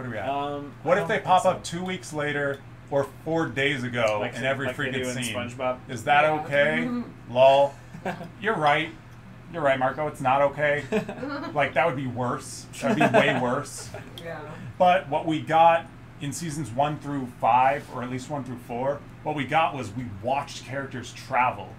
[SPEAKER 1] What
[SPEAKER 2] I
[SPEAKER 1] if they
[SPEAKER 2] don't
[SPEAKER 1] pop
[SPEAKER 2] think
[SPEAKER 1] up 2 weeks later or 4 days ago
[SPEAKER 2] Like
[SPEAKER 1] in every
[SPEAKER 2] like they
[SPEAKER 1] freaking
[SPEAKER 2] do in
[SPEAKER 1] scene?
[SPEAKER 2] SpongeBob?
[SPEAKER 1] Is that
[SPEAKER 6] Yeah.
[SPEAKER 1] okay? Lol. You're right. You're right, Marco. It's not okay. That would be worse. That would be way worse.
[SPEAKER 6] Yeah.
[SPEAKER 1] But what we got in seasons 1 through 5, or at least 1 through 4, what we got was we watched characters travel.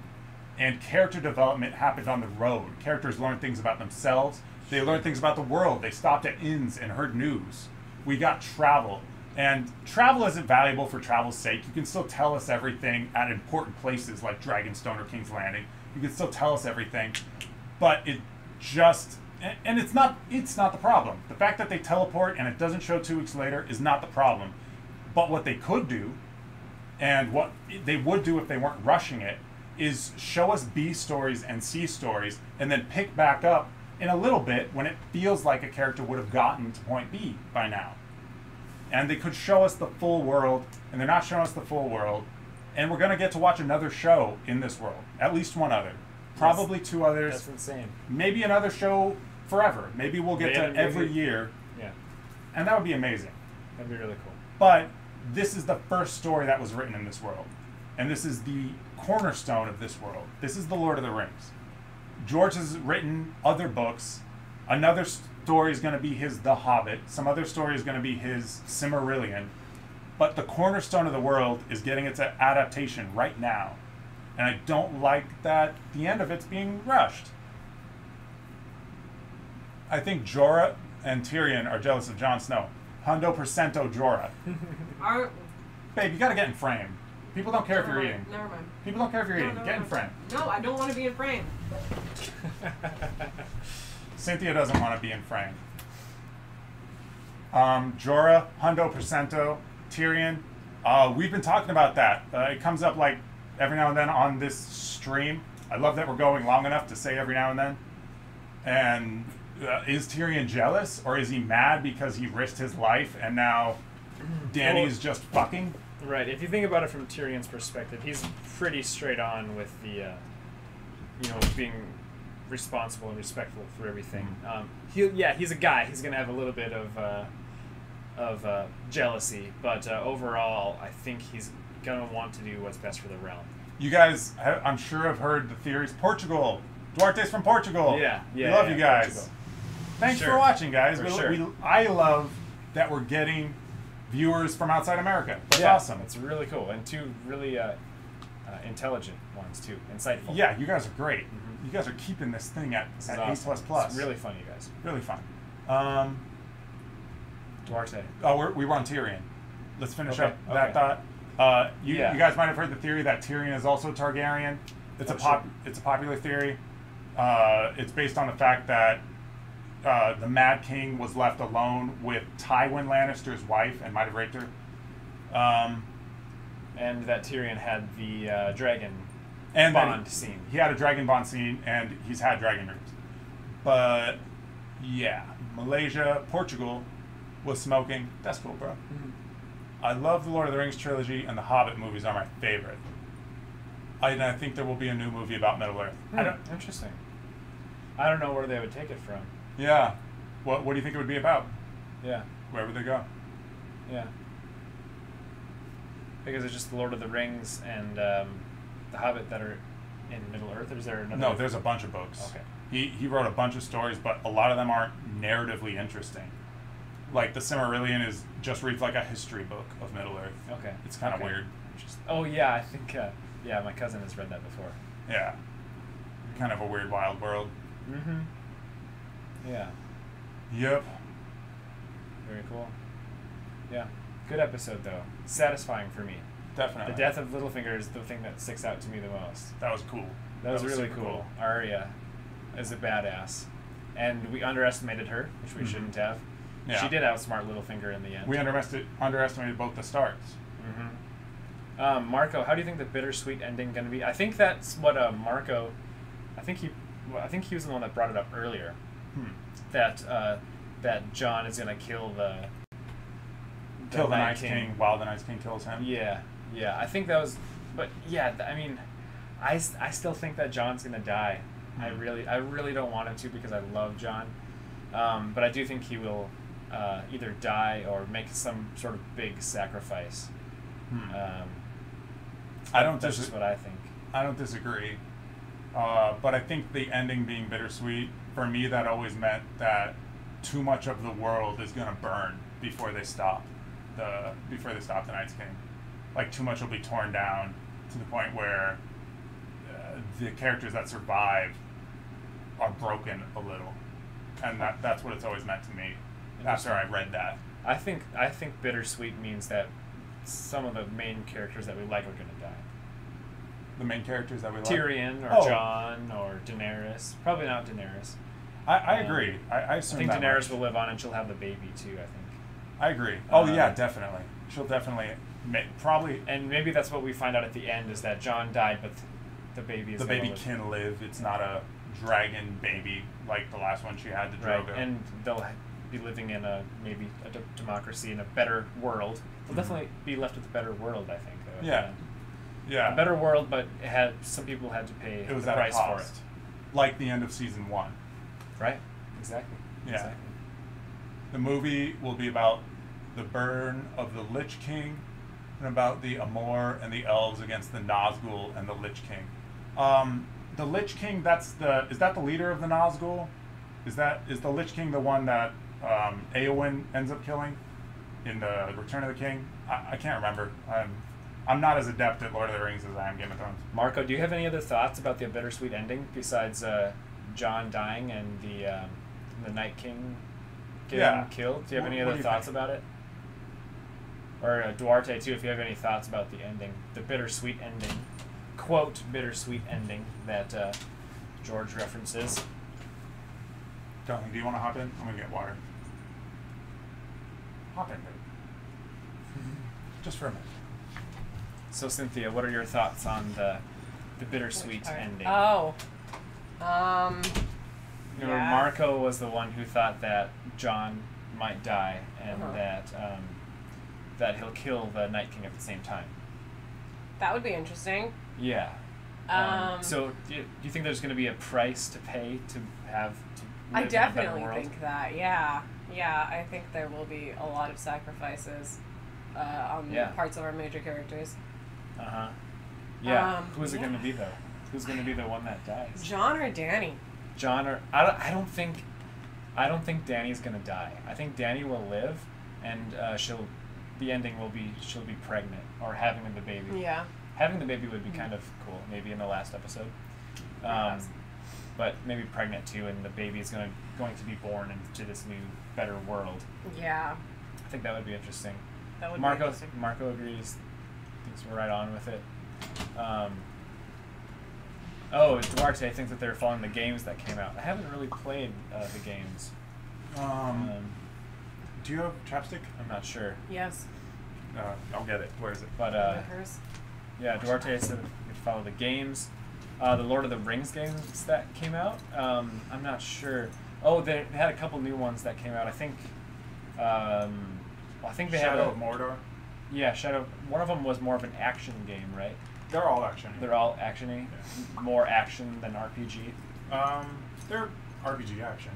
[SPEAKER 1] And character development happened on the road. Characters learned things about themselves. They learned things about the world. They stopped at inns and heard news. We got travel. And travel isn't valuable for travel's sake. You can still tell us everything at important places like Dragonstone or King's Landing. You can still tell us everything. But it just... And it's not the problem. The fact that they teleport and it doesn't show 2 weeks later is not the problem. But what they could do, and what they would do if they weren't rushing it, is show us B stories and C stories and then pick back up in a little bit when it feels like a character would have gotten to point B by now. And they could show us the full world, and they're not showing us the full world. And we're going to get to watch another show in this world. At least one other. Probably 2 others.
[SPEAKER 2] That's insane.
[SPEAKER 1] Maybe another show forever. Maybe we'll get to every year.
[SPEAKER 2] Yeah.
[SPEAKER 1] And that would be amazing.
[SPEAKER 2] That'd be really cool.
[SPEAKER 1] But this is the first story that was written in this world. And this is the cornerstone of this world. This is The Lord of the Rings. George has written other books. Another story is going to be his The Hobbit. Some other story is going to be his Silmarillion. But the cornerstone of the world is getting its adaptation right now. And I don't like that the end of it's being rushed. I think Jorah and Tyrion are jealous of Jon Snow. 100% Jorah. Babe, you gotta get in frame. People don't care if you're eating.
[SPEAKER 6] Never mind.
[SPEAKER 1] People don't care if you're eating.
[SPEAKER 6] No,
[SPEAKER 1] Get in frame.
[SPEAKER 6] No, I don't want to be in frame.
[SPEAKER 1] Cynthia doesn't want to be in frame. Jorah, 100%. Tyrion. We've been talking about that. It comes up every now and then on this stream. I love that we're going long enough to say every now and then. And is Tyrion jealous, or is he mad because he risked his life and now Dany's just fucking?
[SPEAKER 2] Right. If you think about it from Tyrion's perspective, he's pretty straight on with the, being responsible and respectful for everything. He's a guy. He's gonna have a little bit of jealousy, but overall, I think he's gonna want to do what's best for the realm.
[SPEAKER 1] You guys, I'm sure, have heard the theories. Portugal. Duarte's from Portugal.
[SPEAKER 2] Yeah.
[SPEAKER 1] We love you guys.
[SPEAKER 2] Portugal.
[SPEAKER 1] Thanks for watching, guys.
[SPEAKER 2] For
[SPEAKER 1] I love that we're getting viewers from outside America. That's
[SPEAKER 2] yeah,
[SPEAKER 1] awesome.
[SPEAKER 2] It's really cool, and 2 really intelligent ones too, insightful.
[SPEAKER 1] Yeah, you guys are great. Mm-hmm. You guys are keeping this thing at
[SPEAKER 2] awesome.
[SPEAKER 1] A++.
[SPEAKER 2] It's really fun, you guys.
[SPEAKER 1] Really fun.
[SPEAKER 2] Duarte.
[SPEAKER 1] Oh, we were on Tyrion. Let's finish up that
[SPEAKER 2] okay.
[SPEAKER 1] thought. You guys might have heard the theory that Tyrion is also Targaryen. It's a popular theory. It's based on the fact that the Mad King was left alone with Tywin Lannister's wife and might have raped her.
[SPEAKER 2] And that Tyrion had the dragon
[SPEAKER 1] And then
[SPEAKER 2] bond scene.
[SPEAKER 1] He had a dragon bond scene, and he's had dragon dreams. But yeah, Malaysia, Portugal was smoking. That's cool, bro. I love the Lord of the Rings trilogy, and the Hobbit movies are my favorite. And I think there will be a new movie about Middle Earth.
[SPEAKER 2] Interesting. I don't know where they would take it from.
[SPEAKER 1] Yeah. What do you think it would be about?
[SPEAKER 2] Yeah.
[SPEAKER 1] Where would they go?
[SPEAKER 2] Yeah. Because it's just the Lord of the Rings and the Hobbit that are in Middle Earth, or is there another?
[SPEAKER 1] No, there's a bunch of books.
[SPEAKER 2] Okay.
[SPEAKER 1] He wrote a bunch of stories, but a lot of them aren't narratively interesting. Like the Silmarillion just reads like a history book of Middle Earth.
[SPEAKER 2] Okay.
[SPEAKER 1] It's kind of weird.
[SPEAKER 2] Oh yeah, I think yeah, my cousin has read that before.
[SPEAKER 1] Yeah. Kind of a weird, wild world.
[SPEAKER 2] Mm-hmm. Yeah.
[SPEAKER 1] Yep.
[SPEAKER 2] Very cool. Yeah. Good episode though. Satisfying for me.
[SPEAKER 1] Definitely.
[SPEAKER 2] The death of Littlefinger is the thing that sticks out to me the most.
[SPEAKER 1] That was cool.
[SPEAKER 2] That was really
[SPEAKER 1] super
[SPEAKER 2] cool. Arya is a badass. And we underestimated her, which we shouldn't have.
[SPEAKER 1] Yeah.
[SPEAKER 2] She did outsmart Littlefinger in the end.
[SPEAKER 1] We underestimated both the Starks.
[SPEAKER 2] Mm-hmm. Marco, how do you think the bittersweet ending going to be? I think that's what Marco. I think he was the one that brought it up earlier. That Jon is going to kill the
[SPEAKER 1] Night King while the Night King kills him.
[SPEAKER 2] Yeah. I think that was, but yeah. I mean, I still think that Jon's going to die. I really don't want him to because I love Jon. But I do think he will either die or make some sort of big sacrifice. That's just what I think.
[SPEAKER 1] I don't disagree. But I think the ending being bittersweet, for me, that always meant that too much of the world is going to burn before they stop the Night's King. Like, too much will be torn down to the point where the characters that survive are broken a little. And that's what it's always meant to me after I read that.
[SPEAKER 2] I think bittersweet means that some of the main characters that we like are going to die.
[SPEAKER 1] The main characters that we like?
[SPEAKER 2] Tyrion or Jon or Daenerys. Probably not Daenerys.
[SPEAKER 1] I agree. I assume
[SPEAKER 2] I think
[SPEAKER 1] that
[SPEAKER 2] Daenerys will live on and she'll have the baby too, I think.
[SPEAKER 1] I agree. Oh, yeah, definitely. She'll definitely probably...
[SPEAKER 2] And maybe that's what we find out at the end is that Jon died, but the baby is...
[SPEAKER 1] The baby can live. It's not a dragon baby like the last one she had to Drogo.
[SPEAKER 2] Right, and they'll be living in maybe a democracy in a better world. They'll definitely be left with a better world, I think. Though,
[SPEAKER 1] yeah.
[SPEAKER 2] A better world, but some people had to pay the price for it.
[SPEAKER 1] Like the end of season 1.
[SPEAKER 2] Right? Exactly.
[SPEAKER 1] Yeah.
[SPEAKER 2] Exactly.
[SPEAKER 1] The movie will be about the burn of the Lich King and about the Amor and the elves against the Nazgul and the Lich King. The Lich King, is that the leader of the Nazgul? Is the Lich King the one that Eowyn ends up killing in the Return of the King? I can't remember. I'm not as adept at Lord of the Rings as I am Game of Thrones.
[SPEAKER 2] Marco, do you have any other thoughts about the bittersweet ending besides Jon dying and the Night King getting killed? Do you have any other thoughts about it? Or Duarte too, if you have any thoughts about the ending, the bittersweet ending, quote bittersweet ending that George references.
[SPEAKER 1] Darling, do you want to hop in? I'm gonna get water. Hop in, babe. Just for a minute.
[SPEAKER 2] So Cynthia, what are your thoughts on the bittersweet ending?
[SPEAKER 6] Oh.
[SPEAKER 2] Remember, Marco was the one who thought that Jon might die and that he'll kill the Night King at the same time.
[SPEAKER 6] That would be interesting.
[SPEAKER 2] Yeah. So do you think there's going to be a price to pay to live
[SPEAKER 6] I
[SPEAKER 2] in a
[SPEAKER 6] definitely
[SPEAKER 2] better world?
[SPEAKER 6] think that. Yeah. I think there will be a lot of sacrifices on parts of our major characters.
[SPEAKER 2] Yeah. Who's it going to be though? Who's going to be the one that dies?
[SPEAKER 6] Jon or Dany?
[SPEAKER 2] Jon or I don't think Dany's going to die. I think Dany will live, and the ending will be she'll be pregnant or having the baby.
[SPEAKER 6] Yeah.
[SPEAKER 2] Having the baby would be kind of cool, maybe in the last episode. But maybe pregnant too, and the baby is going to be born into this new, better world.
[SPEAKER 6] Yeah.
[SPEAKER 2] I think that would be interesting.
[SPEAKER 6] That would
[SPEAKER 2] Marco
[SPEAKER 6] be interesting.
[SPEAKER 2] Marco agrees. Thinks we're right on with it. Duarte, I think that they're following the games that came out. I haven't really played the games.
[SPEAKER 1] Do you have chapstick?
[SPEAKER 2] I'm not sure.
[SPEAKER 6] Yes.
[SPEAKER 1] I'll get it. Where is it?
[SPEAKER 2] But
[SPEAKER 3] Markers.
[SPEAKER 2] yeah, Duarte said you could follow the games. The Lord of the Rings games that came out. I'm not sure. Oh, they had a couple new ones that came out. I think. Well, I think they
[SPEAKER 1] Shadow
[SPEAKER 2] had
[SPEAKER 1] of Mordor.
[SPEAKER 2] Yeah, Shadow. One of them was more of an action game, right?
[SPEAKER 1] They're all action.
[SPEAKER 2] They're all action-y.
[SPEAKER 1] Yeah.
[SPEAKER 2] More action than RPG.
[SPEAKER 1] They're RPG action.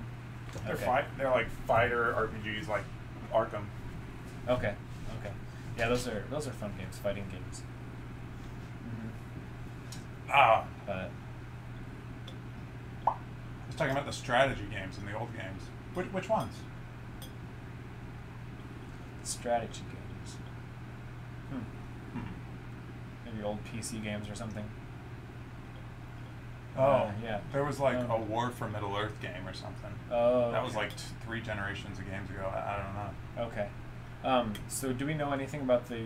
[SPEAKER 1] They're
[SPEAKER 2] Okay.
[SPEAKER 1] They're like fighter RPGs, like Arkham.
[SPEAKER 2] Okay. Okay. Yeah, those are fun games, fighting games.
[SPEAKER 1] Ah,
[SPEAKER 2] But
[SPEAKER 1] I was talking about the strategy games in the old games. Which ones?
[SPEAKER 2] strategy games. Maybe old PC games or something.
[SPEAKER 1] Oh,
[SPEAKER 2] yeah.
[SPEAKER 1] There was like
[SPEAKER 2] Oh.
[SPEAKER 1] a War for Middle Earth game or something.
[SPEAKER 2] Oh.
[SPEAKER 1] That was
[SPEAKER 2] okay.
[SPEAKER 1] like 3 generations of games ago. I don't know.
[SPEAKER 2] Okay. So do we know anything about the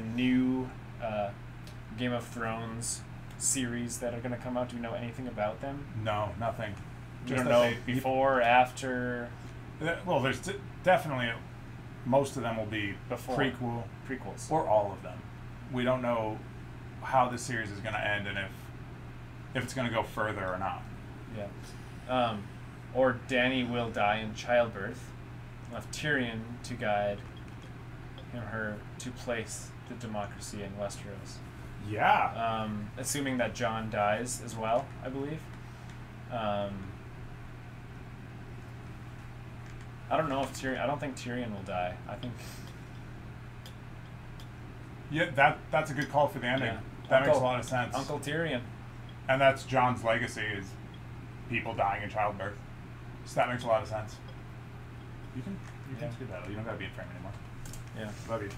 [SPEAKER 2] new Game of Thrones series that are going to come out? Do we know anything about them?
[SPEAKER 1] No, nothing.
[SPEAKER 2] We
[SPEAKER 1] Just
[SPEAKER 2] don't
[SPEAKER 1] that
[SPEAKER 2] know
[SPEAKER 1] they-
[SPEAKER 2] before, after,
[SPEAKER 1] Well, there's definitely most of them will be
[SPEAKER 2] Before.
[SPEAKER 1] prequels,
[SPEAKER 2] prequels.
[SPEAKER 1] or all of them. We don't know how this series is going to end and if it's going to go further or not.
[SPEAKER 2] Yeah. Or Dany will die in childbirth. Left Tyrion to guide him or her to place the democracy in Westeros.
[SPEAKER 1] Yeah.
[SPEAKER 2] Assuming that Jon dies as well, I believe. I don't know if Tyrion. I don't think Tyrion will die. I think.
[SPEAKER 1] Yeah, that's a good call for the ending.
[SPEAKER 2] Yeah.
[SPEAKER 1] That makes a
[SPEAKER 2] Uncle-
[SPEAKER 1] lot of sense.
[SPEAKER 2] Uncle Tyrion.
[SPEAKER 1] And that's John's legacy is people dying in childbirth. So that makes a lot of sense. You can
[SPEAKER 2] Yeah.
[SPEAKER 1] do that. You don't gotta be in frame anymore.
[SPEAKER 2] Yeah.
[SPEAKER 1] Love you.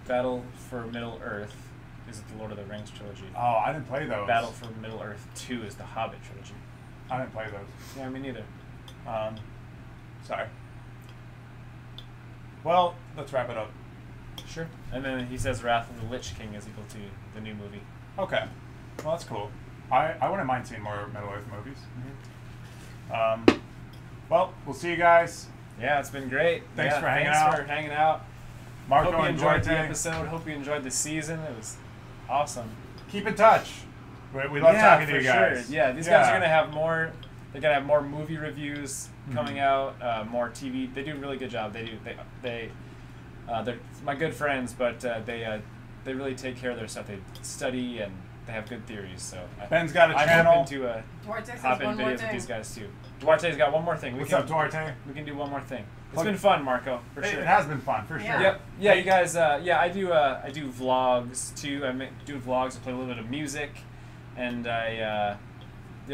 [SPEAKER 2] Battle for Middle Earth is the Lord of the Rings trilogy.
[SPEAKER 1] Oh, I didn't play those.
[SPEAKER 2] Battle for Middle Earth 2 is the Hobbit trilogy.
[SPEAKER 1] I didn't play those.
[SPEAKER 2] Yeah, me neither.
[SPEAKER 1] Sorry. Well, let's wrap it up.
[SPEAKER 2] Sure. And then he says Wrath of the Lich King is equal to the new movie.
[SPEAKER 1] Okay. Well, that's cool. I wouldn't mind seeing more Middle Earth movies. Well, we'll see you guys.
[SPEAKER 2] Yeah, it's been great.
[SPEAKER 1] Thanks
[SPEAKER 2] Yeah,
[SPEAKER 1] for hanging
[SPEAKER 2] thanks
[SPEAKER 1] out.
[SPEAKER 2] for hanging out.
[SPEAKER 1] Marco
[SPEAKER 2] Hope you
[SPEAKER 1] and
[SPEAKER 2] enjoyed the
[SPEAKER 1] Duarte.
[SPEAKER 2] episode. Hope you enjoyed the season. It was awesome.
[SPEAKER 1] Keep in touch. We love talking to you guys.
[SPEAKER 2] Sure. Yeah, these guys are gonna have more. They're gonna have more movie reviews coming out. More TV. They do a really good job. They do. They're my good friends, but they really take care of their stuff. They study and they have good theories. So
[SPEAKER 1] Ben's got a
[SPEAKER 2] I'm
[SPEAKER 1] channel.
[SPEAKER 2] open to
[SPEAKER 3] Duarte says
[SPEAKER 2] hop in
[SPEAKER 3] one more
[SPEAKER 2] videos with
[SPEAKER 3] thing.
[SPEAKER 2] these guys too. Duarte's got one more thing.
[SPEAKER 1] What's up, Duarte?
[SPEAKER 2] We can do one more thing. It's
[SPEAKER 1] Plug-
[SPEAKER 2] been fun, Marco, for sure.
[SPEAKER 1] It has been fun, for sure.
[SPEAKER 3] Yeah.
[SPEAKER 2] Yep. Yeah, you guys. Yeah, I do vlogs too. Do vlogs. I play a little bit of music, and yeah,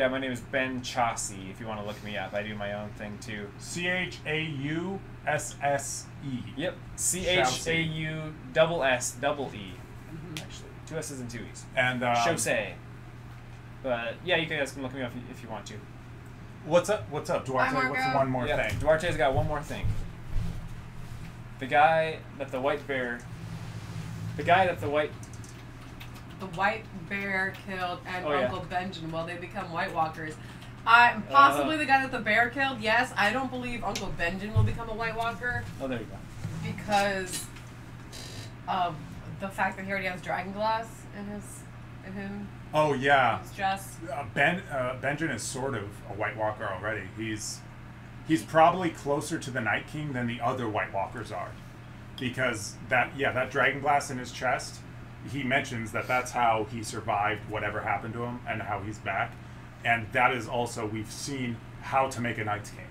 [SPEAKER 2] my name is Ben CHAUSSEE. If you want to look me up, I do my own thing too.
[SPEAKER 1] CHAUSSE.
[SPEAKER 2] Yep. CHAUSSEE. Actually, 2 S's and 2 E's.
[SPEAKER 1] And
[SPEAKER 2] CHAUSSEE. But yeah, you guys can look me up if you want to.
[SPEAKER 1] What's up, Duarte?
[SPEAKER 3] Hi,
[SPEAKER 1] What's
[SPEAKER 3] Marco.
[SPEAKER 1] one more
[SPEAKER 2] Yeah,
[SPEAKER 1] thing?
[SPEAKER 2] Duarte's got one more thing. The guy that the white bear
[SPEAKER 6] killed and
[SPEAKER 2] Oh, yeah.
[SPEAKER 6] Uncle Benjamin, will they become White Walkers? Possibly the guy that the bear killed, yes. I don't believe Uncle Benjamin will become a White Walker
[SPEAKER 2] Oh, there you go.
[SPEAKER 6] because of the fact that he already has dragon glass in him.
[SPEAKER 1] Oh yeah.
[SPEAKER 6] It's just
[SPEAKER 1] Benjen is sort of a White Walker already. He's probably closer to the Night King than the other White Walkers are, because that dragon glass in his chest. He mentions that's how he survived whatever happened to him and how he's back, and that is also we've seen how to make a Night King.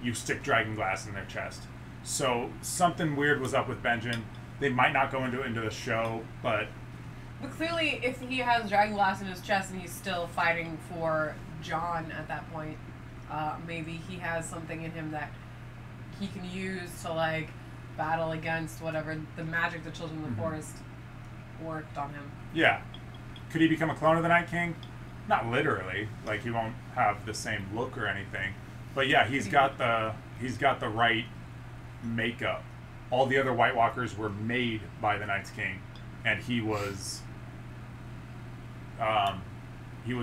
[SPEAKER 1] You stick dragon glass in their chest. So something weird was up with Benjen. They might not go into the show, but
[SPEAKER 6] clearly, if he has dragon glass in his chest and he's still fighting for Jon at that point, maybe he has something in him that he can use to like battle against whatever the magic the children of the forest worked on him.
[SPEAKER 1] yeah. Could he become a clone of the Night King? Not literally. Like he won't have the same look or anything. But yeah, he's got the right makeup. All the other White Walkers were made by the Night King, and he was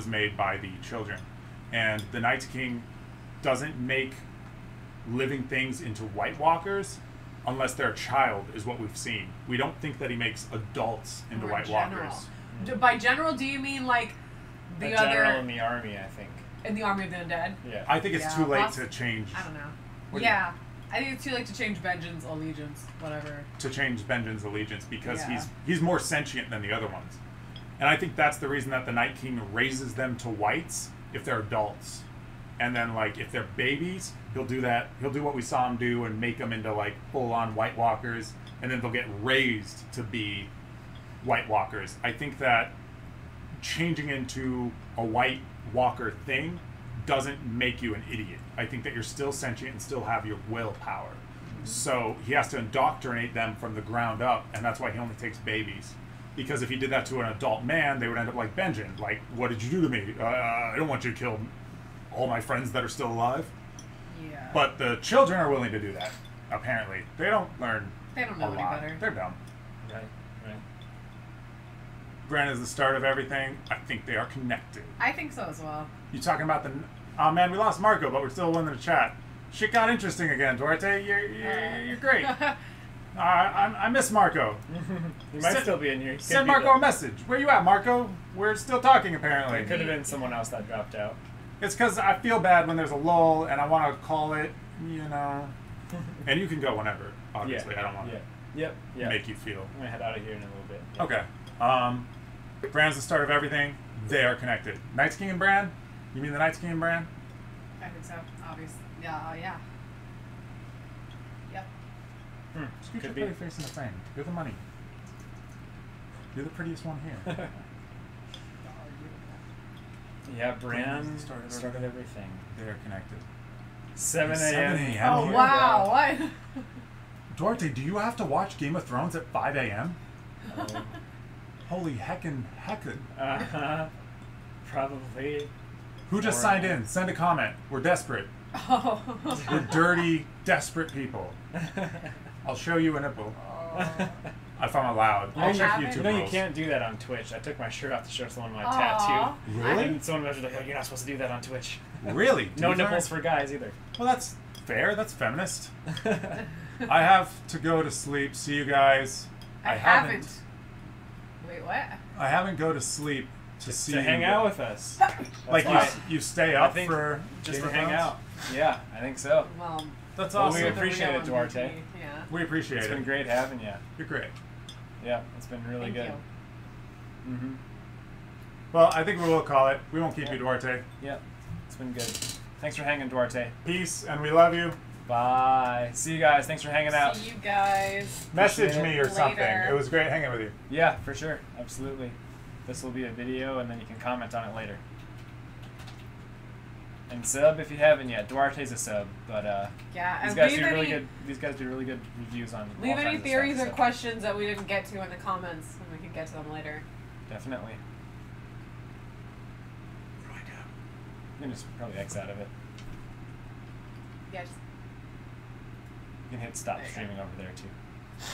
[SPEAKER 1] made by the children. And the Night King doesn't make living things into White Walkers. unless they're a child, is what we've seen. We don't think that he makes adults into
[SPEAKER 6] Or
[SPEAKER 1] White
[SPEAKER 6] general.
[SPEAKER 1] Walkers.
[SPEAKER 6] By general, do you mean like the
[SPEAKER 2] A general
[SPEAKER 6] other
[SPEAKER 2] in the army, I think.
[SPEAKER 6] in the army of the undead?
[SPEAKER 2] Yeah.
[SPEAKER 1] I think it's
[SPEAKER 6] Yeah,
[SPEAKER 1] too late
[SPEAKER 6] poss-
[SPEAKER 1] to change.
[SPEAKER 6] I don't know.
[SPEAKER 1] What do you-
[SPEAKER 6] Yeah, I think it's too late to change Benjen's allegiance, whatever.
[SPEAKER 1] To change Benjen's allegiance because
[SPEAKER 6] Yeah.
[SPEAKER 1] he's more sentient than the other ones, and I think that's the reason that the Night King raises them to whites if they're adults, and then like if they're babies, he'll do that. He'll do what we saw him do and make them into like full-on White Walkers, and then they'll get raised to be White Walkers. I think that changing into a White Walker thing doesn't make you an idiot. I think that you're still sentient and still have your willpower. So he has to indoctrinate them from the ground up, and that's why he only takes babies. Because if he did that to an adult man, they would end up like Benjen. Like, what did you do to me? I don't want you to kill all my friends that are still alive.
[SPEAKER 6] Yeah.
[SPEAKER 1] But the children are willing to do that, apparently. They don't learn
[SPEAKER 6] They don't
[SPEAKER 1] a
[SPEAKER 6] know any
[SPEAKER 1] lot.
[SPEAKER 6] better.
[SPEAKER 1] They're dumb.
[SPEAKER 2] Right. Right.
[SPEAKER 1] Bran is the start of everything. I think they are connected.
[SPEAKER 6] I think so as well.
[SPEAKER 1] You talking about the... Oh, man, we lost Marco, but we're still winning the chat. Shit got interesting again, Duarte. You're great. I miss Marco.
[SPEAKER 2] You might
[SPEAKER 1] Send-
[SPEAKER 2] still be in here.
[SPEAKER 1] Send Marco a message. Where you at, Marco? We're still talking, apparently.
[SPEAKER 2] It could have been someone else that dropped out.
[SPEAKER 1] It's because I feel bad when there's a lull, and I want to call it, you know. And you can go whenever, obviously. I don't want to
[SPEAKER 2] Yep. Yeah.
[SPEAKER 1] make you feel.
[SPEAKER 2] I'm gonna head out of here in a little bit. Yeah.
[SPEAKER 1] Okay. Bran's the start of everything. They are connected. Night's King and Bran? You mean the Night's King and Bran?
[SPEAKER 6] I think so. Obviously. Yeah. Yeah. Yep.
[SPEAKER 1] Just get
[SPEAKER 2] Could
[SPEAKER 1] your
[SPEAKER 2] be.
[SPEAKER 1] pretty face in the frame. You're the money. You're the prettiest one here.
[SPEAKER 2] Yeah, Bran
[SPEAKER 1] Started
[SPEAKER 2] started everything.
[SPEAKER 1] They're connected.
[SPEAKER 2] 7
[SPEAKER 1] 7
[SPEAKER 2] a.m.
[SPEAKER 1] a.m.
[SPEAKER 6] Oh
[SPEAKER 1] here.
[SPEAKER 6] wow! What?
[SPEAKER 1] Duarte, do you have to watch Game of Thrones at 5 a.m.?
[SPEAKER 2] Oh.
[SPEAKER 1] Holy heckin'.
[SPEAKER 2] Uh-huh. Probably.
[SPEAKER 1] Who just signed in? Send a comment. We're desperate.
[SPEAKER 6] Oh.
[SPEAKER 1] We're dirty, desperate people. I'll show you a nipple. If I'm allowed. I'll
[SPEAKER 6] I
[SPEAKER 1] check
[SPEAKER 6] haven't.
[SPEAKER 1] YouTube
[SPEAKER 2] You know you
[SPEAKER 1] rules.
[SPEAKER 2] can't do that on Twitch. I took my shirt off to show someone my
[SPEAKER 6] Aw.
[SPEAKER 2] tattoo.
[SPEAKER 1] Really?
[SPEAKER 2] And someone was like, "Oh, you're not supposed to do that on Twitch."
[SPEAKER 1] Really? To
[SPEAKER 2] No
[SPEAKER 1] be fair?
[SPEAKER 2] nipples for guys either.
[SPEAKER 1] Well, that's fair. That's feminist. I have to go to sleep. See you guys.
[SPEAKER 6] I haven't. Wait, what?
[SPEAKER 1] I haven't go to sleep to see
[SPEAKER 2] to hang
[SPEAKER 1] you.
[SPEAKER 2] out with us.
[SPEAKER 1] Like
[SPEAKER 2] That's
[SPEAKER 1] you stay
[SPEAKER 2] I
[SPEAKER 1] up
[SPEAKER 2] think
[SPEAKER 1] for
[SPEAKER 2] just
[SPEAKER 1] Game
[SPEAKER 2] to
[SPEAKER 1] of
[SPEAKER 2] hang
[SPEAKER 1] Thrones?
[SPEAKER 2] out. Yeah, I think so.
[SPEAKER 6] Well,
[SPEAKER 1] That's
[SPEAKER 2] Well,
[SPEAKER 1] awesome.
[SPEAKER 2] we appreciate it,
[SPEAKER 6] the
[SPEAKER 2] Duarte.
[SPEAKER 6] real MVP, Yeah.
[SPEAKER 1] We appreciate
[SPEAKER 2] It's
[SPEAKER 1] it.
[SPEAKER 2] been great having you.
[SPEAKER 1] You're great.
[SPEAKER 2] Yeah, it's been really
[SPEAKER 6] Thank
[SPEAKER 2] good.
[SPEAKER 6] you.
[SPEAKER 2] Mm-hmm.
[SPEAKER 1] Well, I think we will call it. We won't keep you, Duarte.
[SPEAKER 2] Yeah, it's been good. Thanks for hanging, Duarte.
[SPEAKER 1] Peace, and we love you.
[SPEAKER 2] Bye. See you guys. Thanks for hanging out.
[SPEAKER 6] See you guys.
[SPEAKER 1] Message
[SPEAKER 2] Appreciate
[SPEAKER 1] me
[SPEAKER 2] it.
[SPEAKER 1] or something.
[SPEAKER 6] Later.
[SPEAKER 1] It was great hanging with you.
[SPEAKER 2] Yeah, for sure. Absolutely. This will be a video, and then you can comment on it later. And sub if you haven't yet. Duarte's a sub, but
[SPEAKER 6] Yeah,
[SPEAKER 2] these
[SPEAKER 6] and
[SPEAKER 2] guys
[SPEAKER 6] leave
[SPEAKER 2] do really
[SPEAKER 6] any
[SPEAKER 2] good. These guys do really good reviews on.
[SPEAKER 6] leave
[SPEAKER 2] all
[SPEAKER 6] any
[SPEAKER 2] kinds of
[SPEAKER 6] theories
[SPEAKER 2] stuff,
[SPEAKER 6] or
[SPEAKER 2] so
[SPEAKER 6] questions that we didn't get to in the comments, and we can get to them later.
[SPEAKER 2] Definitely. You can just probably X out of it.
[SPEAKER 6] Yeah. Just
[SPEAKER 2] You can hit stop
[SPEAKER 6] There you go.
[SPEAKER 2] streaming over there too.